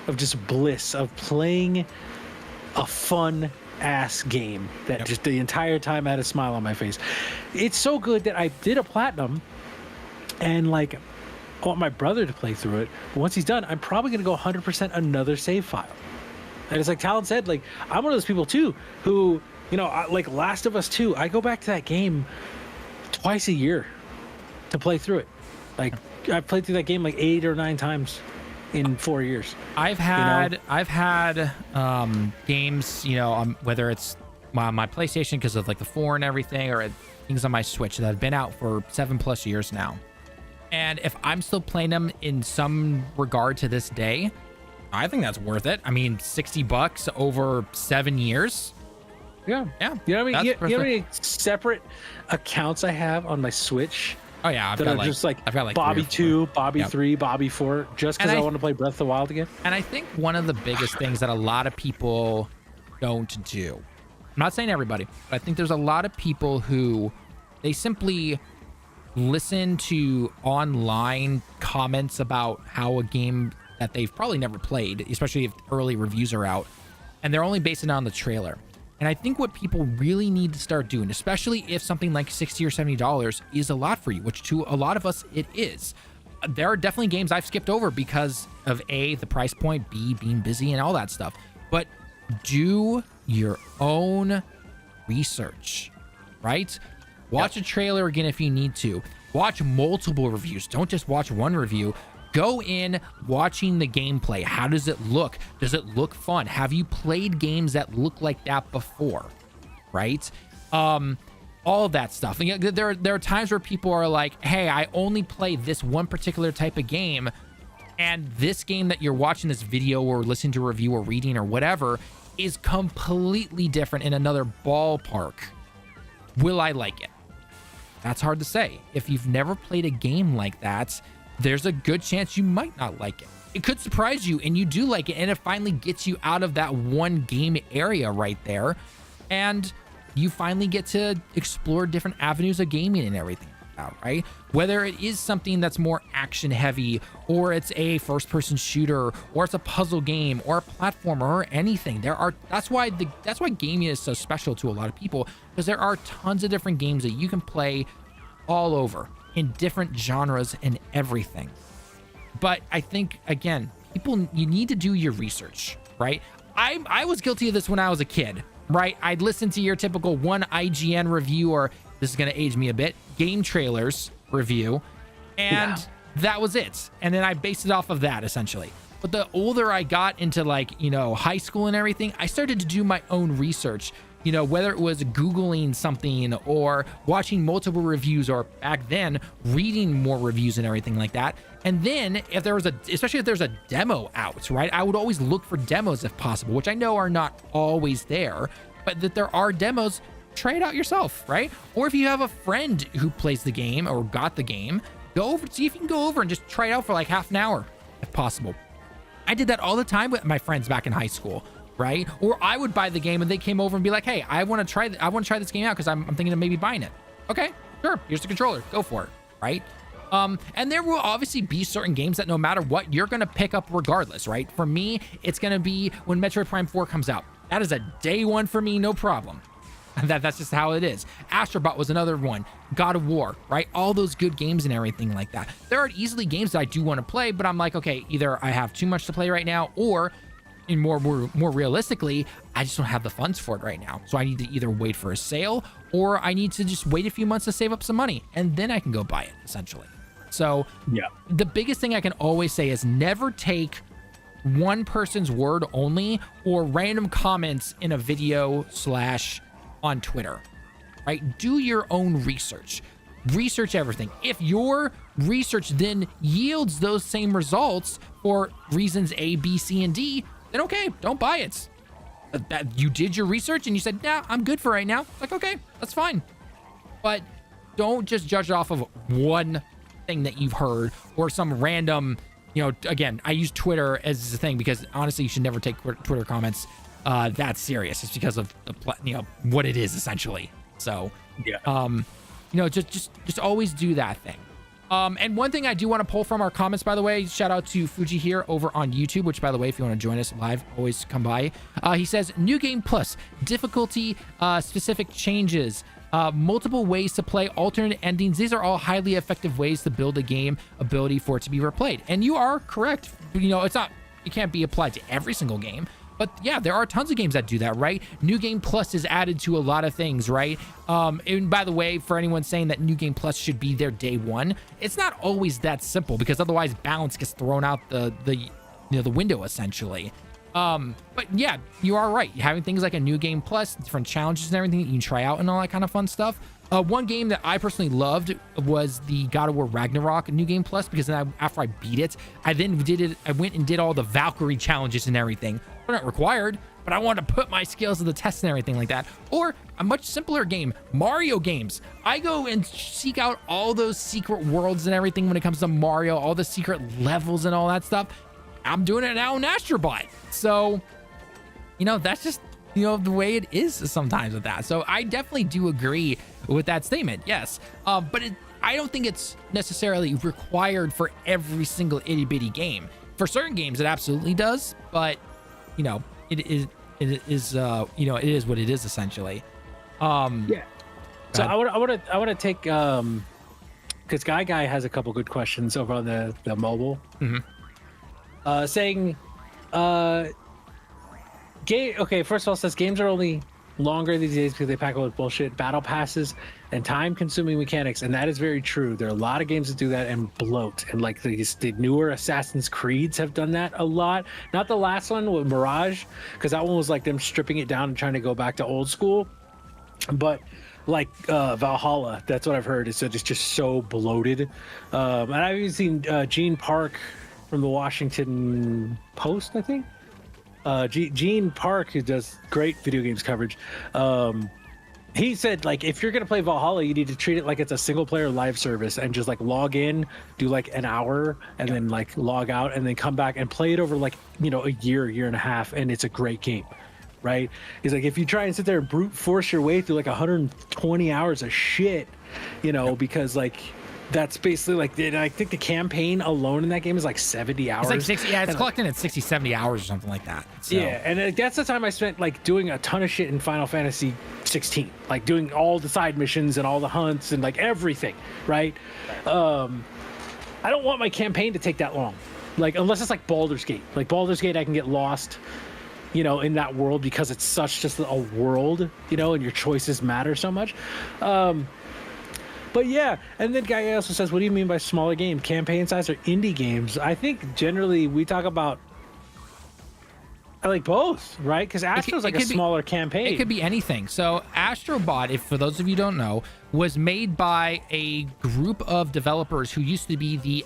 B: of just bliss, of playing a fun ass game that just the entire time I had a smile on my face. It's so good that I did a platinum, and like I want my brother to play through it, but once he's done, I'm probably going to go 100% another save file. And it's like Talon said, like, I'm one of those people too who, you know, like Last of Us 2, I go back to that game twice a year to play through it. Like, I've played through that game like 8 or 9 times in 4 years.
A: I've had games, you know, whether it's my PlayStation because of like the 4 and everything, or things on my Switch that have been out for 7+ years now. And if I'm still playing them in some regard to this day, I think that's worth it. I mean, $60 over 7 years. Yeah.
B: You know what I mean? You know how many separate accounts I have on my Switch?
A: Oh yeah,
B: I've got like Bobby 2, Bobby 3, Bobby 4, just because I want to play Breath of the Wild again.
A: And I think one of the biggest things that a lot of people don't do, I'm not saying everybody, but I think there's a lot of people who they simply listen to online comments about how a game that they've probably never played, especially if early reviews are out, and they're only basing it on the trailer. And I think what people really need to start doing, especially if something like $60 or $70 is a lot for you, which to a lot of us it is. There are definitely games I've skipped over because of A, the price point, B, being busy and all that stuff. But do your own research, right? Watch a trailer again if you need to. Watch multiple reviews. Don't just watch one review. Go in watching the gameplay. How does it look? Does it look fun? Have you played games that look like that before? Right? All of that stuff. And there are times where people are like, hey, I only play this one particular type of game, and this game that you're watching this video or listening to a review or reading or whatever is completely different in another ballpark. Will I like it? That's hard to say. If you've never played a game like that, there's a good chance you might not like it. It could surprise you and you do like it, and it finally gets you out of that one game area right there, and you finally get to explore different avenues of gaming and everything like that, right? Whether it is something that's more action heavy, or it's a first person shooter, or it's a puzzle game, or a platformer, or anything. That's why gaming is so special to a lot of people, because there are tons of different games that you can play all over in different genres and everything. But I think, again, you need to do your research, right? I was guilty of this when I was a kid, right? I'd listen to your typical one IGN review, or this is going to age me a bit, game trailers review, and that was it. And then I based it off of that, essentially. But the older I got into, like, you know, high school and everything, I started to do my own research. You know, whether it was Googling something or watching multiple reviews, or back then reading more reviews and everything like that. And then especially if there's a demo out, right? I would always look for demos if possible, which I know are not always there, but that there are demos, try it out yourself, right? Or if you have a friend who plays the game or got the game, see if you can go over and just try it out for like half an hour if possible. I did that all the time with my friends back in high school. Right? Or I would buy the game and they came over and be like, hey, I want to try this game out because I'm thinking of maybe buying it. Okay, sure. Here's the controller. Go for it. Right? And there will obviously be certain games that no matter what, you're going to pick up regardless, right? For me, it's going to be when Metroid Prime 4 comes out. That is a day one for me, no problem. That's just how it is. Astro Bot was another one. God of War, right? All those good games and everything like that. There are easily games that I do want to play, but I'm like, okay, either I have too much to play right now, or in more realistically, I just don't have the funds for it right now. So I need to either wait for a sale, or I need to just wait a few months to save up some money, and then I can go buy it, essentially. So
B: yeah,
A: the biggest thing I can always say is never take one person's word only or random comments in a video / on Twitter, right? Do your own research. Research everything. If your research then yields those same results for reasons A, B, C, and D, then okay, don't buy it. That you did your research and you said, nah, I'm good for right now. It's like, okay, that's fine. But don't just judge it off of one thing that you've heard or some random, again, I use Twitter as a thing because honestly, you should never take Twitter comments that serious. It's because of the, what it is essentially. So, yeah. Just always do that thing. And one thing I do want to pull from our comments, by the way, shout out to Fuji here over on YouTube, which, by the way, if you want to join us live, always come by. He says, new game plus, difficulty, specific changes, multiple ways to play, alternate endings. These are all highly effective ways to build a game ability for it to be replayed. And you are correct. It can't be applied to every single game. But yeah, there are tons of games that do that, right? New Game Plus is added to a lot of things, right? And by the way, for anyone saying that New Game Plus should be there day one, it's not always that simple because otherwise balance gets thrown out the window essentially. But yeah, you are right. Having things like a New Game Plus, different challenges and everything that you can try out and all that kind of fun stuff. One game that I personally loved was the God of War Ragnarok New Game Plus because then after I beat it, I went and did all the Valkyrie challenges and everything. They're not required, but I wanted to put my skills to the test and everything like that. Or a much simpler game, Mario games. I go and seek out all those secret worlds and everything when it comes to Mario, all the secret levels and all that stuff. I'm doing it now in Astro Bot. So, that's just, the way it is sometimes with that. So I definitely do agree with that statement. Yes. But I don't think it's necessarily required for every single itty bitty game. For certain games, it absolutely does. But, it is what it is essentially.
B: Yeah. So I want to take, because Guy has a couple good questions over on the mobile. Mm-hmm. Saying, okay, first of all, says games are only longer these days because they pack it with bullshit, battle passes, and time-consuming mechanics, and that is very true. There are a lot of games that do that and bloat, and like the newer Assassin's Creeds have done that a lot. Not the last one with Mirage, because that one was like them stripping it down and trying to go back to old school, but like Valhalla, that's what I've heard. It's just so bloated. And I've even seen Gene Park from the Washington Post, I think. Gene Park, who does great video games coverage, he said, like, if you're gonna play Valhalla, you need to treat it like it's a single player live service and just like log in, do like an hour, and then like log out, and then come back and play it over like a year and a half, and it's a great game, right? He's like, if you try and sit there and brute force your way through like 120 hours of shit, because like that's basically like, I think the campaign alone in that game is like 70 hours.
A: It's like 60, yeah, it's collecting at 60, 70 hours or something like that. So.
B: Yeah, and that's the time I spent like doing a ton of shit in Final Fantasy 16, like doing all the side missions and all the hunts and like everything, right? I don't want my campaign to take that long, like unless it's like Baldur's Gate. Like Baldur's Gate, I can get lost, in that world because it's such just a world, and your choices matter so much. But yeah, and then Guy also says, what do you mean by smaller game? Campaign size or indie games? I think generally we talk about, I like both, right? Because Astro's like a smaller campaign.
A: It could be anything. So Astro Bot, if for those of you who don't know, was made by a group of developers who used to be the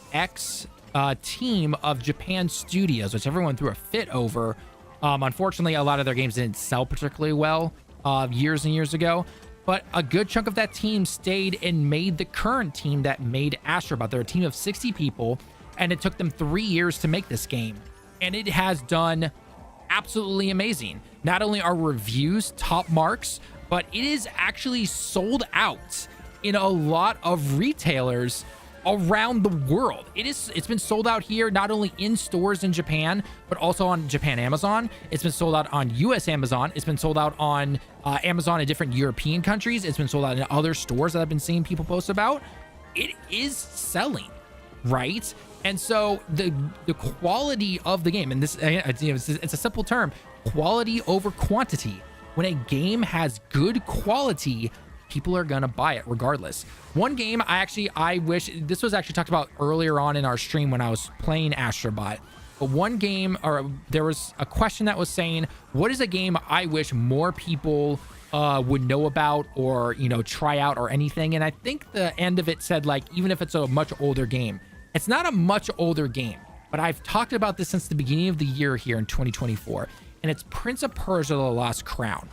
A: team of Japan Studios, which everyone threw a fit over. Unfortunately, a lot of their games didn't sell particularly well years and years ago. But a good chunk of that team stayed and made the current team that made Astro Bot. They're a team of 60 people, and it took them 3 years to make this game. And it has done absolutely amazing. Not only are reviews top marks, but it is actually sold out in a lot of retailers around the world. It's been sold out here, not only in stores in Japan, but also on Japan Amazon. It's been sold out on US Amazon. It's been sold out on Amazon in different European countries. It's been sold out in other stores that I've been seeing people post about. It is selling, right? And so the quality of the game, and this, it's a simple term, quality over quantity. When a game has good quality, people are gonna buy it regardless. One game I wish, this was actually talked about earlier on in our stream when I was playing Astro Bot, but one game, or there was a question that was saying, what is a game I wish more people would know about, or try out, or anything? And I think the end of it said, like, even if it's a much older game, it's not a much older game, but I've talked about this since the beginning of the year here in 2024, and it's Prince of Persia: The Lost Crown.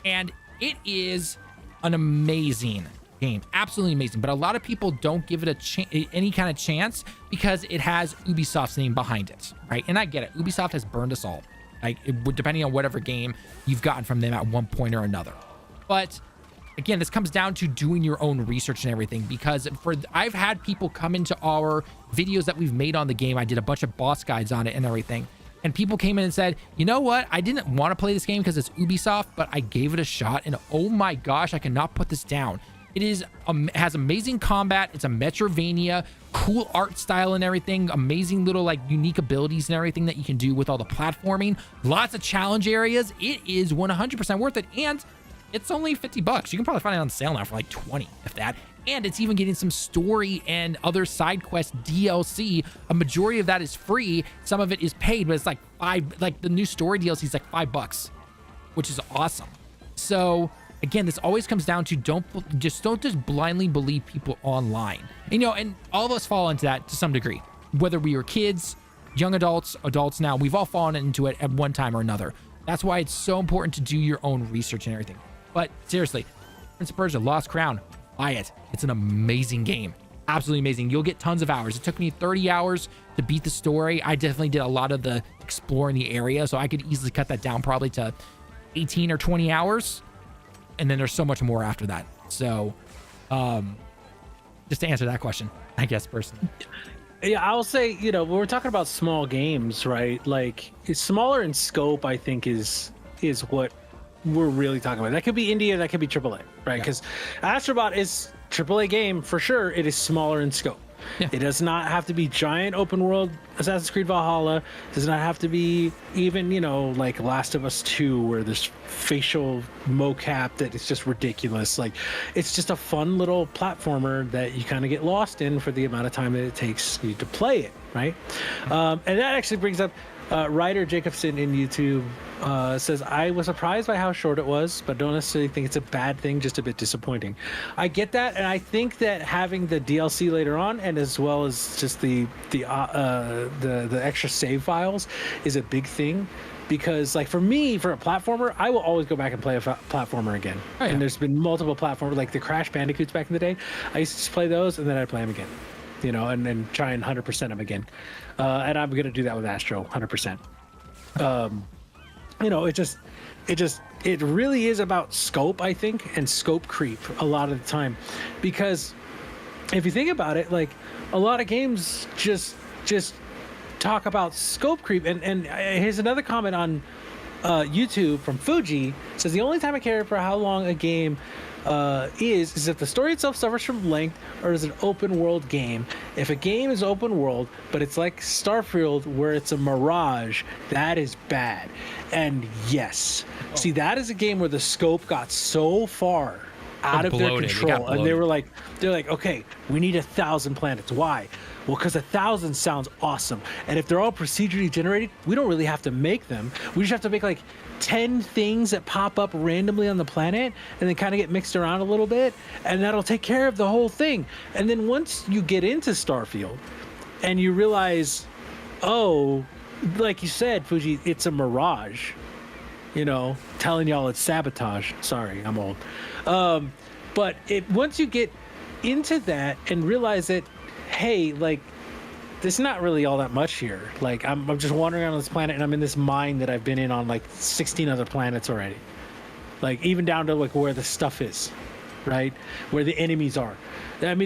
A: And it is an amazing game, absolutely amazing, but a lot of people don't give it any kind of chance because it has Ubisoft's name behind it, right? And I get it, Ubisoft has burned us all, like, depending on whatever game you've gotten from them at one point or another. But again, this comes down to doing your own research and everything, because I've had people come into our videos that we've made on the game. I did a bunch of boss guides on it and everything, and people came in and said, you know what, I didn't want to play this game because it's Ubisoft, but I gave it a shot, and oh my gosh, I cannot put this down. It has amazing combat. It's a Metroidvania, cool art style and everything, amazing little like unique abilities and everything that you can do with all the platforming, lots of challenge areas. It is 100% worth it, and it's only $50. You can probably find it on sale now for like 20, if that. And it's even getting some story and other side quest DLC. A majority of that is free. Some of it is paid, but it's like the new story DLC is like $5, which is awesome. So again, this always comes down to don't just blindly believe people online. And all of us fall into that to some degree, whether we were kids, young adults now, we've all fallen into it at one time or another. That's why it's so important to do your own research and everything. But seriously, Prince of Persia: Lost Crown, buy it. It's an amazing game. Absolutely amazing. You'll get tons of hours. It took me 30 hours to beat the story. I definitely did a lot of the exploring the area, so I could easily cut that down probably to 18 or 20 hours. And then there's so much more after that. So just to answer that question, I guess, personally.
B: Yeah, I'll say, when we're talking about small games, right? Like, it's smaller in scope, I think, is what we're really talking about. That could be indie, that could be AAA, right? Because Astro Bot is AAA game for sure. It is smaller in scope. Yeah. It does not have to be giant open world Assassin's Creed Valhalla. It does not have to be even, like Last of Us 2, where there's facial mocap that is just ridiculous. Like, it's just a fun little platformer that you kind of get lost in for the amount of time that it takes you to play it, right? And that actually brings up Ryder Jacobson in YouTube says, I was surprised by how short it was, but don't necessarily think it's a bad thing, just a bit disappointing. I get that, and I think that having the DLC later on, and as well as just the extra save files, is a big thing. Because, like, for me, for a platformer, I will always go back and play a platformer again. Oh, yeah. And there's been multiple platformers, like the Crash Bandicoots back in the day. I used to just play those, and then I'd play them again, and then try and 100% them again. And I'm gonna do that with Astro, 100%. It really is about scope, I think, and scope creep a lot of the time, because if you think about it, like, a lot of games just talk about scope creep. And here's another comment on YouTube from Fuji. It says, the only time I care for how long a game is if the story itself suffers from length, or is an open world game. If a game is open world, but it's like Starfield where it's a mirage, that is bad. And yes, see, that is a game where the scope got so far out of their control, and they're like, okay, we need 1,000 planets. Why? Well, because 1,000 sounds awesome, and if they're all procedurally generated, we don't really have to make them. We just have to make like 10 things that pop up randomly on the planet, and then kind of get mixed around a little bit, and that'll take care of the whole thing. And then once you get into Starfield, and you realize, oh, like you said, Fuji, it's a mirage. Telling y'all it's sabotage. Sorry, I'm old. But once you get into that and realize that, hey, like, there's not really all that much here. Like, I'm just wandering around on this planet, and I'm in this mine that I've been in on like 16 other planets already. Like, even down to like where the stuff is, right? Where the enemies are. That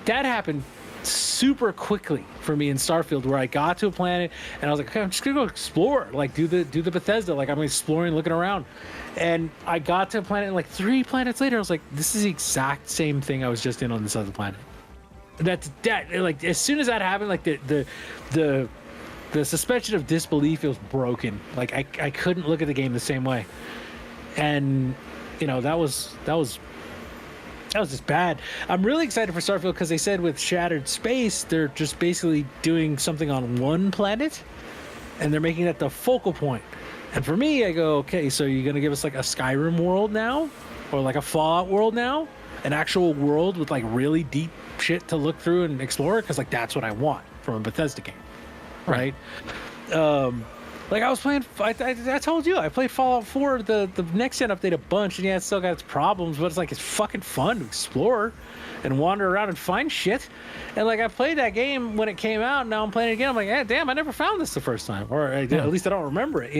B: happened super quickly for me in Starfield, where I got to a planet and I was like, okay, I'm just gonna go explore, like do the Bethesda, like I'm exploring, looking around. And I got to a planet, and like 3 planets later I was like, this is the exact same thing I was just in on this other planet. that like as soon as that happened, like the suspension of disbelief was broken. Like I couldn't look at the game the same way, and that was just bad. I'm really excited for Starfield because they said with Shattered Space they're just basically doing something on one planet, and they're making that the focal point. And for me, I go, okay, so you're gonna give us like a Skyrim world now, or like a Fallout world now, an actual world with like really deep shit to look through and explore, because like that's what I want from a Bethesda game, right? Like I was playing, I told you I played Fallout 4, the next gen update a bunch, and yeah, it's still got its problems, but it's like it's fucking fun to explore and wander around and find shit. And like I played that game when it came out, and now I'm playing it again. I'm like, hey, damn, I never found this the first time, or at least I don't remember it,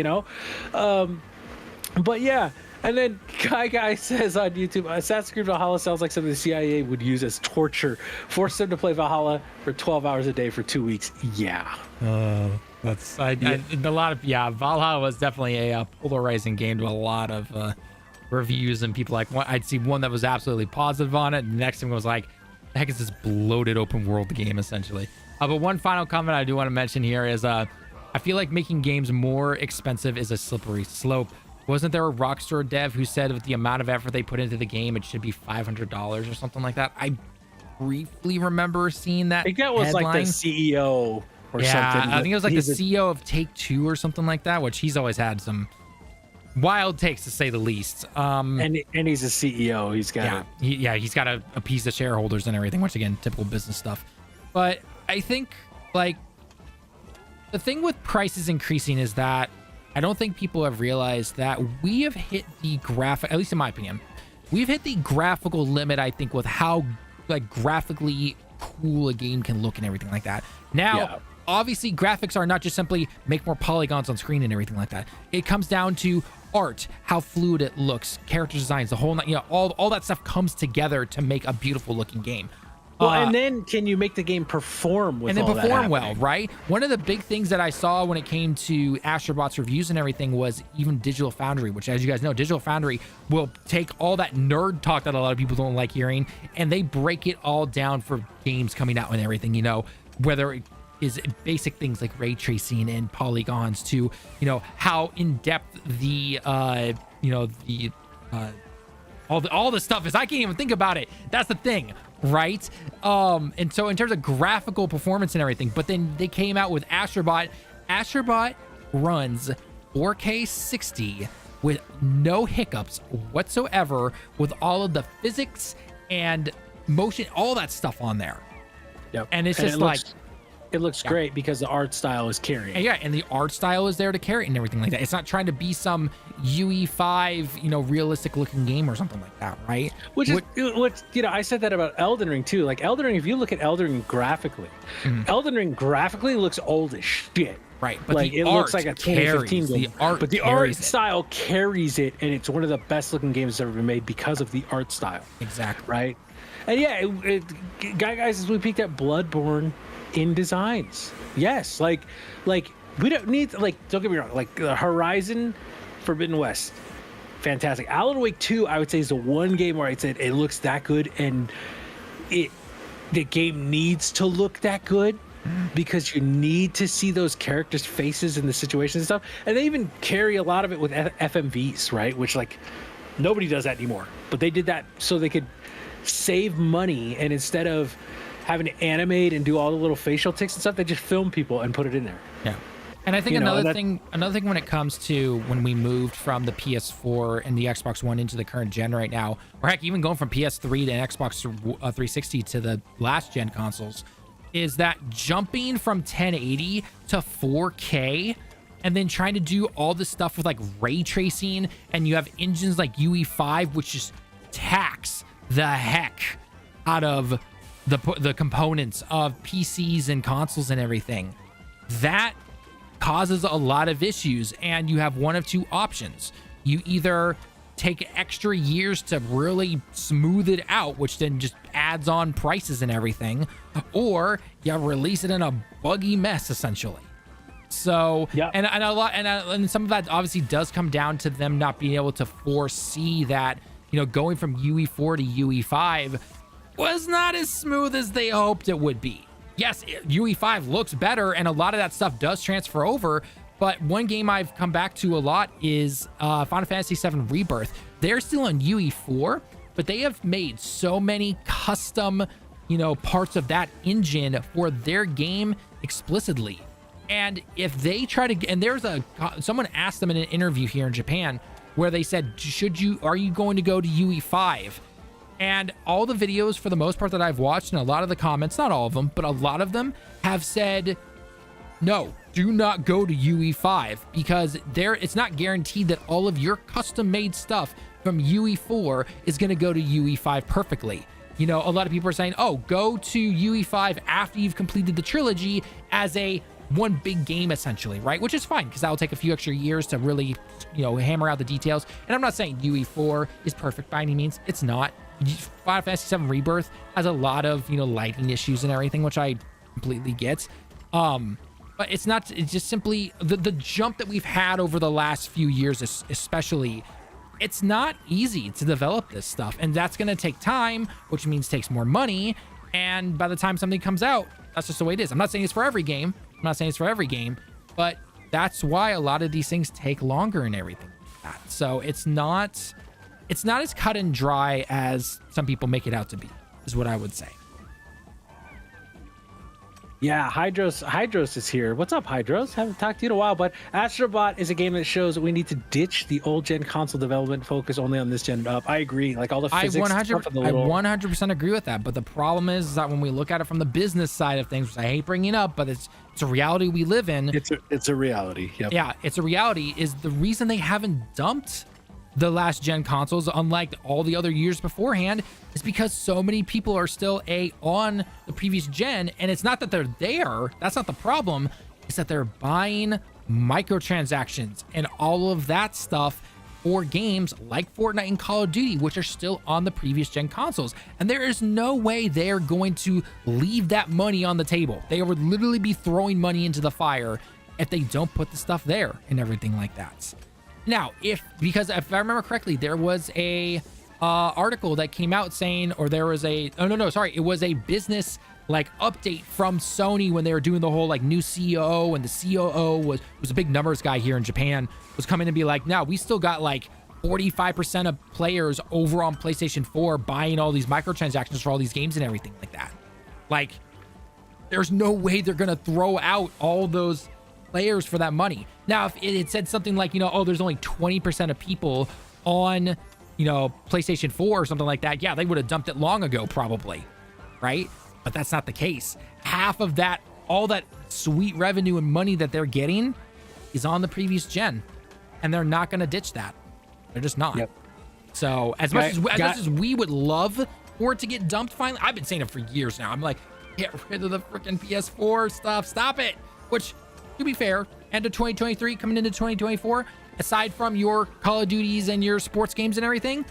B: But yeah. And then Guy says on YouTube, Assassin's Creed Valhalla sounds like something the CIA would use as torture. Force them to play Valhalla for 12 hours a day for 2 weeks. Yeah.
A: That's a lot of Valhalla was definitely a polarizing game to a lot of reviews, and people I'd see one that was absolutely positive on it, and the next one was like, the heck is this bloated open world game essentially. But one final comment I do want to mention here is I feel like making games more expensive is a slippery slope. Wasn't there a Rockstar dev who said with the amount of effort they put into the game, it should be $500 or something like that? I briefly remember seeing that.
B: I think that was
A: headline.
B: like the CEO or something.
A: I think it was like the CEO of Take-Two or something like that, which he's always had some wild takes to say the least.
B: And he's a CEO. He's got
A: he's got a piece of shareholders and everything, which again, typical business stuff. But I think like the thing with prices increasing is that I don't think people have realized that we have hit the at least in my opinion, we've hit the graphical limit, I think, with how like graphically cool a game can look and everything like that. Now, obviously graphics are not just simply make more polygons on screen and everything like that. It comes down to art, how fluid it looks, character designs, the whole, all that stuff comes together to make a beautiful looking game.
B: Well, and then can you make the game perform with all that happening?
A: Well, right? One of the big things that I saw when it came to Astro Bot's reviews and everything was even Digital Foundry, which, as you guys know, Digital Foundry will take all that nerd talk that a lot of people don't like hearing, and they break it all down for games coming out and everything, whether it is basic things like ray tracing and polygons to, how in depth the, all the stuff is. I can't even think about it. That's the thing. Right. And so in terms of graphical performance and everything, but then they came out with Astro Bot. Astro Bot runs 4K 60 with no hiccups whatsoever, with all of the physics and motion, all that stuff on there.
B: Yep.
A: And it's just
B: it looks great because the art style is carrying.
A: And the art style is there to carry it and everything like that. It's not trying to be some UE5, realistic looking game or something like that, right?
B: Which I said that about Elden Ring too. Like Elden Ring, if you look at Elden Ring graphically, Elden Ring graphically looks old as shit.
A: Right, but
B: like it looks like a 2015 game. But the art style carries it, and it's one of the best looking games that's ever been made because of the art style.
A: Exactly.
B: Right. And guys, as we peeked at Bloodborne in designs, yes, like we don't need don't get me wrong, like Horizon Forbidden West, fantastic. Alan Wake 2, I would say, is the one game where I'd say it looks that good, and the game needs to look that good because you need to see those characters' faces in the situations and stuff. And they even carry a lot of it with FMVs, right? Which like nobody does that anymore, but they did that so they could save money, and instead of having to animate and do all the little facial tics and stuff, they just film people and put it in there.
A: Yeah. And I think another thing when it comes to when we moved from the PS4 and the Xbox One into the current gen right now, or heck, even going from PS3 to Xbox 360 to the last gen consoles, is that jumping from 1080 to 4K and then trying to do all this stuff with like ray tracing, and you have engines like UE5, which just tax the heck out of the components of PCs and consoles and everything. That causes a lot of issues, and you have one of two options. You either take extra years to really smooth it out, which then just adds on prices and everything, or you release it in a buggy mess essentially. So and some of that obviously does come down to them not being able to foresee that, going from UE4 to UE5,
C: was not as smooth as they hoped it would be. Yes, UE5 looks better, and a lot of that stuff does transfer over, but one game I've come back to a lot is Final Fantasy VII Rebirth. They're still on UE4, but they have made so many custom, parts of that engine for their game explicitly. And if they try to, and someone asked them in an interview here in Japan where they said, are you going to go to UE5? And all the videos, for the most part, that I've watched, and a lot of the comments, not all of them, but a lot of them have said, no, do not go to UE5, because it's not guaranteed that all of your custom made stuff from UE4 is going to go to UE5 perfectly. A lot of people are saying, oh, go to UE5 after you've completed the trilogy as one big game, essentially, right? Which is fine, because that will take a few extra years to really, hammer out the details. And I'm not saying UE4 is perfect by any means. It's not. Final Fantasy VII Rebirth has a lot of, lighting issues and everything, which I completely get. But it's just simply the jump that we've had over the last few years, especially. It's not easy to develop this stuff, and that's going to take time, which means takes more money. And by the time something comes out, that's just the way it is. I'm not saying it's for every game. But that's why a lot of these things take longer and everything like that. So it's not as cut and dry as some people make it out to be, is what I would say.
B: Yeah, Hydros is here. What's up, Hydros? Haven't talked to you in a while, but Astro Bot is a game that shows that we need to ditch the old gen console development, focus only on this gen up. I agree. Like all the physics
C: I
B: stuff and the little...
C: 100% agree with that. But the problem is that when we look at it from the business side of things, which I hate bringing up, but it's a reality we live in.
B: It's a reality. Yep.
C: Yeah, it's a reality. Is the reason they haven't dumped the last gen consoles, unlike all the other years beforehand, is because so many people are still on the previous gen. And it's not that they're there, that's not the problem. It's that they're buying microtransactions and all of that stuff for games like Fortnite and Call of Duty, which are still on the previous gen consoles. And there is no way they're going to leave that money on the table. They would literally be throwing money into the fire if they don't put the stuff there and everything like that. Now, because if I remember correctly, there was a article that came out saying, or there was it was a business update from Sony when they were doing the whole new CEO, and the COO was a big numbers guy here in Japan, was coming to be like, now we still got 45% of players over on PlayStation 4 buying all these microtransactions for all these games and everything like that. There's no way they're gonna throw out all those players for that money. Now, if it had said something like, there's only 20% of people on, PlayStation 4 or something like that, yeah, they would have dumped it long ago, probably, right? But that's not the case. Half of that, all that sweet revenue and money that they're getting is on the previous gen, and they're not going to ditch that. They're just not. Yep. So as much as we would love for it to get dumped finally, I've been saying it for years now. I'm like, get rid of the freaking PS4 stuff. Stop it. Which, to be fair, end of 2023, coming into 2024, aside from your Call of Duties and your sports games and everything,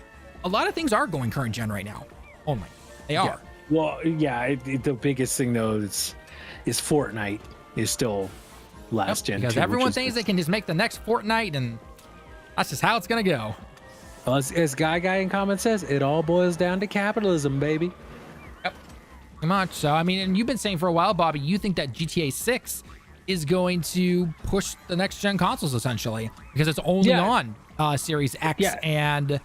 C: a lot of things are going current gen right now. Only they are.
B: Yeah. Well, yeah. The biggest thing though is Fortnite is still last gen.
C: Because everyone thinks they can just make the next Fortnite, and that's just how it's gonna go.
B: Well, as Guy in comments says, it all boils down to capitalism, baby.
C: Yep. Pretty much. So I mean, and you've been saying for a while, Bobby, you think that GTA 6 is going to push the next gen consoles essentially because it's only on Series X and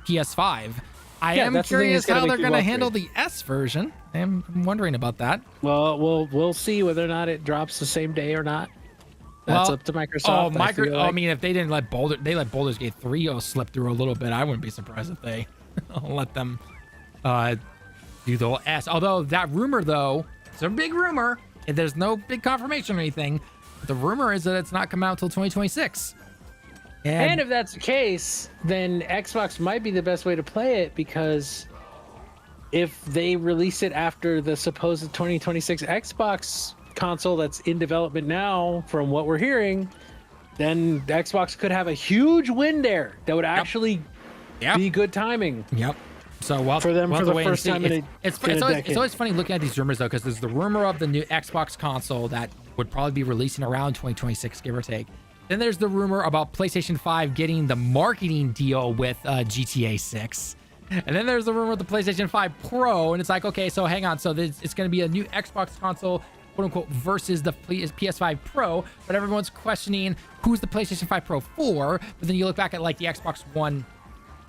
C: PS5. I am curious how they're going to handle the S version. I'm wondering about that.
B: Well, we'll see whether or not it drops the same day or not. That's up to Microsoft.
C: I mean, if they didn't let Baldur's Gate 3 slip through a little bit, I wouldn't be surprised if they let them do the whole S. Although that rumor, though, it's a big rumor. There's no big confirmation or anything. But the rumor is that it's not coming out until 2026.
B: And if that's the case, then Xbox might be the best way to play it, because if they release it after the supposed 2026 Xbox console that's in development now, from what we're hearing, then Xbox could have a huge win there that would actually be good timing.
C: Yep. So
B: for them, for the first time
C: it's always funny looking at these rumors though, because there's the rumor of the new Xbox console that would probably be releasing around 2026, give or take. Then there's the rumor about PlayStation 5 getting the marketing deal with GTA 6. And then there's the rumor of the PlayStation 5 Pro, and it's like, okay, so hang on. So it's going to be a new Xbox console, quote unquote, versus the PS5 Pro. But everyone's questioning who's the PlayStation 5 Pro for. But then you look back at like the Xbox One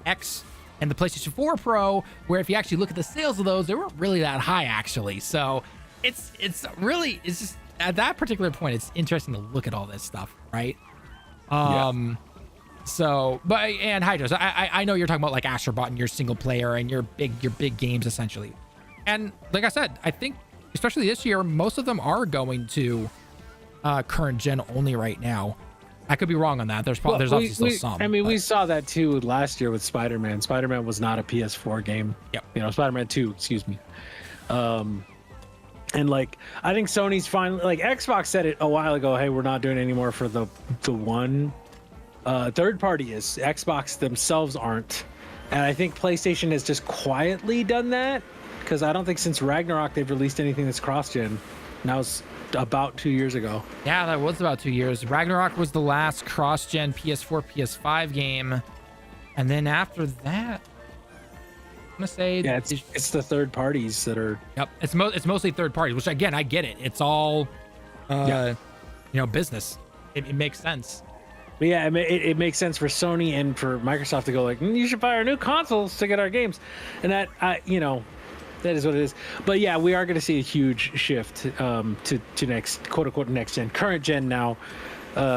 C: X and the PlayStation 4 Pro, where if you actually look at the sales of those, they weren't really that high actually. So it's just at that particular point, it's interesting to look at all this stuff, right? So, but and Hydros, I know you're talking about like Astro Bot and your single player and your big games essentially. And like I said, I think especially this year, most of them are going to current gen only right now. I could be wrong on that. There's obviously still some.
B: I mean, we saw that too last year with Spider-Man. Spider-Man was not a PS4 game.
C: Yep.
B: You know, Spider-Man 2, excuse me. And like, I think Sony's finally, like Xbox said it a while ago, hey, we're not doing any more for the one. Third party is. Xbox themselves aren't. And I think PlayStation has just quietly done that, because I don't think since Ragnarok they've released anything that's cross-gen. And that was about 2 years ago.
C: Yeah, that was about 2 years. Ragnarok was the last cross-gen PS4, PS5 game. And then after that, I'm going to say...
B: Yeah, it's the third parties that are...
C: Yep, it's mostly third parties, which again, I get it. It's all, business. It makes sense.
B: But yeah, it makes sense for Sony and for Microsoft to go like, you should buy our new consoles to get our games. And that, that is what it is. But yeah, we are going to see a huge shift to next, quote unquote, next gen, current gen now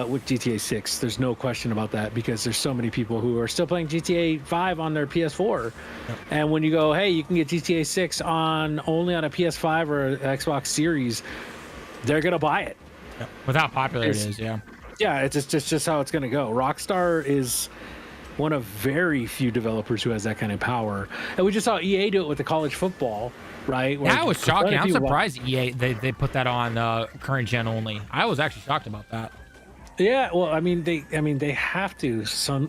B: with GTA 6. There's no question about that, because there's so many people who are still playing GTA 5 on their PS4. Yep. And when you go, hey, you can get GTA 6 only on a PS5 or an Xbox Series, they're going to buy it.
C: Yep. With how popular it is, yeah.
B: Yeah, it's just how it's going to go. Rockstar is one of very few developers who has that kind of power. And we just saw EA do it with the college football, right?
C: That was shocking. I'm surprised EA, they put that on current gen only. I was actually shocked about that.
B: Yeah, well, I mean, they have to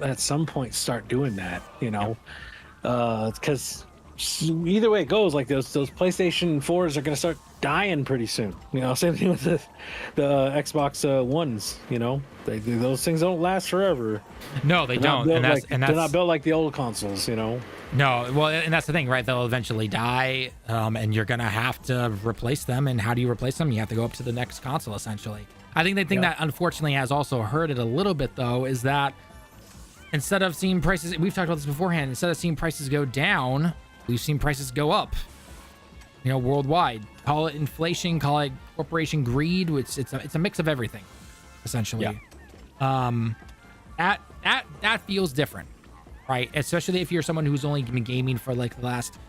B: at some point start doing that, because either way it goes, like those PlayStation 4s are going to start dying pretty soon. Same thing with the Xbox Ones. Those things don't last forever.
C: No, they don't.
B: They're not built like the old consoles.
C: No, well, and that's the thing, right? They'll eventually die, and you're gonna have to replace them. And how do you replace them? You have to go up to the next console, essentially. I think the thing that unfortunately has also hurt it a little bit, though, is that instead of seeing prices, we've talked about this beforehand, instead of seeing prices go down, we've seen prices go up. Worldwide. Call it inflation, call it corporation greed. It's a mix of everything, essentially. Yeah. That feels different, right? Especially if you're someone who's only been gaming for like the last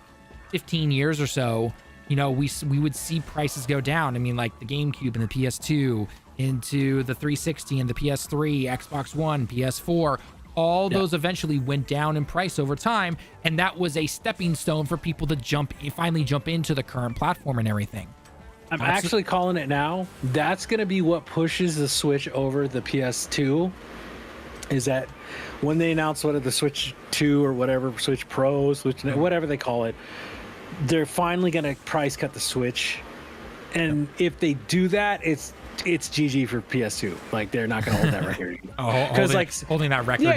C: 15 years or so. We would see prices go down. I mean, like the GameCube and the PS2 into the 360 and the PS3, Xbox One, PS4. All those eventually went down in price over time, and that was a stepping stone for people to finally jump into the current platform and everything.
B: I'm actually calling it now. That's going to be what pushes the Switch over the PS2, is that when they announce the Switch 2 or whatever, Switch Pro, Switch, whatever they call it, they're finally going to price cut the Switch. And if they do that, it's GG for PS2. Like, they're not going to hold that record.
C: Holding that record.
B: Yeah,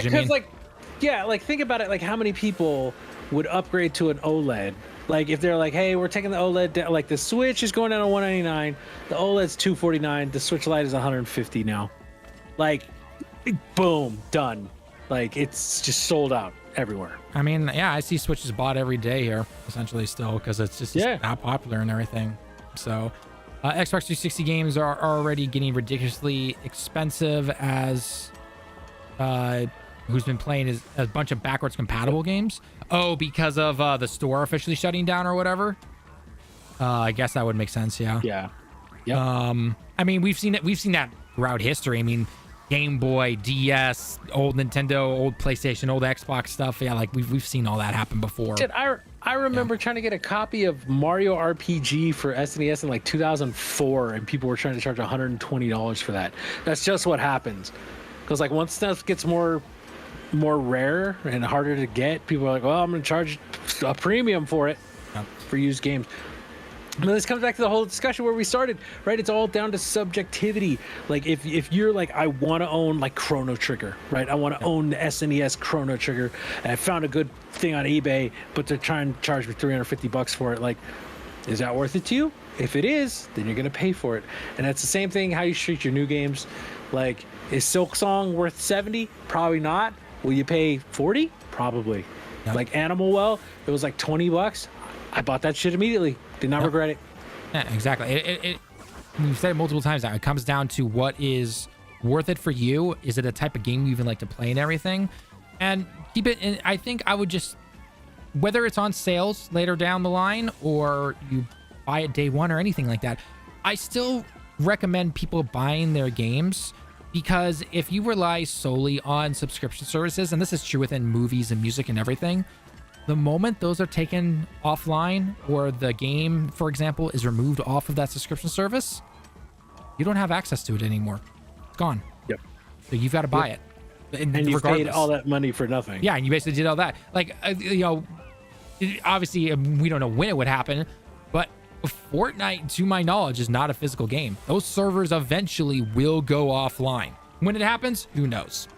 B: because think about it. Like, how many people would upgrade to an OLED? Like, if they're like, hey, we're taking the OLED down, like the Switch is going down to $199, the OLED's $249, the Switch Lite is $150 now. Like, boom, done. Like, it's just sold out everywhere.
C: I mean, yeah, I see Switches bought every day here, essentially, still, because it's just not popular and everything. So, Xbox 360 games are already getting ridiculously expensive, as who's been playing is a bunch of backwards compatible games. Oh, because of the store officially shutting down or whatever. I guess that would make sense. Yeah.
B: Yeah. Yep.
C: I mean, we've seen that throughout history. I mean, Game Boy, DS, old Nintendo, old PlayStation, old Xbox stuff. Yeah, like we've seen all that happen before.
B: Dude, I remember trying to get a copy of Mario RPG for SNES in like 2004, and people were trying to charge $120 for that. That's just what happens. Because like once stuff gets more rare and harder to get, people are like, well, I'm going to charge a premium for it, for used games. But this comes back to the whole discussion where we started, right? It's all down to subjectivity. Like if you're like, I want to own like Chrono Trigger, right? I want to own the SNES Chrono Trigger, and I found a good thing on eBay, but they're trying to charge me $350 for it. Like, is that worth it to you? If it is, then you're gonna pay for it. And that's the same thing how you treat your new games. Like, is Silk Song worth 70? Probably not. Will you pay 40? Probably.
C: Yep.
B: Like Animal Well, it was like $20. I bought that shit immediately. Did not regret it.
C: Yeah, exactly. You've said it multiple times now. It comes down to what is worth it for you. Is it a type of game you even like to play and everything? And keep it in. I think I would just, whether it's on sales later down the line or you buy it day one or anything like that, I still recommend people buying their games, because if you rely solely on subscription services, and this is true within movies and music and everything, the moment those are taken offline, or the game, for example, is removed off of that subscription service, you don't have access to it anymore. It's gone.
B: Yep.
C: So you've got to buy it.
B: And you paid all that money for nothing.
C: Yeah, and you basically did all that. Like, obviously, we don't know when it would happen, but Fortnite, to my knowledge, is not a physical game. Those servers eventually will go offline. When it happens, who knows?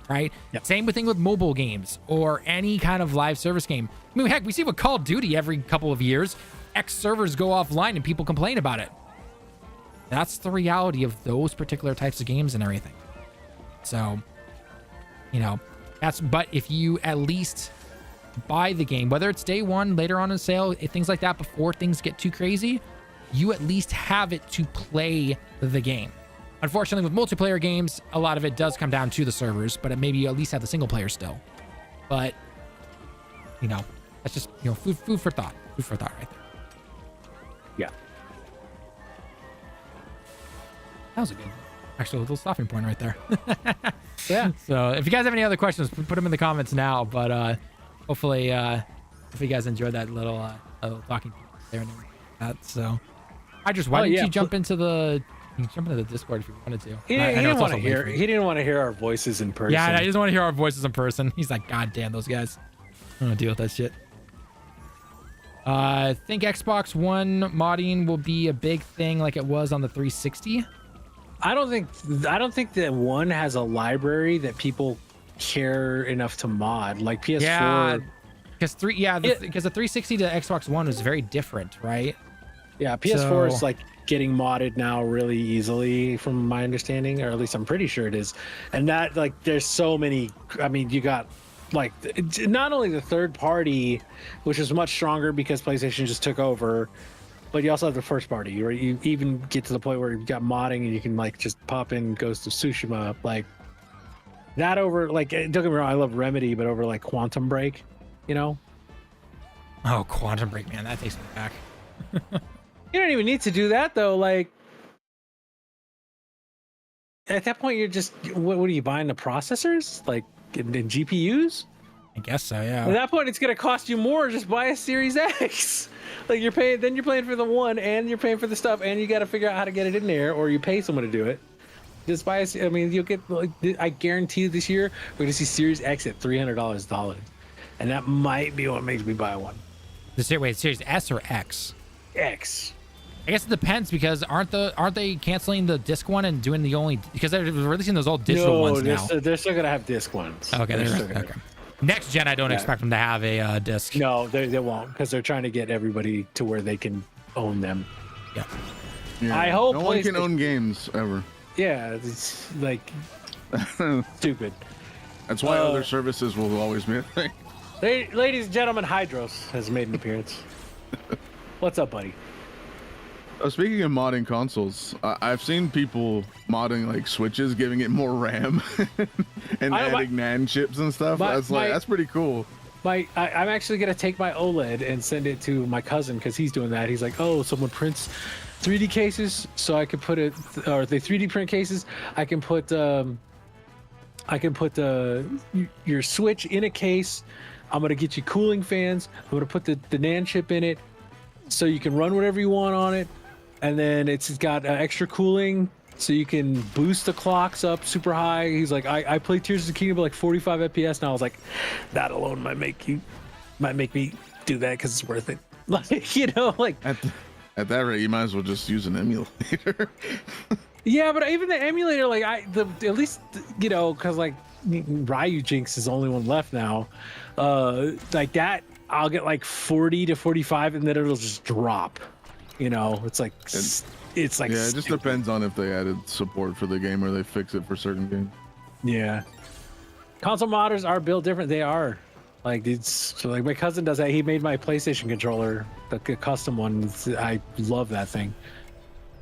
C: Right?
B: Yep.
C: Same thing with mobile games or any kind of live service game. I mean, heck, we see with Call of Duty every couple of years, X servers go offline and people complain about it. That's the reality of those particular types of games and everything. So, but if you at least buy the game, whether it's day one, later on in sale, things like that, before things get too crazy, you at least have it to play the game. Unfortunately, with multiplayer games, a lot of it does come down to the servers, but maybe you at least have the single player still. But, that's just, food for thought. Food for thought right there.
B: Yeah.
C: That was a good, actually, a little stopping point right there.
B: Yeah.
C: So if you guys have any other questions, put them in the comments now. But hopefully, if you guys enjoyed that little talking there and everything like that. So why don't you jump into the Discord if you wanted to?
B: He didn't want to hear our voices in person.
C: Yeah, I just want to hear our voices in person. He's like, God damn, those guys. I don't want to deal with that shit. I think Xbox One modding will be a big thing like it was on the 360.
B: I don't think that one has a library that people care enough to mod like PS4.
C: Yeah, because the 360 to Xbox One was very different, right?
B: Yeah, PS4 is like getting modded now really easily, from my understanding, or at least I'm pretty sure it is. And that, like, there's so many. I mean, you got like not only the third party, which is much stronger because PlayStation just took over, but you also have the first party, where you even get to the point where you've got modding and you can like just pop in Ghost of Tsushima, like that over, like, don't get me wrong, I love Remedy, but over like Quantum Break,
C: Oh, Quantum Break, man, that takes me back.
B: You don't even need to do that though. Like, at that point, you're just what are you buying, the processors, like in GPUs?
C: I guess so, yeah.
B: At that point, it's gonna cost you more. Just buy a Series X. Like, you're paying for the one, and you're paying for the stuff, and you got to figure out how to get it in there, or you pay someone to do it. Just buy I mean, you'll get, like, I guarantee you this year we're gonna see Series X at $300, and that might be what makes me buy one.
C: Series S or X?
B: X.
C: I guess it depends, because aren't they canceling the disc one and doing the only, because they're releasing those all digital ones now?
B: They're still gonna have disc ones.
C: Okay, okay. Next gen, I don't expect them to have a disc.
B: No, they won't, because they're trying to get everybody to where they can own them.
C: Yeah.
B: I hope
D: no one can own games ever.
B: Yeah, it's like stupid.
D: That's why other services will always be a thing.
B: Ladies and gentlemen, Hydros has made an appearance. What's up, buddy?
D: Speaking of modding consoles, I've seen people modding like Switches, giving it more RAM and adding NAND chips and stuff. That's pretty cool.
B: I'm actually gonna take my OLED and send it to my cousin, because he's doing that. He's like, oh, someone prints 3D cases, so I can put it, or the 3D print cases, I can put your Switch in a case. I'm gonna get you cooling fans. I'm gonna put the NAND chip in it, so you can run whatever you want on it. And then it's got extra cooling, so you can boost the clocks up super high. He's like, I played Tears of the Kingdom at like 45 FPS, and I was like, that alone might make me do that, because it's worth it. Like,
D: At that rate, you might as well just use an emulator.
B: Yeah, but even the emulator, like at least because like Ryu Jinx is the only one left now. Like that, I'll get like 40 to 45, and then it'll just drop. It's like it's like
D: yeah, it just depends on if they added support for the game or they fix it for certain games.
B: Yeah, console modders are built different. They are like so like my cousin does that. He made my PlayStation controller, the custom one. I love that thing.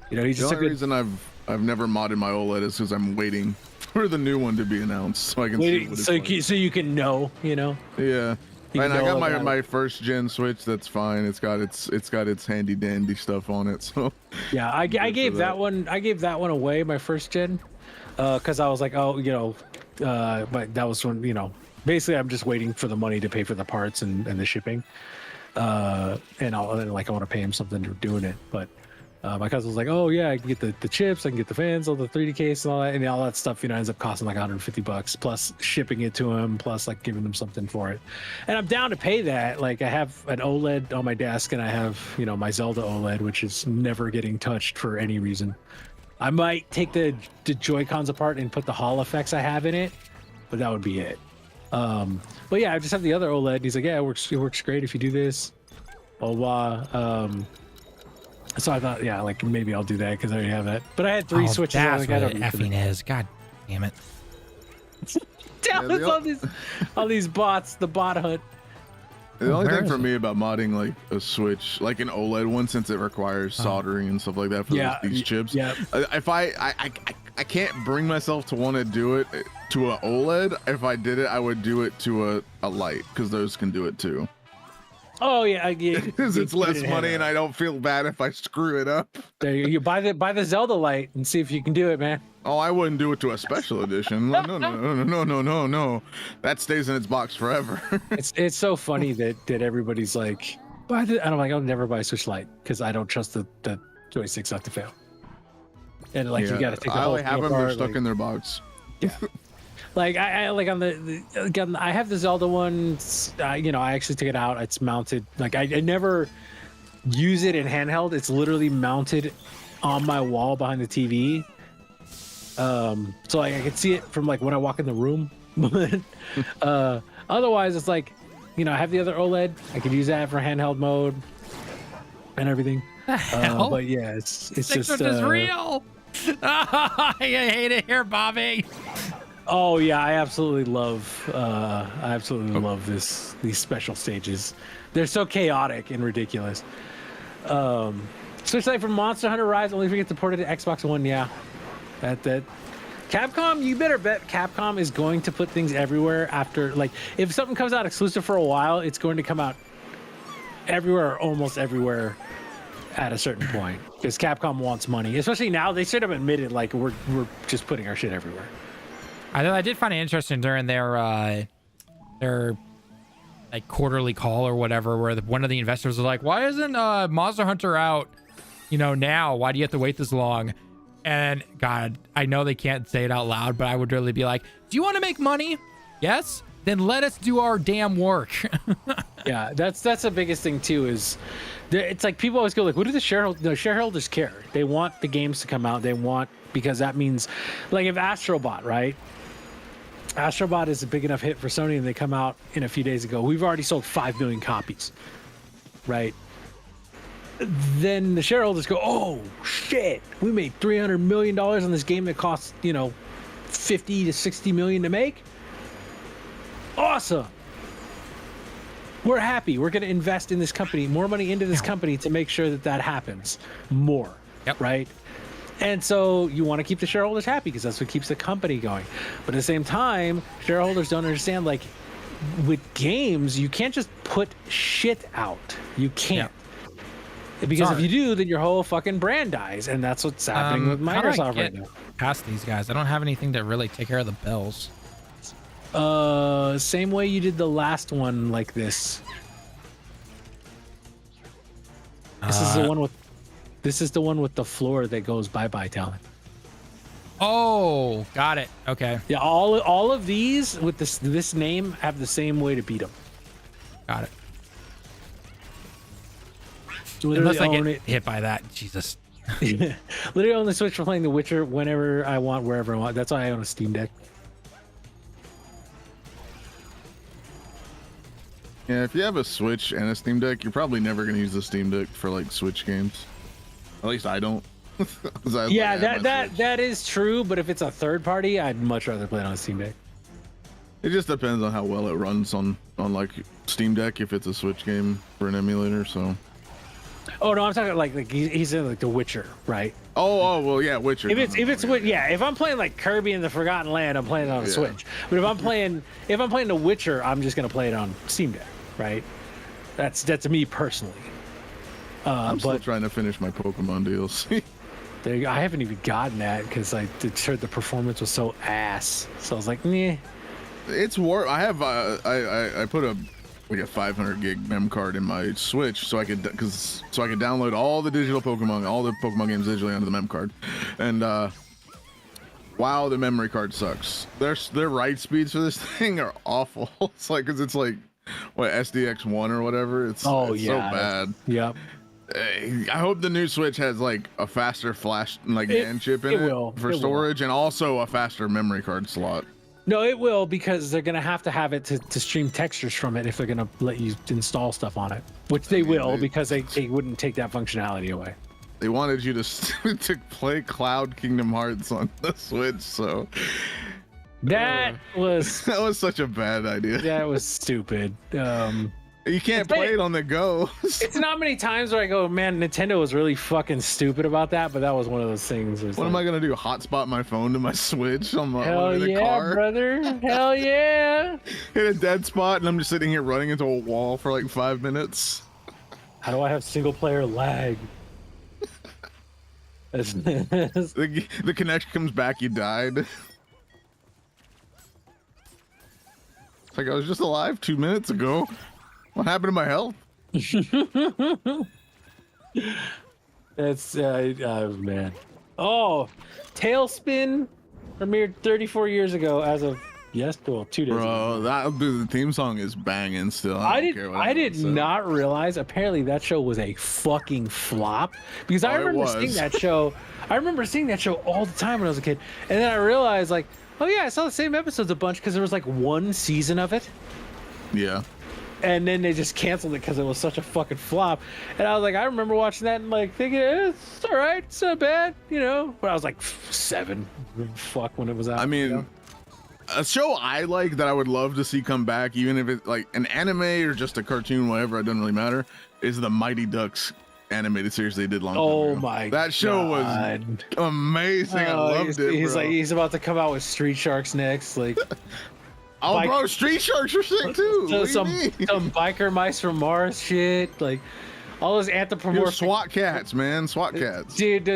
B: He's just
D: the only reason I've never modded my OLED is because I'm waiting for the new one to be announced so I can see what it's like.
B: So you can know.
D: Yeah. And I got my first gen Switch. That's fine. It's got its handy dandy stuff on it. So
B: yeah, I gave that one away, my first gen, because I was like, but that was when basically I'm just waiting for the money to pay for the parts and the shipping, and I want to pay him something for doing it, but. My cousin was like, "Oh yeah, I can get the chips, I can get the fans, all the 3D case, and all that stuff. Ends up costing like $150 plus shipping it to him, plus like giving him something for it." And I'm down to pay that. Like I have an OLED on my desk, and I have my Zelda OLED, which is never getting touched for any reason. I might take the Joy-Cons apart and put the Hall effects I have in it, but that would be it. But yeah, I just have the other OLED. And he's like, "Yeah, it works great if you do this." Blah blah. So I thought, yeah, like maybe I'll do that because I already have that. But I had 3 switches.
C: That's what it effing is. God damn it!
B: all these bots, the bot hunt.
D: The only thing for me about modding like a Switch, like an OLED one, since it requires soldering and stuff like that for these chips.
B: Yeah.
D: If I can't bring myself to want to do it to an OLED. If I did it, I would do it to a light because those can do it too.
B: Oh yeah,
D: because it's less money, and I don't feel bad if I screw it up.
B: There you buy the Zelda light and see if you can do it, man.
D: Oh, I wouldn't do it to a special edition. No. That stays in its box forever.
B: It's so funny that everybody's like, buy the. And I'm like, I'll never buy a Switch Lite because I don't trust the joysticks not to fail. And like you got to take the whole thing apart. I have them. They're
D: stuck in their box.
B: Yeah. Like I like on I have the Zelda one. I actually took it out. It's mounted. Like I never use it in handheld. It's literally mounted on my wall behind the TV. So like I can see it from like when I walk in the room. Otherwise, it's like I have the other OLED. I could use that for handheld mode and everything. But yeah, it's just
C: is real. I hate it here, Bobby.
B: Oh yeah, I absolutely love these special stages. They're so chaotic and ridiculous. Switch Lite from Monster Hunter Rise only forget to port it to Xbox One. Yeah, that Capcom, you better bet Capcom is going to put things everywhere after. Like if something comes out exclusive for a while, it's going to come out everywhere or almost everywhere at a certain point because Capcom wants money. Especially now, they straight up admitted like we're just putting our shit everywhere.
C: I did find it interesting during their like quarterly call or whatever, where one of the investors was like, "Why isn't Monster Hunter out? Now? Why do you have to wait this long?" And God, I know they can't say it out loud, but I would really be like, "Do you want to make money? Yes? Then let us do our damn work."
B: Yeah, that's the biggest thing too. Is it's like people always go like, "What do the shareholders?" No, shareholders care. They want the games to come out. They want because that means, like, if Astro Bot, right? Astro Bot is a big enough hit for Sony, and they come out in a few days ago. We've already sold 5 million copies, right? Then the shareholders go, "Oh shit, we made $300 million on this game that costs 50 to 60 million to make. Awesome. We're happy. We're going to invest in this company, more money into this company to make sure that happens more."
C: Yep.
B: Right? And so you want to keep the shareholders happy because that's what keeps the company going. But at the same time, shareholders don't understand, like, with games, you can't just put shit out. You can't. Yeah. Because if you do, then your whole fucking brand dies. And that's what's happening with Microsoft right now.
C: Past these guys, I don't have anything to really take care of the bills.
B: Same way you did the last one like this. This is the one with the floor that goes bye-bye, Talon.
C: Oh, got it. Okay.
B: Yeah, all of these with this name have the same way to beat them.
C: Got it. Unless I get hit by that, Jesus.
B: Literally only Switch for playing The Witcher whenever I want, wherever I want. That's why I own a Steam Deck.
D: Yeah, if you have a Switch and a Steam Deck, you're probably never going to use the Steam Deck for like Switch games. At least I don't.
B: Yeah, that is true. But if it's a third party, I'd much rather play it on a Steam Deck.
D: It just depends on how well it runs on like Steam Deck if it's a Switch game for an emulator. So.
B: Oh no, I'm talking like he's in like The Witcher, right?
D: Oh well, yeah, Witcher.
B: If I'm playing like Kirby and the Forgotten Land, I'm playing it on a Switch. But if I'm playing The Witcher, I'm just gonna play it on Steam Deck, right? That's me personally.
D: I'm still trying to finish my Pokemon DLC.
B: There you go. I haven't even gotten that because I heard the performance was so ass. So I was like, meh.
D: It's war. I have I put a 500 gig mem card in my Switch so I could download all the Pokemon games digitally onto the mem card, and wow, the memory card sucks. Their write speeds for this thing are awful. It's like because it's like what SDX1 or whatever. It's so bad.
B: Yep.
D: I hope the new Switch has like a faster flash NAND chip in it for storage and also a faster memory card slot.
B: No, it will, because they're going to have it to stream textures from it if they're going to let you install stuff on it, which they will, because they wouldn't take that functionality away.
D: They wanted you to play Cloud Kingdom Hearts on the Switch, so
B: that was
D: such a bad idea.
B: That was stupid.
D: You can't play it on the go.
B: It's not many times where I go, man, Nintendo was really fucking stupid about that, but that was one of those things.
D: What am I gonna do? Hotspot my phone to my Switch on my
B: Hell
D: the
B: yeah,
D: car?
B: brother! Hell yeah!
D: Hit a dead spot, and I'm just sitting here running into a wall for like 5 minutes.
B: How do I have single player lag?
D: The connection comes back. You died. It's like I was just alive 2 minutes ago. What happened to my health?
B: That's man. Oh, Tailspin premiered 34 years ago as of 2 days ago.
D: The theme song is banging still. I
B: did not realize apparently that show was a fucking flop, because I remember seeing that show. I remember seeing that show all the time when I was a kid, and then I realized like, oh yeah, I saw the same episodes a bunch because there was like one season of it.
D: Yeah.
B: And then they just canceled it because it was such a fucking flop. And I was like, I remember watching that and like thinking, it's all right, it's not bad, you know. But I was like 7, when it was out.
D: I mean,
B: you know?
D: A show I like that I would love to see come back, even if it's like an anime or just a cartoon, whatever, it doesn't really matter, is the Mighty Ducks animated series they did long time ago.
B: My
D: that show was amazing. I loved it.
B: He's about to come out with Street Sharks next, like.
D: Oh, bro, Street Sharks are sick too.
B: So some biker mice from Mars shit, like all those anthropomorphic
D: SWAT cats, man, SWAT cats.
B: Dude,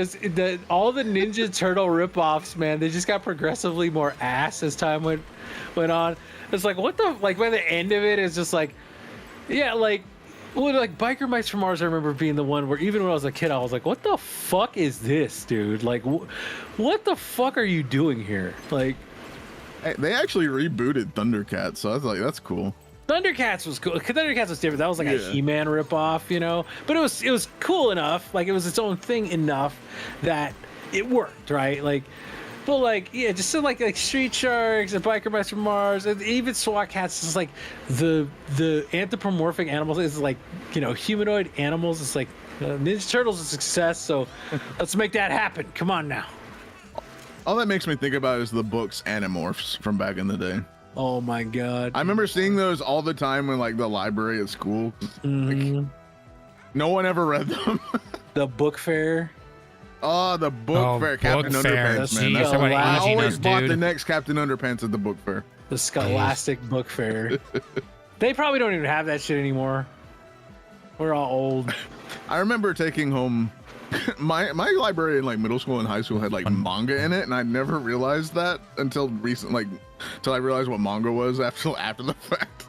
B: all the Ninja Turtle ripoffs, man, they just got progressively more ass as time went on. It's like what the by the end of it, it's just like, yeah, like biker mice from Mars. I remember being the one where even when I was a kid, I was like, what the fuck is this, dude? Like, what the fuck are you doing here? Like.
D: They actually rebooted Thundercats, so I was like, that's cool.
B: Thundercats was cool. Thundercats was different. That was like a He-Man ripoff, you know. But it was cool enough. Like it was its own thing enough that it worked, right? Like, but like just so like Street Sharks and Biker Mice from Mars, and even SWAT Cats is like the anthropomorphic animals is like, you know, humanoid animals. It's like Ninja Turtles is a success, so let's make that happen. Come on now.
D: All that makes me think about is the books Animorphs from back in the day.
B: Oh my god!
D: I remember seeing those all the time in like the library at school. Like, no one ever read them.
B: The book fair.
D: Oh, the book fair, Captain Underpants, man. I always bought the next Captain Underpants at the book fair.
B: The Scholastic Book Fair. They probably don't even have that shit anymore. We're all old.
D: I remember taking home. My library in like middle school and high school had like manga in it, and I never realized that until until I realized what manga was after the fact.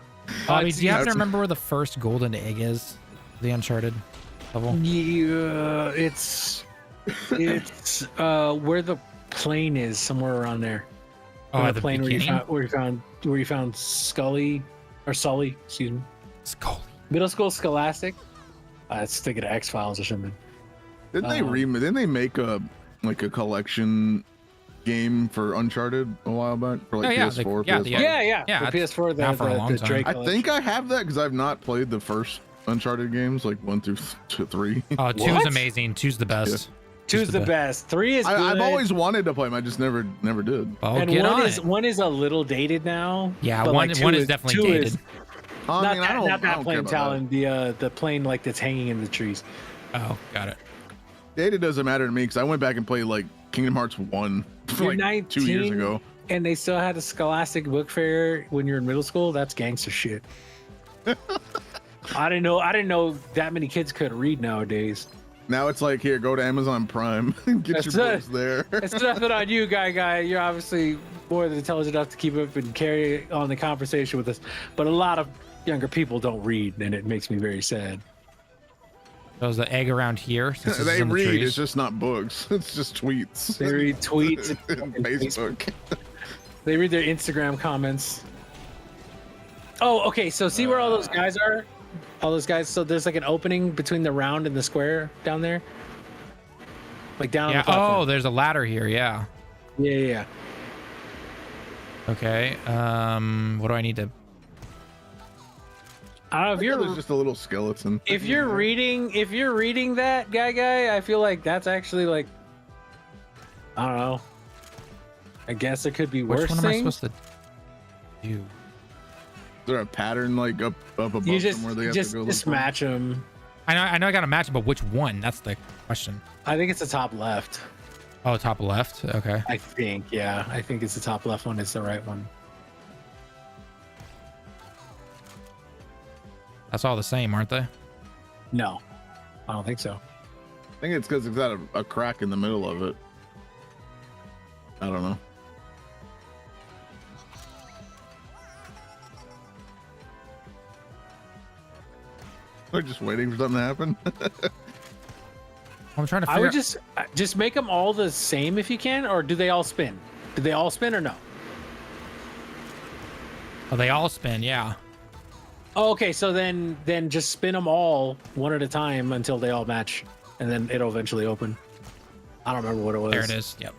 C: I mean, do you happen to remember where the first golden egg is? The Uncharted level? Yeah,
B: it's where the plane is, somewhere around there.
C: Oh, the plane
B: where you found Sully, excuse me.
C: Scully.
B: Middle school Scholastic. Stick it to X Files or something.
D: Didn't they make a collection game for Uncharted a while back for like PS4?
B: Yeah.
C: Yeah,
B: For PS4,
C: out for a long
B: the
C: time.
B: Drake
D: I
B: collection.
D: think I have that because I've not played the first Uncharted games, like 1 through 3.
C: Oh, 2's
B: What?
C: amazing. 2's the best.
B: 2's the best. 3 is good.
D: I've always wanted to play them. I just never did.
C: Oh,
B: and
C: get on
B: is
C: it.
B: one is a little dated now.
C: Yeah,
B: but,
C: one
B: two
C: is definitely
B: two
C: dated.
B: Is,
D: I mean, I
B: not that
D: don't
B: plane,
D: care about
B: Talon. The plane like that's hanging in the trees.
C: Oh, got it.
D: Data doesn't matter to me because I went back and played like Kingdom Hearts 1
B: You're
D: like 2 years
B: 19,
D: ago.
B: And they still had a Scholastic book fair when you're in middle school. That's gangster shit. I didn't know that many kids could read nowadays.
D: Now it's like, here, go to Amazon Prime and get your books there.
B: It's nothing on you, guy. You're obviously more than intelligent enough to keep up and carry on the conversation with us. But a lot of younger people don't read, and it makes me very sad.
C: So is the egg around here? Since this is
D: They
C: in the
D: read,
C: trees?
D: it's just not books. It's just tweets.
B: They read tweets
D: and Facebook.
B: They read their Instagram comments. Oh, okay. So see where all those guys are? All those guys. So there's like an opening between the round and the square down there. Like down.
C: Yeah.
B: On the platform.
C: Oh, there's a ladder here. Yeah.
B: Yeah.
C: Okay. What do I need to?
B: I don't know if
D: There's
B: you're
D: just a little skeleton.
B: if you're reading that guy, I feel like that's actually like, I don't know. I guess it could be
C: Which
B: worse
C: one am I
B: things.
C: supposed to do?
D: Is there a pattern like up above
B: You just
D: them where they have
B: just
D: to go?
B: just match them.
C: I know I got to match it, but which one? That's the question.
B: I think it's the top left.
C: Oh, top left. Okay.
B: I think, yeah. I think it's the top left one. It's the right one.
C: That's all the same, aren't they?
B: No, I don't think so.
D: I think it's because it's got a crack in the middle of it. I don't know. We're just waiting for something to happen.
C: I'm trying to
B: I
C: figure.
B: would just make them all the same if you can, or do they all spin? Do they all spin or no?
C: Oh, they all spin. Yeah.
B: Oh, okay, so then just spin them all one at a time until they all match, and then it'll eventually open. I don't remember what it was.
C: There it is. Yep.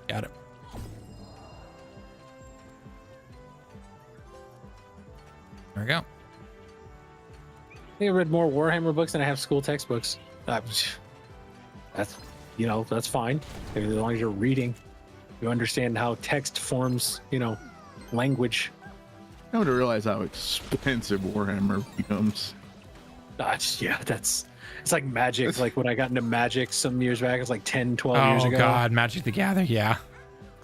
C: Got it. There we go.
B: I think I read more Warhammer books than I have school textbooks. That's that's fine. As long as you're reading, you understand how text forms, language.
D: I would realize how expensive Warhammer becomes.
B: It's like Magic. Like when I got into Magic some years back, it was like 10, 12 years
C: Oh
B: ago.
C: God, Magic the Gather. Yeah.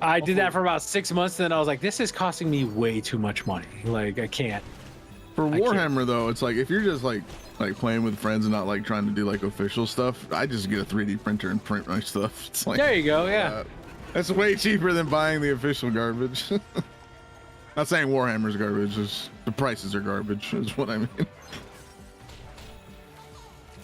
B: I did that for about 6 months, and then I was like, this is costing me way too much money. Like, I can't.
D: For
B: I can't.
D: Warhammer though, it's like if you're just like playing with friends and not like trying to do like official stuff, I just get a 3D printer and print my stuff. It's like
B: There you go, yeah.
D: that's way cheaper than buying the official garbage. Not saying Warhammer's garbage, just the prices are garbage is what I mean.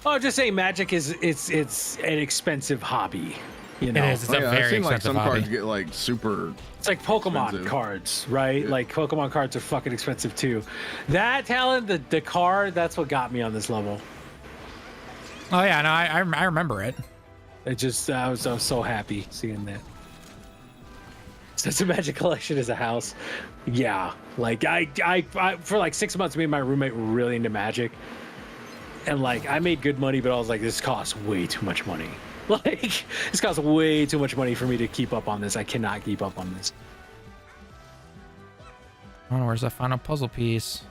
B: Oh, just say Magic is it's an expensive hobby.
C: It is. It's a
D: I've
C: very
D: seen like
C: expensive
D: some
C: hobby.
D: cards get like super.
B: It's like Pokemon
D: Expensive.
B: cards, right?
D: Yeah.
B: Like Pokemon cards are fucking expensive too. That talent, the card, that's what got me on this level.
C: Oh yeah, no, I remember it.
B: It just I was so happy seeing that. Since the Magic collection is a house, yeah. Like I for like 6 months, me and my roommate were really into Magic, and like I made good money, but I was like, this costs way too much money. Like this costs way too much money for me to keep up on this. I cannot keep up on this.
C: Oh, where's that final puzzle piece?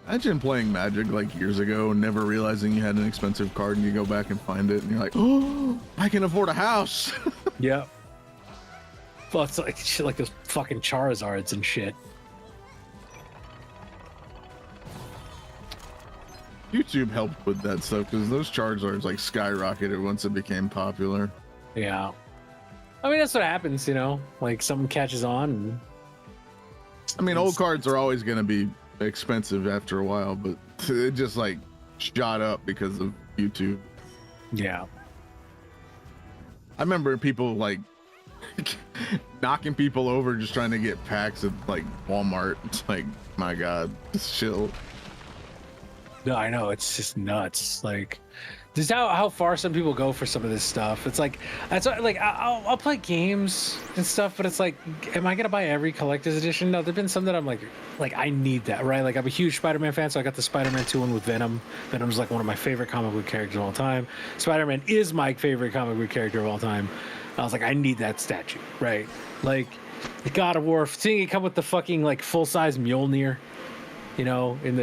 D: Imagine playing Magic like years ago, never realizing you had an expensive card, and you go back and find it, and you're like, oh, I can afford a house.
B: Yep. Well, it's like shit, like those fucking Charizards and shit.
D: YouTube helped with that stuff because those Charizards like skyrocketed once it became popular.
B: Yeah. I mean, that's what happens, like something catches on. And
D: I mean, old cards are always going to be expensive after a while, but it just like shot up because of YouTube.
B: yeah.
D: I remember people like knocking people over just trying to get packs at like Walmart. It's like, my God, just chill.
B: No, I know, it's just nuts. Like, just how far some people go for some of this stuff. It's like, that's what, like, I'll play games and stuff, but it's like, am I gonna buy every collector's edition? No, there've been some that I'm like I need that, right? Like, I'm a huge Spider-Man fan, so I got the Spider-Man 2 one with Venom. Venom's like one of my favorite comic book characters of all time. Spider-Man is my favorite comic book character of all time. I was like, I need that statue, right? Like, God of War, seeing it come with the fucking like full-size Mjolnir, you know, in the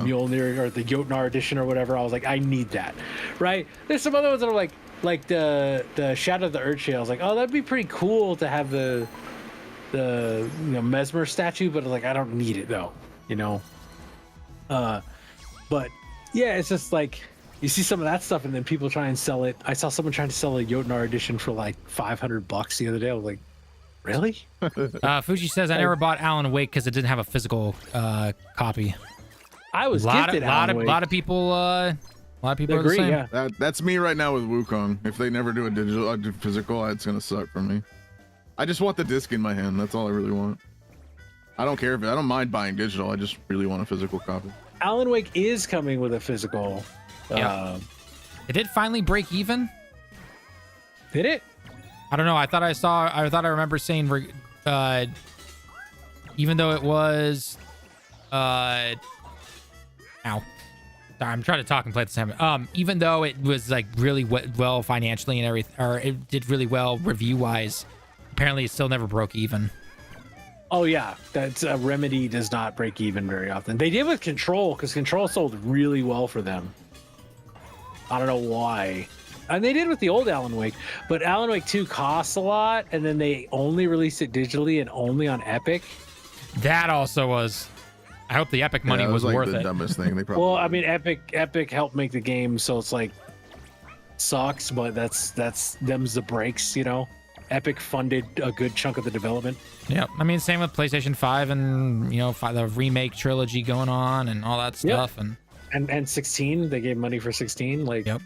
B: Mjolnir or the Jotnar edition or whatever. I was like, I need that, right? There's some other ones that are like the Shadow of the Earthshade. I was like, oh, that'd be pretty cool to have the Mesmer statue, but like, I don't need it though, you know. But yeah, it's just like you see some of that stuff, and then people try and sell it. I saw someone trying to sell a Jotnar edition for like $500 the other day. I was like, really?
C: Fuji says, I never bought Alan Wake because it didn't have a physical copy.
B: I was gifted Alan Wake.
C: A lot of people are the same.
B: Yeah.
D: That's me right now with Wukong. If they never do a digital, physical, it's gonna suck for me. I just want the disc in my hand. That's all I really want. I don't care if I don't mind buying digital. I just really want a physical copy.
B: Alan Wake is coming with a physical.
C: Yeah. It did finally break even.
B: Did it?
C: I don't know. I thought I remember saying, even though it was, ow. Sorry, I'm trying to talk and play at the same time. Even though it was like really well financially and everything, or it did really well review wise, apparently it still never broke even.
B: Oh yeah, that's Remedy does not break even very often. They did with Control, because Control sold really well for them. I don't know why. And they did with the old Alan Wake, but Alan Wake 2 costs a lot, and then they only released it digitally and only on Epic.
C: That also was. I hope the Epic money was
D: like
C: worth
D: the
C: it.
D: Dumbest thing they probably.
B: Well, I mean, Epic helped make the game, so it's like sucks, but that's them's the breaks, you know. Epic funded a good chunk of the development.
C: Yeah, I mean, same with PlayStation 5 and the remake trilogy going on and all that stuff,
B: and 16, they gave money for 16, like.
C: Yep.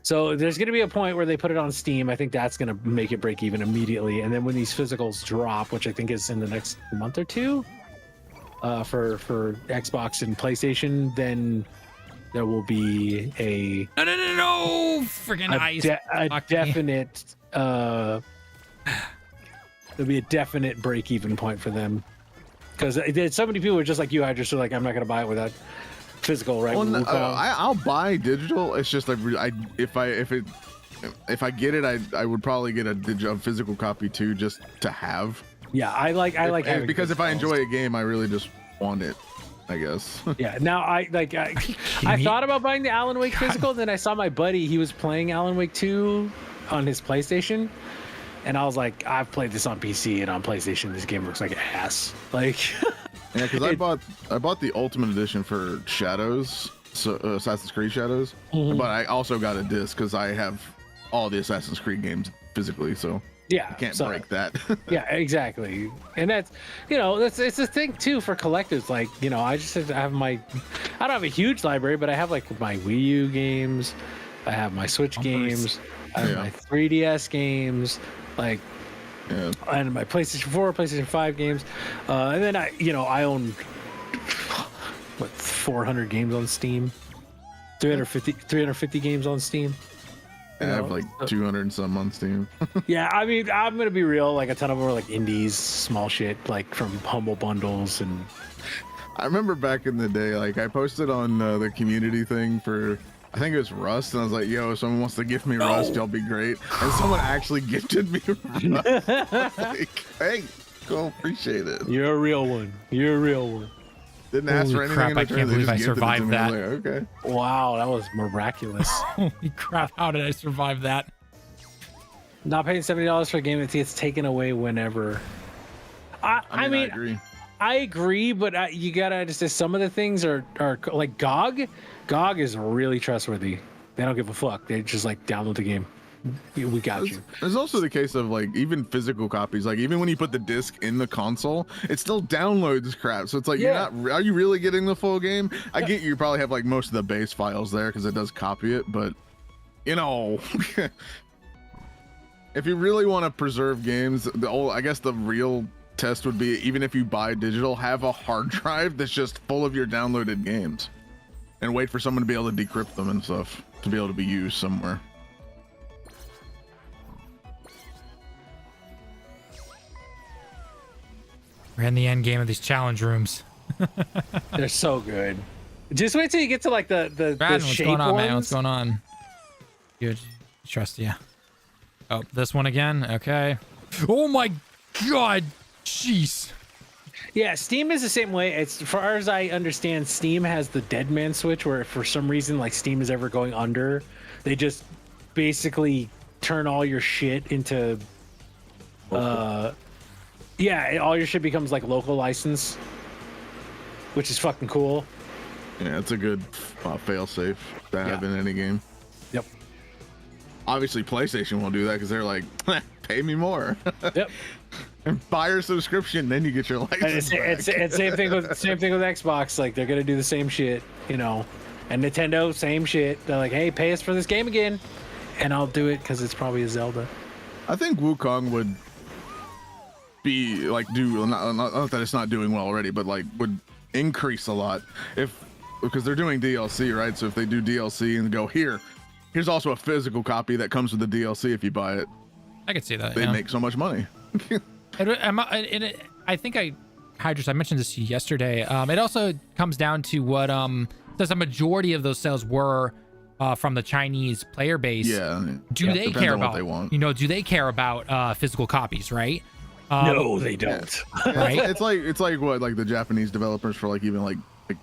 B: So there's going to be a point where they put it on Steam. I think that's going to make it break even immediately. And then when these physicals drop, which I think is in the next month or two, for Xbox and PlayStation, then there will be
C: no, freaking ice.
B: A definite there'll be a definite break even point for them, because so many people are just like you. I just are like, I'm not going to buy it without physical, right?
D: Well, I'll buy digital. It's just if I get it, I would probably get a physical copy too, just to have.
B: Yeah, I like having,
D: because if I enjoy a game, I really just want it, I guess.
B: Yeah. Now I thought about buying the Alan Wake physical. Then I saw my buddy, he was playing Alan Wake 2 on his PlayStation, and I was like, I've played this on PC, and on PlayStation this game looks like ass. Like.
D: Yeah, because I bought the Ultimate Edition for Shadows, so Assassin's Creed Shadows, but I also got a disc because I have all the Assassin's Creed games physically, so
B: yeah,
D: you can't break that.
B: Yeah, exactly. And that's it's a thing too for collectors. Like, I just have I don't have a huge library, but I have like my Wii U games, I have my Switch games, I have my 3DS games, like. Yeah. And my PlayStation 4, PlayStation 5 games, and then I own 400 games on Steam, 350 games on Steam.
D: I have like 200 and some on Steam.
B: Yeah, I mean, I'm gonna be real. Like, a ton of them are like indies, small shit, like from Humble Bundles. And
D: I remember back in the day, like I posted on the community thing for. I think it was Rust, and I was like, yo, if someone wants to gift me Rust, y'all be great. And someone actually gifted me Rust. Like, hey, cool, appreciate it.
B: You're a real one.
D: Didn't ask for anything in return.
C: I can't believe I survived that.
D: Like, okay.
B: Wow, that was miraculous.
C: Holy crap, how did I survive that?
B: Not paying $70 for a game that gets taken away whenever. I mean,
D: I agree.
B: I agree, but you gotta understand, some of the things are like GOG. GOG is really trustworthy. They don't give a fuck. They just like download the game. We got you.
D: There's also the case of like even physical copies. Like even when you put the disc in the console, it still downloads crap. So it's like are you really getting the full game? I get you probably have like most of the base files there because it does copy it, but if you really want to preserve games, I guess the real test would be, even if you buy digital, have a hard drive that's just full of your downloaded games, and wait for someone to be able to decrypt them and stuff to be able to be used somewhere.
C: We're in the end game of these challenge rooms.
B: They're so good. Just wait till you get to like the
C: Brad, what's
B: shape
C: going on,
B: ones.
C: man? What's going on? Good. Trust you. Oh, this one again? Okay. Oh my god. Jeez.
B: Yeah, Steam is the same way. It's, as far as I understand, Steam has the dead man switch where if for some reason like Steam is ever going under, they just basically turn all your shit into yeah, all your shit becomes like local license, which is fucking cool.
D: Yeah, it's a good fail safe to have in any game.
B: Yep.
D: Obviously, PlayStation won't do that because they're like, pay me more.
B: Yep.
D: And buy your subscription, then you get your license.
B: It's same thing with Xbox. Like they're gonna do the same shit, you know. And Nintendo, same shit. They're like, hey, pay us for this game again, and I'll do it because it's probably a Zelda.
D: I think Wukong would be like not that it's not doing well already, but like would increase a lot because they're doing DLC, right? So if they do DLC and go here's also a physical copy that comes with the DLC if you buy it.
C: I could see that.
D: They make so much money.
C: I think Hydrus, I mentioned this to you yesterday. It also comes down to what says a majority of those sales were from the Chinese player base.
D: Yeah.
C: Do they care about
D: what they want.
C: do they care about physical copies, right?
B: No, they don't.
C: Right?
D: It's like what, like the Japanese developers for like even like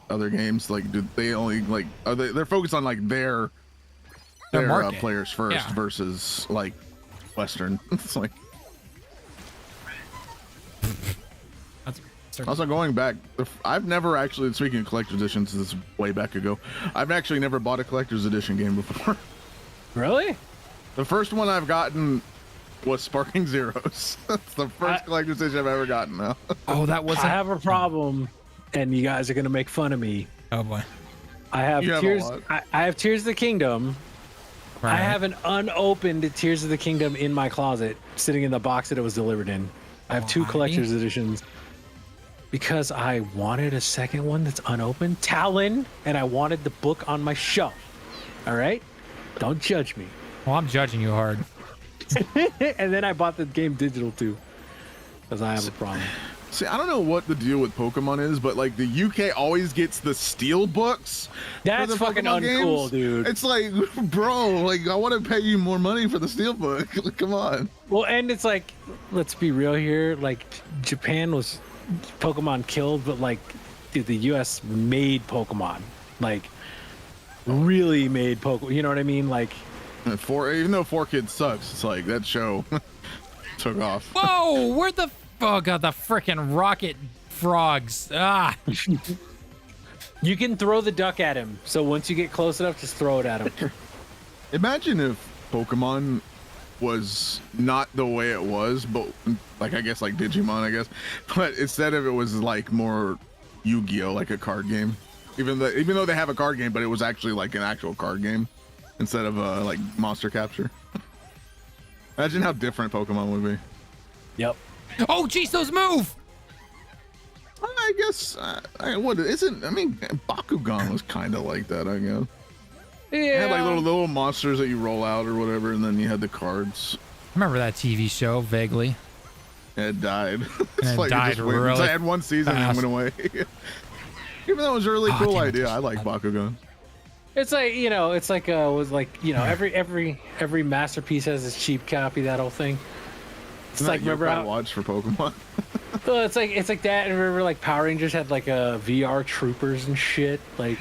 D: other games, like do they only like they're focused on like their
C: market.
D: players first versus like Western. It's like also going back, I've never actually, speaking of collector's editions, this is way back ago, I've actually never bought a collector's edition game before.
B: Really?
D: The first one I've gotten was Sparking Zeros. That's the first collector's edition I've ever gotten now.
C: Oh, that wasn't.
B: I have a problem, and you guys are gonna make fun of me.
C: Oh boy.
B: I have
D: You have a
B: Tears.
D: lot.
B: I have Tears of the Kingdom.
C: Right.
B: I have an unopened Tears of the Kingdom in my closet, sitting in the box that it was delivered in. I have two
C: Why?
B: collector's editions because I wanted a second one that's unopened, Talon, and I wanted the book on my shelf. All right, don't judge me.
C: Well, I'm judging you hard.
B: And then I bought the game digital too, because I have a problem.
D: See, I don't know what the deal with Pokemon is, but like the UK always gets the steel books.
B: That's
D: for the
B: fucking
D: Pokemon
B: uncool,
D: games.
B: dude.
D: It's like, bro, like I want to pay you more money for the steel book. Like, come on.
B: Well, and it's like, let's be real here. Like, Japan was Pokemon killed, but like, dude, the US made Pokemon. Like, really made Pokemon. You know what I mean? Like,
D: And even though 4Kids sucks, it's like that show took off.
C: Whoa, where the fuck are the freaking rocket frogs? Ah,
B: you can throw the duck at him. So once you get close enough, just throw it at him.
D: Imagine if Pokemon was not the way it was, but like I guess like Digimon, I guess, but instead of it was like more Yu-Gi-Oh, like a card game. Even though they have a card game, but it was actually like an actual card game instead of like monster capture. Imagine how different Pokemon would be.
B: Yep.
C: oh, jeez, those move.
D: I guess what isn't? I mean, Bakugan was kind of like that, I guess.
B: Yeah.
D: It had like little monsters that you roll out or whatever, and then you had the cards.
C: Remember that TV show vaguely?
D: And it died.
C: And it died
D: went.
C: really
D: I had one season
C: fast.
D: and went away. Even though it was a really cool
C: damn it.
D: idea, I like Bakugan.
B: It's like, you know, it's like was like, you know, every masterpiece has its cheap copy. That whole thing. It's like, remember how
D: watch for Pokemon.
B: well, it's like that. And remember, like Power Rangers had like a VR Troopers and shit. Like,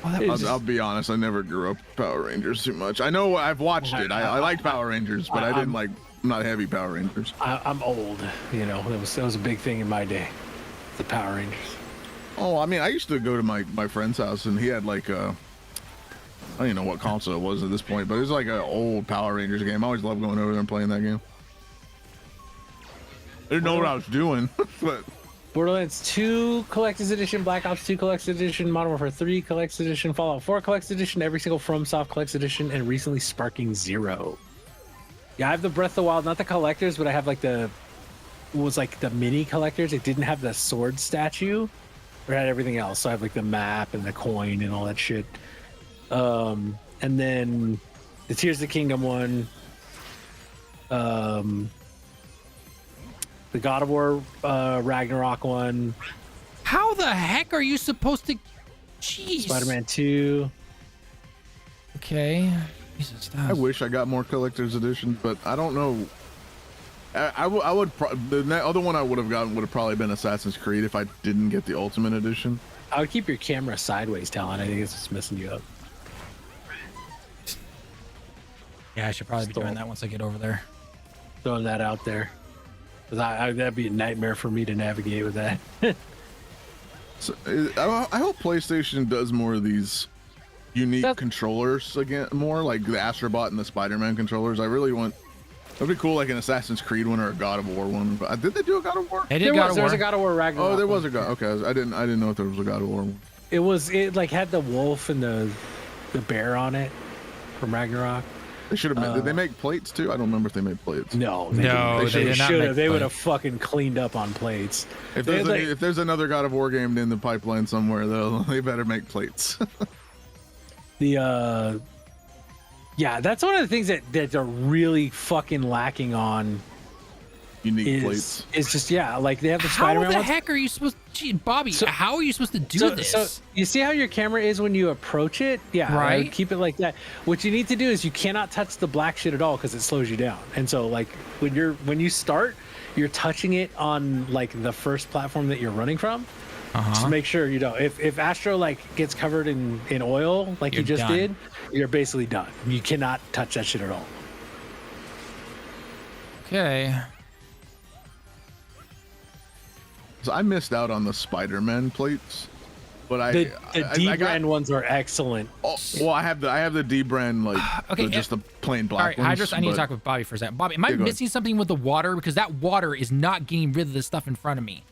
D: I'll be honest, I never grew up with Power Rangers too much. I know I've watched it. I liked Power Rangers, but I didn't like. I'm not heavy Power Rangers.
B: I'm old. You know, that was a big thing in my day. The Power Rangers.
D: Oh, I mean, I used to go to my friend's house, and he had like I don't even know what console it was at this point, but it was like an old Power Rangers game. I always loved going over there and playing that game. I didn't know what I was doing, but
B: Borderlands 2 Collector's Edition, Black Ops 2 Collector's Edition, Modern Warfare 3 Collector's Edition, Fallout 4 Collector's Edition, every single FromSoft Collector's Edition, and recently Sparking Zero. Yeah, I have the Breath of the Wild, not the collectors, but I have like the mini collectors. It didn't have the sword statue, but it had everything else. So I have like the map and the coin and all that shit. And then the Tears of the Kingdom one. The God of War Ragnarok one.
C: How the heck are you supposed to? Jeez.
B: Spider-Man 2.
C: Okay. Jesus,
D: I wish I got more collector's edition, but I don't know. I would the other one I would have gotten would have probably been Assassin's Creed if I didn't get the Ultimate Edition.
B: I would keep your camera sideways, Talon. I think it's just messing you up.
C: Yeah, I should probably be doing that once I get over there.
B: Throwing that out there. 'Cause that'd be a nightmare for me to navigate with that.
D: So, I hope PlayStation does more of these unique controllers again, more like the Astro Bot and the Spider-Man controllers. I really want. That'd be cool, like an Assassin's Creed one or a God of War one. But did they do a God of War?
C: They did God of War.
B: There was a God of War Ragnarok.
D: Oh, there was a God. Okay, I didn't know if there was a God of War one.
B: It like had the wolf and the bear on it from Ragnarok.
D: They should have. Did they make plates too? I don't remember if they made plates.
B: No,
C: they
B: did
C: not
B: should
C: make
B: have. They would have
C: plates.
B: fucking cleaned up on plates.
D: If there's another God of War game in the pipeline somewhere, though, they better make plates.
B: Yeah, that's one of the things that they're really fucking lacking on.
D: Unique plates.
B: It's just like they have the
C: How
B: Spider-Man
C: the
B: ones.
C: heck are you supposed? Gee, Bobby, how are you supposed to do this?
B: So you see how your camera is when you approach it? Yeah, I would
C: Right.
B: keep it like that. What you need to do is you cannot touch the black shit at all because it slows you down. And so like when you start, you're touching it on like the first platform that you're running from. Just make sure you don't. If Astro like gets covered in oil like
C: You're
B: you just
C: done.
B: did, you're basically done. You cannot touch that shit at all.
C: Okay.
D: So I missed out on the Spider-Man plates, but
B: The D brand ones are excellent.
D: Well, I have the D brand like
C: Okay,
D: just the plain black
C: All right,
D: ones.
C: Hydros, I need to
D: but-
C: talk with Bobby for a second. Bobby, am I
D: Yeah, go ahead.
C: missing something with the water? Because that water is not getting rid of the stuff in front of me.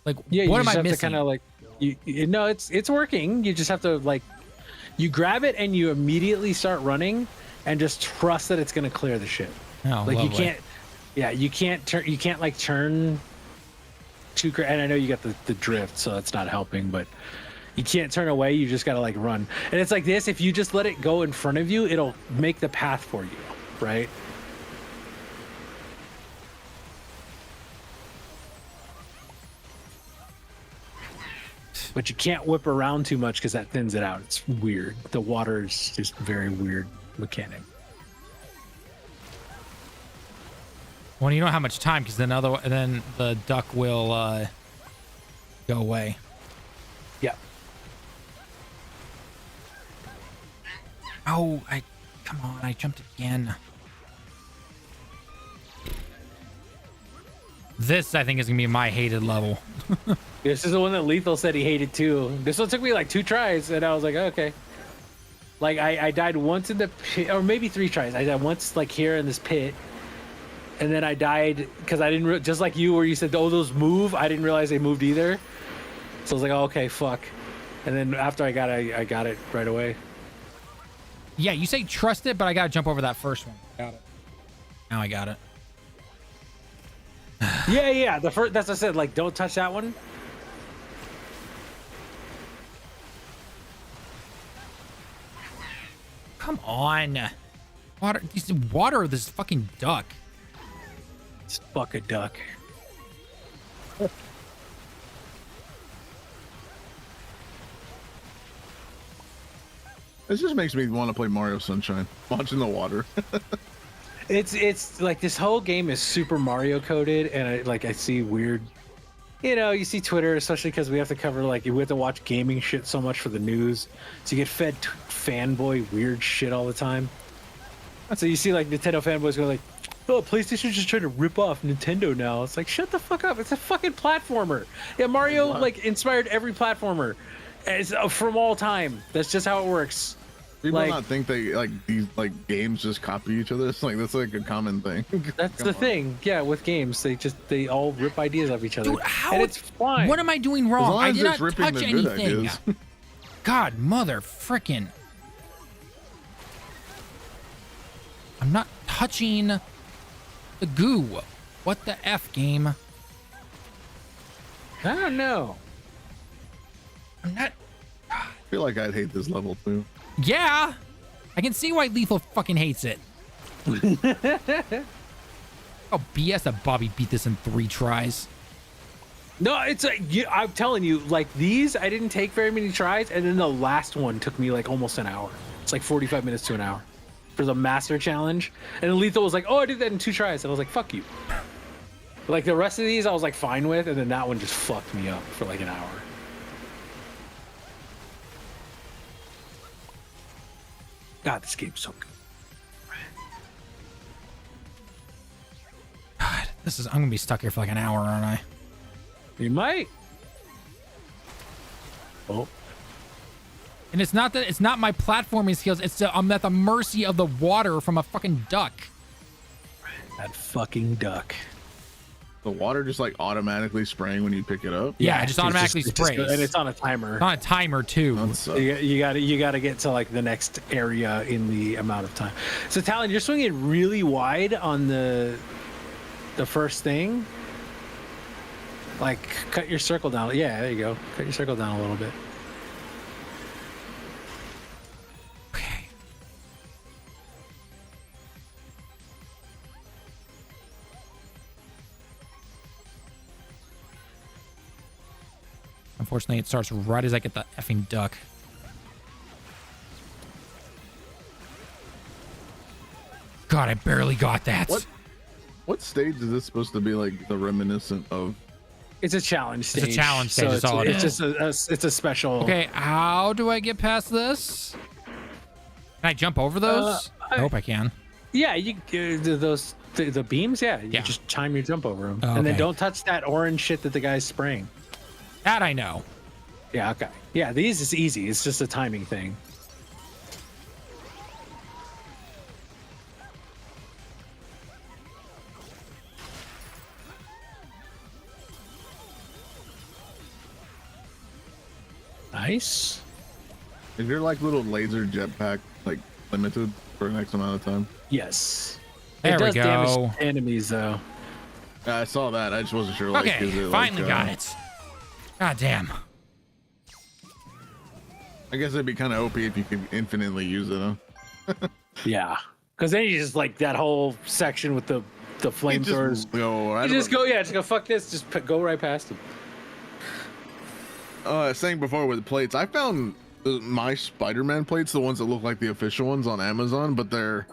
C: Like,
B: Yeah,
C: what
B: you
C: am
B: just
C: I
B: have
C: missing?
B: to kind of like you know it's working. You just have to like you grab it and you immediately start running and just trust that it's gonna clear the shit.
C: Oh,
B: Like
C: lovely.
B: you can't turn too and I know you got the drift, so that's not helping, but you can't turn away. You just gotta like run. And it's like this: if you just let it go in front of you, it'll make the path for you, right? But you can't whip around too much because that thins it out. It's weird. The water is just very weird mechanic.
C: Well, you don't have much time because then the duck will go away.
B: Yeah.
C: Oh, come on! I jumped again. This, I think, is gonna be my hated level.
B: This is the one that Lethal said he hated too. This one took me like 2 tries, and I was like, okay. Like I died once in the pit, or maybe 3 tries. I died once like here in this pit, and then I died because I didn't just like you where you said, oh, those move. I didn't realize they moved either. So I was like, oh, okay, fuck. And then after I got it right away.
C: Yeah, you say trust it, but I gotta jump over that first one. Got it. Now I got it.
B: Yeah. The first, that's what I said. Like, don't touch that one.
C: Come on. Water this fucking duck.
B: It's fuck a duck.
D: This just makes me want to play Mario Sunshine. Watching the water.
B: It's like this whole game is Super Mario coded, and I see weird. You see Twitter, especially because we have to cover we have to watch gaming shit so much for the news, so you get fed fanboy weird shit all the time. So you see Nintendo fanboys go like, "Oh, PlayStation's just trying to rip off Nintendo now." It's like, shut the fuck up! It's a fucking platformer. Yeah, Mario inspired every platformer, it's from all time. That's just how it works.
D: People not think they these games just copy each other. It's that's a common thing.
B: That's the thing. Yeah, with games, they all rip ideas off each other,
C: Dude, how?
B: and it's fine.
C: What am I doing
D: As
C: wrong?
D: long
C: I
D: as
C: did
D: it's
C: not
D: ripping
C: touch
D: the good
C: anything.
D: ideas.
C: God, mother frickin'. I'm not touching the goo. What the F, game?
B: I don't know.
C: I'm not.
D: I feel like I'd hate this level too.
C: Yeah, I can see why Lethal fucking hates it. Oh, BS that Bobby beat this in 3 tries.
B: No, it's like I'm telling you, like these, I didn't take very many tries, and then the last one took me like almost an hour. It's like 45 minutes to an hour for the master challenge. And then Lethal was like, "Oh, I did that in 2 tries," and I was like, "Fuck you." Like the rest of these, I was like fine with, and then that one just fucked me up for like an hour. God, this game's so good.
C: God, I'm gonna be stuck here for like an hour, aren't I?
B: You might. Oh.
C: And it's not my platforming skills. I'm at the mercy of the water from a fucking duck.
B: That fucking duck.
D: The water just like automatically spraying when you pick it up.
C: Yeah, it just automatically sprays.
B: And it's on a timer.
C: It's on a timer too.
B: You gotta get to like the next area in the amount of time. So Talon, you're swinging really wide on the first thing. Like cut your circle down. Yeah, there you go. Cut your circle down a little bit.
C: Okay. Unfortunately, it starts right as I get the effing duck. God, I barely got that.
D: What stage is this supposed to be like the reminiscent of?
B: It's a challenge stage.
C: It's a challenge stage. That's all it is.
B: It's a special.
C: Okay, how do I get past this? Can I jump over those? I hope I can.
B: Yeah, you those the beams. Yeah, you just time your jump over them, and then don't touch that orange shit that the guy's spraying.
C: That I know.
B: Yeah. Okay. Yeah, these is easy. It's just a timing thing. Nice.
D: Is your like little laser jetpack like limited for an X amount of time?
B: Yes.
C: There
B: it does
C: we go.
B: damage enemies though.
D: I saw that. I just wasn't sure. Like,
C: Okay,
D: is it,
C: finally
D: like,
C: got it. God damn.
D: I guess it'd be kind of OP if you could infinitely use it, huh?
B: Yeah. Because then you just like that whole section with the flamethrowers.
D: Just go.
B: You just go fuck this. Just go right past them.
D: Saying before with the plates, I found my Spider-Man plates, the ones that look like the official ones on Amazon, but they're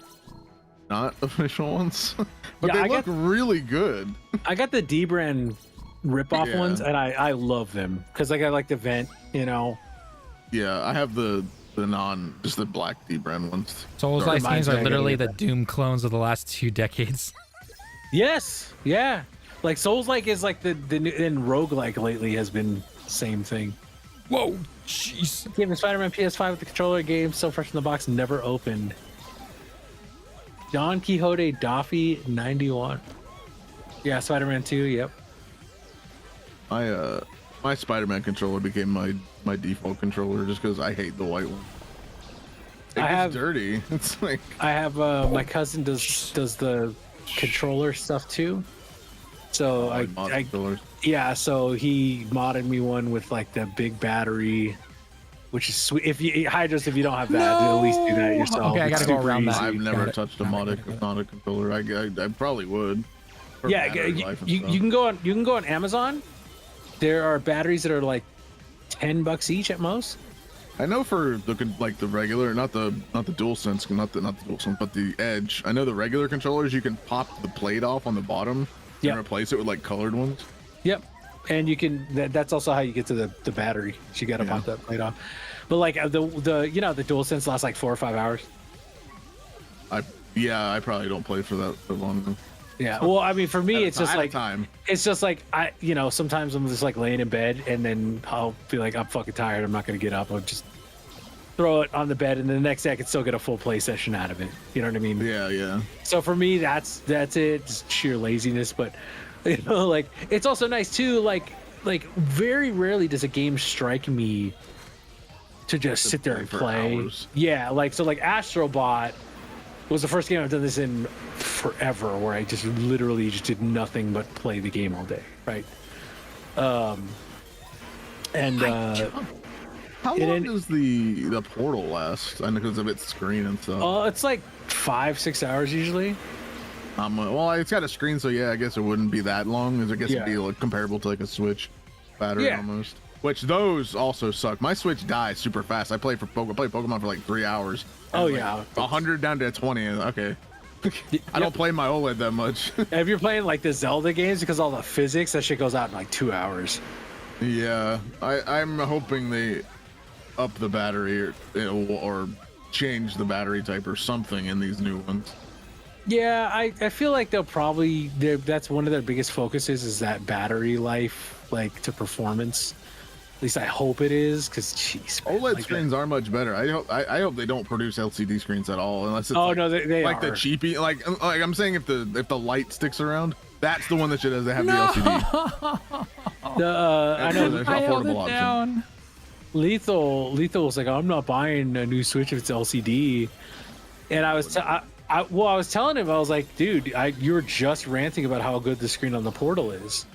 D: not official ones. But
B: Yeah,
D: they look really good.
B: I got the D brand rip-off
D: Yeah.
B: ones, and I love them because I got like the vent, you know.
D: Yeah, I have the just the black D brand ones.
C: Souls-like
B: Reminds
C: games
B: me,
C: are
B: I gotta
C: literally
B: get
C: the
B: that.
C: Doom clones of the last 2 decades.
B: Yes, yeah. Like Souls-like is like the new, and roguelike lately has been same thing.
C: Whoa, jeez.
B: Game of Spider-Man PS5 with the controller game so fresh in the box, never opened. Don Quixote Daffy 91. Yeah, Spider-Man 2. Yep.
D: My Spider-Man controller became my default controller just because I hate the white one. It gets dirty. It's like
B: I have my cousin does the controller stuff too. So
D: mod
B: I
D: controllers.
B: yeah, so he modded me one with like the big battery, which is sweet. If you Hydros, if you don't have that, at least do that yourself.
C: Okay, I
B: It's
C: gotta go
B: super
C: around that.
B: easy.
D: I've never
C: Got it.
D: touched a
C: Got it,
D: mod
C: got it.
D: controller. I probably would. For
B: Yeah,
D: battery life and
B: you
D: stuff.
B: can go on Amazon. There are batteries that are like $10 each at most.
D: I know for the regular, not the DualSense, not the DualSense, but the Edge. I know the regular controllers you can pop the plate off on the bottom
B: Yep.
D: and replace it with like colored ones.
B: Yep. And you can that's also how you get to the battery. So you got to pop that plate off. But like the DualSense lasts like 4 or 5 hours.
D: I probably don't play for that long.
B: Yeah. Well, I mean, for me, it's just like
D: time.
B: it's just like sometimes I'm just like laying in bed and then I'll be like, I'm fucking tired. I'm not gonna get up. I'll just throw it on the bed, and the next day I can still get a full play session out of it. You know what I mean?
D: Yeah.
B: So for me, that's it. Just sheer laziness, but like it's also nice too. Like very rarely does a game strike me to just sit there and
D: for
B: play.
D: hours.
B: Yeah, like Astro Bot. It was the first game I've done this in forever, where I just literally just did nothing but play the game all day, right?
D: How long does the portal last? I know because of its screen and stuff.
B: It's like 5-6 hours usually.
D: Well, it's got a screen, so yeah, I guess it wouldn't be that long. As I guess it'd be like comparable to like a Switch battery almost. Which those also suck. My Switch dies super fast. I play Pokemon for like 3 hours.
B: Oh yeah,
D: 100 down to 20. Okay. I don't play my OLED that much.
B: If you're playing like the Zelda games, because all the physics, that shit goes out in like 2 hours.
D: Yeah, I'm hoping they up the battery or change the battery type or something in these new ones.
B: Yeah, I feel like that's one of their biggest focuses is that battery life, like to performance. At least I hope it is, because jeez,
D: OLED screens are much better. I hope they don't produce LCD screens at all, unless it's
B: no, they
D: like
B: are.
D: the cheapy. Like I'm saying, if the light sticks around, that's the one that should have the LCD.
B: I know.
D: There's an affordable option.
B: Lethal was like, I'm not buying a new Switch if it's LCD, and I was telling him, I was like, dude, you were just ranting about how good the screen on the Portal is.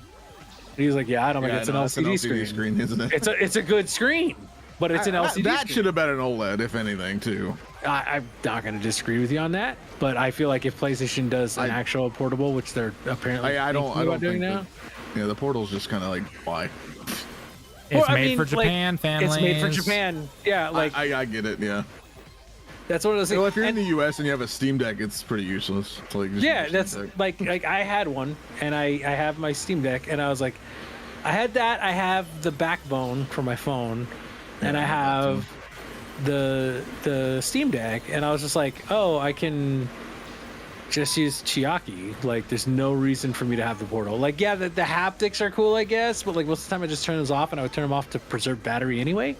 B: And he was like, yeah, I don't think it's an LCD screen,
D: isn't it?
B: It's a good screen, but it's an LCD.
D: That
B: screen.
D: should have been an OLED, if anything, too.
B: I'm not going to disagree with you on that, but I feel like if PlayStation does an actual portable, which they're apparently
D: I don't
B: doing
D: think
B: now.
D: Yeah, the Portal's just kind of like why.
C: It's made for Japan, families.
B: It's made for Japan. Yeah, like
D: I get it. Yeah.
B: That's one of those things.
D: Well, if you're in the US and you have a Steam Deck, it's pretty useless. It's like
B: that's like I had one, and I have my Steam Deck, and I was like, I had that. I have the Backbone for my phone, and I have the Steam Deck, and I was just like, oh, I can just use Chiaki. Like, there's no reason for me to have the Portal. Like, yeah, the haptics are cool, I guess, but like most of the time I just turn those off, and I would turn them off to preserve battery anyway.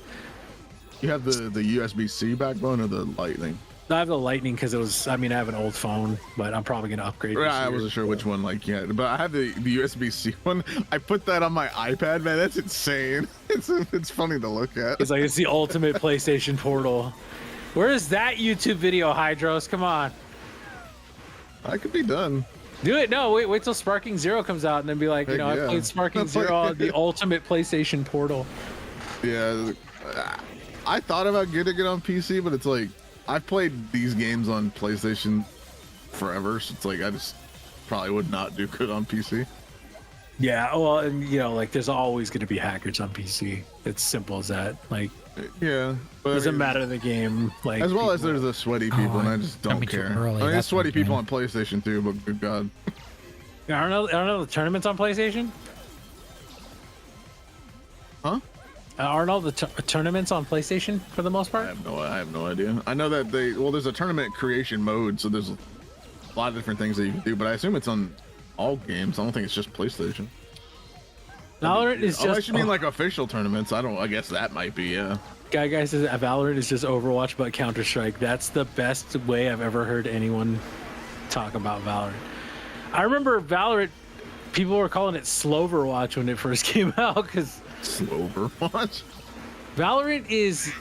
D: You have the USB-C backbone or the Lightning?
B: I have the Lightning because I have an old phone, but I'm probably gonna upgrade.
D: I wasn't sure which one, but I have the USB-C one. I put that on my iPad, man. That's insane. It's funny to look at.
B: It's like it's the ultimate PlayStation Portal. Where is that YouTube video, Hydros? Come on.
D: I could be done.
B: Do it. No, wait till Sparking Zero comes out and then be like,
D: Heck
B: I played Sparking Zero on the ultimate PlayStation Portal.
D: Yeah, I thought about getting it on PC, but it's like I've played these games on PlayStation forever, so it's like I just probably would not do good on PC.
B: Yeah, well, and like there's always going to be hackers on PC. It's simple as that. Like,
D: yeah, but
B: doesn't matter the game. Like,
D: as well as there's the sweaty people, and I just don't care. There's sweaty people on PlayStation too, but good God.
B: I don't know the tournaments on PlayStation.
D: Huh?
B: Aren't all the tournaments on PlayStation for the most part?
D: I have no idea. I know that there's a tournament creation mode, so there's a lot of different things that you can do, but I assume it's on all games. I don't think it's just PlayStation.
B: Valorant is just.
D: I should mean like official tournaments. I guess that might be, yeah.
B: Guy says Valorant is just Overwatch but Counter-Strike. That's the best way I've ever heard anyone talk about Valorant. I remember Valorant, people were calling it Sloverwatch when it first came out because.
D: Sloverwatch?
B: Valorant is.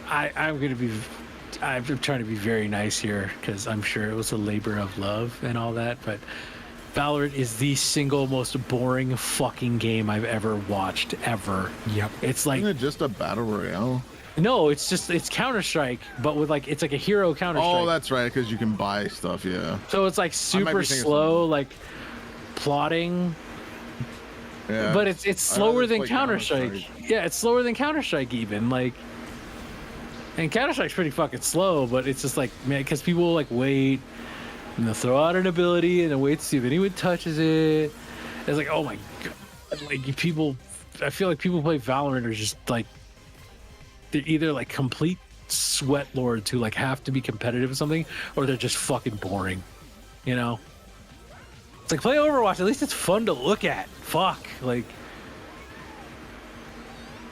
B: I'm trying to be very nice here because I'm sure it was a labor of love and all that, but Valorant is the single most boring fucking game I've ever watched ever.
C: Yep.
B: It's like,
D: isn't it just a battle royale?
B: No, it's Counter-Strike, but with like, it's like a hero Counter-Strike.
D: Oh, that's right, because you can buy stuff, yeah.
B: So it's like super slow, like plotting.
D: Yeah.
B: But it's slower than Counter-Strike. Yeah, it's slower than Counter-Strike even. Like, and Counter-Strike's pretty fucking slow, but it's just like, man, because people will like wait and they'll throw out an ability and then wait to see if anyone touches it. It's like, oh my god, like people. I feel like people who play Valorant are just like, they're either like complete sweat lords who like have to be competitive with something, or they're just fucking boring. You know? It's like, play Overwatch. At least it's fun to look at. Fuck. Like.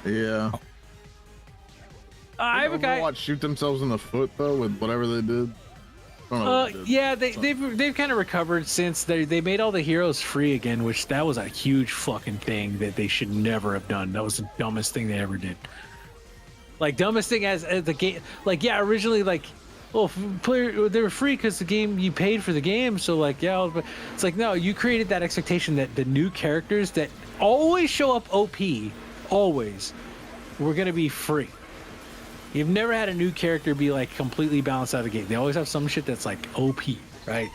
D: Yeah.
B: I have a guy.
D: Overwatch shoot themselves in the foot though with whatever they did.
B: Yeah, they've kind of recovered since they made all the heroes free again, which that was a huge fucking thing that they should never have done. That was the dumbest thing they ever did. Like, dumbest thing as the game. Like, yeah, originally, like, well, they were free because the game, you paid for the game. So like, yeah, but it's like, no, you created that expectation that the new characters that always show up OP, always, were going to be free. You've never had a new character be like completely balanced out of the game. They always have some shit that's like OP, right?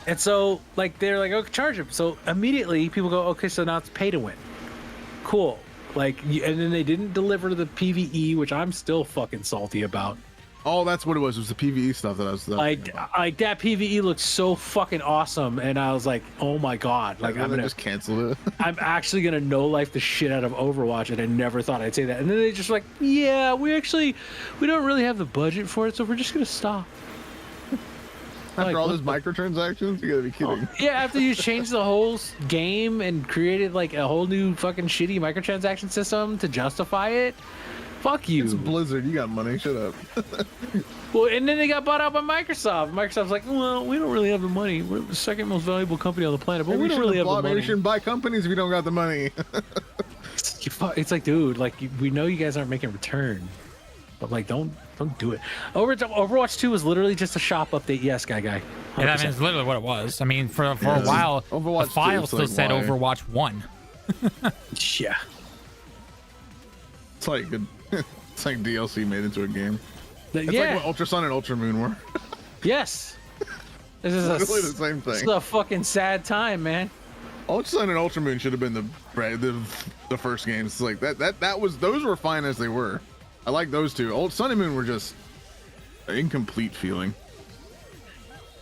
B: And so like, they're like, oh, charge them. So immediately people go, okay, so now it's pay to win. Cool. Like, and then they didn't deliver the PvE, which I'm still fucking salty about.
D: Oh, that's what it was. It was the PvE stuff that I was
B: like that PvE looked so fucking awesome, and I was like, oh my god, like I'm gonna
D: just cancel it.
B: I'm actually gonna no life the shit out of Overwatch, and I never thought I'd say that. And then they just like, yeah, we don't really have the budget for it, so we're just gonna stop.
D: After
B: like,
D: all those microtransactions, you gotta be kidding.
B: Yeah, after you changed the whole game and created like a whole new fucking shitty microtransaction system to justify it. Fuck you.
D: It's Blizzard. You got money. Shut up.
B: Well, and then they got bought out by Microsoft. Microsoft's like, well, we don't really have the money. We're the second most valuable company on the planet, but we don't really have the money.
D: Maybe you shouldn't buy companies if you don't got the money.
B: It's like, dude, like we know you guys aren't making a return, but like, don't do it. Overwatch 2 was literally just a shop update. Yes, guy. 100%.
C: Yeah, I mean, it's literally what it was. I mean, for a while,
D: Overwatch
C: the file
D: 2,
C: still
D: like,
C: said
D: why?
C: Overwatch 1.
B: Yeah.
D: It's like it's like DLC made into a game. It's
B: Yeah.
D: like what Ultra Sun and Ultra Moon were.
B: Yes. This is
D: Literally the same thing.
B: This is a fucking sad time, man.
D: Ultra Sun and Ultra Moon should have been the first games. It's like those were fine as they were. I like those two. Old Sun and Moon were just an incomplete feeling.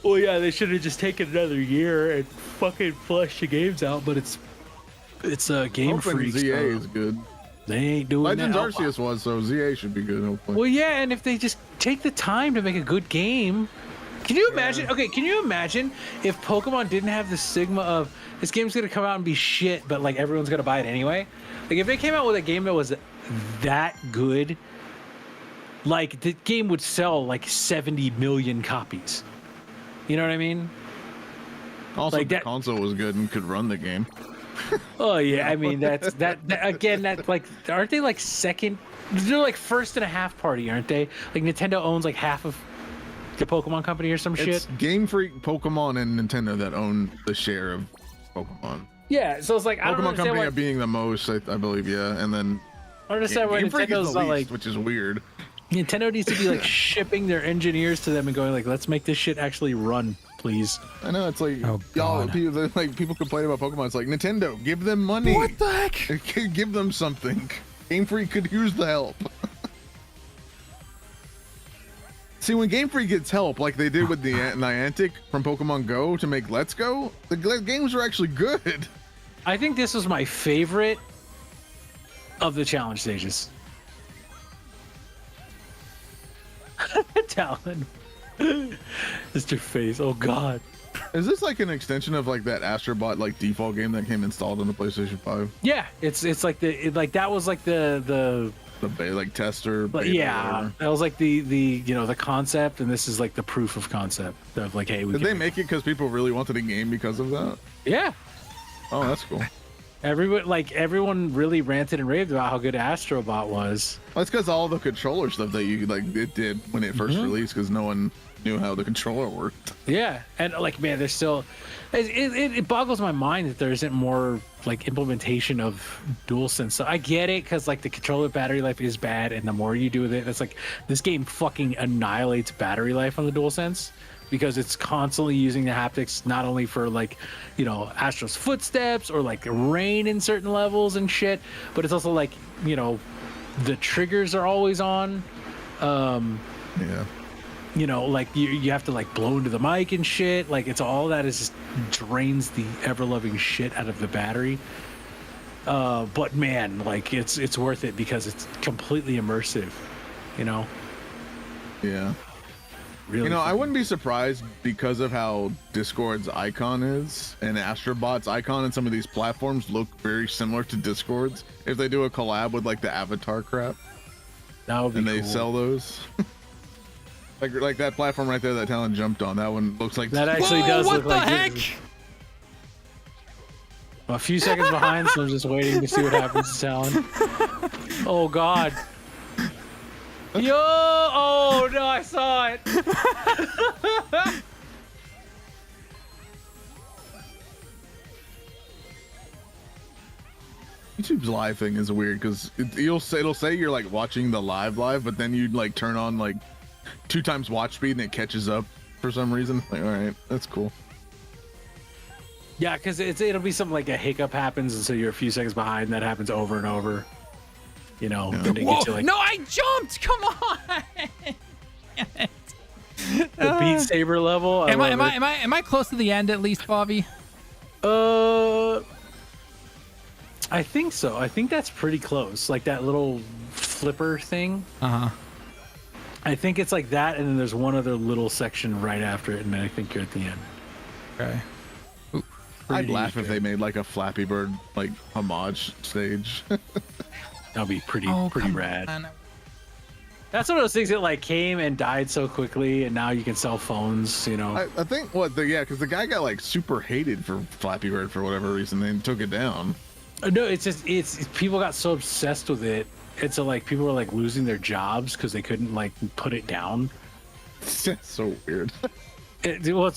B: Well, yeah, they should have just taken another year and fucking flushed the games out. But it's a Game Freak.
D: ZA is good.
B: They ain't doing
D: Legends
B: that.
D: Arceus was, so ZA should be good, hopefully.
B: Well, yeah, and if they just take the time to make a good game. Can you imagine? Okay, can you imagine if Pokemon didn't have the stigma of this game's gonna come out and be shit, but like everyone's gonna buy it anyway? Like if they came out with a game that was that good, like the game would sell like 70 million copies. You know what I mean?
D: Also,
B: like
D: the console was good and could run the game.
B: Oh yeah, I mean that again. That like, aren't they like second? They're like first and a half party, aren't they? Like Nintendo owns like half of the Pokemon company or some shit.
D: It's Game Freak, Pokemon, and Nintendo that own the share of Pokemon.
B: Yeah, so it's like I don't
D: Pokemon
B: understand
D: Company
B: why.
D: being the most, I believe, yeah, and then
B: I don't understand why
D: Game Freak is
B: Nintendo's
D: the
B: not
D: least,
B: like.
D: which is weird.
B: Nintendo needs to be like shipping their engineers to them and going like, let's make this shit actually run, please.
D: I know it's like
C: Oh,
D: y'all,
C: God.
D: people complain about Pokemon. It's like Nintendo, give them money.
C: What the heck?
D: Give them something. Game Freak could use the help. See, when Game Freak gets help, like they did with the Niantic from Pokemon Go to make Let's Go, the games are actually good.
B: I think this was my favorite of the challenge stages. Talon. Mr. Face. Oh God.
D: Is this like an extension of like that Astro Bot like default game that came installed on the PlayStation 5?
B: Yeah, it's like that was like the
D: Like tester.
B: but
D: beta,
B: yeah,
D: whatever.
B: that was like the the concept, and this is like the proof of concept of like, hey, we
D: Did
B: can
D: they make it because people really wanted a game because of that?
B: yeah.
D: Oh, that's cool.
B: Everyone really ranted and raved about how good Astro Bot was.
D: Well, it's because all the controller stuff that you like it did when it 1st released, because no one knew how the controller worked.
B: Yeah, and like, man, there's still it boggles my mind that there isn't more like implementation of DualSense. So I get it, because like the controller battery life is bad, and the more you do with it, it's like this game fucking annihilates battery life on the DualSense, because it's constantly using the haptics not only for like, Astro's footsteps or like rain in certain levels and shit, but it's also like, the triggers are always on.
D: Yeah.
B: Like you have to like blow into the mic and shit. Like it's all that is just drains the ever loving shit out of the battery. But man, like it's worth it because it's completely immersive.
D: Yeah.
B: Really.
D: I wouldn't be surprised because of how Discord's icon is, and Astrobot's icon in some of these platforms look very similar to Discord's. If they do a collab with like the Avatar crap,
B: That would be
D: and they
B: cool.
D: sell those. like that platform right there that Talon jumped on, that one looks like
B: That actually
C: Whoa,
B: does
C: what
B: look
C: the
B: like
C: heck?
B: a few seconds behind, so I'm just waiting to see what happens to Talon. Oh God. Yo! Oh no, I saw it.
D: YouTube's live thing is weird because it'll say you're like watching the live, but then you like turn on like 2 times watch speed and it catches up for some reason. Like, all right, that's cool.
B: Yeah, because it'll be something like a hiccup happens, and so you're a few seconds behind. And that happens over and over. You know,
D: Yeah.
B: and to get to like
C: No, I jumped. Come on.
B: the Beat Saber level.
C: Am I close to the end at least, Bobby?
B: I think so. I think that's pretty close. Like that little flipper thing.
C: Uh-huh.
B: I think it's like that, and then there's one other little section right after it, and then I think you're at the end.
C: Okay.
D: I'd laugh if they made like a Flappy Bird like homage stage.
B: That'd be pretty
C: Oh, come
B: rad.
C: on.
B: That's one of those things that like came and died so quickly, and now you can sell phones. You know.
D: I think because the guy got like super hated for Flappy Bird for whatever reason, they took it down.
B: No, it's people got so obsessed with it, and so like people were like losing their jobs because they couldn't like put it down.
D: So weird.
B: It was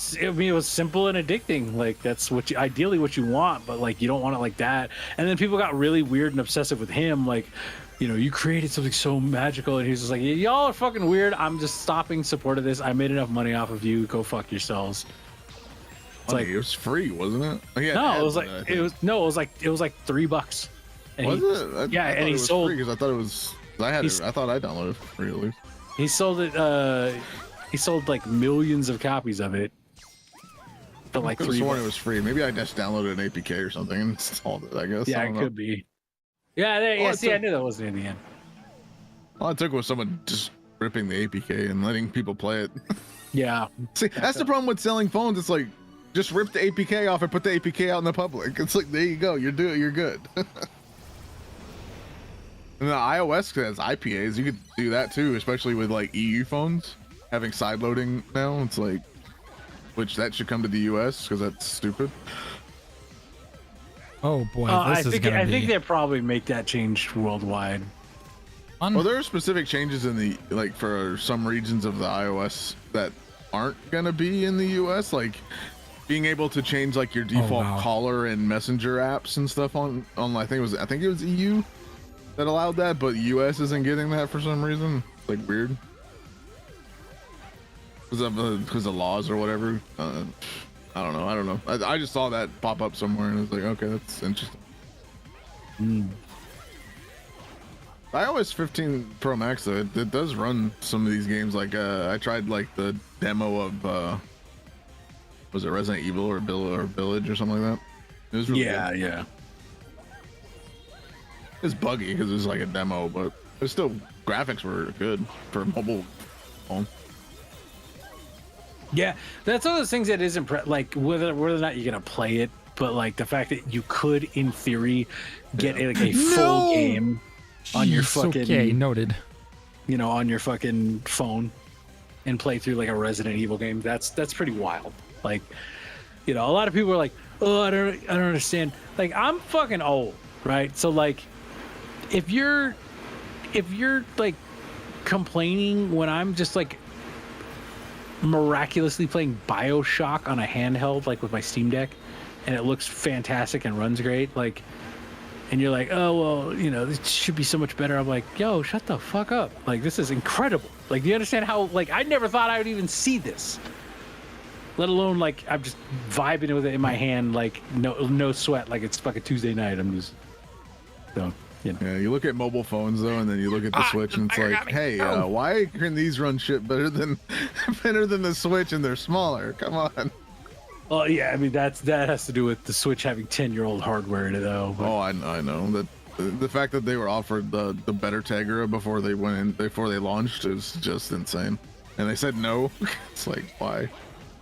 B: simple and addicting. Like that's ideally what you want, but like you don't want it like that. And then people got really weird and obsessive with him. Like, you know, you created something so magical, and he's just like, y'all are fucking weird. I'm just stopping support of this. I made enough money off of you. Go fuck yourselves. It's like
D: it was free, wasn't it? Oh, yeah,
B: no, it was like it was like $3. And
D: was it?
B: Yeah, and he sold
D: because I thought it was. I thought I downloaded it for free at least.
B: He sold it. He sold like millions of copies of it. But like
D: I could have sworn it
B: $3.
D: was free. Maybe I just downloaded an APK or something and installed it. I guess.
B: Yeah,
D: I
B: it
D: don't know.
B: could be. Yeah, yeah. See, I knew that wasn't in the end.
D: All it took was someone just ripping the APK and letting people play it.
B: Yeah.
D: See, that's the problem with selling phones. It's like, just rip the APK off and put the APK out in the public. It's like, there you go. You're good. And the iOS has IPAs. You could do that too, especially with like EU phones having side loading now. It's like, which that should come to the US because that's stupid.
C: Oh boy,
B: I
C: this is gonna be.
B: think they probably make that change worldwide.
D: Well, there are specific changes in the like for some regions of the iOS that aren't gonna be in the US, like being able to change like your default caller and messenger apps and stuff on I think it was EU that allowed that, but US isn't getting that for some reason. It's like weird because of laws or whatever. I don't know. I just saw that pop up somewhere and I was like, okay, that's interesting. iOS 15 Pro Max though, it does run some of these games. Like I tried like the demo of was it Resident Evil or Village or something like that. It was really good.
B: Yeah.
D: It's buggy because it was like a demo, but it's still graphics were good for a mobile phone.
B: Yeah, that's one of those things that isn't like whether or not you're gonna play it, but like the fact that you could, in theory, get like a full game on your fucking
C: noted.
B: You know, on your fucking phone and play through like a Resident Evil game. That's pretty wild. Like, you know, a lot of people are like, oh, I don't understand. Like, I'm fucking old, right? So like, if you're like complaining when I'm just like miraculously playing BioShock on a handheld, like with my Steam Deck, and it looks fantastic and runs great, like, and you're like, oh well, you know, this should be so much better. I'm like, yo, shut the fuck up. Like, this is incredible. Like, do you understand how, like, I never thought I would even see this, let alone like I'm just vibing with it in my hand, like no sweat, like it's fucking Tuesday night. I'm just so. You know.
D: Yeah, you look at mobile phones though, and then you look at the Switch, and it's like, hey, why can these run shit better than the Switch, and they're smaller? Come on.
B: Well, yeah, I mean that has to do with the Switch having 10-year-old hardware in it, though. But...
D: Oh, I know that the fact that they were offered the better Tegra before they launched is just insane, and they said no. It's like, why?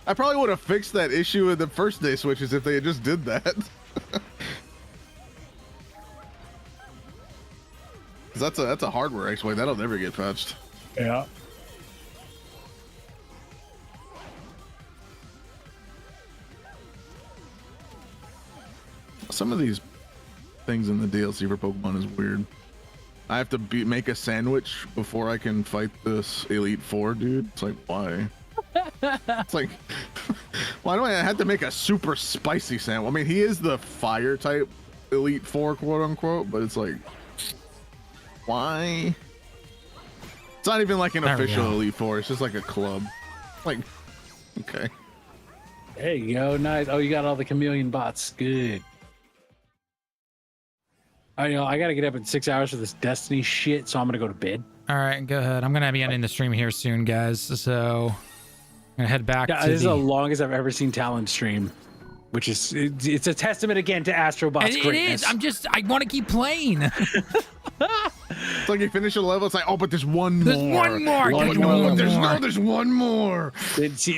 D: I probably would have fixed that issue with the first day Switches if they had just did that. That's a hardware exploit that'll never get patched.
B: Yeah.
D: Some of these things in the DLC for Pokemon is weird. I have to make a sandwich before I can fight this Elite Four, dude. It's like, why? It's like, why do I have to make a super spicy sandwich? I mean, he is the fire type Elite Four, quote unquote, but it's like, why? It's not even like an official Elite Four. It's just like a club. Like, okay.
B: There you go. Nice. Oh, you got all the chameleon bots. Good. I got to get up in 6 hours for this Destiny shit, so I'm going to go to bed.
C: All right, go ahead. I'm gonna be ending the stream here soon, guys. So I'm gonna head back.
B: Yeah,
C: to
B: this is the longest I've ever seen Talon stream, which is it's a testament again to Astro Bot's greatness.
C: It is. I want to keep playing.
D: It's like you finish a level, it's like, oh, but there's one more.
C: There's one more.
D: There's one more.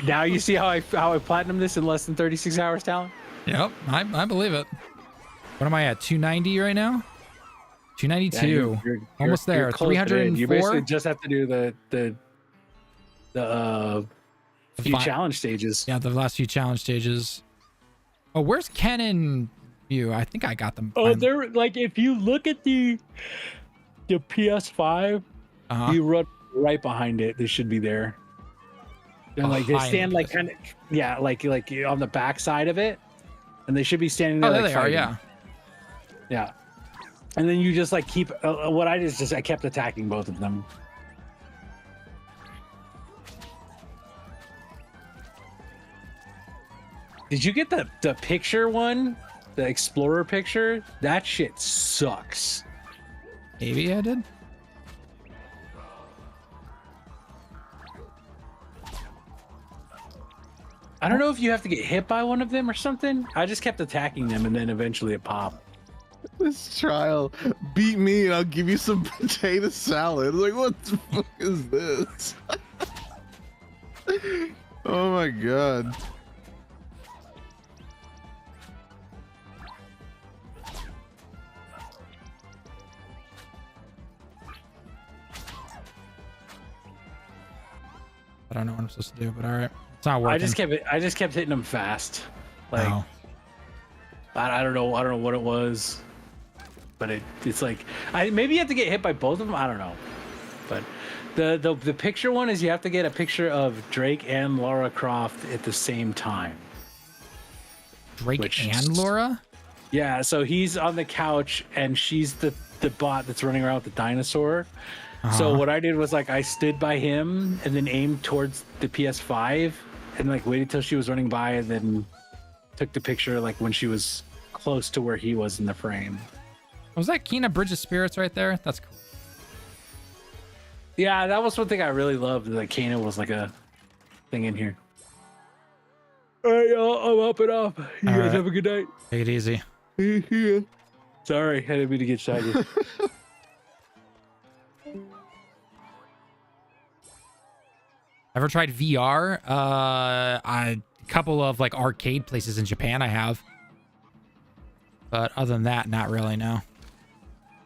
B: Now you see how I platinum this in less than 36 hours, Talon?
C: Yep, I believe it. What am I at? 290 right now? 292.
B: Yeah,
C: almost there. 304.
B: You basically just have to do the few challenge stages.
C: Yeah, the last few challenge stages. Oh, where's Ken and you? I think I got them.
B: Oh, they're like, if you look at the PS5, you run right behind it. They should be there. And like they stand like kind of like on the back side of it, and they should be standing there.
C: Oh, there
B: like
C: they are. Yeah.
B: Yeah. And then you just like keep what I did is I kept attacking both of them. Did you get the picture one? The Explorer picture? That shit sucks.
C: Maybe I did.
B: I don't know if you have to get hit by one of them or something. I just kept attacking them and then eventually it popped.
D: This trial beat me and I'll give you some potato salad. Like, what the fuck is this? Oh my god.
C: I don't know what I'm supposed to do, but all right. It's not working.
B: I just kept hitting them fast. Like I don't know what it was. But it's like maybe you have to get hit by both of them. I don't know, but the picture one is you have to get a picture of Drake and Lara Croft at the same time.
C: Drake and Laura?
B: Yeah, so he's on the couch and she's the bot that's running around with the dinosaur. So what I did was like I stood by him and then aimed towards the PS5 and like waited till she was running by and then took the picture like when she was close to where he was in the frame.
C: Was that Kena Bridge of Spirits right there? That's cool.
B: Yeah, that was one thing I really loved. That Kena was like a thing in here. All right, y'all, I'm up and off. You guys have a good night.
C: Take it easy.
B: Sorry, I didn't mean to get shaggy.
C: Ever tried VR? A couple of like arcade places in Japan I have. But other than that, not really, no.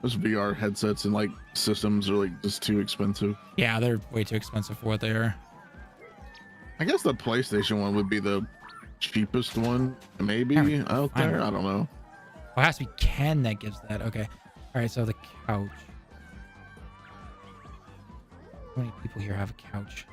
D: Those VR headsets and like systems are like just too expensive.
C: Yeah, they're way too expensive for what they are.
D: I guess the PlayStation one would be the cheapest one, maybe out there. I don't know.
C: Oh, it has to be Ken that gives that. Okay. All right, so the couch. How many people here have a couch?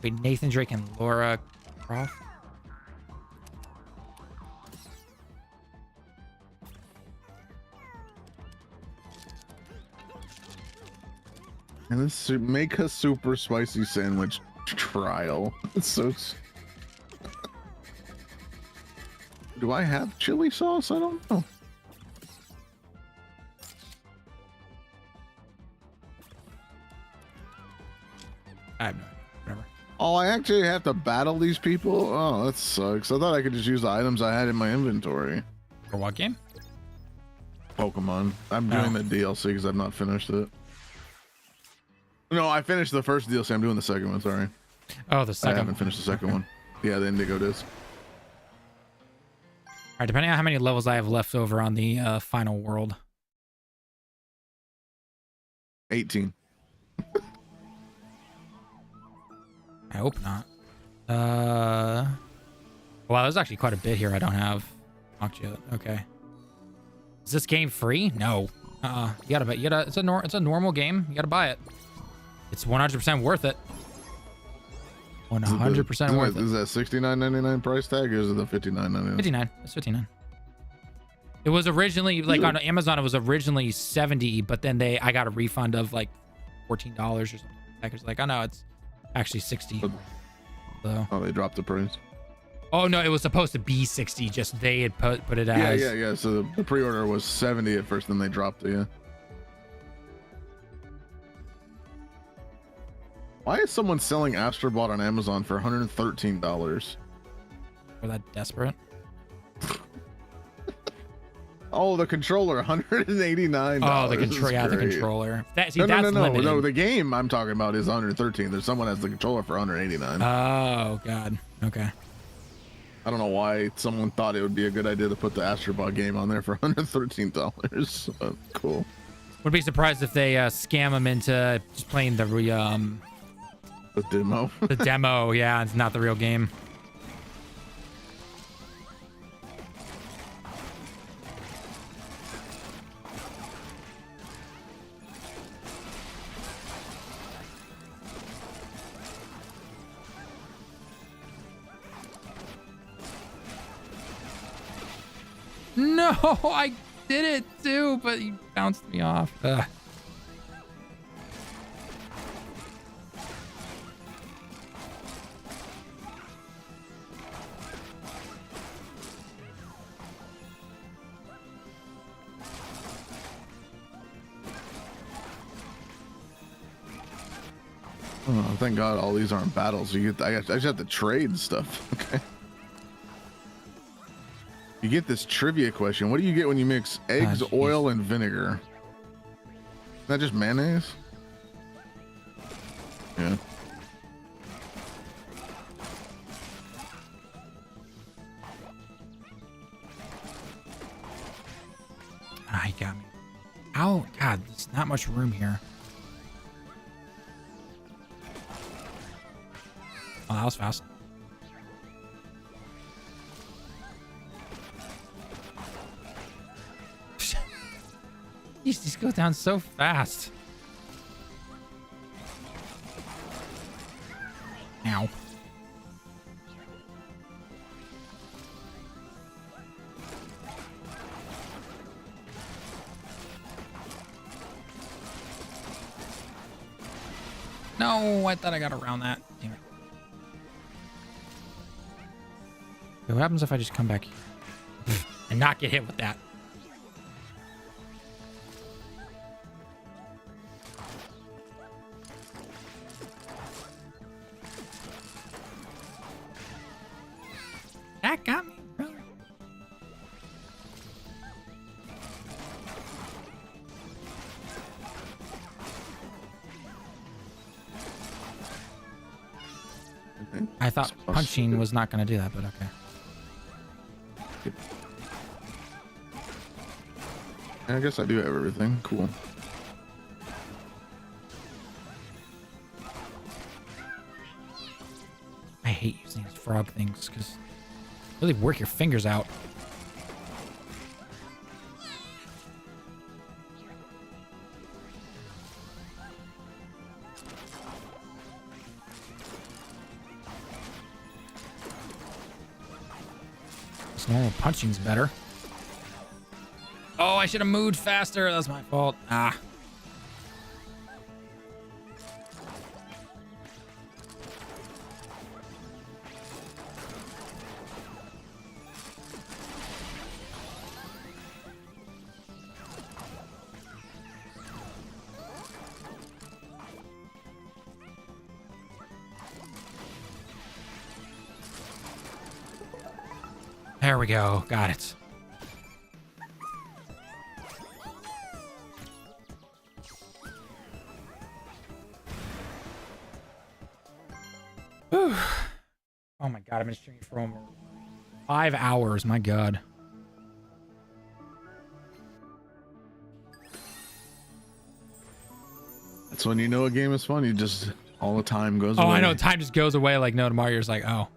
C: Wait, Nathan Drake and Laura Croft?
D: And this make a super spicy sandwich trial. It's so. Do I have chili sauce? I don't know.
C: I have no idea. Whatever.
D: Oh, I actually have to battle these people? Oh, that sucks. I thought I could just use the items I had in my inventory.
C: For what game?
D: Pokemon. I'm doing the DLC because I've not finished it. No, I finished the first DLC. I'm doing the second one. Sorry.
C: Oh, the second.
D: I haven't finished the second one. Yeah, the Indigo disc.
C: All right, depending on how many levels I have left over on the final world.
D: 18.
C: I hope not. Wow, there's actually quite a bit here I don't have. Okay. Is this game free? No. You gotta buy. It's a normal game. You gotta buy it. It's 100% worth it. 100% worth it.
D: Is that $69.99 price tag, or is it the $59.99?
C: 59. It's 59. It was originally like on Amazon. It was originally 70, but then I got a refund of like $14 or something. It's like, oh no, it's actually 60. So.
D: Oh, they dropped the price.
C: Oh no, it was supposed to be 60. Just they had put it as.
D: Yeah. So the pre-order was 70 at first, then they dropped it. Yeah. Why is someone selling Astro Bot on Amazon for $113?
C: We're that desperate.
D: Oh, the controller, $189.
C: Oh, the controller. Yeah, the controller. That's limited.
D: No. The game I'm talking about is $113. There's someone has the controller for $189.
C: Oh God. Okay.
D: I don't know why someone thought it would be a good idea to put the Astro Bot game on there for $113. Cool.
C: Would be surprised if they scam them into just playing the
D: demo.
C: The demo, yeah, it's not the real game. No, I did it too, but he bounced me off. Ugh.
D: Oh, thank God all these aren't battles. I just have to trade stuff. Okay. You get this trivia question. What do you get when you mix eggs, oil, and vinegar? Is that just mayonnaise? Yeah.
C: Ah, he got me. Oh, God, there's not much room here. Oh, that was fast. These go down so fast. Ow. No, I thought I got around that. Damn it. Okay, what happens if I just come back here and not get hit with that? That got me, really? I thought punching was not going to do that, but okay.
D: I guess I do have everything. Cool.
C: I hate using these frog things because really work your fingers out. This normal punching's better. Oh, I should have moved faster. That's my fault. Ah. There we go. Got it. Whew. Oh my God, I've been streaming for over 5 hours. My God.
D: That's when you know a game is fun. You just All the time goes
C: Oh,
D: away.
C: I know. Time just goes away like no tomorrow. You're just like, oh.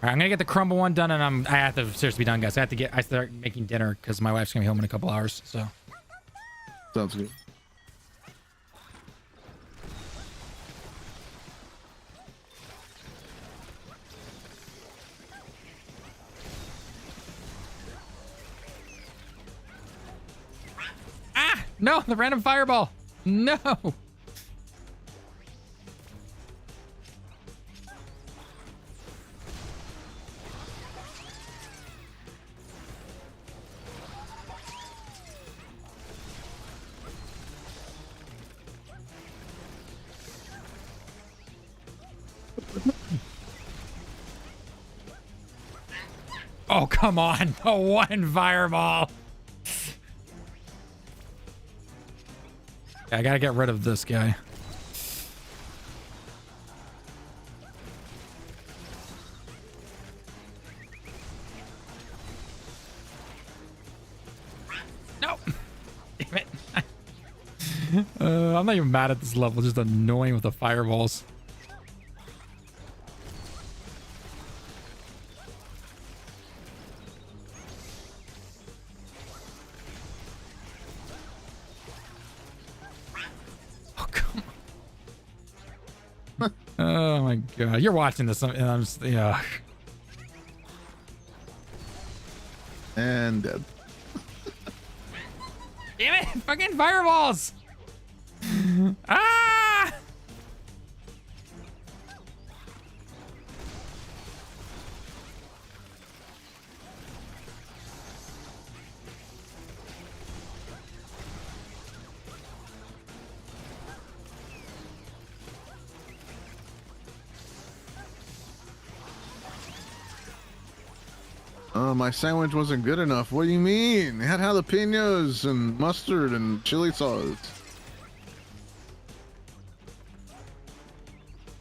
C: All right, I'm gonna get the crumble one done, and I have to seriously be done, guys. I start making dinner because my wife's gonna be home in a couple hours. So
D: Sounds good.
C: no, the random fireball. No. Oh, come on. The one fireball. I gotta get rid of this guy. No. Damn it. I'm not even mad at this level. Just annoying with the fireballs. Oh my god, you're watching this and I'm just, yeah.
D: And dead.
C: Damn it, fucking fireballs. Ah!
D: Oh, my sandwich wasn't good enough. What do you mean? It had jalapenos and mustard and chili sauce.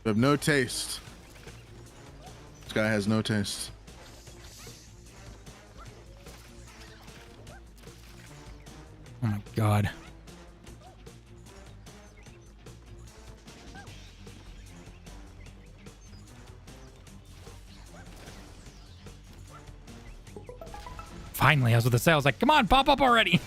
D: You have no taste. This guy has no taste.
C: Oh my god. Finally, I was with the sale. I was like, come on, pop up already.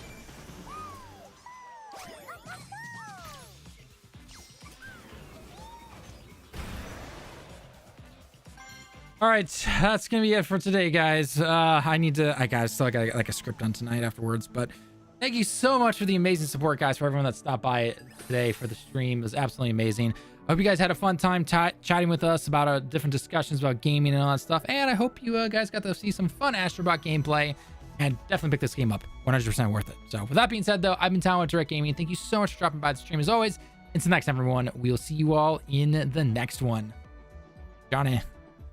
C: All right, that's gonna be it for today, guys. I still got like a script on tonight afterwards, but thank you so much for the amazing support, guys, for everyone that stopped by today for the stream. It was absolutely amazing. I hope you guys had a fun time chatting with us about different discussions about gaming and all that stuff, and I hope you guys got to see some fun Astro Bot gameplay. And definitely pick this game up. 100% worth it. So with that being said, though, I've been Talon with Direct Gaming. Thank you so much for dropping by the stream as always. Until next time, everyone, we'll see you all in the next one. Johnny.